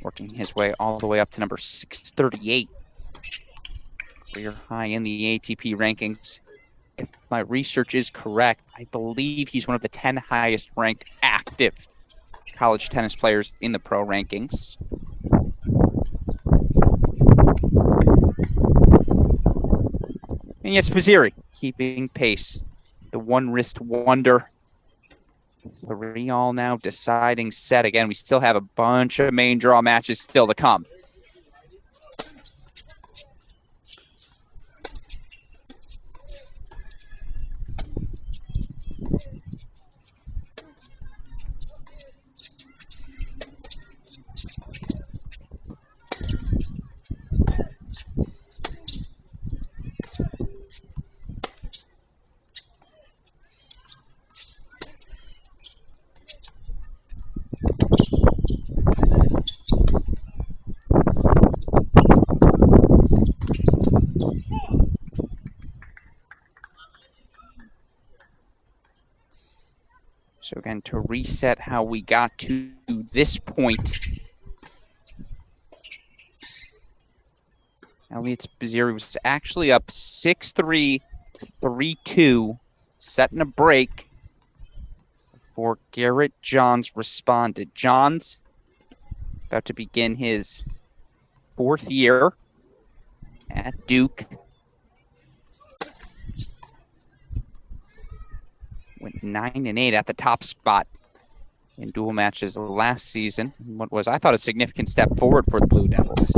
Working his way all the way up to number 638. Career high in the ATP rankings. If my research is correct, I believe he's one of the 10 highest ranked active college tennis players in the pro rankings. And yet Spazziri keeping pace. The one wrist wonder. 3-all now, deciding set. Again, we still have a bunch of main draw matches still to come. So again, to reset how we got to this point. Elliot Spazziri was actually up 6-3, 3-2, setting a break before Garrett Johns responded. Johns about to begin his 4th year at Duke. Went 9-8 at the top spot in dual matches last season. What was, I thought, a significant step forward for the Blue Devils.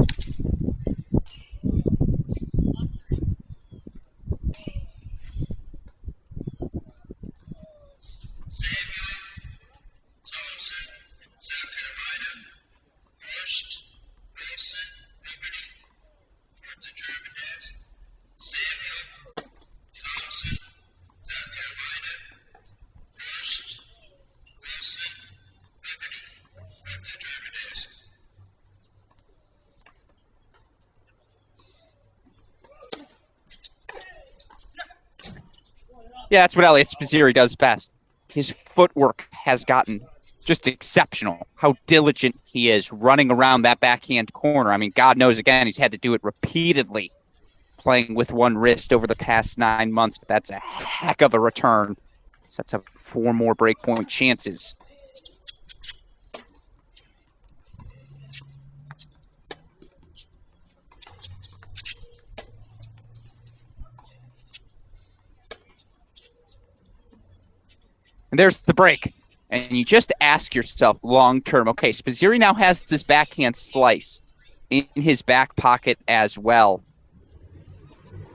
Yeah, that's what Elliot Spazziri does best. His footwork has gotten just exceptional. How diligent he is running around that backhand corner. I mean, God knows, again, he's had to do it repeatedly, playing with one wrist over the past 9 months. But that's a heck of a return. Sets up 4 more breakpoint chances. And there's the break. And you just ask yourself long-term, okay, Spazziri now has this backhand slice in his back pocket as well.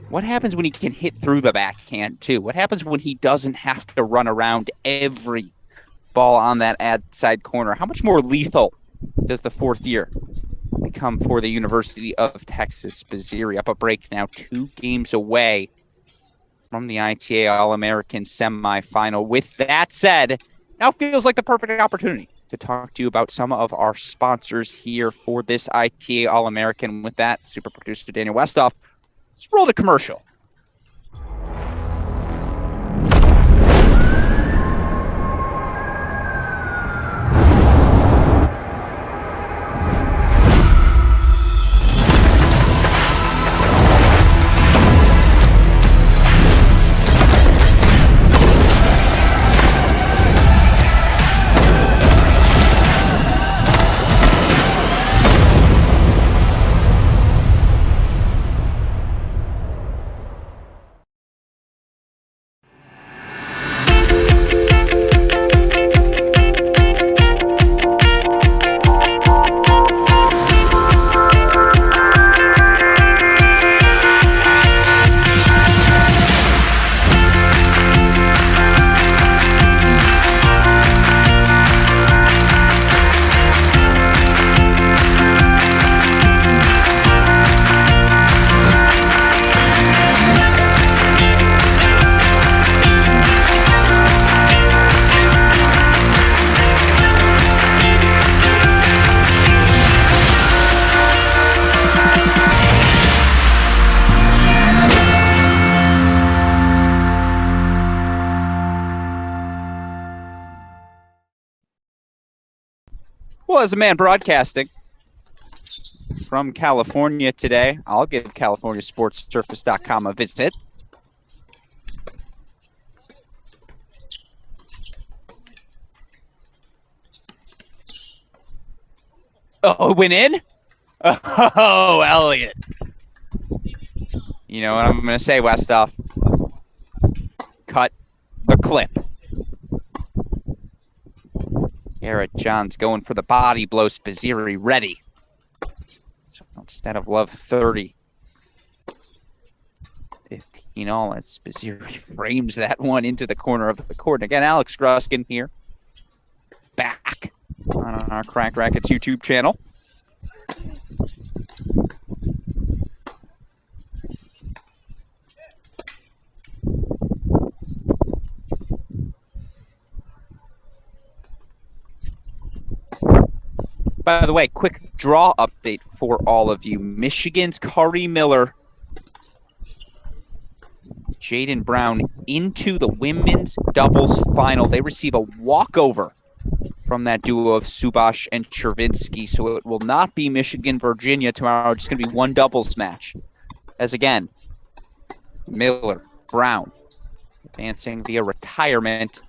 What happens when he can hit through the backhand, too? What happens when he doesn't have to run around every ball on that outside corner? How much more lethal does the 4th year become for the University of Texas? Spazziri up a break now, 2 games away from the ITA All-American semifinal. With that said, now feels like the perfect opportunity to talk to you about some of our sponsors here for this ITA All-American. With that, super producer Daniel Westoff, let's roll the commercial. Well, as a man broadcasting from California today, I'll give CaliforniaSportsSurface.com a visit. Oh, it went in? Oh, Elliott. You know what I'm going to say, Westhoff? Cut the clip. Garrett Johns going for the body blow. Spazziri ready. So instead of love 30. 15 all as Spazziri frames that one into the corner of the court. And again, Alex Gruskin here. Back on our Crack Rackets YouTube channel. By the way, quick draw update for all of you. Michigan's Cary Miller, Jaden Brown into the women's doubles final. They receive a walkover from that duo of Subash and Chervinsky. So it will not be Michigan-Virginia tomorrow. It's going to be one doubles match. As again, Miller, Brown, advancing via retirement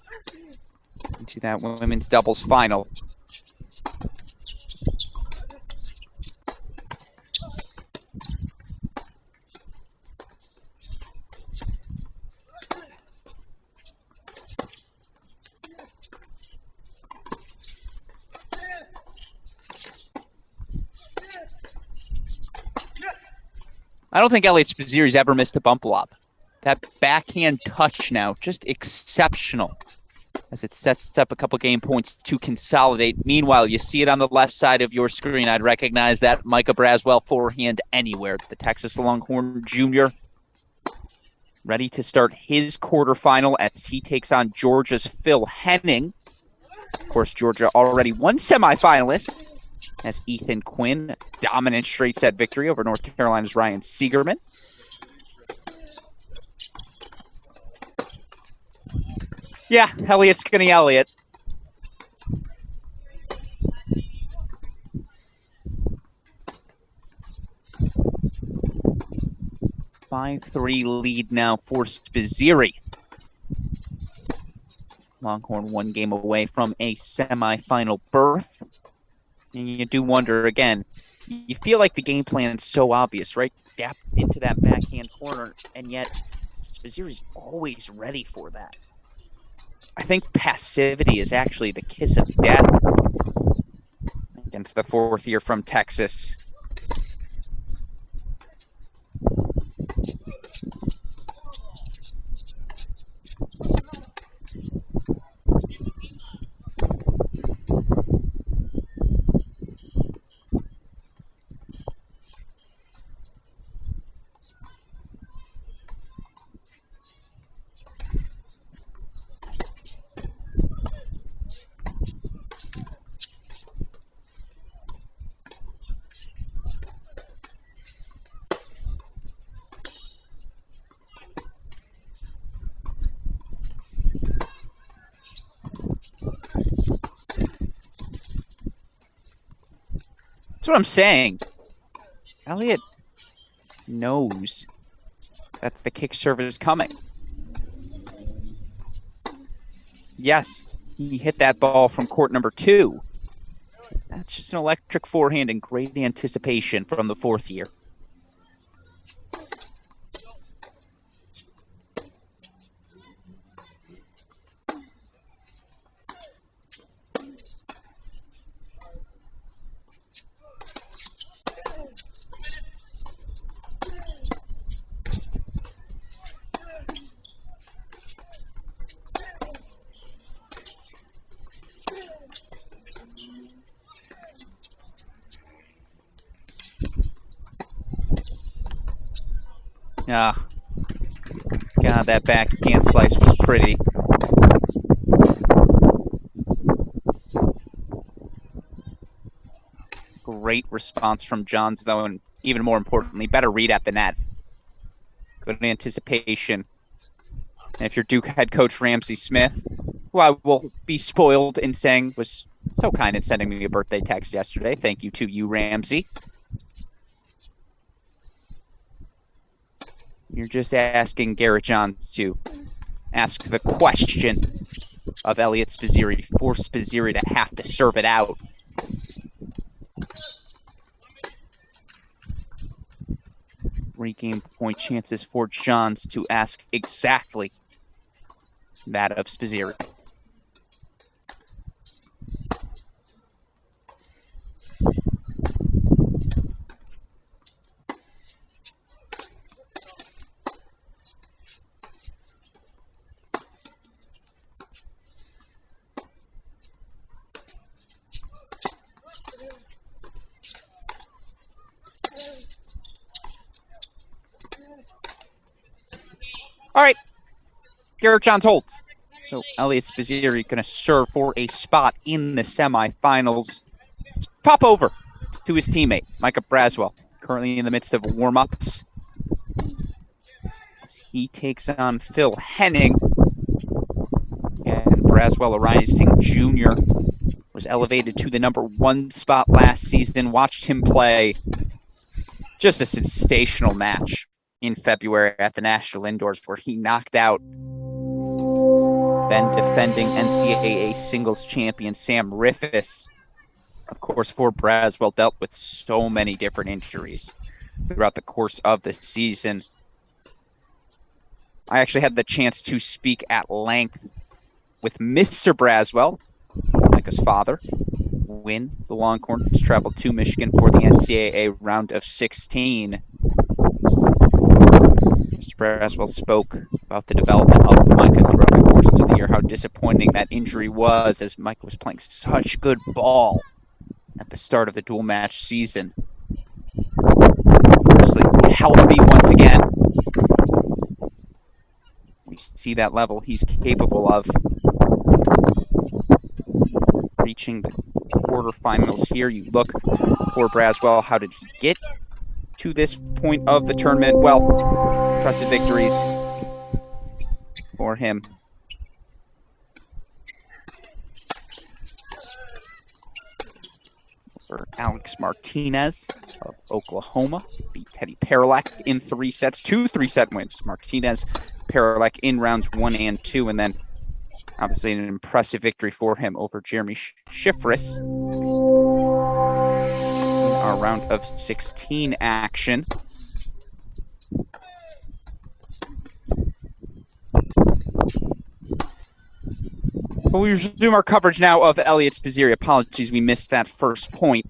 into that women's doubles final. I don't think Elliott Spazziri's ever missed a bump lob. That backhand touch now, just exceptional as it sets up a couple game points to consolidate. Meanwhile, you see it on the left side of your screen. I'd recognize that Micah Braswell forehand anywhere. The Texas Longhorn Jr. ready to start his quarterfinal as he takes on Georgia's Phil Henning. Of course, Georgia already one semifinalist as Ethan Quinn, dominant straight set victory over North Carolina's Ryan Segerman. Yeah, Elliott's gonna Elliott. Five-3 lead now for Spazziri. Longhorn one game away from a semifinal berth. And you do wonder, again, you feel like the game plan's so obvious, right? Depth into that backhand corner, and yet Spazziri's always ready for that. I think passivity is actually the kiss of death against the fourth year from Texas. That's what I'm saying. Elliott knows that the kick serve is coming. Yes, he hit that ball from court number 2. That's just an electric forehand and great anticipation from the fourth year. Ah, God, that backhand slice was pretty. Great response from Johns, though, and even more importantly, better read at the net. Good anticipation. And if you're Duke head coach Ramsey Smith, who I will be spoiled in saying was So kind in sending me a birthday text yesterday. Thank you to you, Ramsey. You're just asking Garrett Johns to ask the question of Elliot Spazziri, force Spazziri to have to serve it out. Three-game point chances for Johns to ask exactly that of Spazziri. All right, Garrett Johns holds. So Elliot Spazziri going to serve for a spot in the semifinals. Let's pop over to his teammate, Micah Braswell, currently in the midst of warm-ups. He takes on Phil Henning. And Braswell, a rising junior, was elevated to the #1 spot last season. Watched him play just a sensational match in February at the National Indoors, where he knocked out then defending NCAA singles champion Sam Riffis. Of course, for Braswell, dealt with so many different injuries throughout the course of the season. I actually had the chance to speak at length with Mr. Braswell, Micah's father. Quinn, the Longhorns, traveled to Michigan for the NCAA round of 16. Mr. Braswell spoke about the development of Micah throughout the course of the year, how disappointing that injury was, as Micah was playing such good ball at the start of the dual match season. Obviously healthy once again. We see that level he's capable of. Reaching the quarterfinals here. You look for Braswell. How did he get to this point of the tournament? Well, impressive victories for him. For Alex Martinez of Oklahoma, beat Teddy Paralek in 3 sets, 2 3-set wins. Martinez, Paralek in rounds 1 and 2, and then obviously an impressive victory for him over Jeremy Schifris in our round of 16 action. But we resume our coverage now of Elliot Spazziri. Apologies, we missed that first point.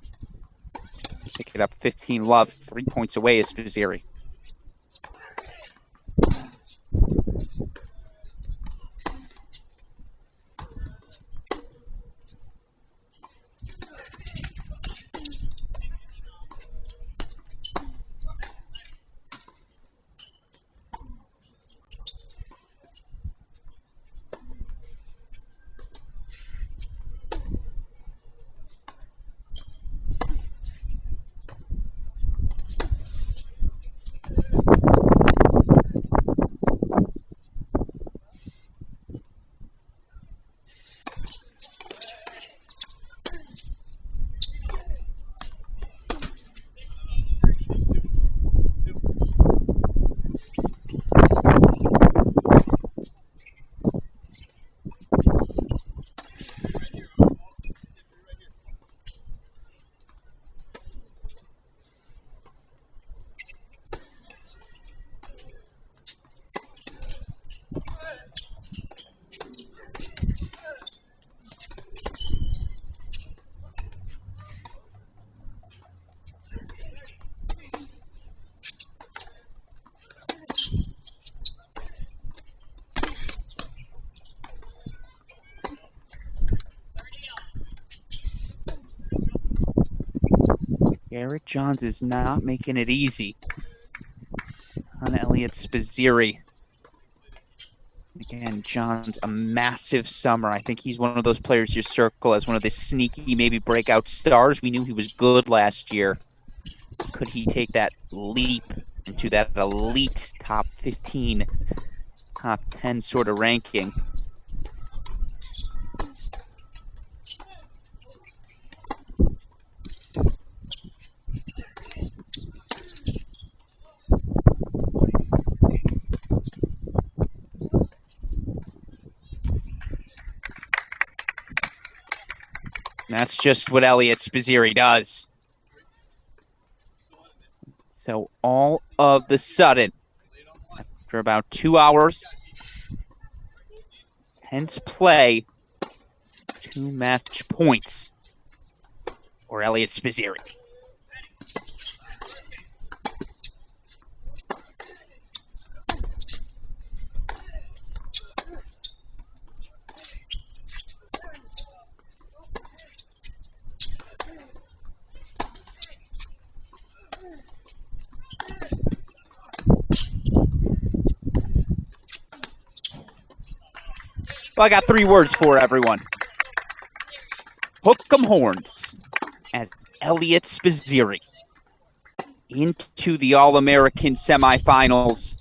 Pick it up 15-love, 3 points away is Spazziri. Garrett Johns is not making it easy on Elliot Spazziri. Again, Johns, a massive summer. I think he's one of those players you circle as one of the sneaky, maybe breakout stars. We knew he was good last year. Could he take that leap into that elite top 15, top 10 sort of ranking? That's just what Elliot Spazziri does. So all of the sudden, after about 2 hours, tense play, 2 match points for Elliot Spazziri. Well, I got 3 words for everyone. Hook 'em horns as Elliot Spazziri into the All-American semifinals.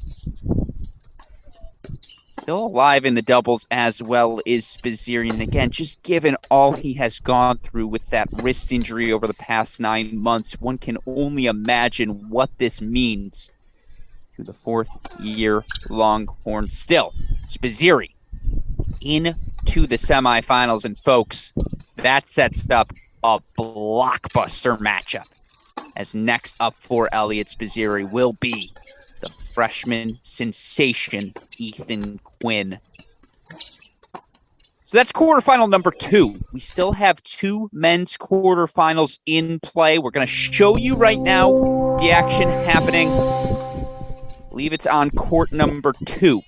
Still alive in the doubles as well is Spazziri. And again, just given all he has gone through with that wrist injury over the past 9 months, one can only imagine what this means to the 4th-year Longhorn. Still, Spazziri into the semifinals, and folks, that sets up a blockbuster matchup, as next up for Elliot Spazziri will be the freshman sensation Ethan Quinn. So that's quarterfinal number 2. We still have 2 men's quarterfinals in play. We're going to show you right now the action happening. I believe it's on court number 2.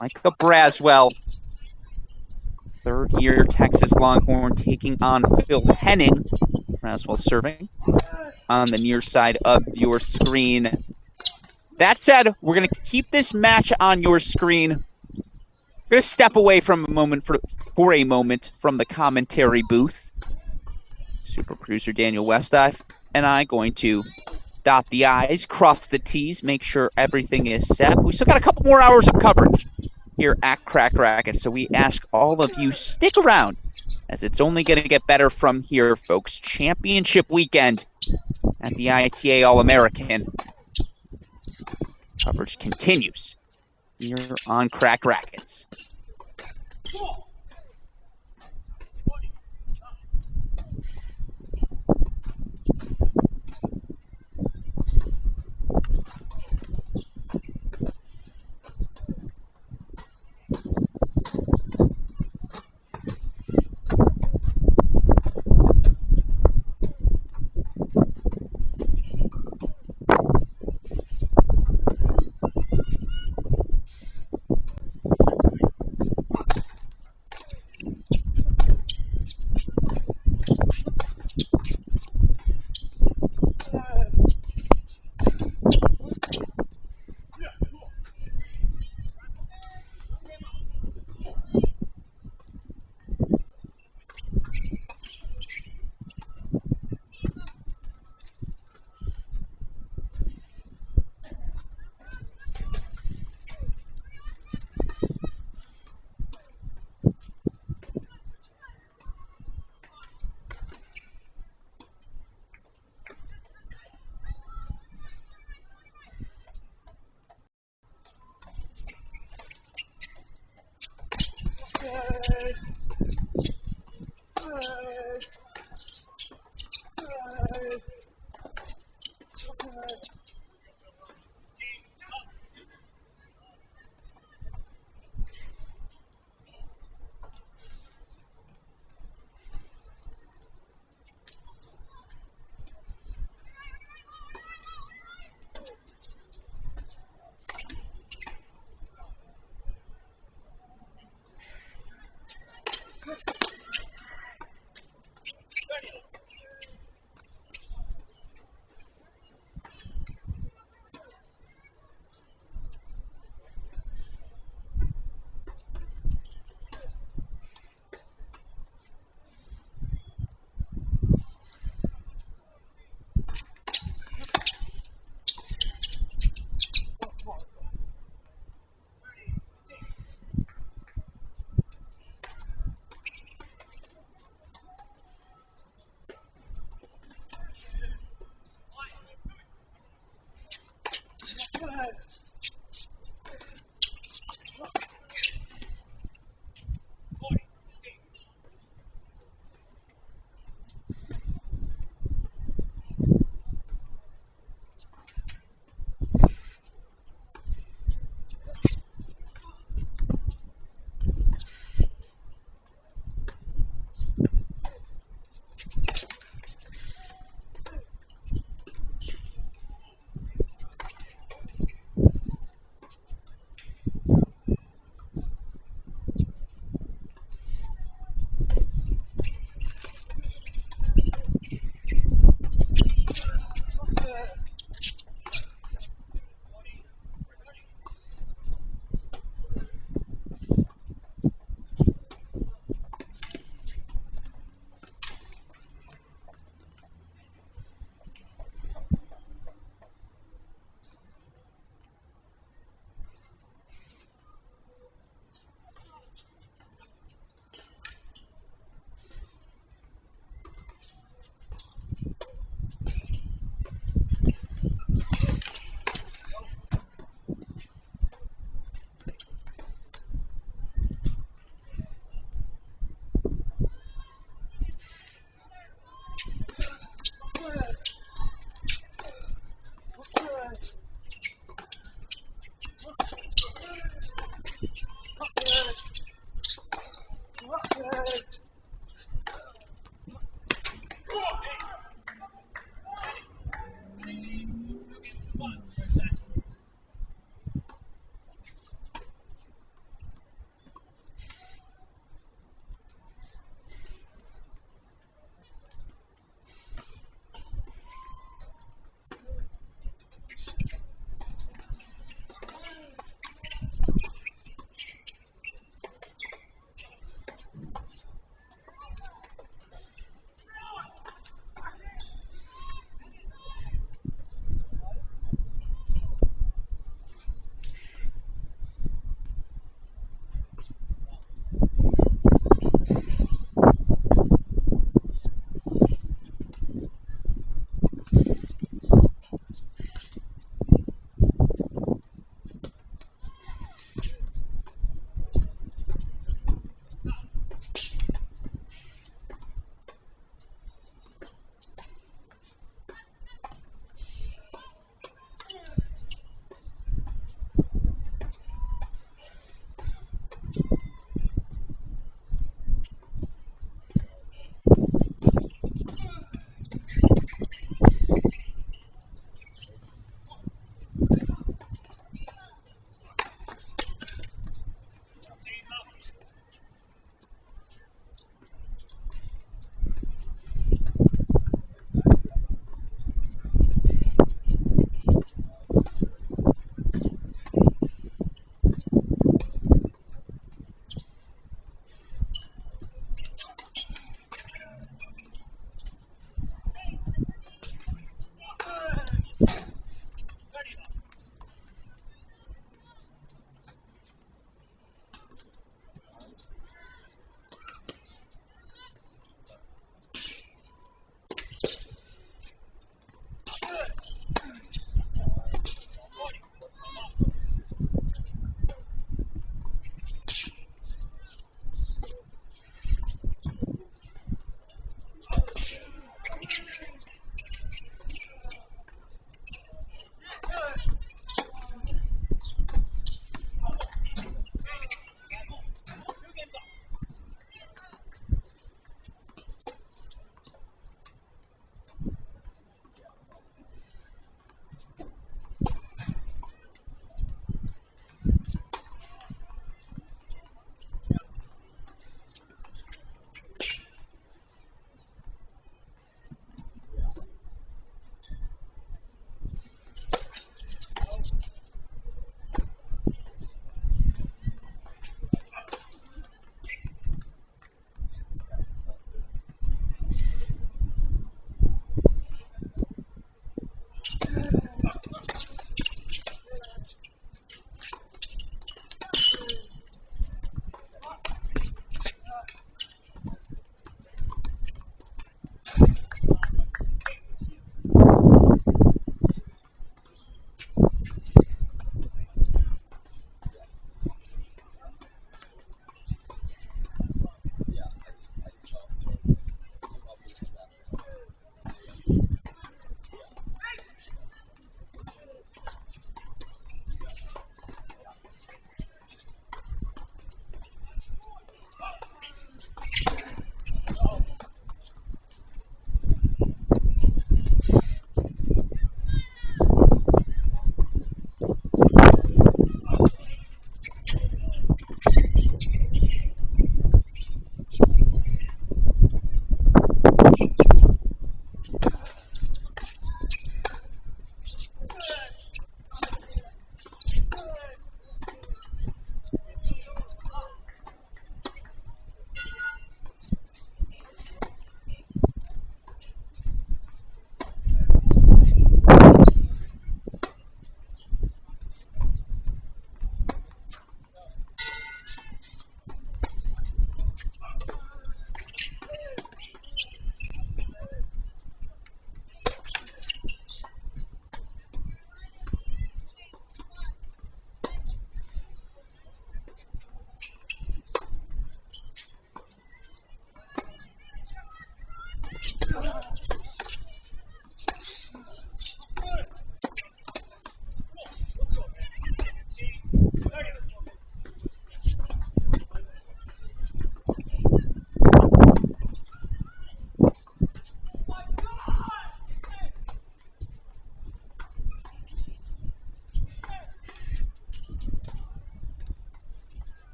Micah Braswell, 3rd-year Texas Longhorn, taking on Phil Henning. Braswell serving on the near side of your screen. That said, we're going to keep this match on your screen. We're going to step away from a moment for a moment from the commentary booth. Super producer Daniel Westife and I going to dot the I's, cross the T's, make sure everything is set. We still got a couple more hours of coverage here at Crack Rackets, so we ask all of you, stick around, as it's only going to get better from here, folks. Championship weekend at the ITA All-American. Coverage continues here on Crack Rackets.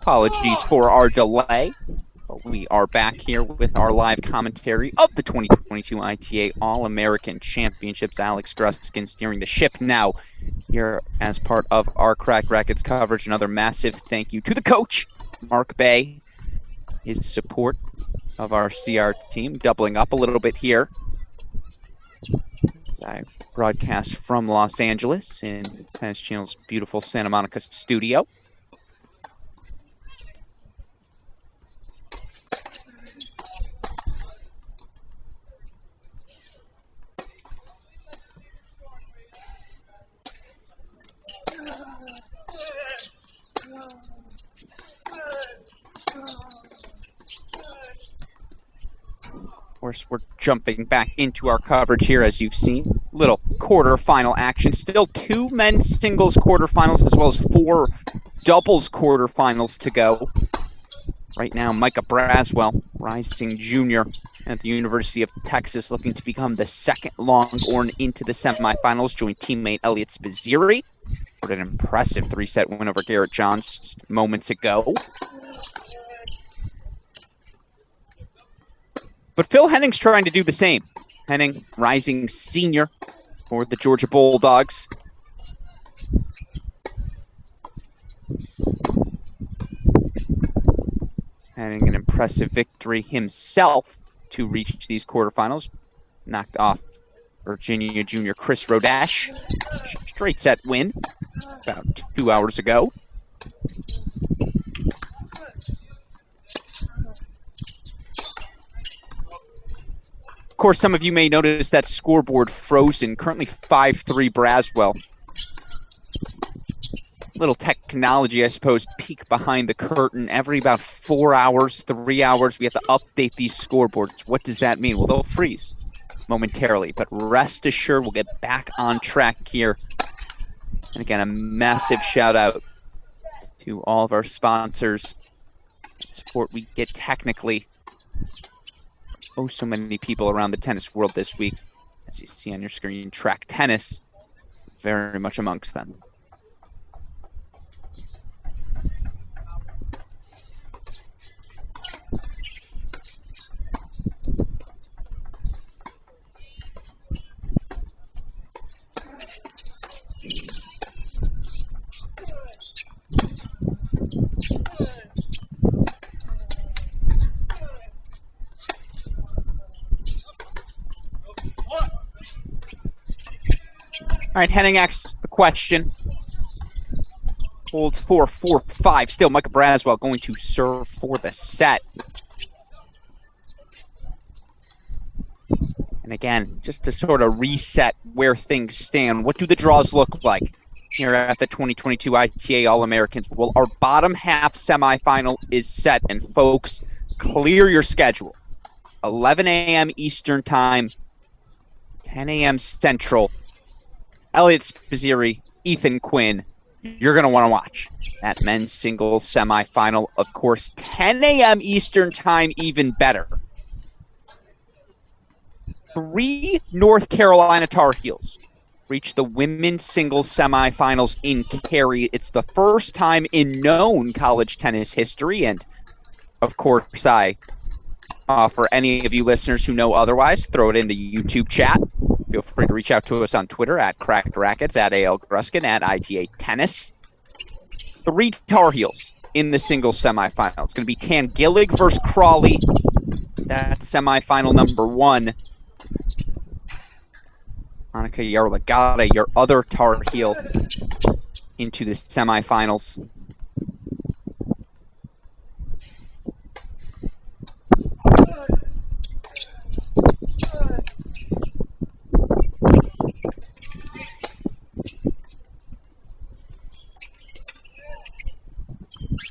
Apologies for our delay, but we are back here with our live commentary of the 2022 ITA All-American Championships. Alex Gruskin steering the ship now here as part of our Cracked Racquets coverage. Another massive thank you to the coach, Mark Bey, his support of our CR team, doubling up a little bit here. I broadcast from Los Angeles in Tennis Channel's beautiful Santa Monica studio. Of course, we're jumping back into our coverage here, as you've seen. Little quarterfinal action. Still 2 men's singles quarterfinals, as well as 4 doubles quarterfinals to go. Right now, Micah Braswell, rising junior at the University of Texas, looking to become the second Longhorn into the semifinals, joined teammate Elliot Spazziri for an impressive 3-set win over Garrett Johns just moments ago. But Phil Henning's trying to do the same. Henning, rising senior for the Georgia Bulldogs. Henning, an impressive victory himself to reach these quarterfinals. Knocked off Virginia junior Chris Rodash. Straight set win about 2 hours ago. Of course, some of you may notice that scoreboard frozen. Currently 5-3 Braswell. Little technology, I suppose, peek behind the curtain. Every about 4 hours, 3 hours, we have to update these scoreboards. What does that mean? Well, they'll freeze momentarily, but rest assured we'll get back on track here. And again, a massive shout out to all of our sponsors. Support we get technically. Oh, so many people around the tennis world this week. As you see on your screen, Track Tennis, very much amongst them. All right, Henning asks the question. Holds 4-4-5. Still, Micah Braswell going to serve for the set. And again, just to sort of reset where things stand, what do the draws look like here at the 2022 ITA All-Americans? Well, our bottom half semifinal is set, and folks, clear your schedule. 11 a.m. Eastern Time, 10 a.m. Central. Elliot Spazziri, Ethan Quinn, you're going to want to watch that men's singles semifinal. Of course, 10 a.m. Eastern Time, even better. 3 North Carolina Tar Heels reach the women's singles semifinals in Cary. It's the first time in known college tennis history. And, of course, I offer any of you listeners who know otherwise, throw it in the YouTube chat. Feel free to reach out to us on Twitter at Cracked Racquets, at AL Gruskin, at ITA Tennis. 3 Tar Heels in the singles semifinal. It's going to be Tangilic versus Crowley. That's semifinal number 1. Monica Yaglada, your other Tar Heel, into the semifinals.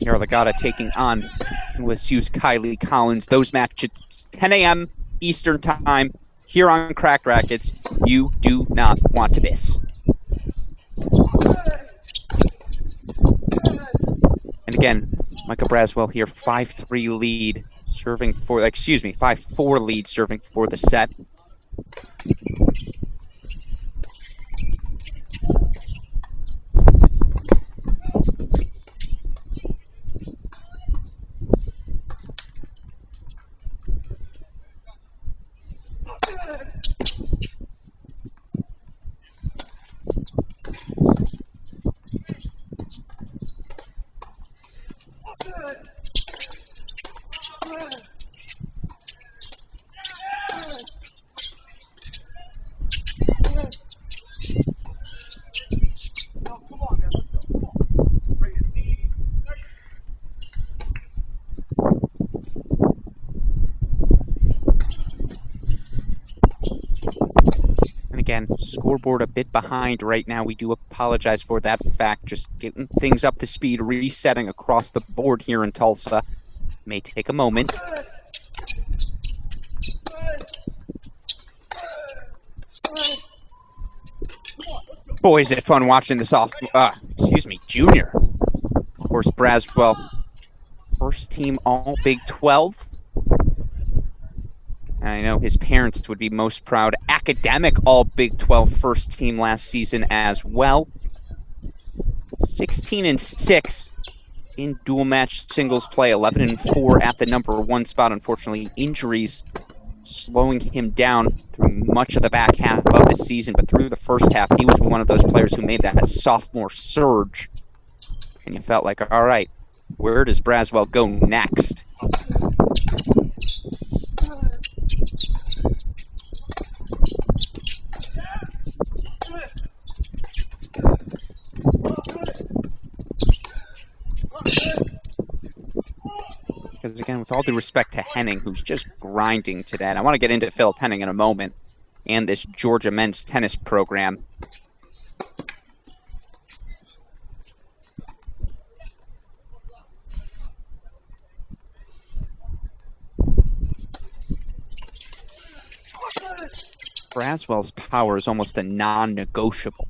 Yaglada taking on LSU's Kylie Collins. Those matches 10 a.m. Eastern Time here on Cracked Racquets. You do not want to miss. And again, Micah Braswell here, 5-3 lead, serving for, 5-4 lead, serving for the set. Again, scoreboard a bit behind right now. We do apologize for that fact. Just getting things up to speed, resetting across the board here in Tulsa. May take a moment. Boy, is it fun watching this junior. Of course, Braswell, first team all Big 12. I know his parents would be most proud. Academic all Big 12 first team last season as well. 16-6 in dual match singles play. 11-4 at the number one spot. Unfortunately, injuries slowing him down through much of the back half of the season. But through the first half, he was one of those players who made that sophomore surge. And you felt like, all right, where does Braswell go next? Because again, with all due respect to Henning, who's just grinding today, and I want to get into Philip Henning in a moment, and this Georgia men's tennis program. Braswell's power is almost a non-negotiable.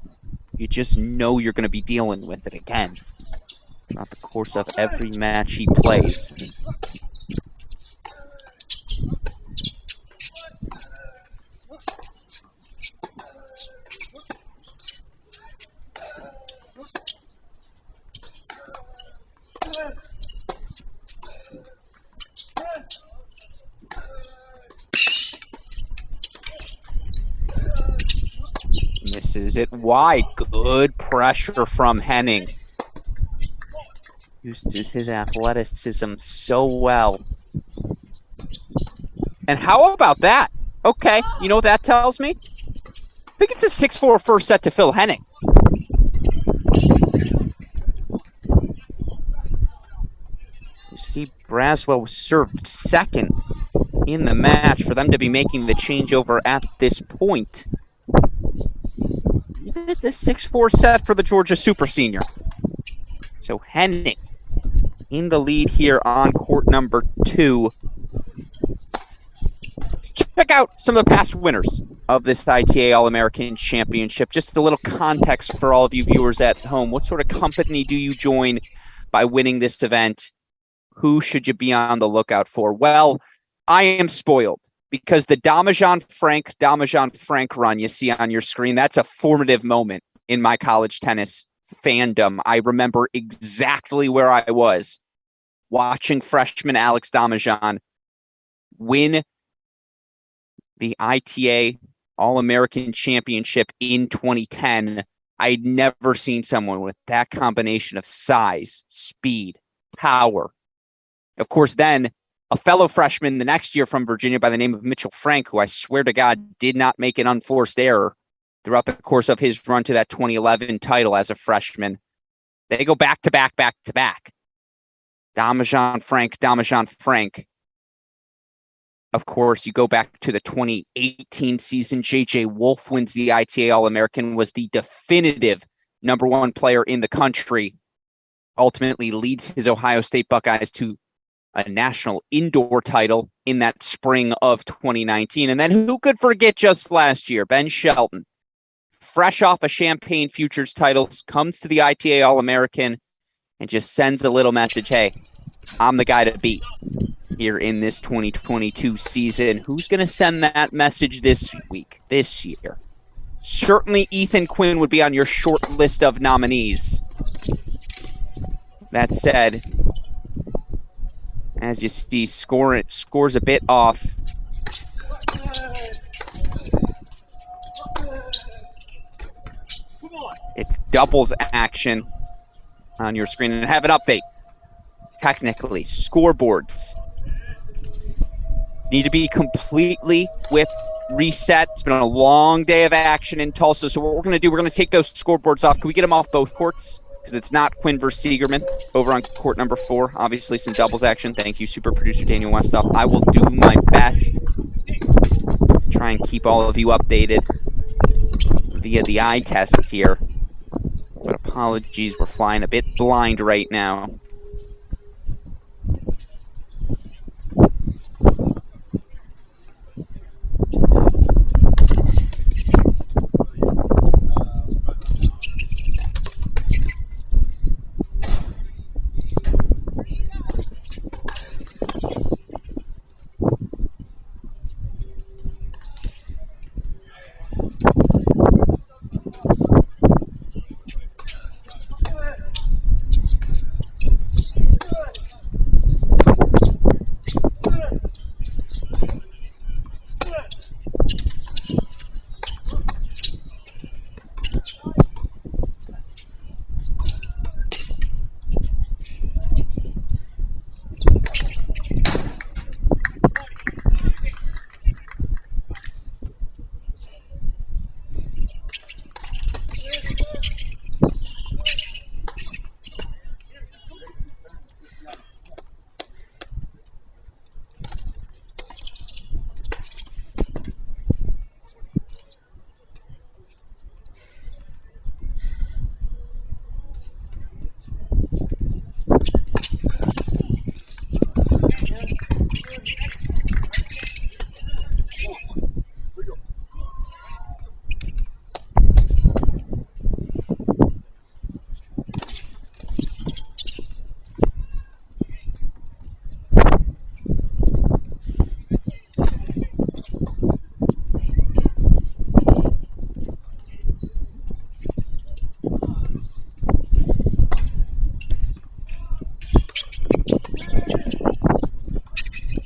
You just know you're going to be dealing with it again throughout the course of every match he plays. Misses it wide. Good pressure from Henning. Uses his athleticism so well. And how about that? Okay, you know what that tells me? I think it's a 6-4 first set to Phil Henning. You see, Braswell was served second in the match for them to be making the changeover at this point. Even it's a 6-4 set for the Georgia Super Senior. So Henning in the lead here on court number 2. Check out some of the past winners of this ITA All-American Championship. Just a little context for all of you viewers at home. What sort of company do you join by winning this event? Who should you be on the lookout for? Well, I am spoiled because the Damajan Frank run you see on your screen, that's a formative moment in my college tennis fandom. I remember exactly where I was watching freshman Alex Damajan win the ITA All-American Championship in 2010. I'd never seen someone with that combination of size, speed, power. Of course, then a fellow freshman the next year from Virginia by the name of Mitchell Frank, who I swear to God did not make an unforced error throughout the course of his run to that 2011 title as a freshman. They go back to back. Damajan Frank. Of course, you go back to the 2018 season. J.J. Wolf wins the ITA All-American, was the definitive number one player in the country, ultimately leads his Ohio State Buckeyes to a national indoor title in that spring of 2019. And then who could forget just last year, Ben Shelton, fresh off a Champaign Futures titles, comes to the ITA All-American and just sends a little message, hey, I'm the guy to beat here in this 2022 season. Who's going to send that message this year? Certainly Ethan Quinn would be on your short list of nominees. That said, as you see, scores a bit off. It's doubles action on your screen. And have an update. Technically, scoreboards need to be completely reset. It's been a long day of action in Tulsa. So what we're going to do, we're going to take those scoreboards off. Can we get them off both courts? Because it's not Quinn versus Segerman over on court number 4. Obviously some doubles action. Thank you, super producer Daniel Westoff. I will do my best to try and keep all of you updated via the eye test here. But apologies, we're flying a bit blind right now.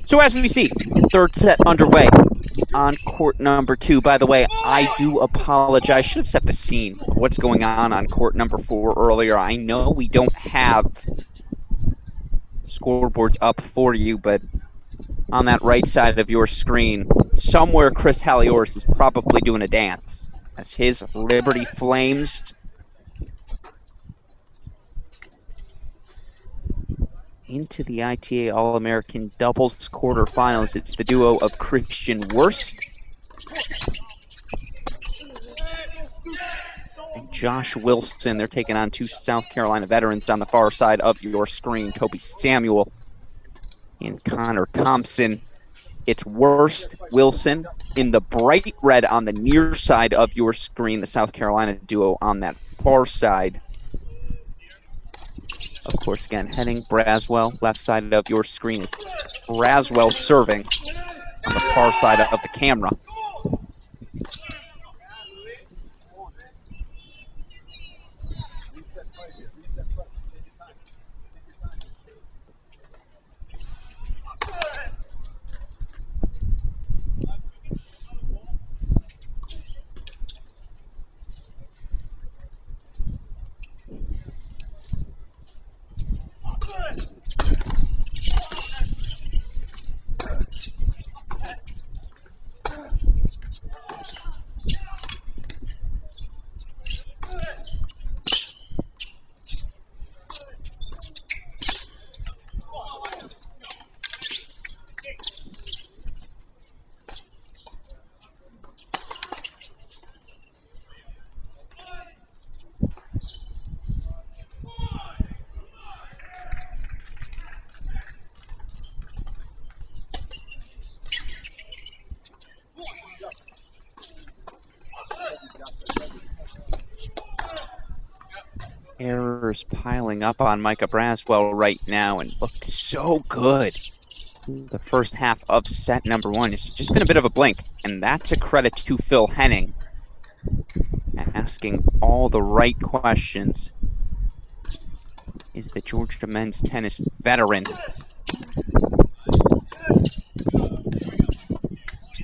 So as we see, third set underway on court number 2. By the way, I do apologize. I should have set the scene of what's going on court number 4 earlier. I know we don't have scoreboards up for you, but on that right side of your screen, somewhere Chris Halliors is probably doing a dance as his Liberty Flames into the ITA All-American doubles quarterfinals. It's the duo of Christian Wurst and Josh Wilson. They're taking on 2 South Carolina veterans on the far side of your screen, Toby Samuel and Connor Thompson. It's Wurst, Wilson in the bright red on the near side of your screen, the South Carolina duo on that far side. Of course, again, Henning, Braswell, left side of your screen. It's Braswell serving on the far side of the camera. Errors piling up on Micah Braswell right now and looked so good. The first half of set number 1. It's just been a bit of a blink, and that's a credit to Phil Henning. Asking all the right questions. Is the Georgia men's tennis veteran.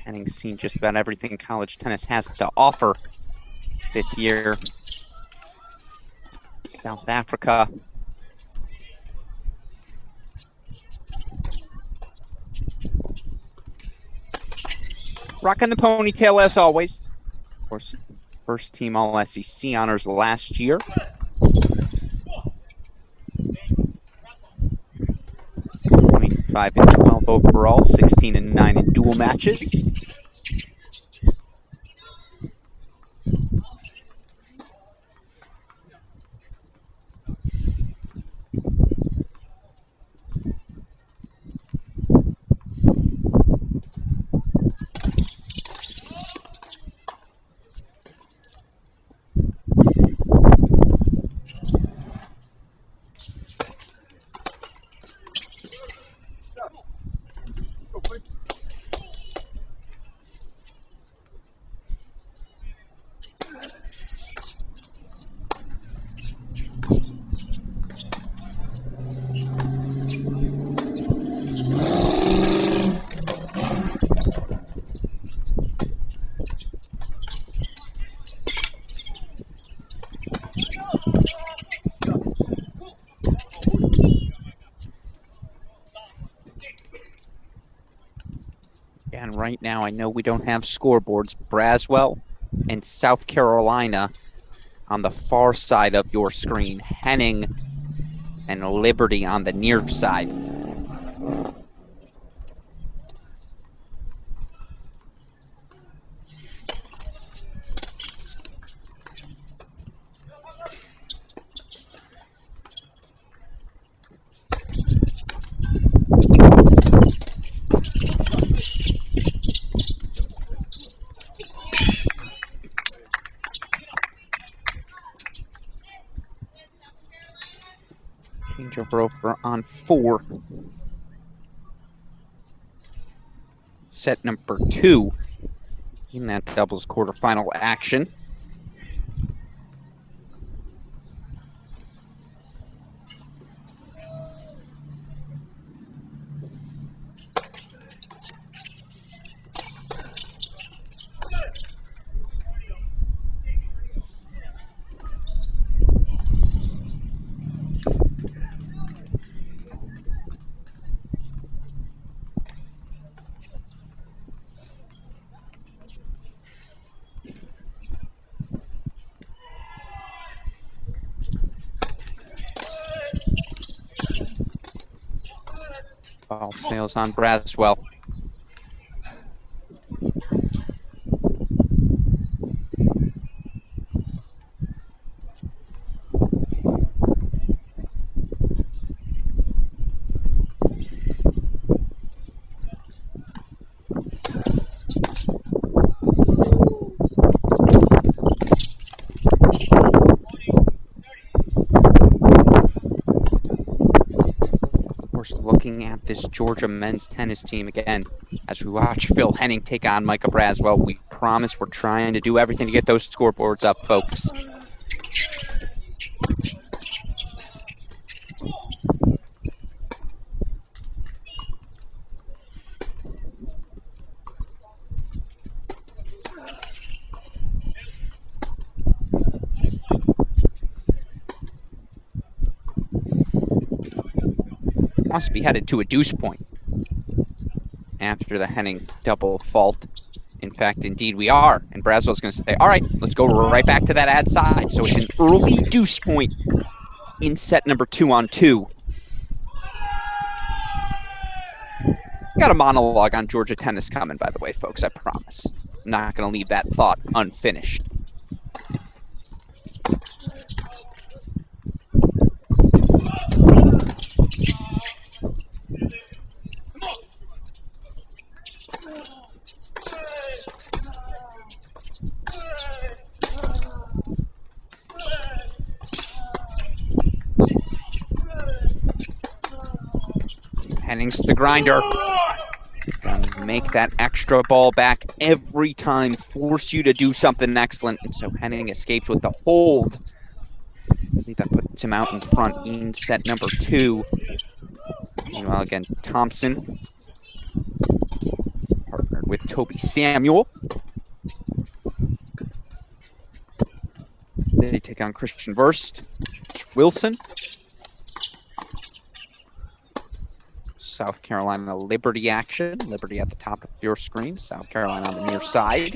Henning's seen just about everything college tennis has to offer. 5th year. South Africa. Rocking the ponytail as always. Of course, first team All-SEC honors last year. Five and 12 overall, 16 and 9 in dual matches. And right now, I know we don't have scoreboards. Braswell and South Carolina on the far side of your screen. Henning and Liberty on the near side. Over on 4. Set number 2 in that doubles quarterfinal action. Ball sails on Braswell. Looking at this Georgia men's tennis team again, as we watch Phil Henning take on Micah Braswell, we promise we're trying to do everything to get those scoreboards up, folks. Must be headed to a deuce point after the Henning double fault. In fact, indeed we are. And Braswell's going to say, all right, let's go right back to that ad side. So it's an early deuce point in set number 2 on 2. Got a monologue on Georgia tennis coming, by the way, folks, I promise. I'm not going to leave that thought unfinished. Henning's the grinder. Gonna make that extra ball back every time, force you to do something excellent. And so Henning escapes with the hold. I think that puts him out in front in set number 2. Meanwhile, again, Thompson partnered with Toby Samuel. They take on Christian Wurst, Wilson. South Carolina Liberty action. Liberty at the top of your screen. South Carolina on the near side.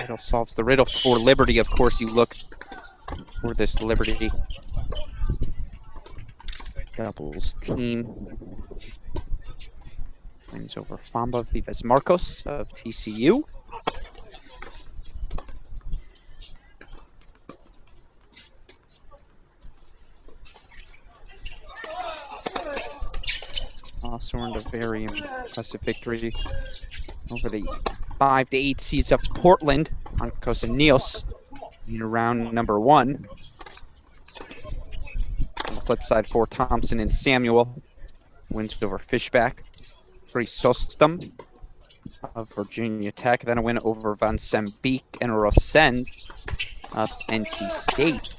Riddle solves the riddle for Liberty. Of course, you look for this Liberty doubles team. Wins over Fomba Vivas Marcos of TCU. Also earned a very impressive victory over the 5-8 seeds of Portland on Cosa Nios in round number 1. On the flip side for Thompson and Samuel, wins over Fishback. Chrysostom of Virginia Tech, then a win over Van Sembeek and Rosens of NC State.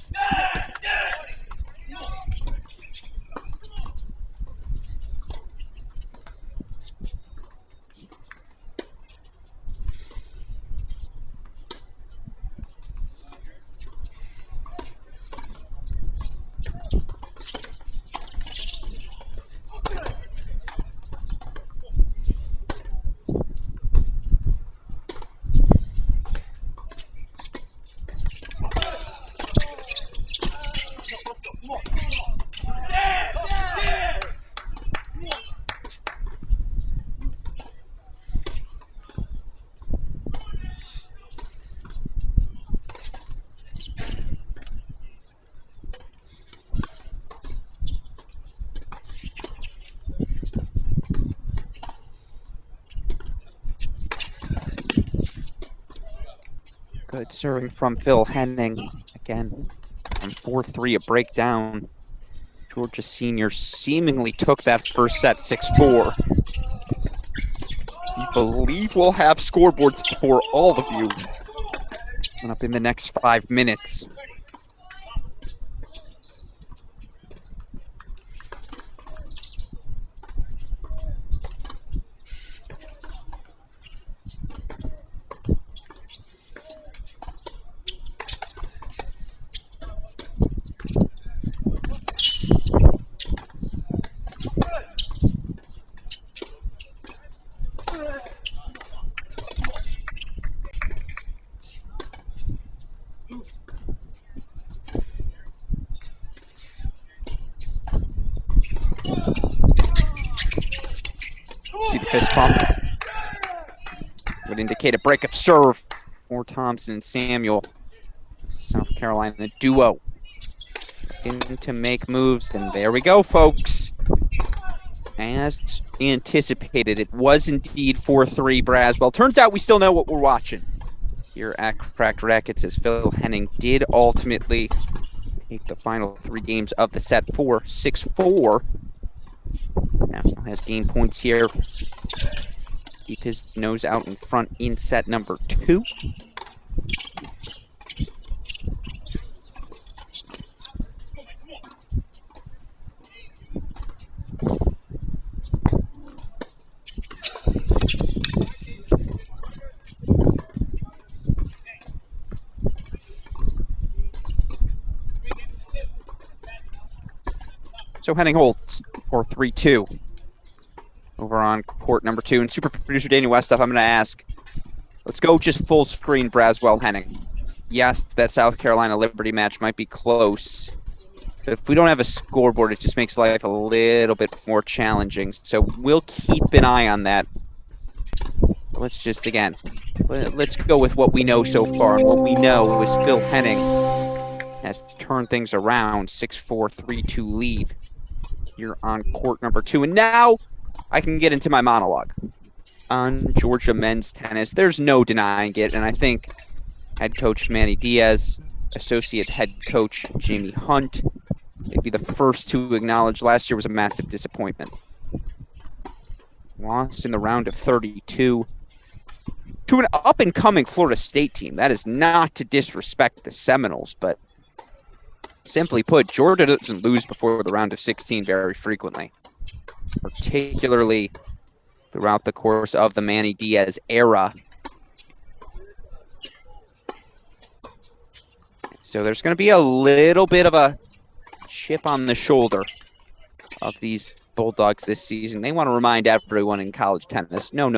Good serving from Phil Henning. Again, on 4-3, a breakdown. Georgia Senior seemingly took that first set 6-4. We believe we'll have scoreboards for all of you coming up in the next 5 minutes. See the fist pump. Would indicate a break of serve for Thompson and Samuel. South Carolina duo in to make moves, and there we go, folks. As anticipated, it was indeed 4-3 Braswell. Turns out we still know what we're watching here at Cracked Racquets, as Phil Henning did ultimately take the final 3 games of the set for 6-4. Now has gained points here. Keep his nose out in front in set number 2. So Henning holds for 3-2 over on court number 2. And super producer Daniel Westhoff, I'm going to ask, let's go just full screen Braswell Henning. Yes, that South Carolina Liberty match might be close. But if we don't have a scoreboard, it just makes life a little bit more challenging. So we'll keep an eye on that. Let's just, again, let's go with what we know so far. And what we know is Phil Henning has turned things around. 6-4, 3-2 lead here on court number 2. And now I can get into my monologue on Georgia men's tennis. There's no denying it. And I think head coach Manny Diaz, associate head coach Jamie Hunt, they'd be the first to acknowledge last year was a massive disappointment. Lost in the round of 32 to an up-and-coming Florida State team. That is not to disrespect the Seminoles, but simply put, Georgia doesn't lose before the round of 16 very frequently, particularly throughout the course of the Manny Diaz era. So there's going to be a little bit of a chip on the shoulder of these Bulldogs this season. They want to remind everyone in college tennis, no.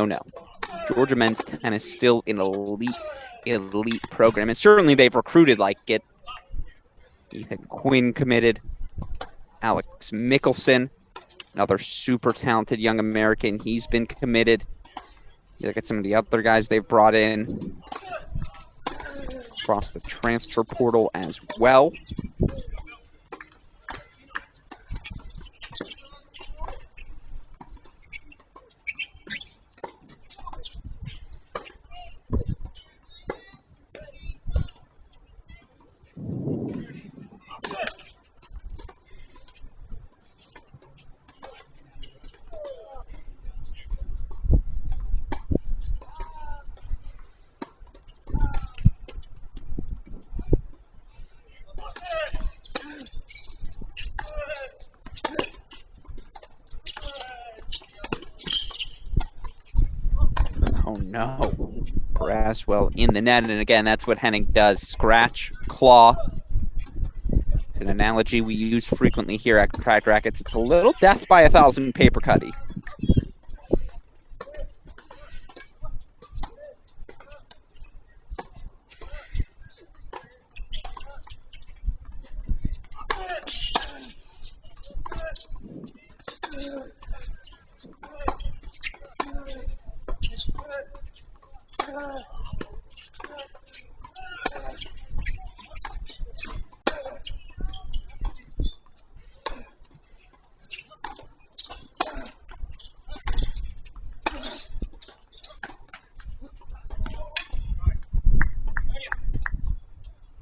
Georgia men's tennis is still an elite program. And certainly they've recruited like it. Ethan Quinn committed. Alex Mickelson, another super talented young American. He's been committed. You look at some of the other guys they've brought in across the transfer portal as well. Oh no, Braswell in the net, and again, that's what Henning does, scratch, claw. It's an analogy we use frequently here at Cracked Racquets. It's a little death by 1,000 paper cutty.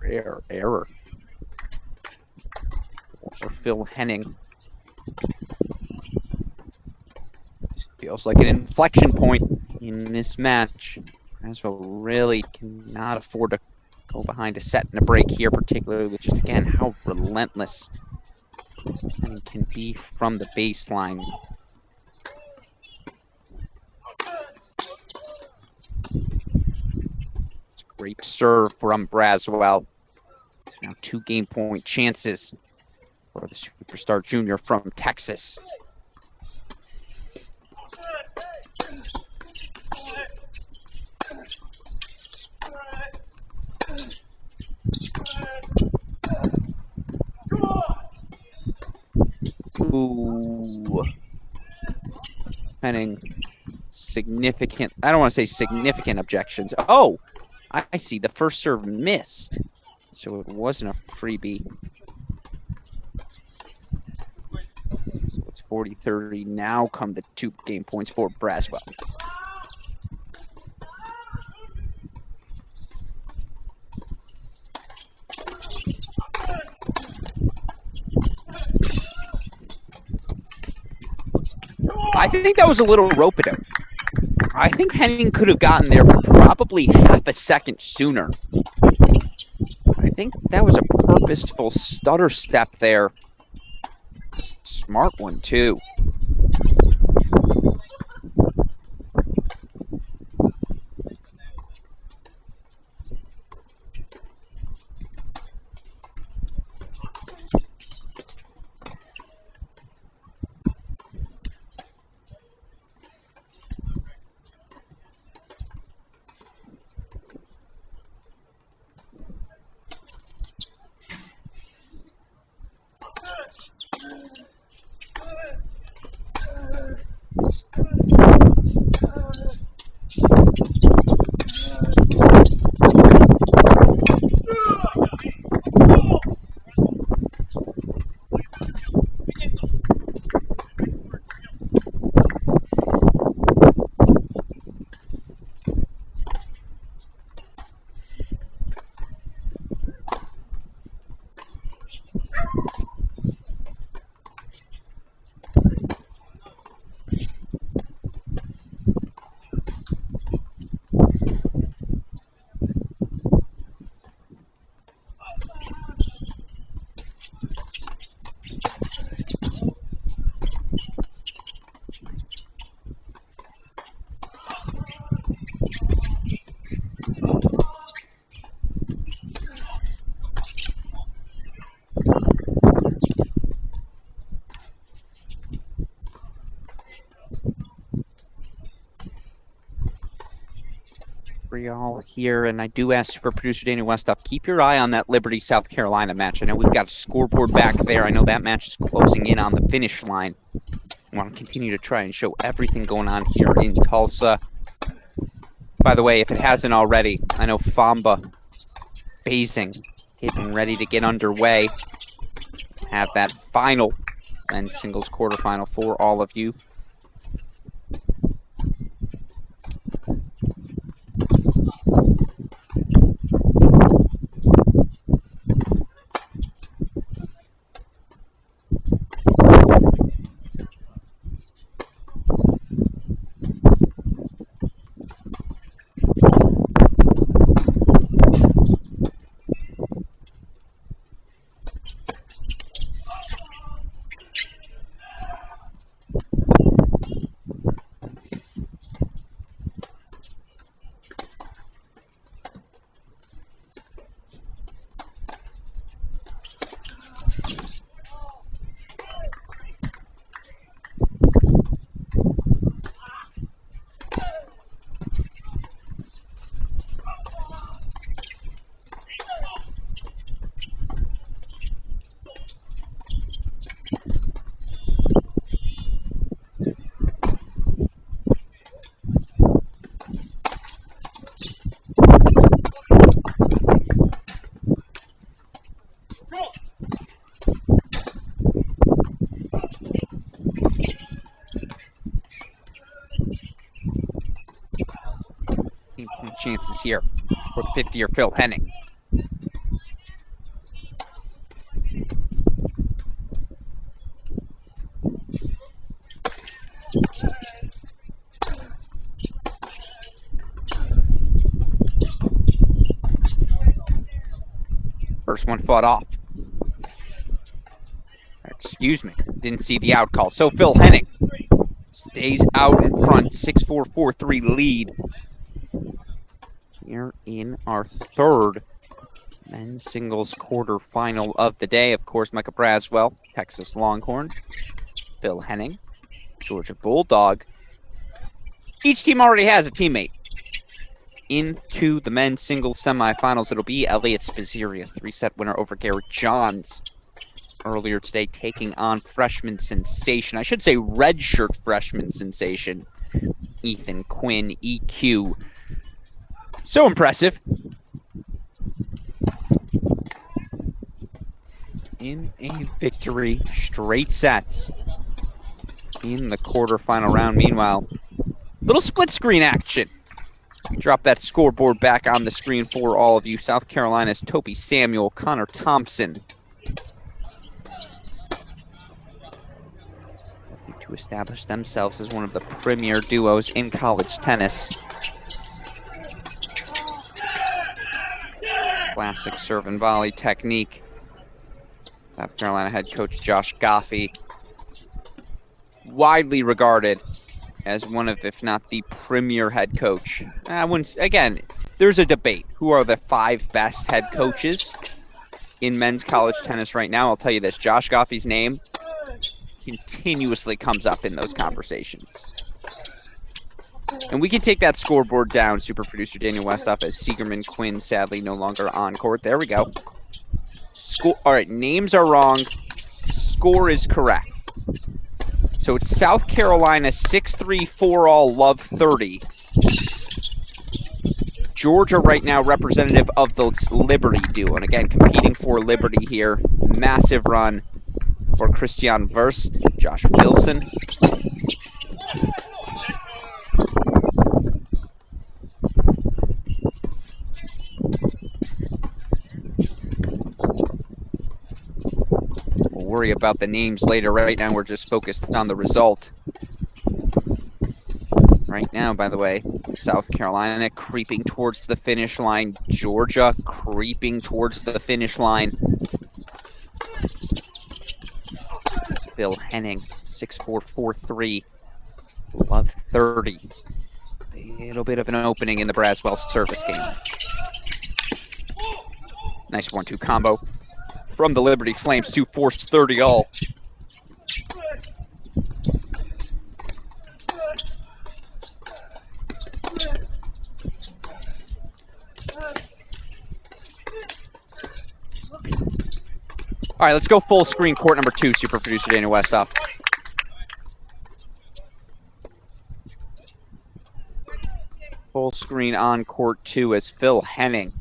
Rare error for Phil Henning. This feels like an inflection point in this match. Braswell really cannot afford to go behind a set and a break here, particularly with just, again, how relentless Henning can be from the baseline. It's a great serve from Braswell. Now 2 game point chances for the superstar junior from Texas. Ooh. Henning, significant, I don't want to say significant objections. Oh, I see, the first serve missed. So it wasn't a freebie. So it's 40-30. Now come the 2 game points for Braswell. I think that was a little rope-a-dope. I think Henning could have gotten there probably half a second sooner. I think that was a purposeful stutter step there. Smart one, too. 3-all here, and I do ask super producer Daniel Westoff, keep your eye on that Liberty South Carolina match. I know we've got a scoreboard back there. I know that match is closing in on the finish line. I want to continue to try and show everything going on here in Tulsa. By the way, if it hasn't already, I know Fomba, Basing, getting ready to get underway. Have that final men's singles quarterfinal for all of you. Chances here for the 50-year Phil Henning. First one fought off. Excuse me, didn't see the out call. So Phil Henning stays out in front, 6-4, 4-3 lead. Here in our third men's singles quarterfinal of the day. Of course, Micah Braswell, Texas Longhorn, Phil Henning, Georgia Bulldog. Each team already has a teammate. Into the men's singles semifinals, it'll be Elliot Spazziri, a 3-set winner over Garrett Johns. Earlier today, taking on freshman sensation. I should say redshirt freshman sensation, Ethan Quinn, EQ. So impressive. In a victory, straight sets in the quarterfinal round. Meanwhile, little split screen action. We drop that scoreboard back on the screen for all of you. South Carolina's Toby Samuel, Connor Thompson. To establish themselves as one of the premier duos in college tennis. Classic serve and volley technique. South Carolina head coach Josh Goffey, widely regarded as one of, if not the premier head coach. Again, there's a debate. Who are the 5 best head coaches in men's college tennis right now? I'll tell you this, Josh Goffey's name continuously comes up in those conversations. And we can take that scoreboard down, super producer Daniel Westoff, as Segerman, Quinn, sadly, no longer on court. There we go. All right, names are wrong. Score is correct. So it's South Carolina 6-3, 4-all, love 30. Georgia right now representative of the Liberty duo. And again, competing for Liberty here. Massive run for Christian Wurst, Josh Wilson. We'll worry about the names later. Right now, we're just focused on the result. Right now, by the way, South Carolina creeping towards the finish line. Georgia creeping towards the finish line. It's Phil Henning, 6-4, 4-3, love 30. A little bit of an opening in the Braswell service game. Nice 1-2 combo from the Liberty Flames to force 30-all. right, let's go full screen, court number 2, super producer Daniel Westhoff. Full screen on court 2 as Phil Henning.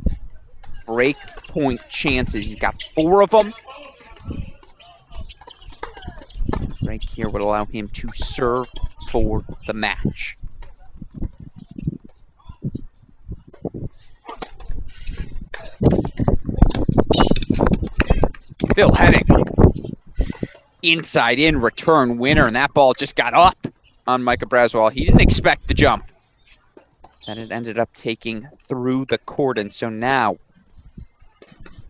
Break point chances. He's got 4 of them. Break here would allow him to serve for the match. Phil Henning. Inside in return winner, and that ball just got up on Micah Braswell. He didn't expect the jump. And it ended up taking through the court, and so now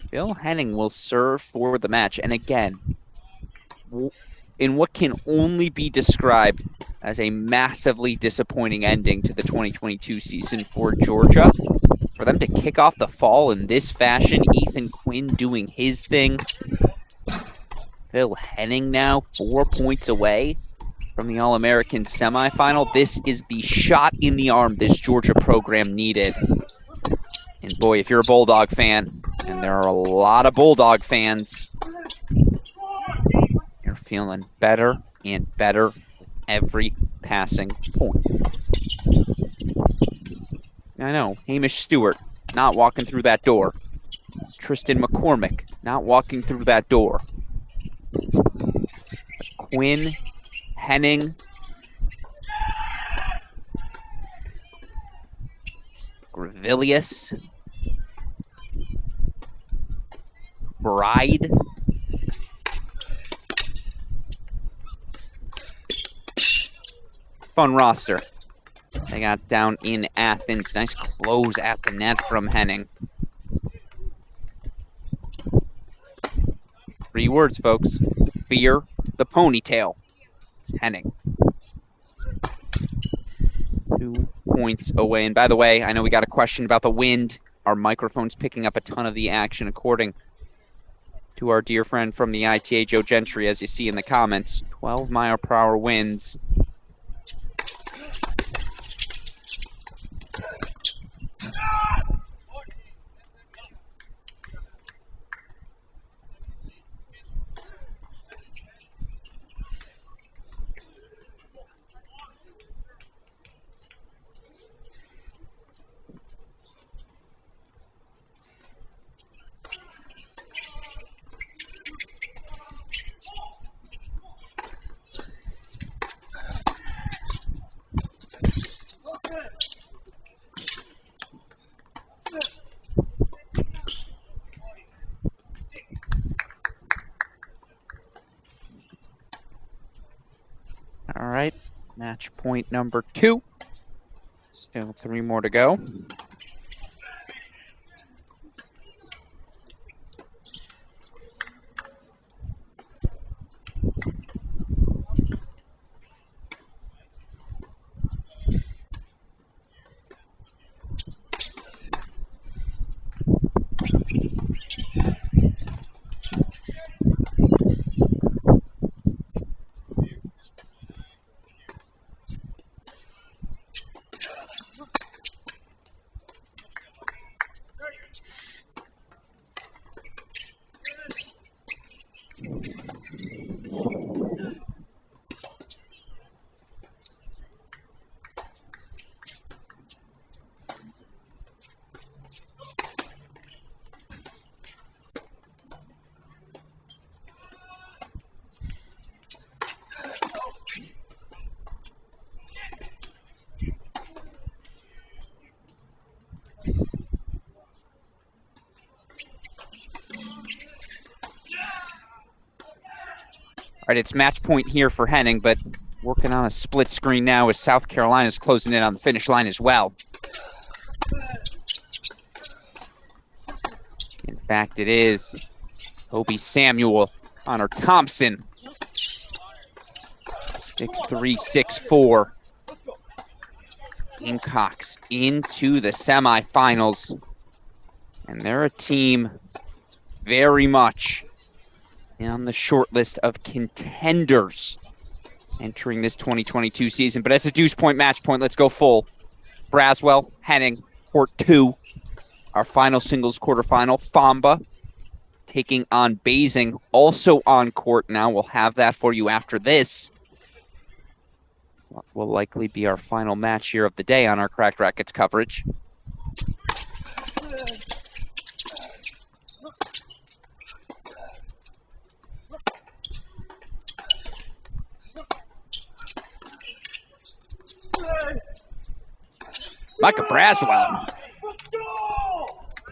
Phil Henning will serve for the match. And again, in what can only be described as a massively disappointing ending to the 2022 season for Georgia, for them to kick off the fall in this fashion, Ethan Quinn doing his thing. Phil Henning now 4 points away from the All-American semifinal. This is the shot in the arm this Georgia program needed. And boy, if you're a Bulldog fan, and there are a lot of Bulldog fans, you're feeling better and better every passing point. I know, Hamish Stewart not walking through that door. Tristan McCormick not walking through that door. Quinn, Henning, Grevilius, Bride, it's a fun roster they got down in Athens. Nice close at the net from Henning. 3 words, folks. Fear the ponytail. It's Henning. 2 points away. And by the way, I know we got a question about the wind. Our microphone's picking up a ton of the action, according to our dear friend from the ITA, Joe Gentry, as you see in the comments. 12-mile-per-hour winds. All right, match point number 2. Still 3 more to go. All right, it's match point here for Henning, but working on a split screen now as South Carolina's closing in on the finish line as well. In fact, it is Obi Samuel, Connor Thompson. 6'3", 6'4". Gamecocks into the semifinals. And they're a team that's very much on the short list of contenders entering this 2022 season. But it's a deuce point, match point. Let's go full. Braswell, Henning, court 2. Our final singles quarterfinal. Fomba taking on Basing, also on court now. We'll have that for you after this. What will likely be our final match here of the day on our Cracked Racquets coverage. Micah Braswell.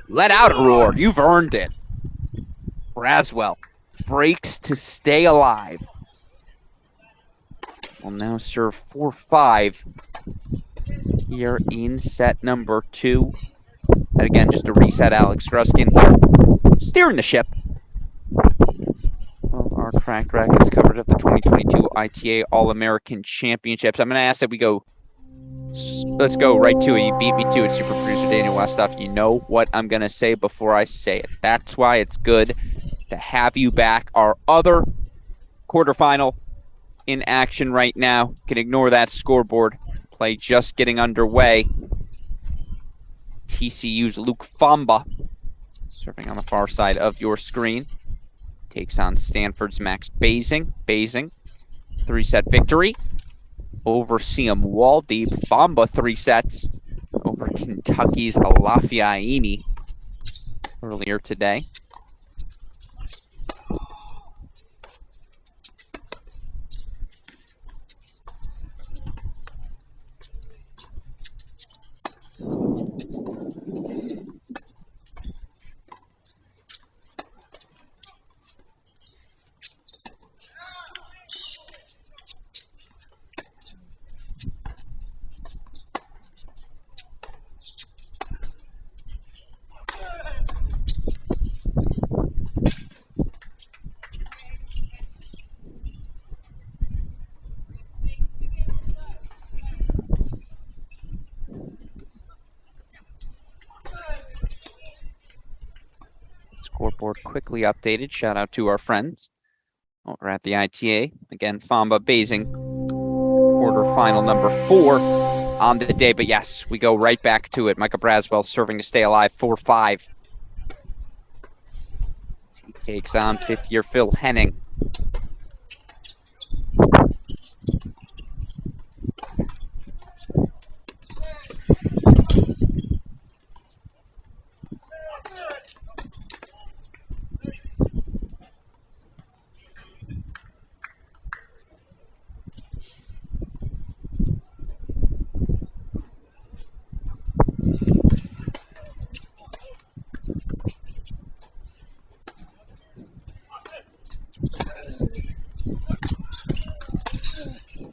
Let out a roar. You've earned it. Braswell breaks to stay alive. Will now serve 4-5 here in set number 2. And again, just to reset, Alex Gruskin here, steering the ship of our Cracked Racquets coverage of the 2022 ITA All-American Championships. I'm going to ask that we go. Let's go right to it. You beat me to it, super producer Daniel Westoff. You know what I'm going to say before I say it. That's why it's good to have you back. Our other quarterfinal in action right now. Can ignore that scoreboard. Play just getting underway. TCU's Luke Fomba, serving on the far side of your screen, takes on Stanford's Max Basing. Basing, 3-set victory over Siam Waldeep. Fomba 3 sets over Kentucky's Lafayette earlier today. Scoreboard quickly updated. Shout out to our friends over at the ITA. Again, Fomba Basing, quarterfinal number 4 on the day. But yes, we go right back to it. Micah Braswell serving to stay alive, 4-5. He takes on 5th-year Phil Henning.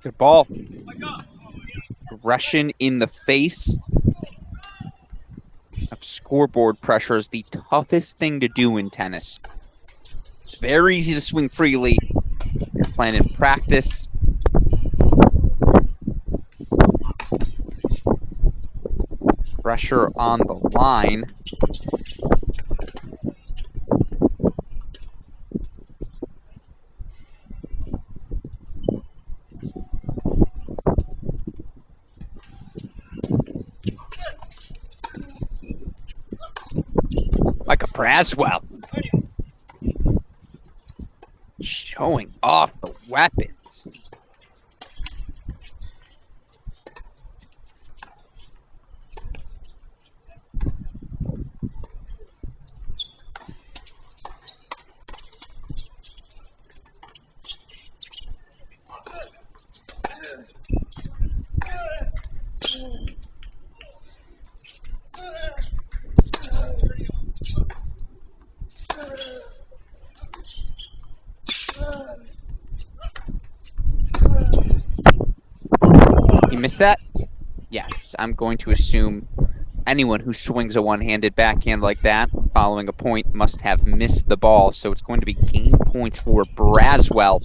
Good ball. Aggression in the face of scoreboard pressure is the toughest thing to do in tennis. It's very easy to swing freely. You're playing in practice. Pressure on the line. Braswell showing off the weapons. Miss that? Yes, I'm going to assume anyone who swings a one-handed backhand like that following a point must have missed the ball, so it's going to be game points for Braswell.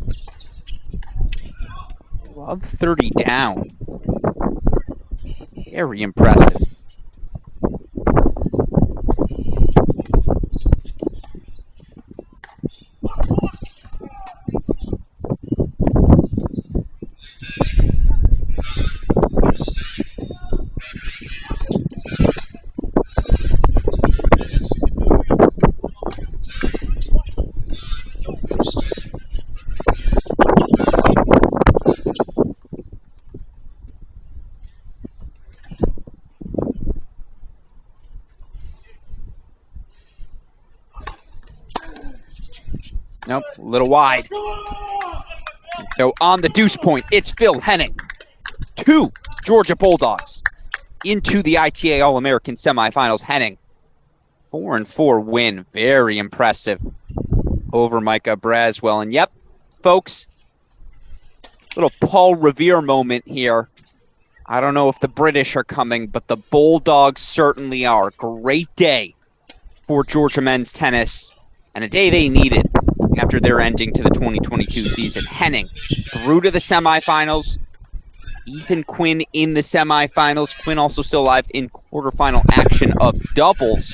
Love 30 down. Very impressive. Nope, a little wide. So on the deuce point, it's Phil Henning. 2 Georgia Bulldogs into the ITA All-American semifinals. Henning, 4-4 win. Very impressive over Micah Braswell. And yep, folks, little Paul Revere moment here. I don't know if the British are coming, but the Bulldogs certainly are. Great day for Georgia men's tennis, and a day they needed after their ending to the 2022 season. Henning through to the semifinals. Ethan Quinn in the semifinals. Quinn also still alive in quarterfinal action of doubles.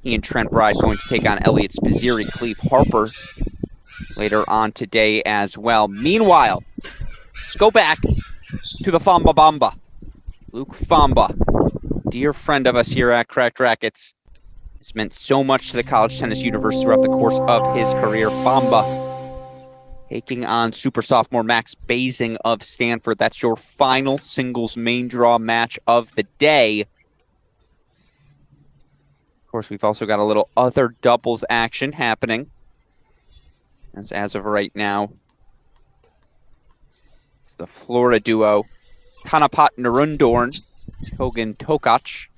He and Trent Bride going to take on Elliot Spazziri, Cleve Harper later on today as well. Meanwhile, let's go back to the Fomba Bamba. Luke Fomba, dear friend of us here at Cracked Racquets, has meant so much to the college tennis universe throughout the course of his career. Fomba taking on super sophomore Max Basing of Stanford. That's your final singles main draw match of the day. Of course, we've also got a little other doubles action happening. As of right now, it's the Florida duo, Tanapat Narundorn, Togan Tokac,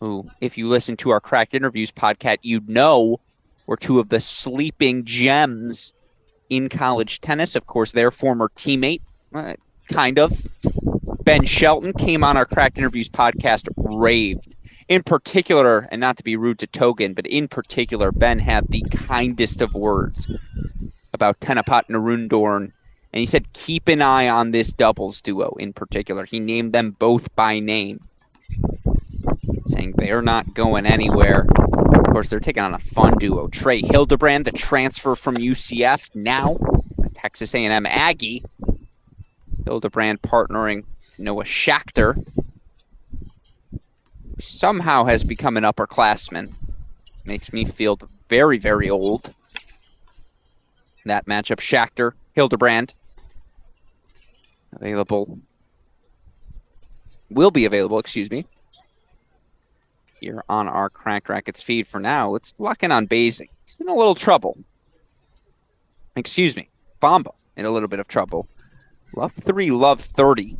who, if you listen to our Cracked Interviews podcast, you'd know were 2 of the sleeping gems in college tennis. Of course, their former teammate, kind of, Ben Shelton, came on our Cracked Interviews podcast, raved. In particular, and not to be rude to Togan, but in particular, Ben had the kindest of words about Tanapat Narundorn. And he said, keep an eye on this doubles duo in particular. He named them both by name, saying they're not going anywhere. Of course, they're taking on a fun duo. Trey Hildebrand, the transfer from UCF, now a Texas A&M Aggie. Hildebrand partnering with Noah Schachter, who somehow has become an upperclassman. Makes me feel very, very old. That matchup, Schachter, Hildebrand, will be available, here on our Cracked Racquets feed. For now, let's lock in on Basing. He's in a little trouble. Fomba in a little bit of trouble. Love 3, love 30.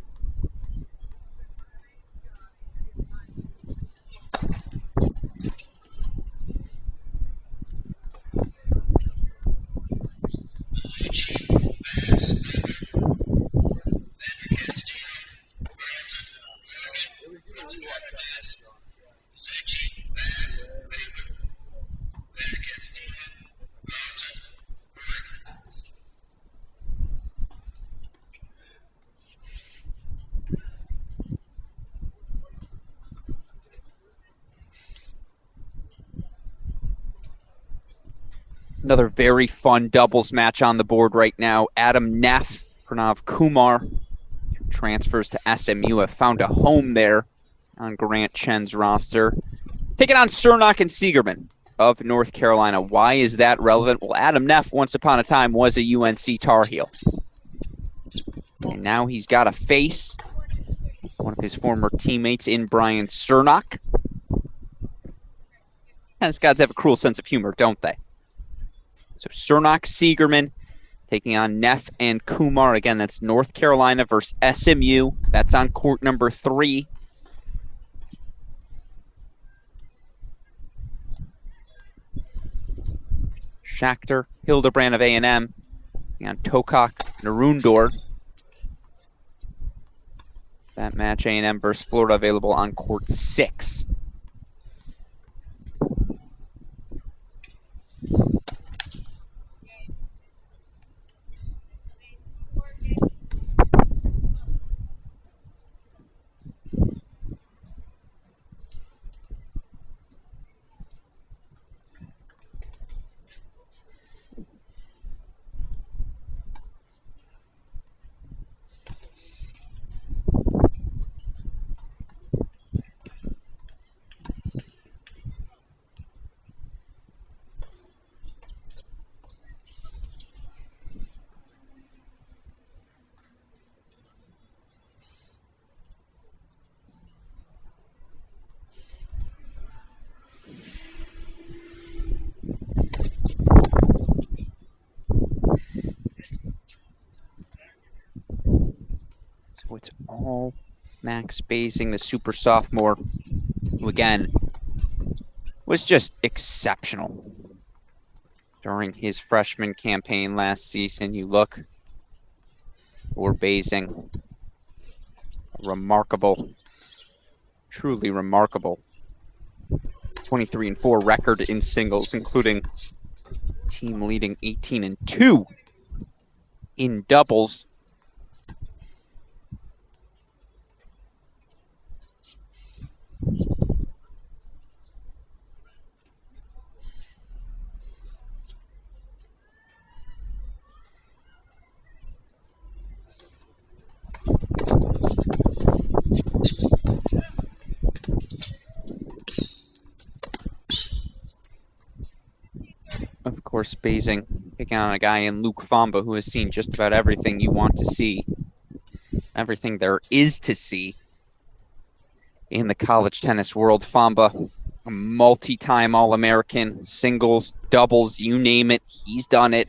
Another very fun doubles match on the board right now. Adam Neff, Pranav Kumar, who transfers to SMU, have found a home there on Grant Chen's roster. Taking on Cernak and Segerman of North Carolina. Why is that relevant? Well, Adam Neff, once upon a time, was a UNC Tar Heel. And now he's got to face one of his former teammates in Brian Cernak. Tennis gods have a cruel sense of humor, don't they? So Cernak, Segerman, taking on Neff and Kumar. Again, that's North Carolina versus SMU. That's on court number 3. Schachter, Hildebrand of A&M, and Tokak, Narundor. That match, A&M versus Florida, available on court 6. So it's all Max Basing, the super sophomore, who again was just exceptional during his freshman campaign last season. You look for Basing, remarkable, truly remarkable 23-4 record in singles, including team leading 18-2 in doubles. Of course, Basing taking on a guy in Luke Fomba who has seen just about everything you want to see, everything there is to see in the college tennis world. Fomba, a multi-time All-American, singles, doubles, you name it, he's done it.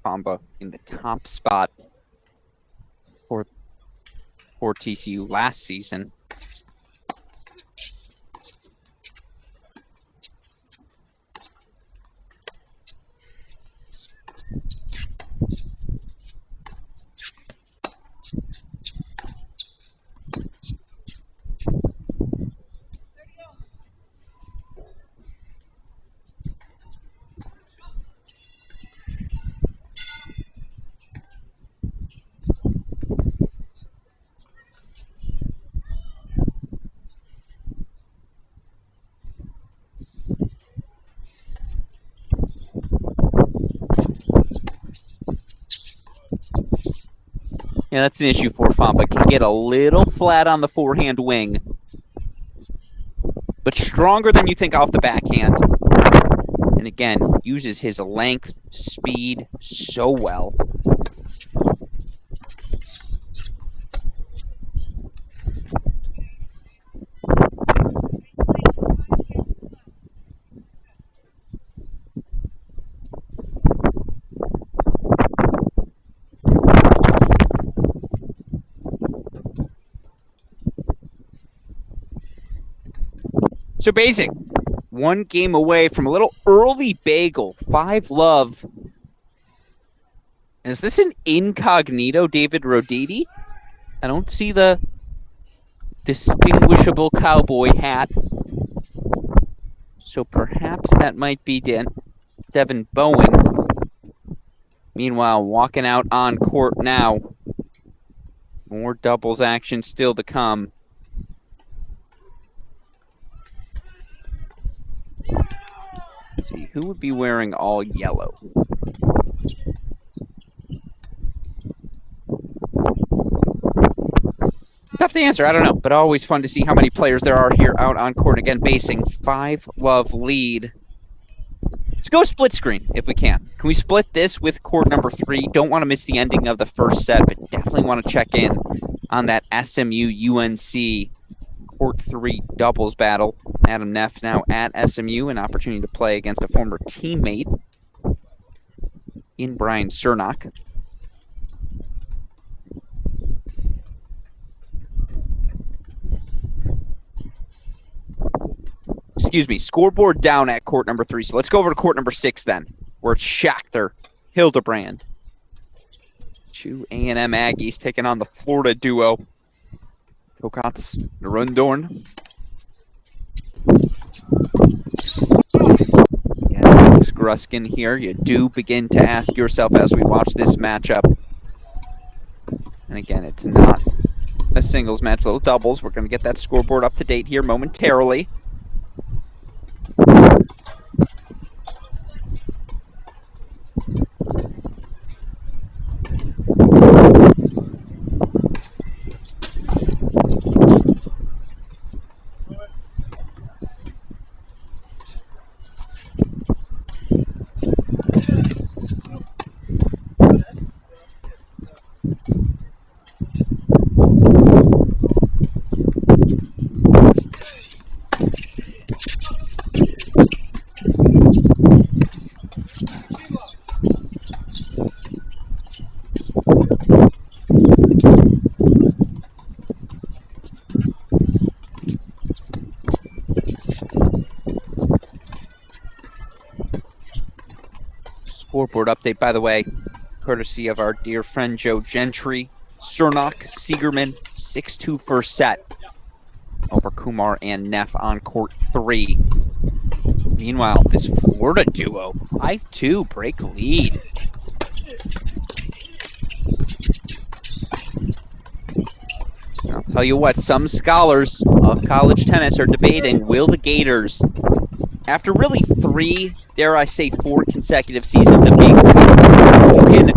Fomba in the top spot for TCU last season. Yeah, that's an issue for Fomba. Can get a little flat on the forehand wing, but stronger than you think off the backhand. And again, uses his length, speed so well. So Basing, one game away from a little early bagel, 5-love. Is this an incognito David Roditi? I don't see the distinguishable cowboy hat. So perhaps that might be Devin Bowen. Meanwhile, walking out on court now. More doubles action still to come. Let's see, who would be wearing all yellow? Tough to answer, I don't know, but always fun to see how many players there are here out on court. Again, Basing, 5-love lead. Let's go split screen if we can. Can we split this with court number 3? Don't want to miss the ending of the first set, but definitely want to check in on that SMU-UNC court 3 doubles battle. Adam Neff now at SMU, an opportunity to play against a former teammate in Brian Cernock. Excuse me, scoreboard down at court number 3. So let's go over to court number 6 then, where it's Schachter, Hildebrand. 2 A&M Aggies taking on the Florida duo. Kokats, Rundorn. Again, Alex Gruskin here. You do begin to ask yourself as we watch this matchup. And again, it's not a singles match, little doubles. We're going to get that scoreboard up to date here momentarily. Scoreboard update, by the way, courtesy of our dear friend Joe Gentry. Cernak, Segerman, 6-2 first set over Kumar and Neff on court 3. Meanwhile, this Florida duo, 5-2, break lead. I'll tell you what, some scholars of college tennis are debating, will the Gators, after really 3, dare I say 4 consecutive seasons of being who can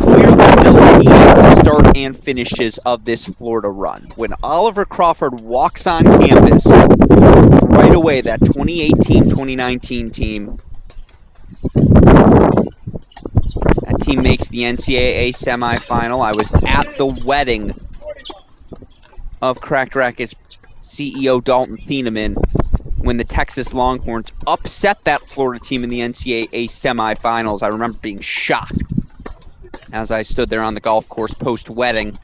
clearly delineate the start and finishes of this Florida run. When Oliver Crawford walks on campus, right away, that 2018-2019 team, that team makes the NCAA semifinal. I was at the wedding of Cracked Racquets CEO Dalton Thieneman when the Texas Longhorns upset that Florida team in the NCAA semifinals. I remember being shocked as I stood there on the golf course post-wedding.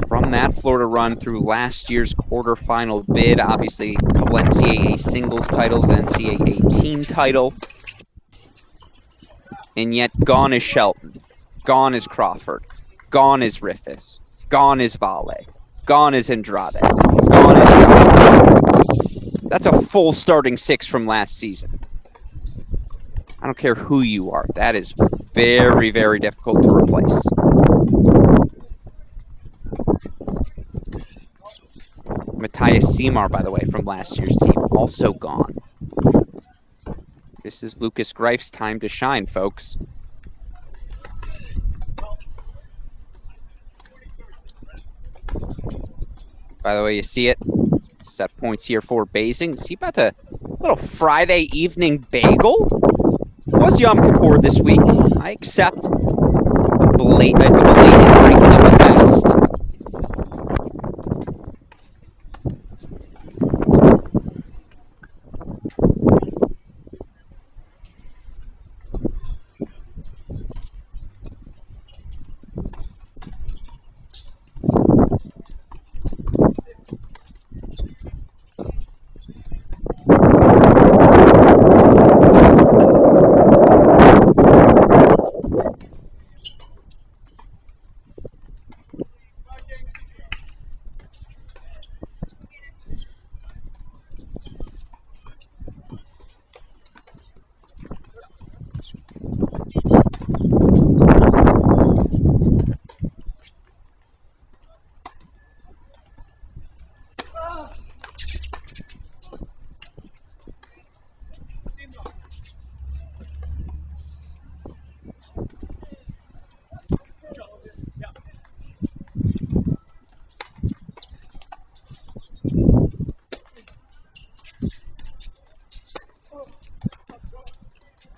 From that Florida run through last year's quarterfinal bid, obviously a couple NCAA singles titles, the NCAA team title. And yet gone is Shelton, gone is Crawford, gone is Riffis, gone is Vale, gone is Andrade, gone is... That's a full starting 6 from last season. I don't care who you are. That is very, very difficult to replace. Matthias Seymour, by the way, from last year's team, also gone. This is Lucas Greif's time to shine, folks. By the way, you see it. Set points here for Basing. Is he about to little Friday evening bagel? It was Yom Kippur this week. I accept a belated breaking of the fast.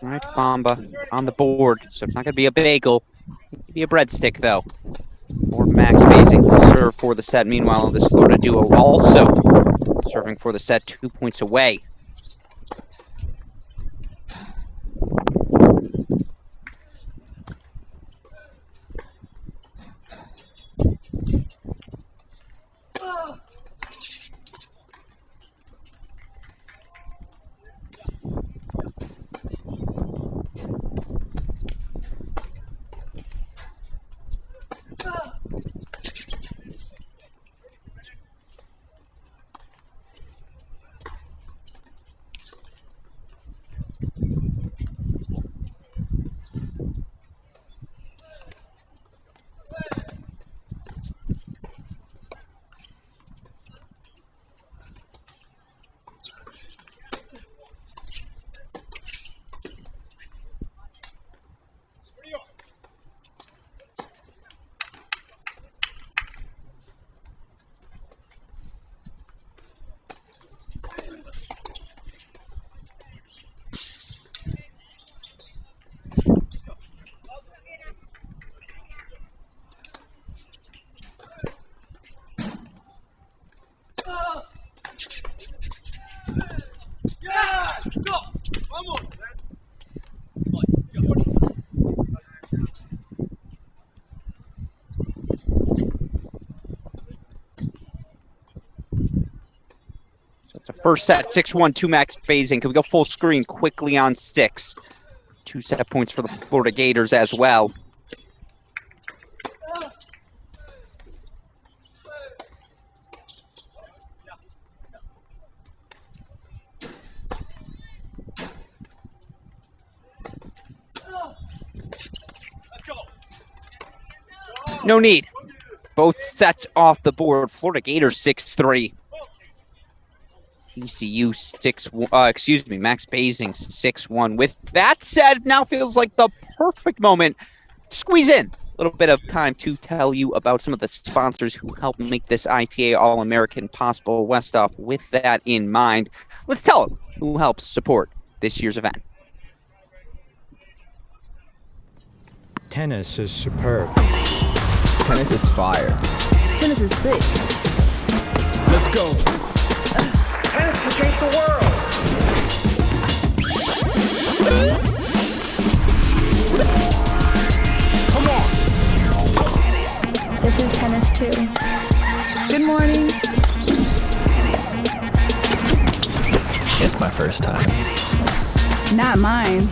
All right, Fomba on the board. So it's not going to be a bagel. It'll be a breadstick, though. Or Max Basing will serve for the set. Meanwhile, this Florida duo also serving for the set, 2 points away. First set, 6-1 to Max Basing. Can we go full screen quickly on 6? 2 set points for the Florida Gators as well. No need. Both sets off the board. Florida Gators 6-3. TCU 6-1. Max Basing 6-1. With that said, now feels like the perfect moment to squeeze in a little bit of time to tell you about some of the sponsors who help make this ITA All-American possible. Westoff, with that in mind, let's tell them who helps support this year's event. Tennis is superb. Tennis is fire. Tennis is sick. Let's go. Tennis can change the world. Come on. This is tennis too. Good morning. It's my first time. Not mine.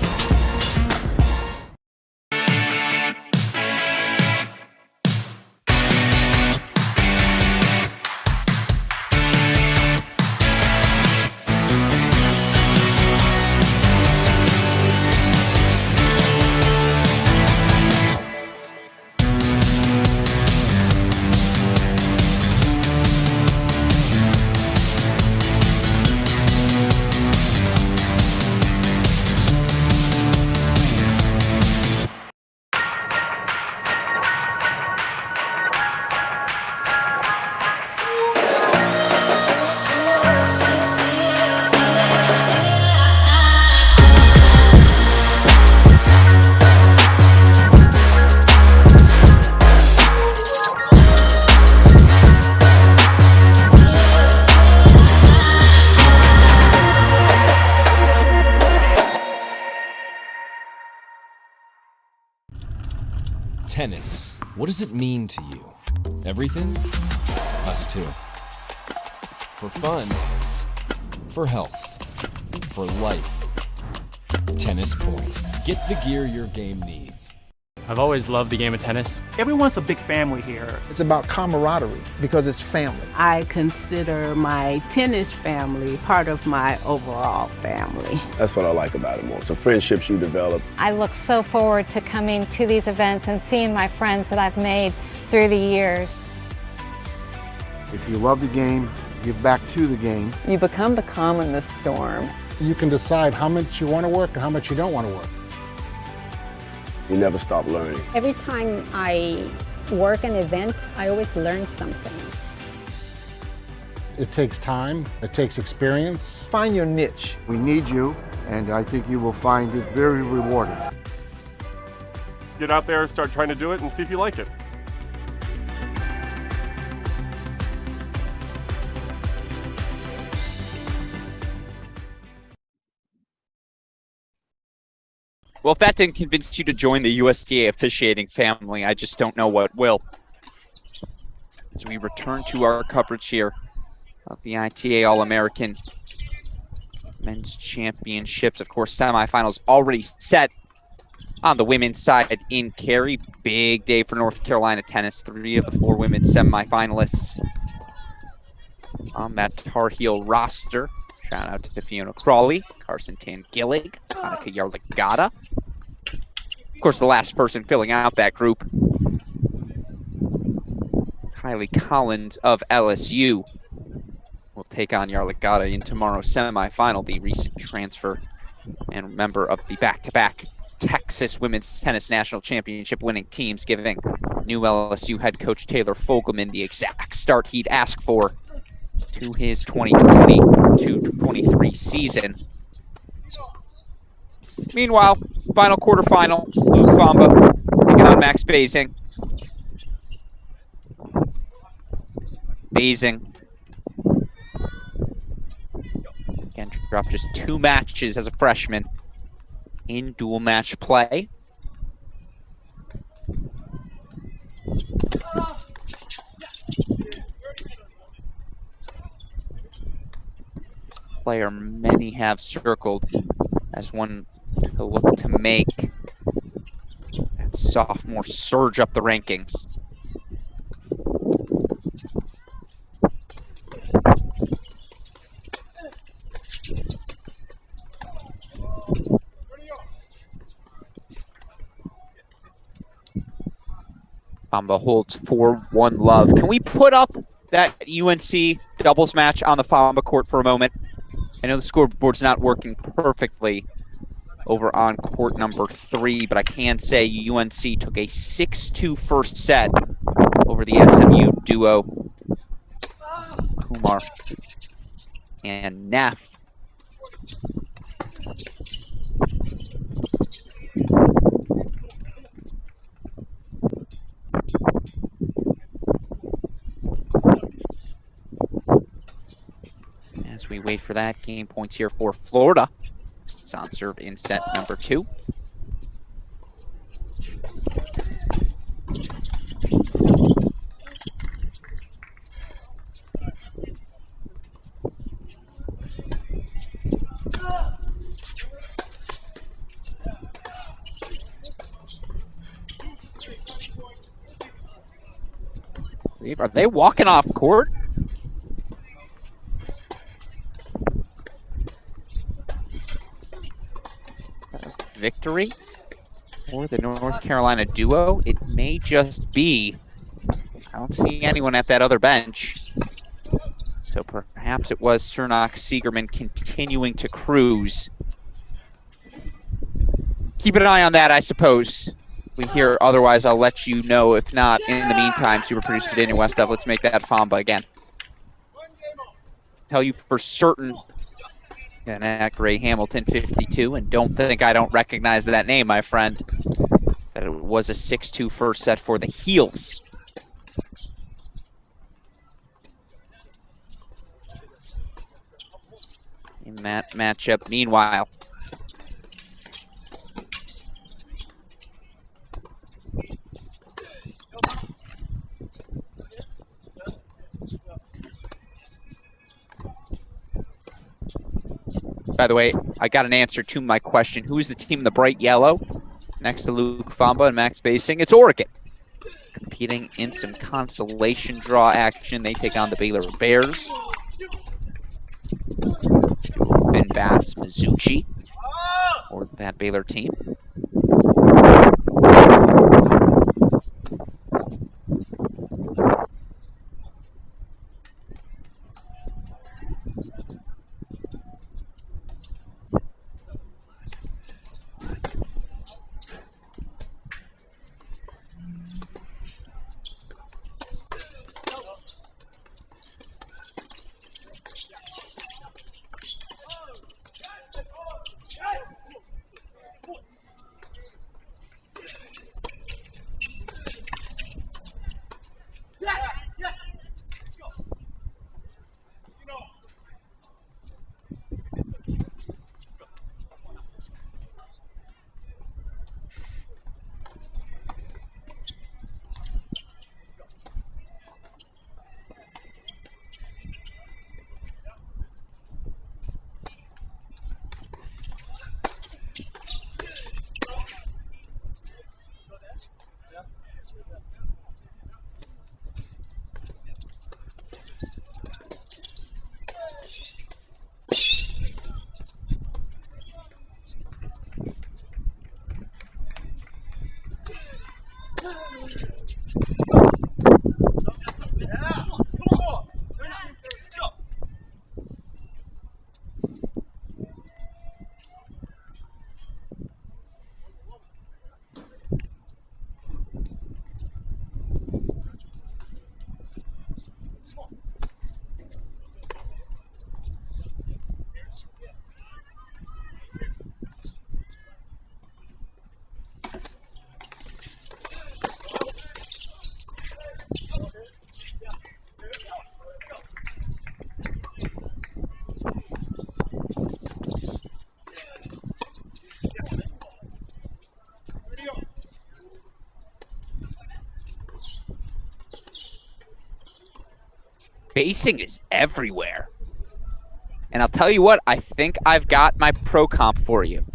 Tennis. What does it mean to you? Everything? Us too. For fun. For health. For life. Tennis Point. Get the gear your game needs. I've always loved the game of tennis. Everyone's a big family here. It's about camaraderie because it's family. I consider my tennis family part of my overall family. That's what I like about it most. The friendships you develop. I look so forward to coming to these events and seeing my friends that I've made through the years. If you love the game, give back to the game. You become the calm in the storm. You can decide how much you want to work and how much you don't want to work. You never stop learning. Every time I work an event, I always learn something. It takes time, it takes experience. Find your niche. We need you, and I think you will find it very rewarding. Get out there, start trying to do it, and see if you like it. Well, if that didn't convince you to join the USTA officiating family, I just don't know what will. As we return to our coverage here of the ITA All-American Men's Championships. Of course, semifinals already set on the women's side in Cary. Big day for North Carolina tennis. 3 of the 4 women's semifinalists on that Tar Heel roster. Shout out to Fiona Crowley, Carson Tangilic, Annika Yaglada. Of course, the last person filling out that group, Kylie Collins of LSU, will take on Yaglada in tomorrow's semifinal, the recent transfer and member of the back-to-back Texas Women's Tennis National Championship winning teams, giving new LSU head coach Taylor Fogelman the exact start he'd ask for to his 2022-23 season. Meanwhile, final quarterfinal, Luke Fomba taking on Max Basing. Basing again dropped just 2 matches as a freshman in dual match play. player many have circled as one to look to make that sophomore surge up the rankings. Fomba holds 4-1 love. Can we put up that UNC doubles match on the Fomba court for a moment? I know the scoreboard's not working perfectly over on court number 3, but I can say UNC took a 6-2 first set over the SMU duo, Kumar and Neff. As we wait for that, game points here for Florida. It's on serve in set number 2. Are they walking off court? Victory for the North Carolina duo? It may just be. I don't see anyone at that other bench. So perhaps it was Cernak Segerman continuing to cruise. Keep an eye on that, I suppose. We hear otherwise, I'll let you know. If not, in the meantime, super producer Daniel Westhoff, let's make that Fomba again. Tell you for certain, and at Gray Hamilton 52, and don't think I don't recognize that name, my friend, that it was a 6-2 first set for the Heels. In that matchup, meanwhile, by the way, I got an answer to my question. Who is the team in the bright yellow next to Luke Fomba and Max Basing? It's Oregon. Competing in some consolation draw action. They take on the Baylor Bears. Finn Bass Mizuchi for that Baylor team. Basing is everywhere. And I'll tell you what, I think I've got my pro comp for you.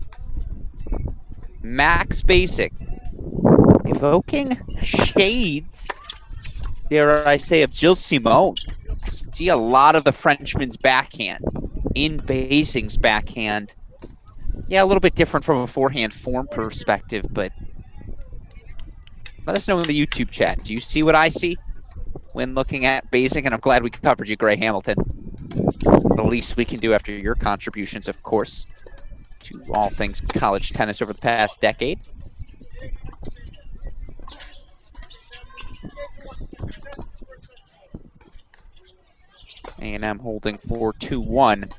Max Basic, evoking shades, dare I say, of Gilles Simon. See a lot of the Frenchman's backhand in Basing's backhand. Yeah, a little bit different from a forehand form perspective, but let us know in the YouTube chat. Do you see what I see when looking at Basing? And I'm glad we covered you, Gray Hamilton. It's the least we can do after your contributions, of course, to all things college tennis over the past decade. A&M holding 4-2-1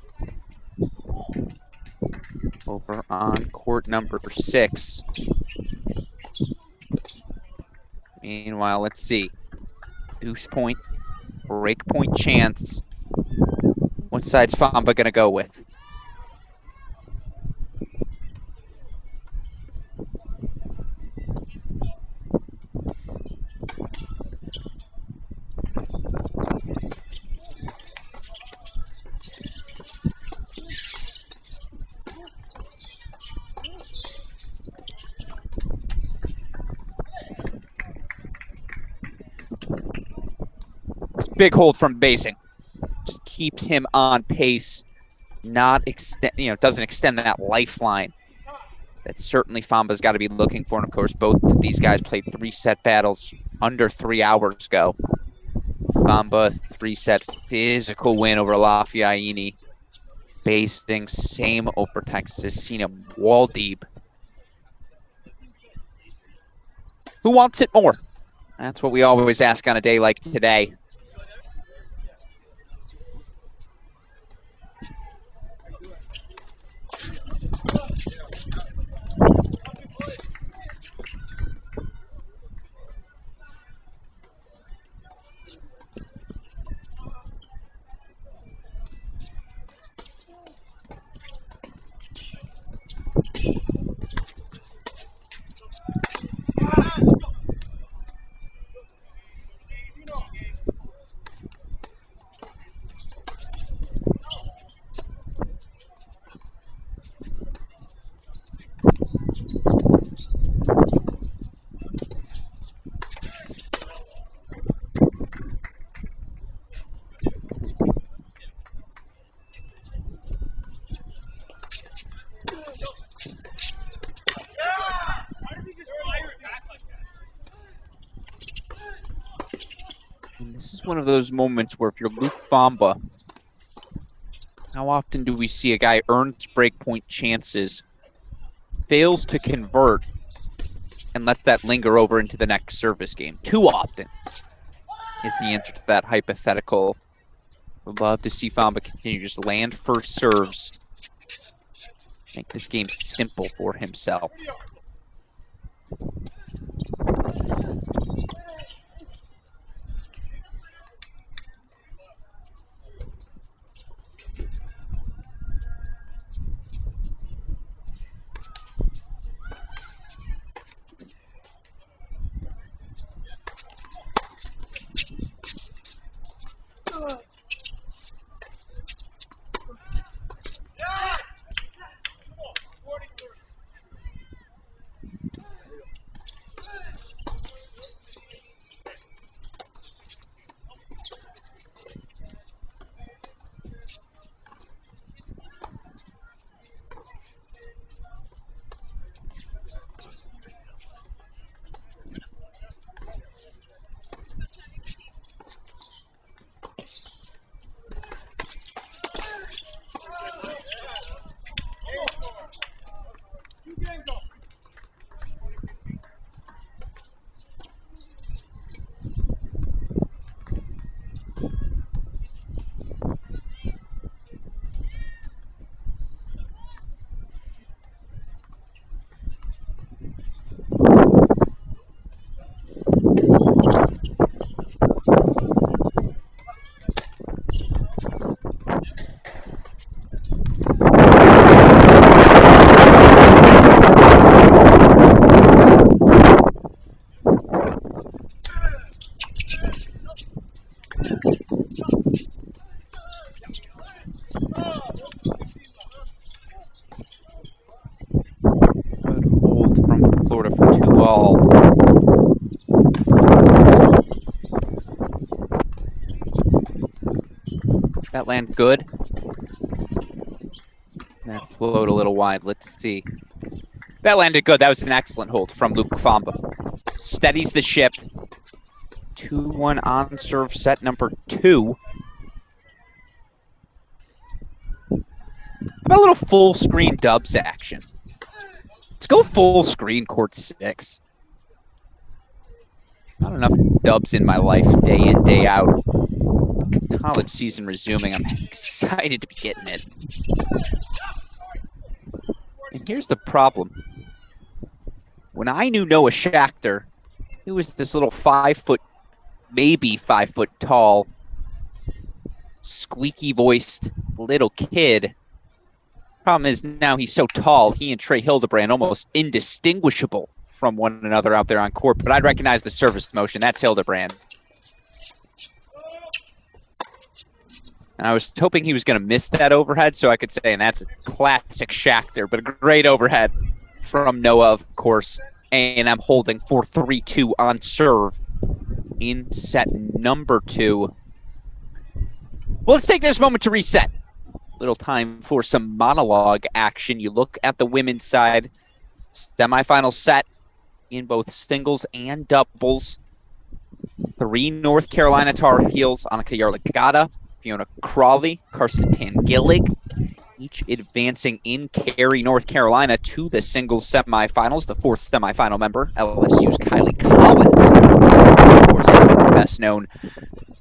over on court number 6. Meanwhile, let's see. Deuce point, break point chance. What side's Fomba going to go with? Big hold from Basing. Just keeps him on pace. Not extend, doesn't extend that lifeline. That's certainly Fomba's got to be looking for. And of course, both of these guys played 3-set battles under 3 hours ago. Fomba, 3-set physical win over Lafayette. Basing, same over Texas. Sina Waldeeb. Who wants it more? That's what we always ask on a day like today. This is one of those moments where if you're Luke Fomba, how often do we see a guy earns breakpoint chances, fails to convert, and lets that linger over into the next service game? Too often is the answer to that hypothetical. Would love to see Fomba continue to just land first serves, make this game simple for himself. Florida for 2-all. That land good. That flowed a little wide. Let's see. That landed good. That was an excellent hold from Luke Fomba. Steadies the ship. 2-1 on serve set number 2. How about a little full screen dubs action? Let's go full screen court 6. Not enough dubs in my life, day in, day out. College season resuming. I'm excited to be getting it. And here's the problem. When I knew Noah Schachter, he was this little 5 foot, maybe 5 foot tall, squeaky voiced little kid. Problem is now he's so tall, he and Trey Hildebrand almost indistinguishable from one another out there on court, but I'd recognize the service motion. That's Hildebrand. And I was hoping he was going to miss that overhead so I could say, and that's a classic Schachter, but a great overhead from Noah, of course. And I'm holding 4-3-2 on serve in set number 2. Well, let's take this moment to reset. Little time for some monologue action. You look at the women's side, semifinal set in both singles and doubles. 3 North Carolina Tar Heels, Annika Yaglada, Fiona Crowley, Karsten Tangilic, each advancing in Cary, North Carolina to the singles semifinals. The 4th semifinal member, LSU's Kylie Collins, of course, best known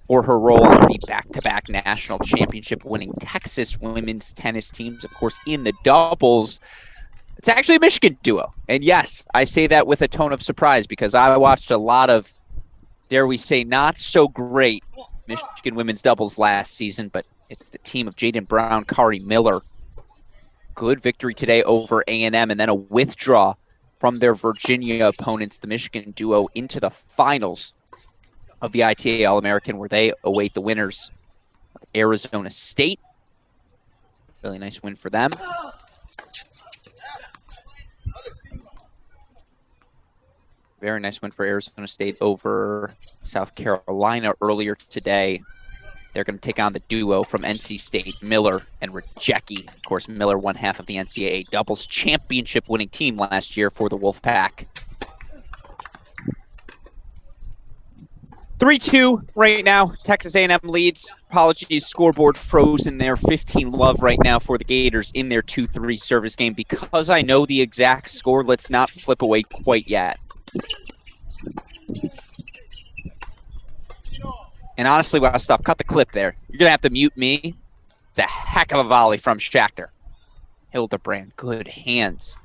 for her role on the back-to-back national championship winning Texas women's tennis teams. Of course, in the doubles, it's actually a Michigan duo. And yes, I say that with a tone of surprise because I watched a lot of, dare we say, not so great Michigan women's doubles last season, but it's the team of Jaden Brown, Kari Miller. Good victory today over A&M, and then a withdraw from their Virginia opponents, the Michigan duo, into the finals of the ITA All-American, where they await the winners of Arizona State. Really nice win for them. Very nice win for Arizona State over South Carolina earlier today. They're going to take on the duo from NC State, Miller and Rajecki. Of course, Miller, one half of the NCAA doubles championship winning team last year for the Wolfpack. 3-2 right now. Texas A&M leads. Apologies, scoreboard frozen there. 15-love right now for the Gators in their 2-3 service game. Because I know the exact score, let's not flip away quite yet. And honestly, Westhoff, cut the clip there. You're going to have to mute me. It's a heck of a volley from Schachter. Hildebrand, good hands.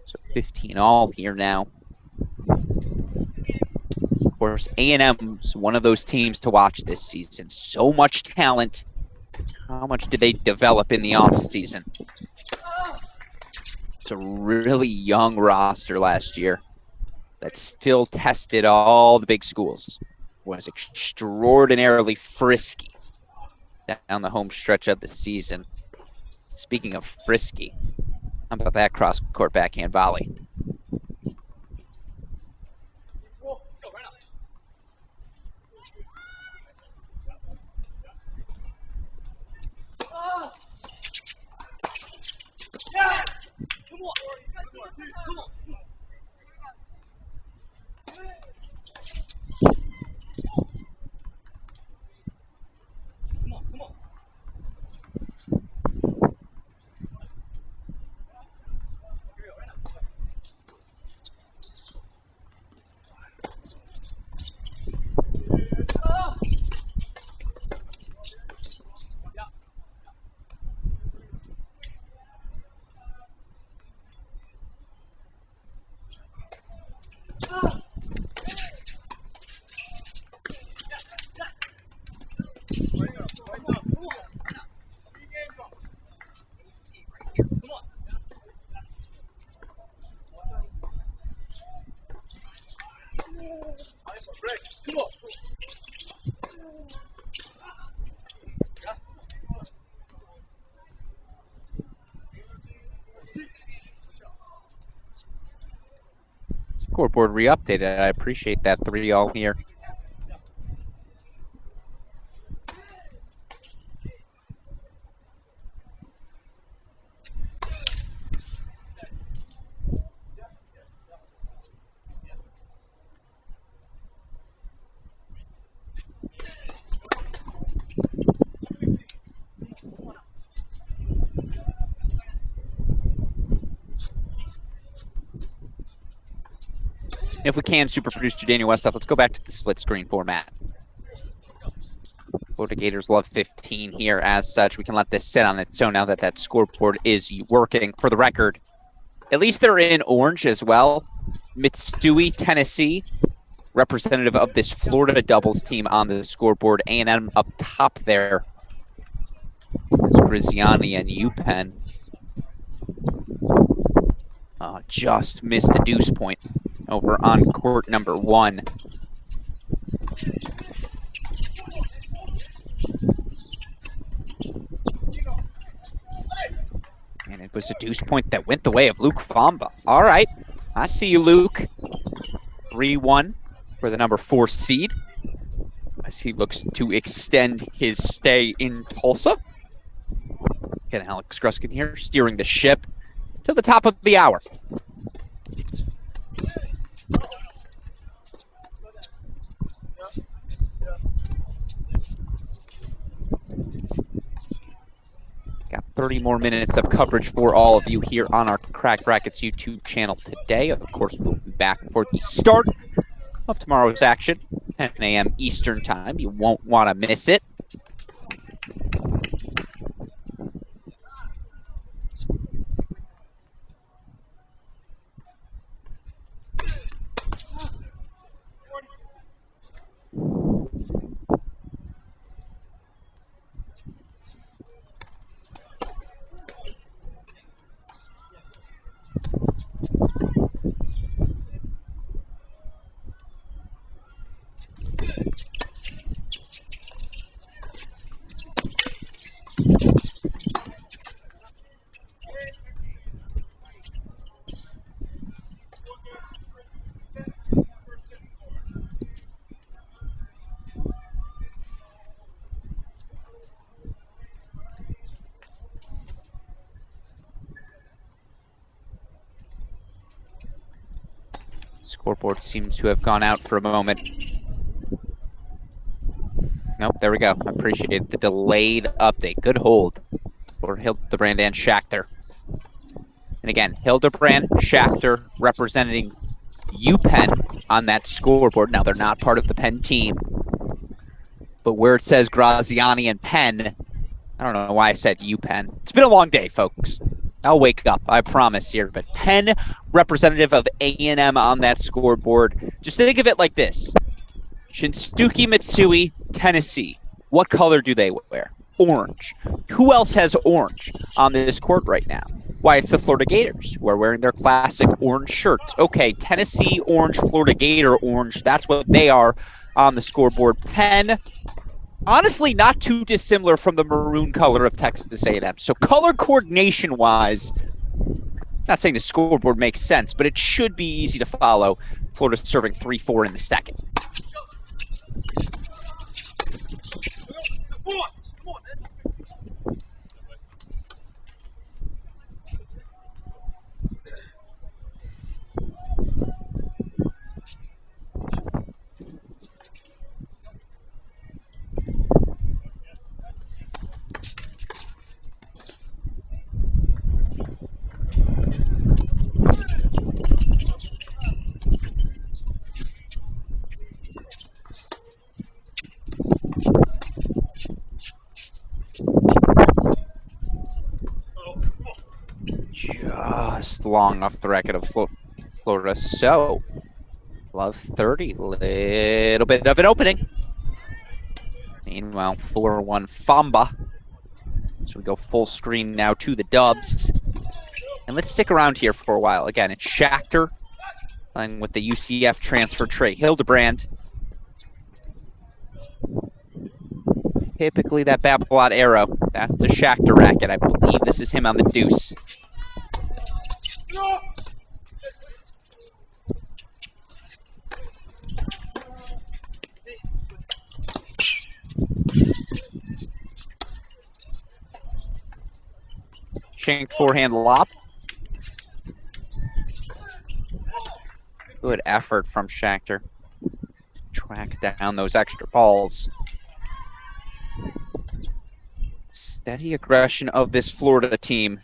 So 15-all here now. Of course, A&M's one of those teams to watch this season. So much talent. How much did they develop in the offseason? It's a really young roster last year that still tested all the big schools. Was extraordinarily frisky down the home stretch of the season. Speaking of frisky, how about that cross-court backhand volley? scoreboard re-updated. I appreciate that 3-all here. If we can, super producer Daniel Westhoff, let's go back to the split screen format. Florida Gators love 15 here. As such, we can let this sit on its own now that that scoreboard is working. For the record, at least they're in orange as well. Mitsui, Tennessee, representative of this Florida doubles team on the scoreboard. A&M up top there. Griziani and UPenn. Just missed a deuce point over on court number 1. And it was a deuce point that went the way of Luke Fomba. All right, I see you, Luke. 3-1 for the number 4 seed as he looks to extend his stay in Tulsa. Again, Alex Gruskin here steering the ship to the top of the hour. Got 30 more minutes of coverage for all of you here on our Cracked Racquets YouTube channel today. Of course, we'll be back for the start of tomorrow's action, 10 a.m. Eastern Time. You won't want to miss it. Scoreboard seems to have gone out for a moment. Nope, there we go. I appreciate the delayed update. Good hold for Hildebrand and Schachter. And again, Hildebrand, Schachter representing UPenn on that scoreboard. Now, they're not part of the Penn team. But where it says Graziani and Penn, I don't know why I said UPenn. It's been a long day, folks. I'll wake up, I promise here. But Penn, representative of A&M on that scoreboard. Just think of it like this. Shinsuke Mitsui, Tennessee. What color do they wear? Orange. Who else has orange on this court right now? Why, it's the Florida Gators who are wearing their classic orange shirts. Okay, Tennessee orange, Florida Gator orange. That's what they are on the scoreboard. Penn, honestly, not too dissimilar from the maroon color of Texas A&M. So color coordination-wise, not saying the scoreboard makes sense, but it should be easy to follow. Florida serving 3-4 in the second. Just long off the racket of Florida. So, love 30. Little bit of an opening. Meanwhile, 4-1 Fomba. So we go full screen now to the Dubs. And let's stick around here for a while. Again, it's Schachter playing with the UCF transfer Trey Hildebrand. Typically that Babolat arrow. That's a Schachter racket. I believe this is him on the deuce. shanked forehand lob. Good effort from Schachter. Track down those extra balls. Steady aggression of this Florida team.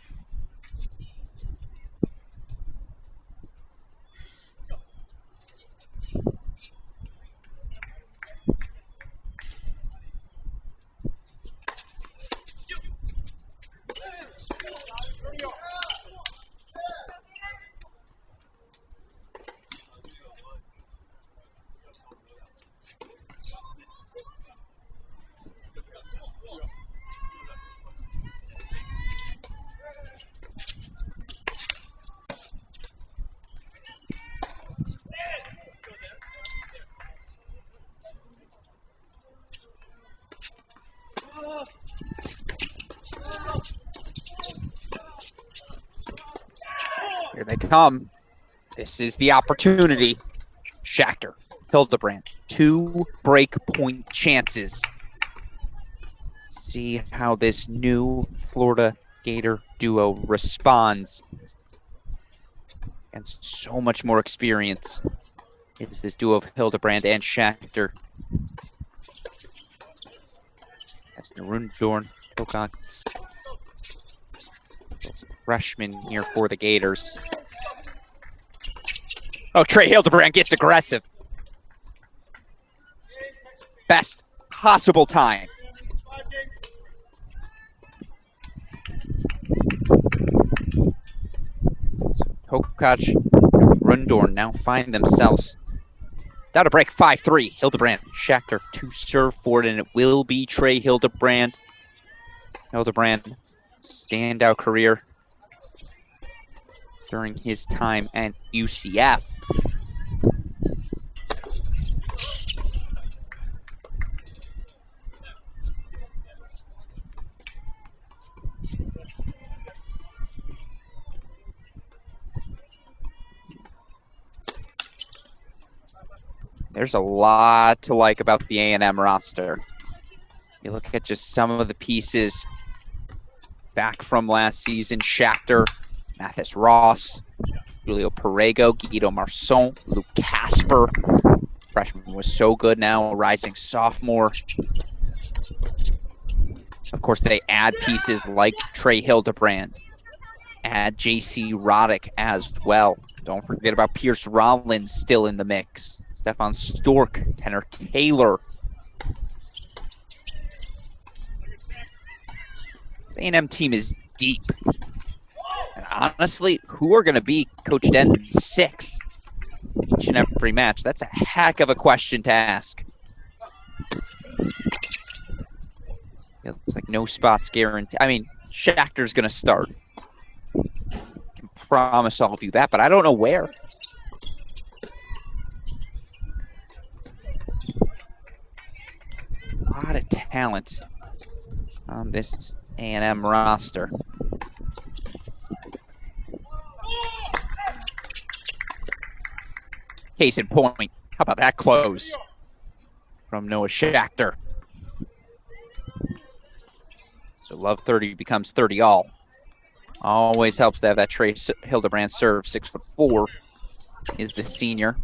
Here they come. This is the opportunity. Schachter, Hildebrand, 2 break point chances. See how this new Florida Gator duo responds. And so much more experience is this duo of Hildebrand and Schachter. That's Narundorn, Tokac. Freshman here for the Gators. Oh, Trey Hildebrand gets aggressive. Best possible time. So Tokac and Rundorn now find themselves down to break 5-3. Hildebrand, Schachter to serve for it, and it will be Trey Hildebrand. Hildebrand, standout career during his time at UCF. There's a lot to like about the A&M roster. You look at just some of the pieces back from last season. Schachter, Mathis Ross, Julio Perego, Guido Marson, Luke Casper. Freshman was so good now, a rising sophomore. Of course, they add pieces like Trey Hildebrand. Add J.C. Roddick as well. Don't forget about Pierce Rollins still in the mix. Stefan Stork, Tanner Taylor. This A&M team is deep. And honestly, who are going to be Coach Denton's 6 each and every match? That's a heck of a question to ask. Feels like no spots guaranteed. I mean, Schachter's going to start. I can promise all of you that, but I don't know where. A lot of talent on this A&M roster. Case in point, how about that close from Noah Schachter? So love 30 becomes 30 all. Always helps to have that Trey Hildebrand serve. 6'4" is the senior,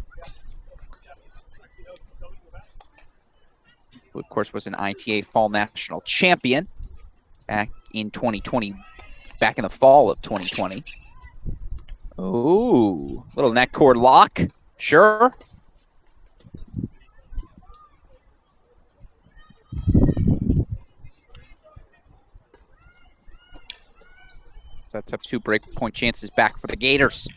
who of course was an ITA Fall National Champion back in 2020, back in the fall of 2020. Ooh, little neck cord lock. Sure. Sets up 2 break point chances back for the Gators.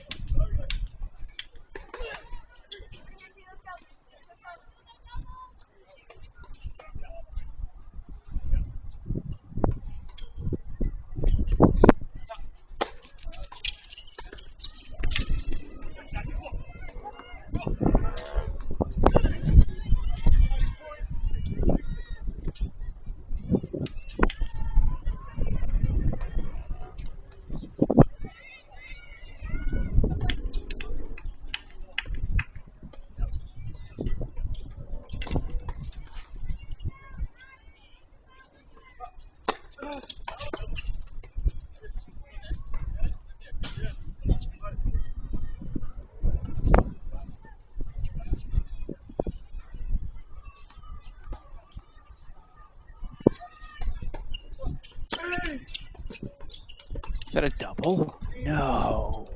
that a double? No.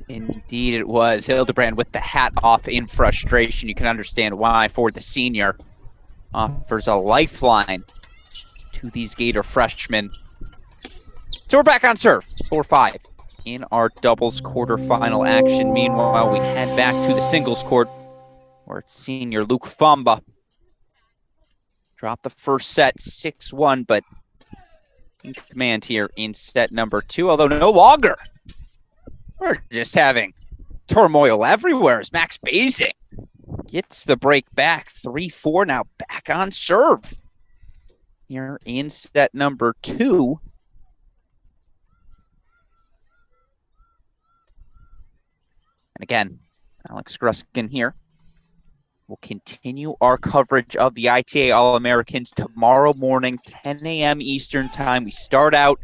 Indeed it was. Hildebrand with the hat off in frustration. You can understand why. For the senior offers a lifeline to these Gator freshmen. So we're back on serve, 4-5 in our doubles quarterfinal action. Meanwhile, we head back to the singles court where it's senior Luke Fomba. Dropped the first set 6-1, but in command here in set number 2, although no longer. We're just having turmoil everywhere as Max Basing gets the break back. 3-4 now back on serve here in set number 2. And again, Alex Gruskin here. We'll continue our coverage of the ITA All-Americans tomorrow morning, 10 a.m. Eastern time. We start out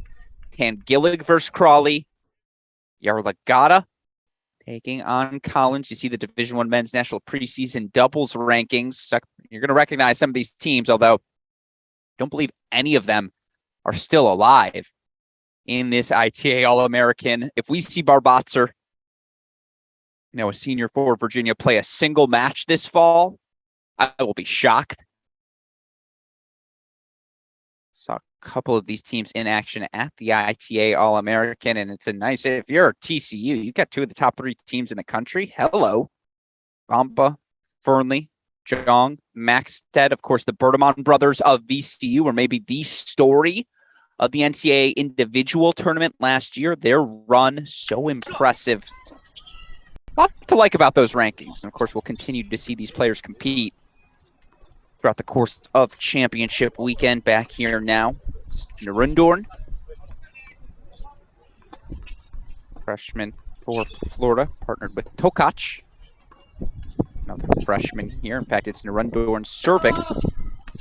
Tangilic versus Crowley. Yaglada taking on Collins. You see the Division I men's national preseason doubles rankings. You're going to recognize some of these teams, although I don't believe any of them are still alive in this ITA All-American. If we see Barbatzer, a senior for Virginia, play a single match this fall, I will be shocked. Saw a couple of these teams in action at the ITA All-American, and it's a nice, if you're a TCU, you've got 2 of the top 3 teams in the country. Hello. Fomba, Fernley, Jong, Maxted, of course, the Bertemon brothers of VCU, or maybe the story of the NCAA individual tournament last year. Their run, so impressive. A lot to like about those rankings. And of course, we'll continue to see these players compete throughout the course of championship weekend. Back here now, Narundorn, freshman for Florida, partnered with Tokac. Another freshman here. In fact, it's Narundorn Servik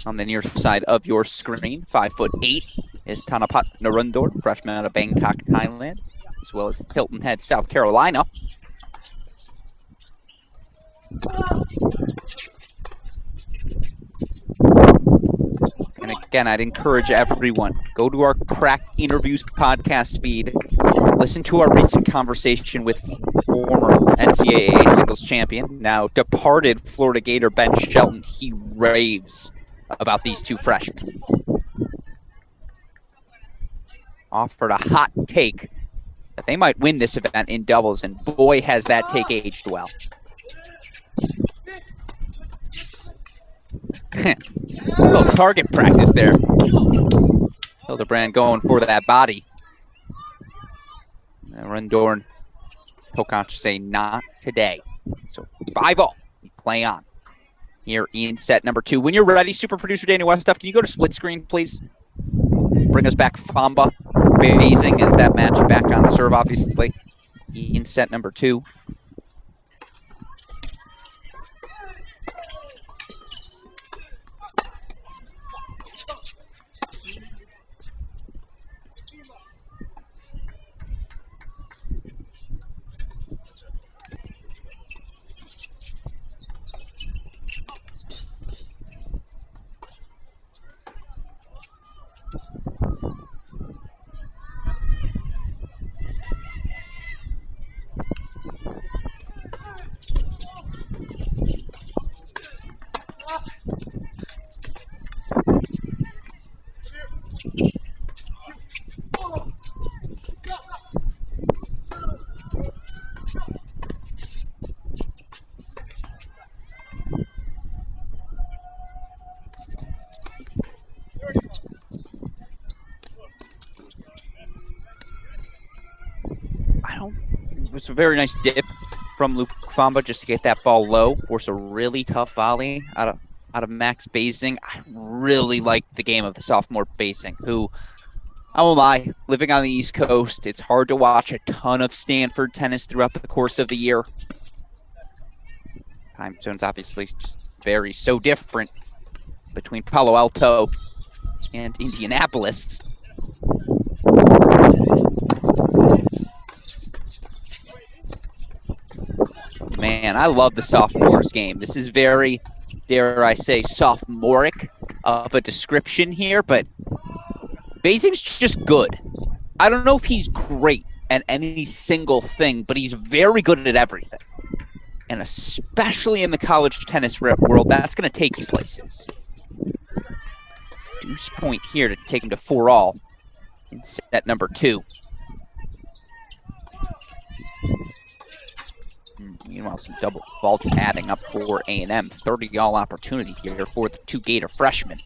on the near side of your screen. 5'8" is Tanapat Narundorn, freshman out of Bangkok, Thailand, as well as Hilton Head, South Carolina. And again, I'd encourage everyone, go to our Cracked Interviews podcast feed, listen to our recent conversation with former NCAA singles champion, now departed Florida Gator Ben Shelton. He raves about these 2 freshmen. Offered a hot take that they might win this event in doubles, and boy, has that take aged well. A little target practice there. Hildebrand going for that body. Rundorn, Tokac say not today. So 5-0. We play on here in set number 2. When you're ready, super producer Daniel Westhoff, can you go to split screen, please? Bring us back Fomba. Amazing as that match back on serve, obviously, in set number 2. It was a very nice dip from Luke Fomba just to get that ball low, force a really tough volley out of Max Basing. I really liked the game of the sophomore Basing, who, I won't lie, living on the East Coast, it's hard to watch a ton of Stanford tennis throughout the course of the year. Time zones obviously just vary so different between Palo Alto and Indianapolis. Man, I love the sophomores game. This is very, dare I say, sophomoric of a description here, but Basing's just good. I don't know if he's great at any single thing, but he's very good at everything. And especially in the college tennis world, that's going to take you places. Deuce point here to take him to 4-all in set number 2. Meanwhile, some double faults adding up for A&M. 30-all opportunity here for the 2 Gator freshmen.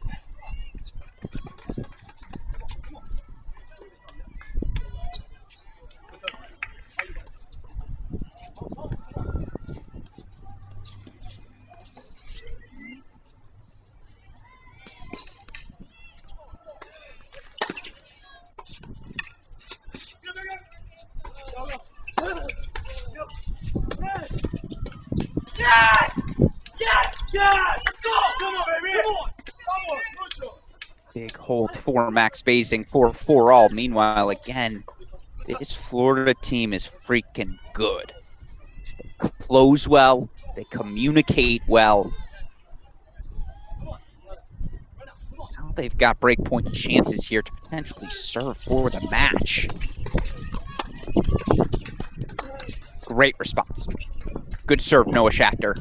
Big hold for Max Basing for 4-all. Meanwhile, again, this Florida team is freaking good. They close well. They communicate well. Now they've got breakpoint chances here to potentially serve for the match. Great response. Good serve, Noah Schachter.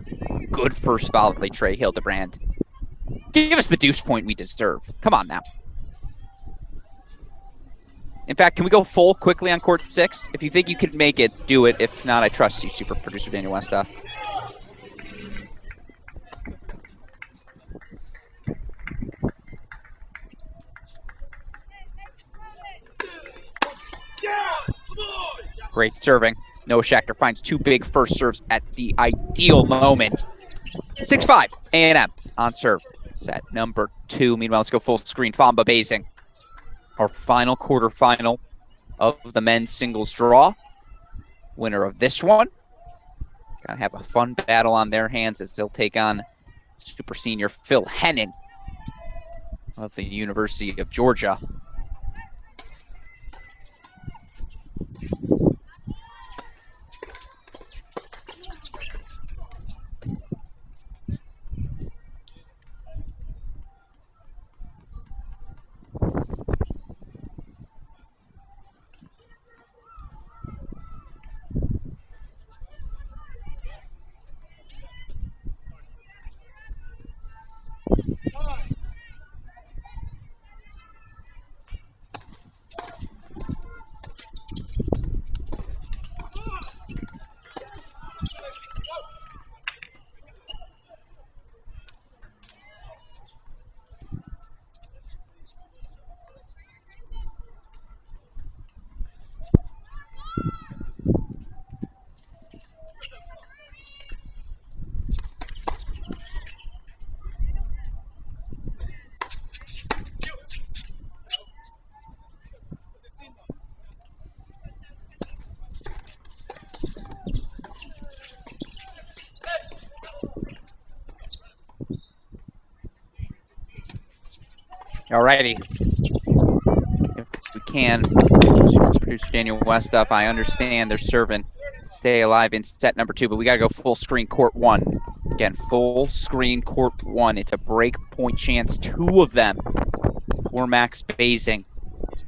Good first volley, Trey Hildebrand. Give us the deuce point we deserve. Come on now. In fact, can we go full quickly on court 6? If you think you can make it, do it. If not, I trust you, super producer Daniel Westhoff. Great serving. Noah Schachter finds 2 big first serves at the ideal moment. 6-5, A&M on serve. Set number 2. Meanwhile, let's go full screen. Fomba Basing. Our final quarterfinal of the men's singles draw. Winner of this one. Gonna have a fun battle on their hands as they'll take on super senior Phil Henning of the University of Georgia. Alrighty. If we can, producer Daniel Westhoff, I understand they're serving to stay alive in set number 2, but we got to go full screen court 1. Again, full screen court 1. It's a break point chance, 2 of them for Max Basing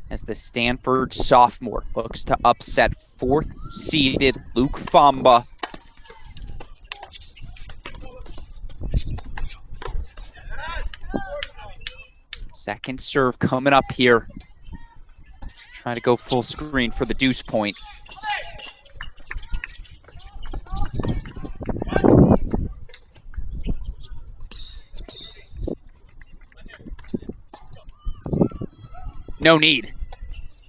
as the Stanford sophomore looks to upset 4th-seeded Luke Fomba. Second serve coming up here. Trying to go full screen for the deuce point. No need.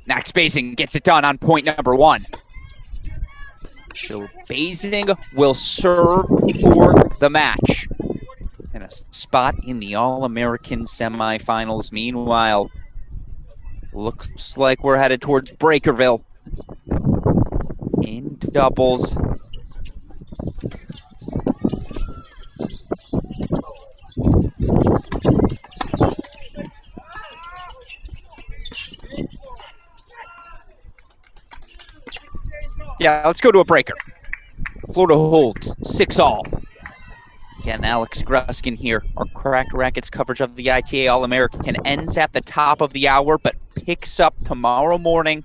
Max Basing gets it done on point number 1. So Basing will serve for the match. And a spot in the All-American semifinals. Meanwhile, looks like we're headed towards Breakerville. In doubles. Yeah, let's go to a breaker. Florida holds 6-all. Again, Alex Gruskin here. Our Cracked Racquets coverage of the ITA All-American ends at the top of the hour, but picks up tomorrow morning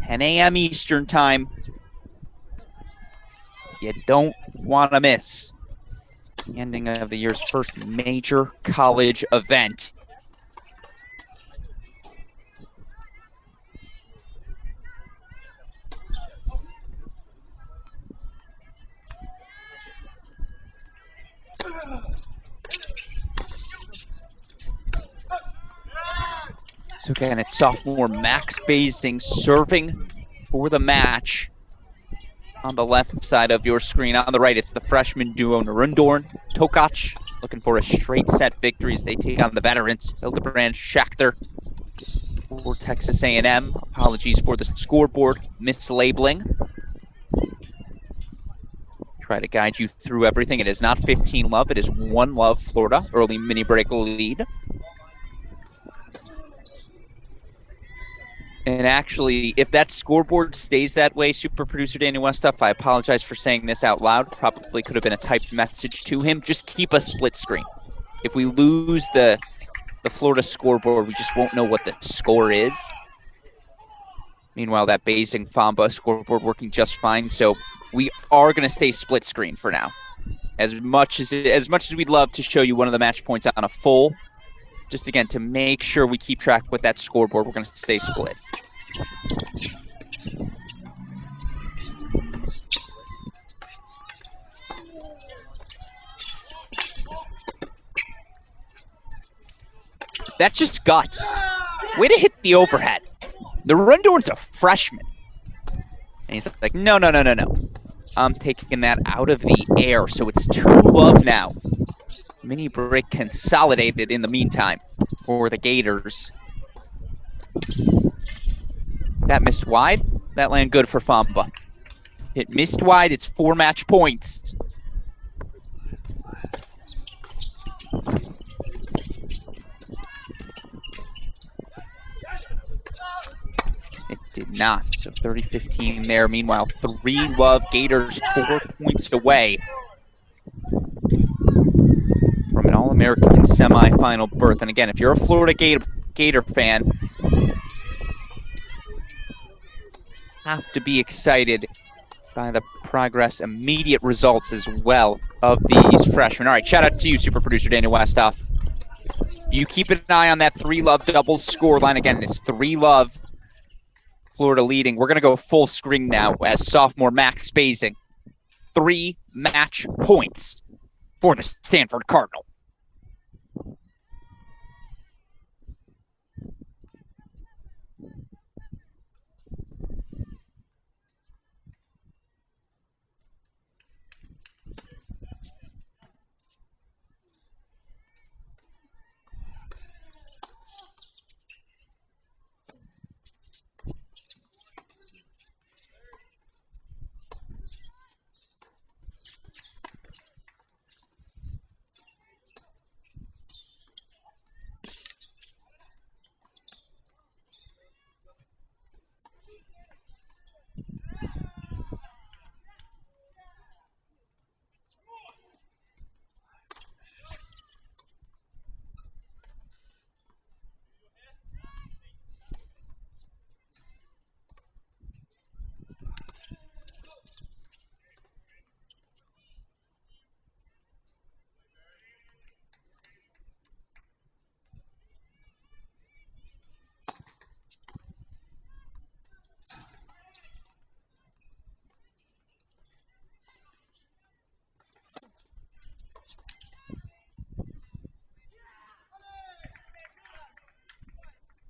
10 a.m. Eastern time. You don't want to miss the ending of the year's first major college event. So again, it's sophomore Max Basing serving for the match. On the left side of your screen, on the right, it's the freshman duo Narundorn, Tokac, looking for a straight set victory as they take on the veterans, Hildebrand, Schachter for Texas A&M. Apologies for the scoreboard mislabeling. Try to guide you through everything. It is not 15-love, it is 1-love Florida. Early mini break lead. And actually, if that scoreboard stays that way, super producer Daniel Westhoff, I apologize for saying this out loud. Probably could have been a typed message to him. Just keep a split screen. If we lose the Florida scoreboard, we just won't know what the score is. Meanwhile, that Basing Fomba scoreboard working just fine. So we are going to stay split screen for now. As much as we'd love to show you one of the match points on a full, just again, to make sure we keep track with that scoreboard, we're going to stay split. That's just guts. Way to hit the overhead. The Rundorn's a freshman. And he's like, no. I'm taking that out of the air, so it's 2-love now. Mini break consolidated in the meantime for the Gators. That missed wide. That landed good for Fomba. It missed wide. It's 4 match points. It did not. So 30-15 there. Meanwhile, 3-love Gators 4 points away from an All-American semifinal berth. And again, if you're a Florida Gator fan, have to be excited by the progress, immediate results as well of these freshmen. All right, shout out to you, super producer Daniel Westhoff. You keep an eye on that 3-love doubles score line. Again, it's 3-love, Florida leading. We're going to go full screen now as sophomore Max Basing. 3 match points for the Stanford Cardinal.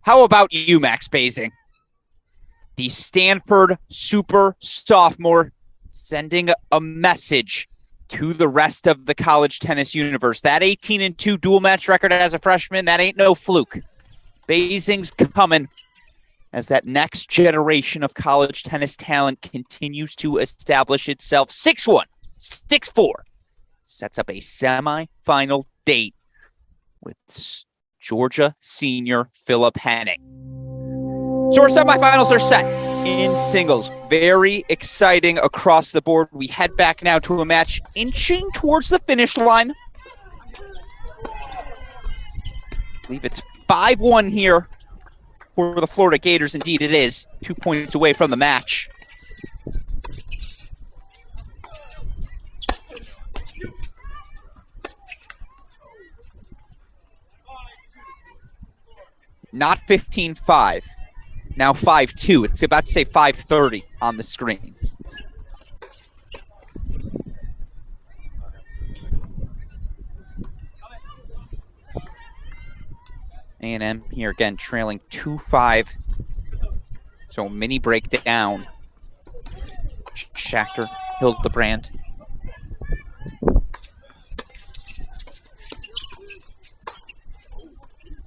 How about you, Max Basing? The Stanford super sophomore sending a message to the rest of the college tennis universe. That 18-2 dual match record as a freshman, that ain't no fluke. Basing's coming as that next generation of college tennis talent continues to establish itself. 6-1, 6-4. Sets up a semifinal date with Georgia senior Philip Henning. So our semifinals are set in singles. Very exciting across the board. We head back now to a match inching towards the finish line. I believe it's 5-1 here for the Florida Gators. Indeed it is. 2 points away from the match. Not 15-5. Now 5-2. It's about to say 5:30 on the screen. A&M here again trailing 2-5. So mini breakdown. Schachter, Hildebrand.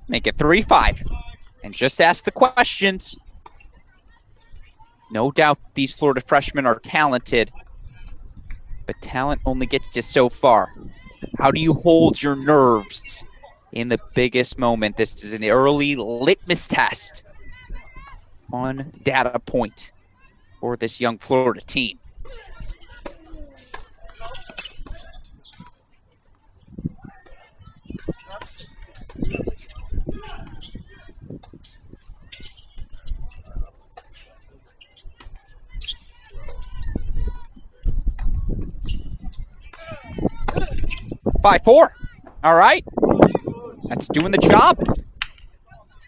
Make it 3-5. And just ask the questions. No doubt these Florida freshmen are talented, but talent only gets you so far. How do you hold your nerves in the biggest moment? This is an early litmus test. One data point for this young Florida team. By 4. All right. That's doing the job.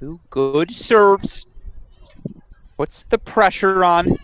2 good serves. Puts the pressure on.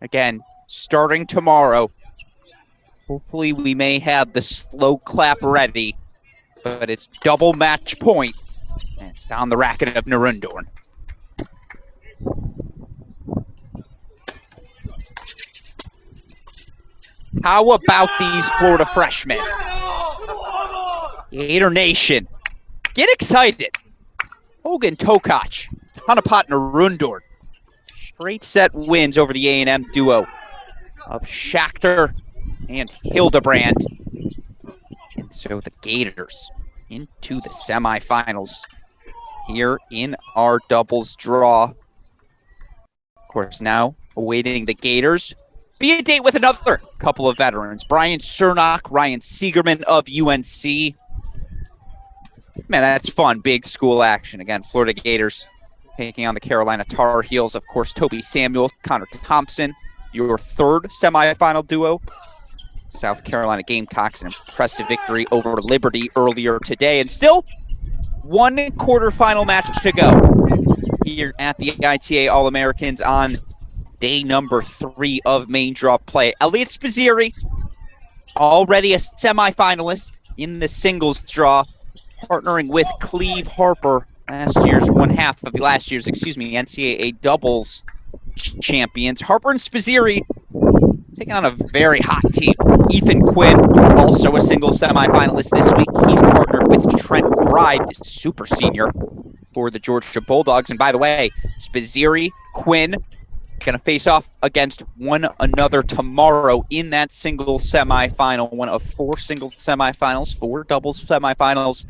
Again, starting tomorrow. Hopefully we may have the slow clap ready, but it's double match point, and it's down the racket of Nurundorn. How about these Florida freshmen? Gator Nation, get excited. Hogan Tokac, Tonopah Nurundorn. Straight set wins over the A&M duo of Schachter and Hildebrand. And so the Gators into the semifinals here in our doubles draw. Of course, now awaiting the Gators. Be a date with another couple of veterans. Brian Cernock, Ryan Segerman of UNC. Man, that's fun. Big school action. Again, Florida Gators taking on the Carolina Tar Heels. Of course, Toby Samuel, Connor Thompson, your third semifinal duo. South Carolina Gamecocks, an impressive victory over Liberty earlier today. And still, one quarterfinal match to go here at the ITA All-Americans on day number 3 of main draw play. Elliot Spazziri, already a semifinalist in the singles draw, partnering with Cleve Harper, one half of last year's NCAA doubles champions. Harper and Spazziri taking on a very hot team. Ethan Quinn, also a single semifinalist this week. He's partnered with Trent Bride, the super senior for the Georgia Bulldogs. And by the way, Spazziri, Quinn, going to face off against one another tomorrow in that single semifinal. One of 4 single semifinals, 4 doubles semifinals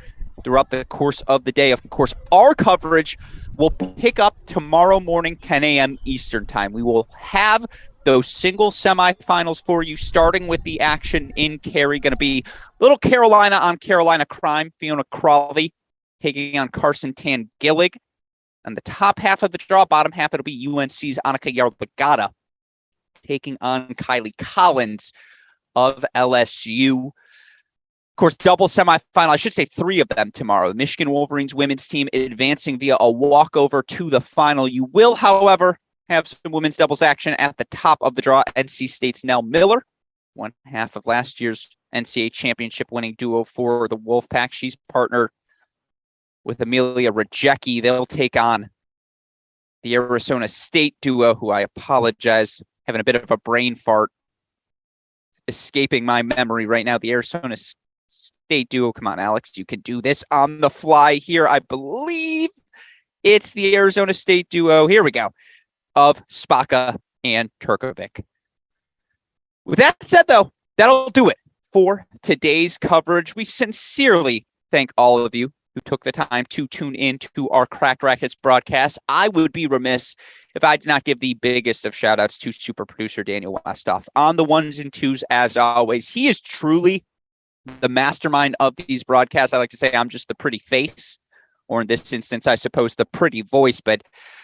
throughout the course of the day. Of course, our coverage will pick up tomorrow morning, 10 a.m. Eastern time. We will have those single semifinals for you, starting with the action in Cary. Going to be little Carolina on Carolina crime. Fiona Crowley taking on Carson Tangilic. And the top half of the draw, bottom half, it'll be UNC's Annika Yaglada taking on Kylie Collins of LSU. Of course, double semifinal, I should say 3 of them tomorrow. The Michigan Wolverines women's team advancing via a walkover to the final. You will, however, have some women's doubles action at the top of the draw. NC State's Nell Miller, one half of last year's NCAA championship winning duo for the Wolfpack. She's partnered with Amelia Rajecki. They'll take on the Arizona State duo, who I apologize, having a bit of a brain fart, escaping my memory right now. The Arizona state duo. Come on, Alex, you can do this on the fly here. I believe it's the Arizona State duo. Here we go, of Spaka and Turkovic. With that said, though, that'll do it for today's coverage. We sincerely thank all of you who took the time to tune in to our Cracked Racquets broadcast. I would be remiss if I did not give the biggest of shout outs to super producer Daniel Westoff on the ones and twos, as always. He is truly the mastermind of these broadcasts. I like to say I'm just the pretty face, or in this instance, I suppose the pretty voice, but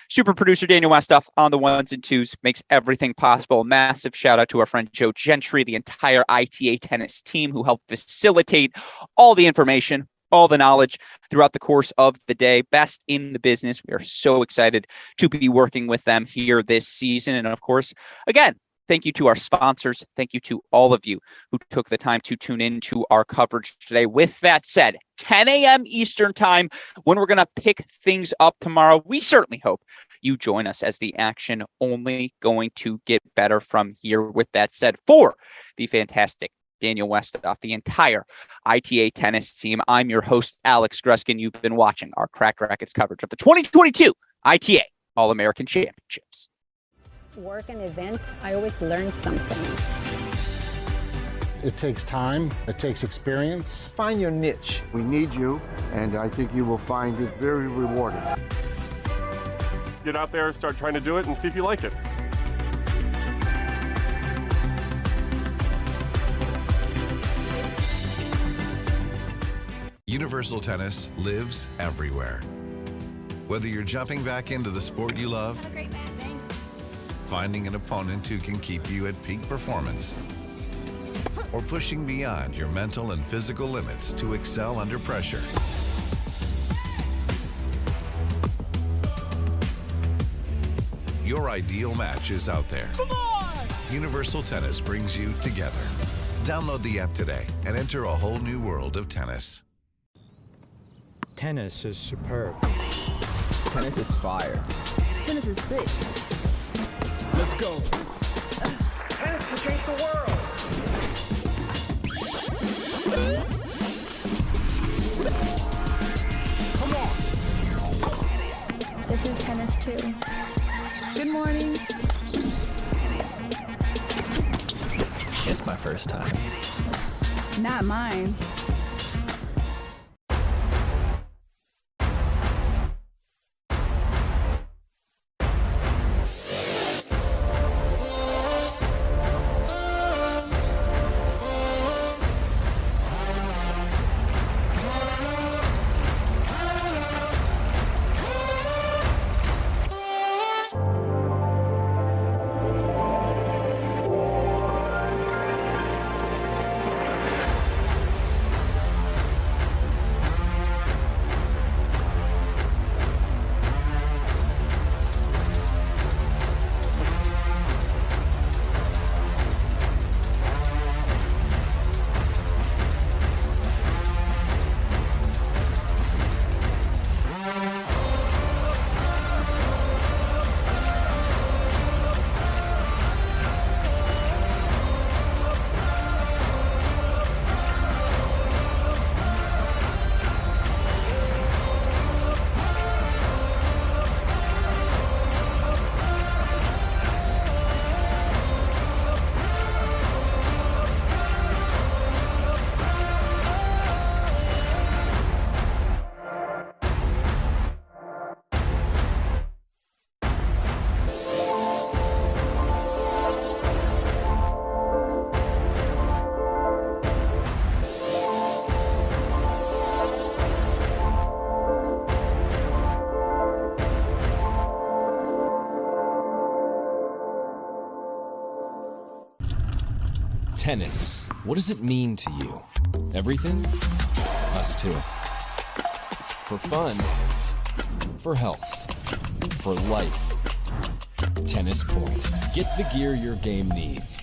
super producer Daniel Westoff on the ones and twos makes everything possible. Massive shout out to our friend Joe Gentry, the entire ITA tennis team who helped facilitate all the information, all the knowledge throughout the course of the day. Best in the business. We are so excited to be working with them here this season. And of course, again, thank you to our sponsors. Thank you to all of you who took the time to tune in to our coverage today. With that said, 10 a.m. Eastern time, when we're going to pick things up tomorrow, we certainly hope you join us, as the action only going to get better from here. With that said, for the fantastic Daniel Westoff, the entire ITA tennis team, I'm your host, Alex Gruskin. You've been watching our Cracked Racquets coverage of the 2022 ITA All-American Championships. Work an event, I always learn something. It takes time, it takes experience. Find your niche. We need you, and I think you will find it very rewarding. Get out there, start trying to do it, and see if you like it. Universal Tennis lives everywhere. Whether you're jumping back into the sport you love, finding an opponent who can keep you at peak performance, or pushing beyond your mental and physical limits to excel under pressure. Your ideal match is out there. Come on! Universal Tennis brings you together. Download the app today and enter a whole new world of tennis. Tennis is superb. Tennis is fire. Tennis is sick. Let's go. Tennis can change the world. Come on. This is tennis too. Good morning. It's my first time. Not mine. Tennis. What does it mean to you? Everything? Us too. For fun, for health, for life. Tennis Point. Get the gear your game needs.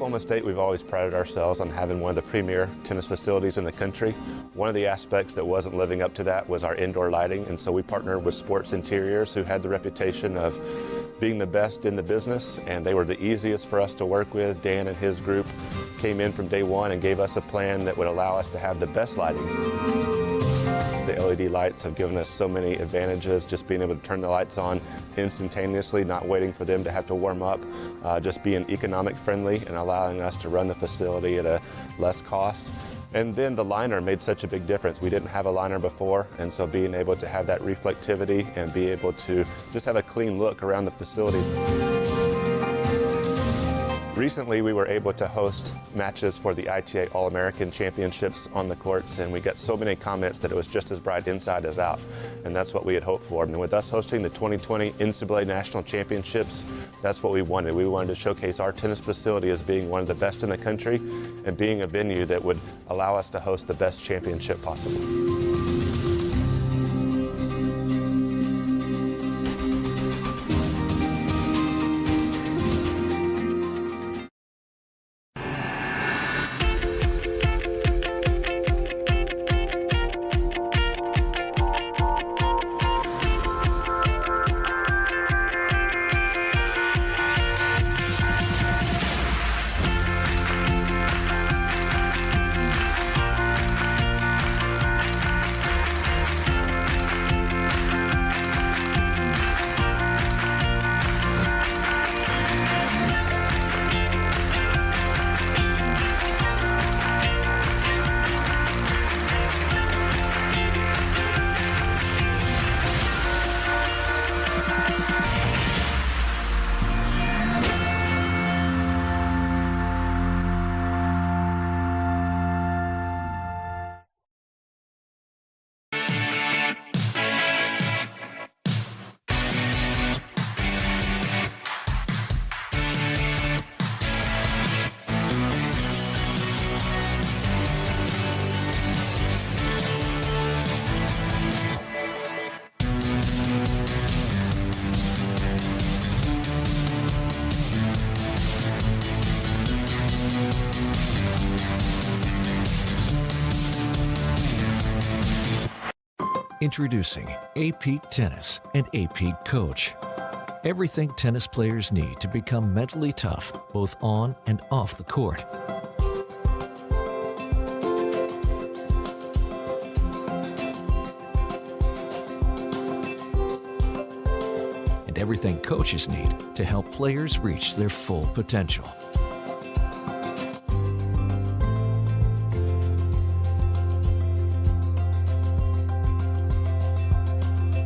Oklahoma State, we've always prided ourselves on having one of the premier tennis facilities in the country. One of the aspects that wasn't living up to that was our indoor lighting, and so we partnered with Sports Interiors, who had the reputation of being the best in the business, and they were the easiest for us to work with. Dan and his group came in from day one and gave us a plan that would allow us to have the best lighting. The LED lights have given us so many advantages, just being able to turn the lights on instantaneously, not waiting for them to have to warm up, just being economic friendly and allowing us to run the facility at a less cost. And then the liner made such a big difference. We didn't have a liner before, and so being able to have that reflectivity and be able to just have a clean look around the facility. Recently, we were able to host matches for the ITA All-American Championships on the courts, and we got so many comments that it was just as bright inside as out, and that's what we had hoped for. And with us hosting the 2020 NCAA National Championships, that's what we wanted. We wanted to showcase our tennis facility as being one of the best in the country and being a venue that would allow us to host the best championship possible. Introducing A-Peak Tennis and A-Peak Coach. Everything tennis players need to become mentally tough, both on and off the court. And everything coaches need to help players reach their full potential.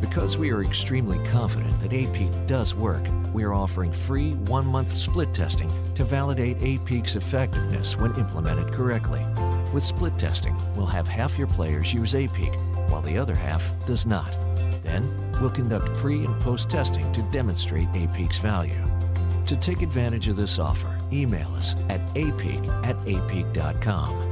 Because we are extremely confident that A-Peak does work, we are offering free 1-month split testing to validate A-Peak's effectiveness when implemented correctly. With split testing, we'll have half your players use A-Peak, while the other half does not. Then, we'll conduct pre- and post-testing to demonstrate A-Peak's value. To take advantage of this offer, email us at apeak@apeak.com.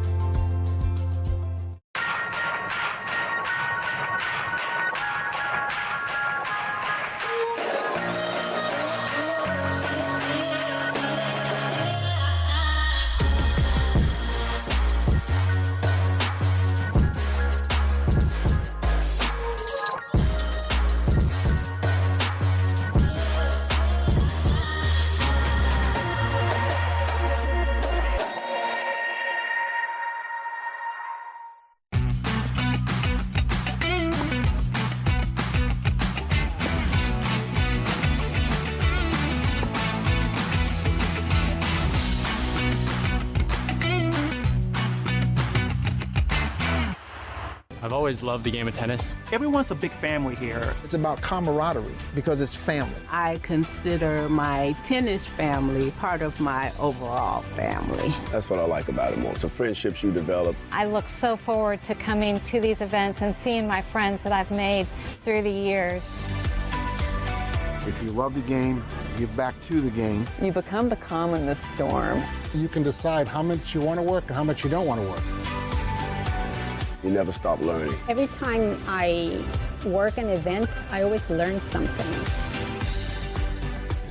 I've always loved the game of tennis. Everyone's a big family here. It's about camaraderie because it's family. I consider my tennis family part of my overall family. That's what I like about it most. The friendships you develop. I look so forward to coming to these events and seeing my friends that I've made through the years. If you love the game, give back to the game. You become the calm in the storm. You can decide how much you want to work and how much you don't want to work. You never stop learning. Every time I work an event, I always learn something.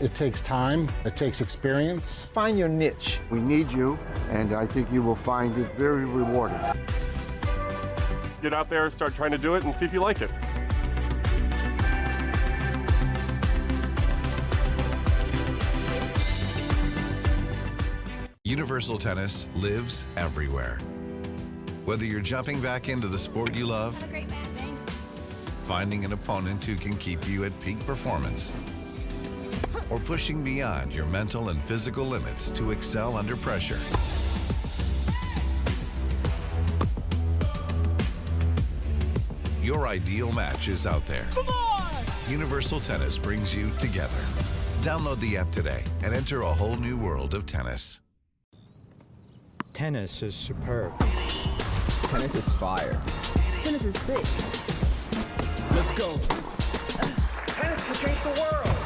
It takes time, it takes experience. Find your niche. We need you, and I think you will find it very rewarding. Get out there, start trying to do it, and see if you like it. Universal tennis lives everywhere. Whether you're jumping back into the sport you love, finding an opponent who can keep you at peak performance, or pushing beyond your mental and physical limits to excel under pressure. Your ideal match is out there. Come on! Universal Tennis brings you together. Download the app today and enter a whole new world of tennis. Tennis is superb. Tennis is fire. Tennis is sick. Let's go. Tennis can change the world.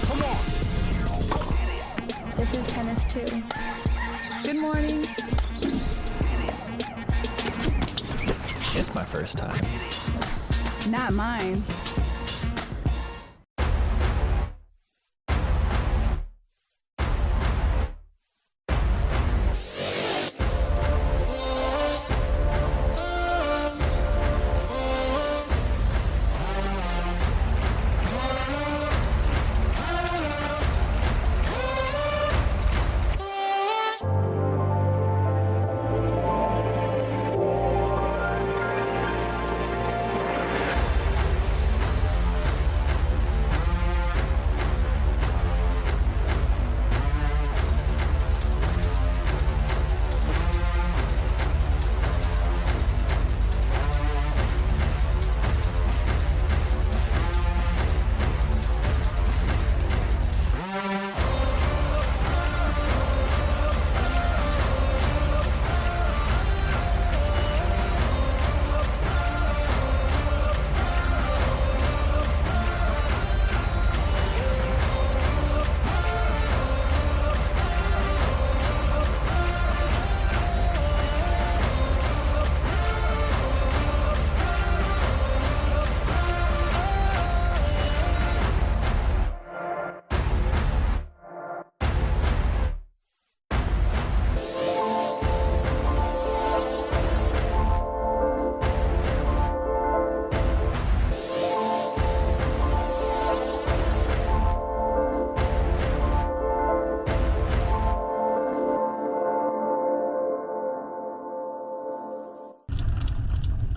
Come on. This is tennis too. Good morning. It's my first time. Not mine.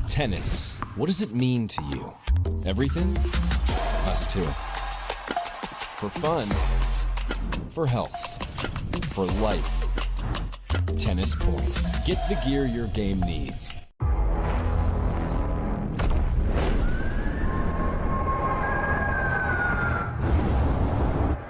Tennis. What does it mean to you? Everything? Us too. For fun, for health, for life. Tennis Point. Get the gear your game needs.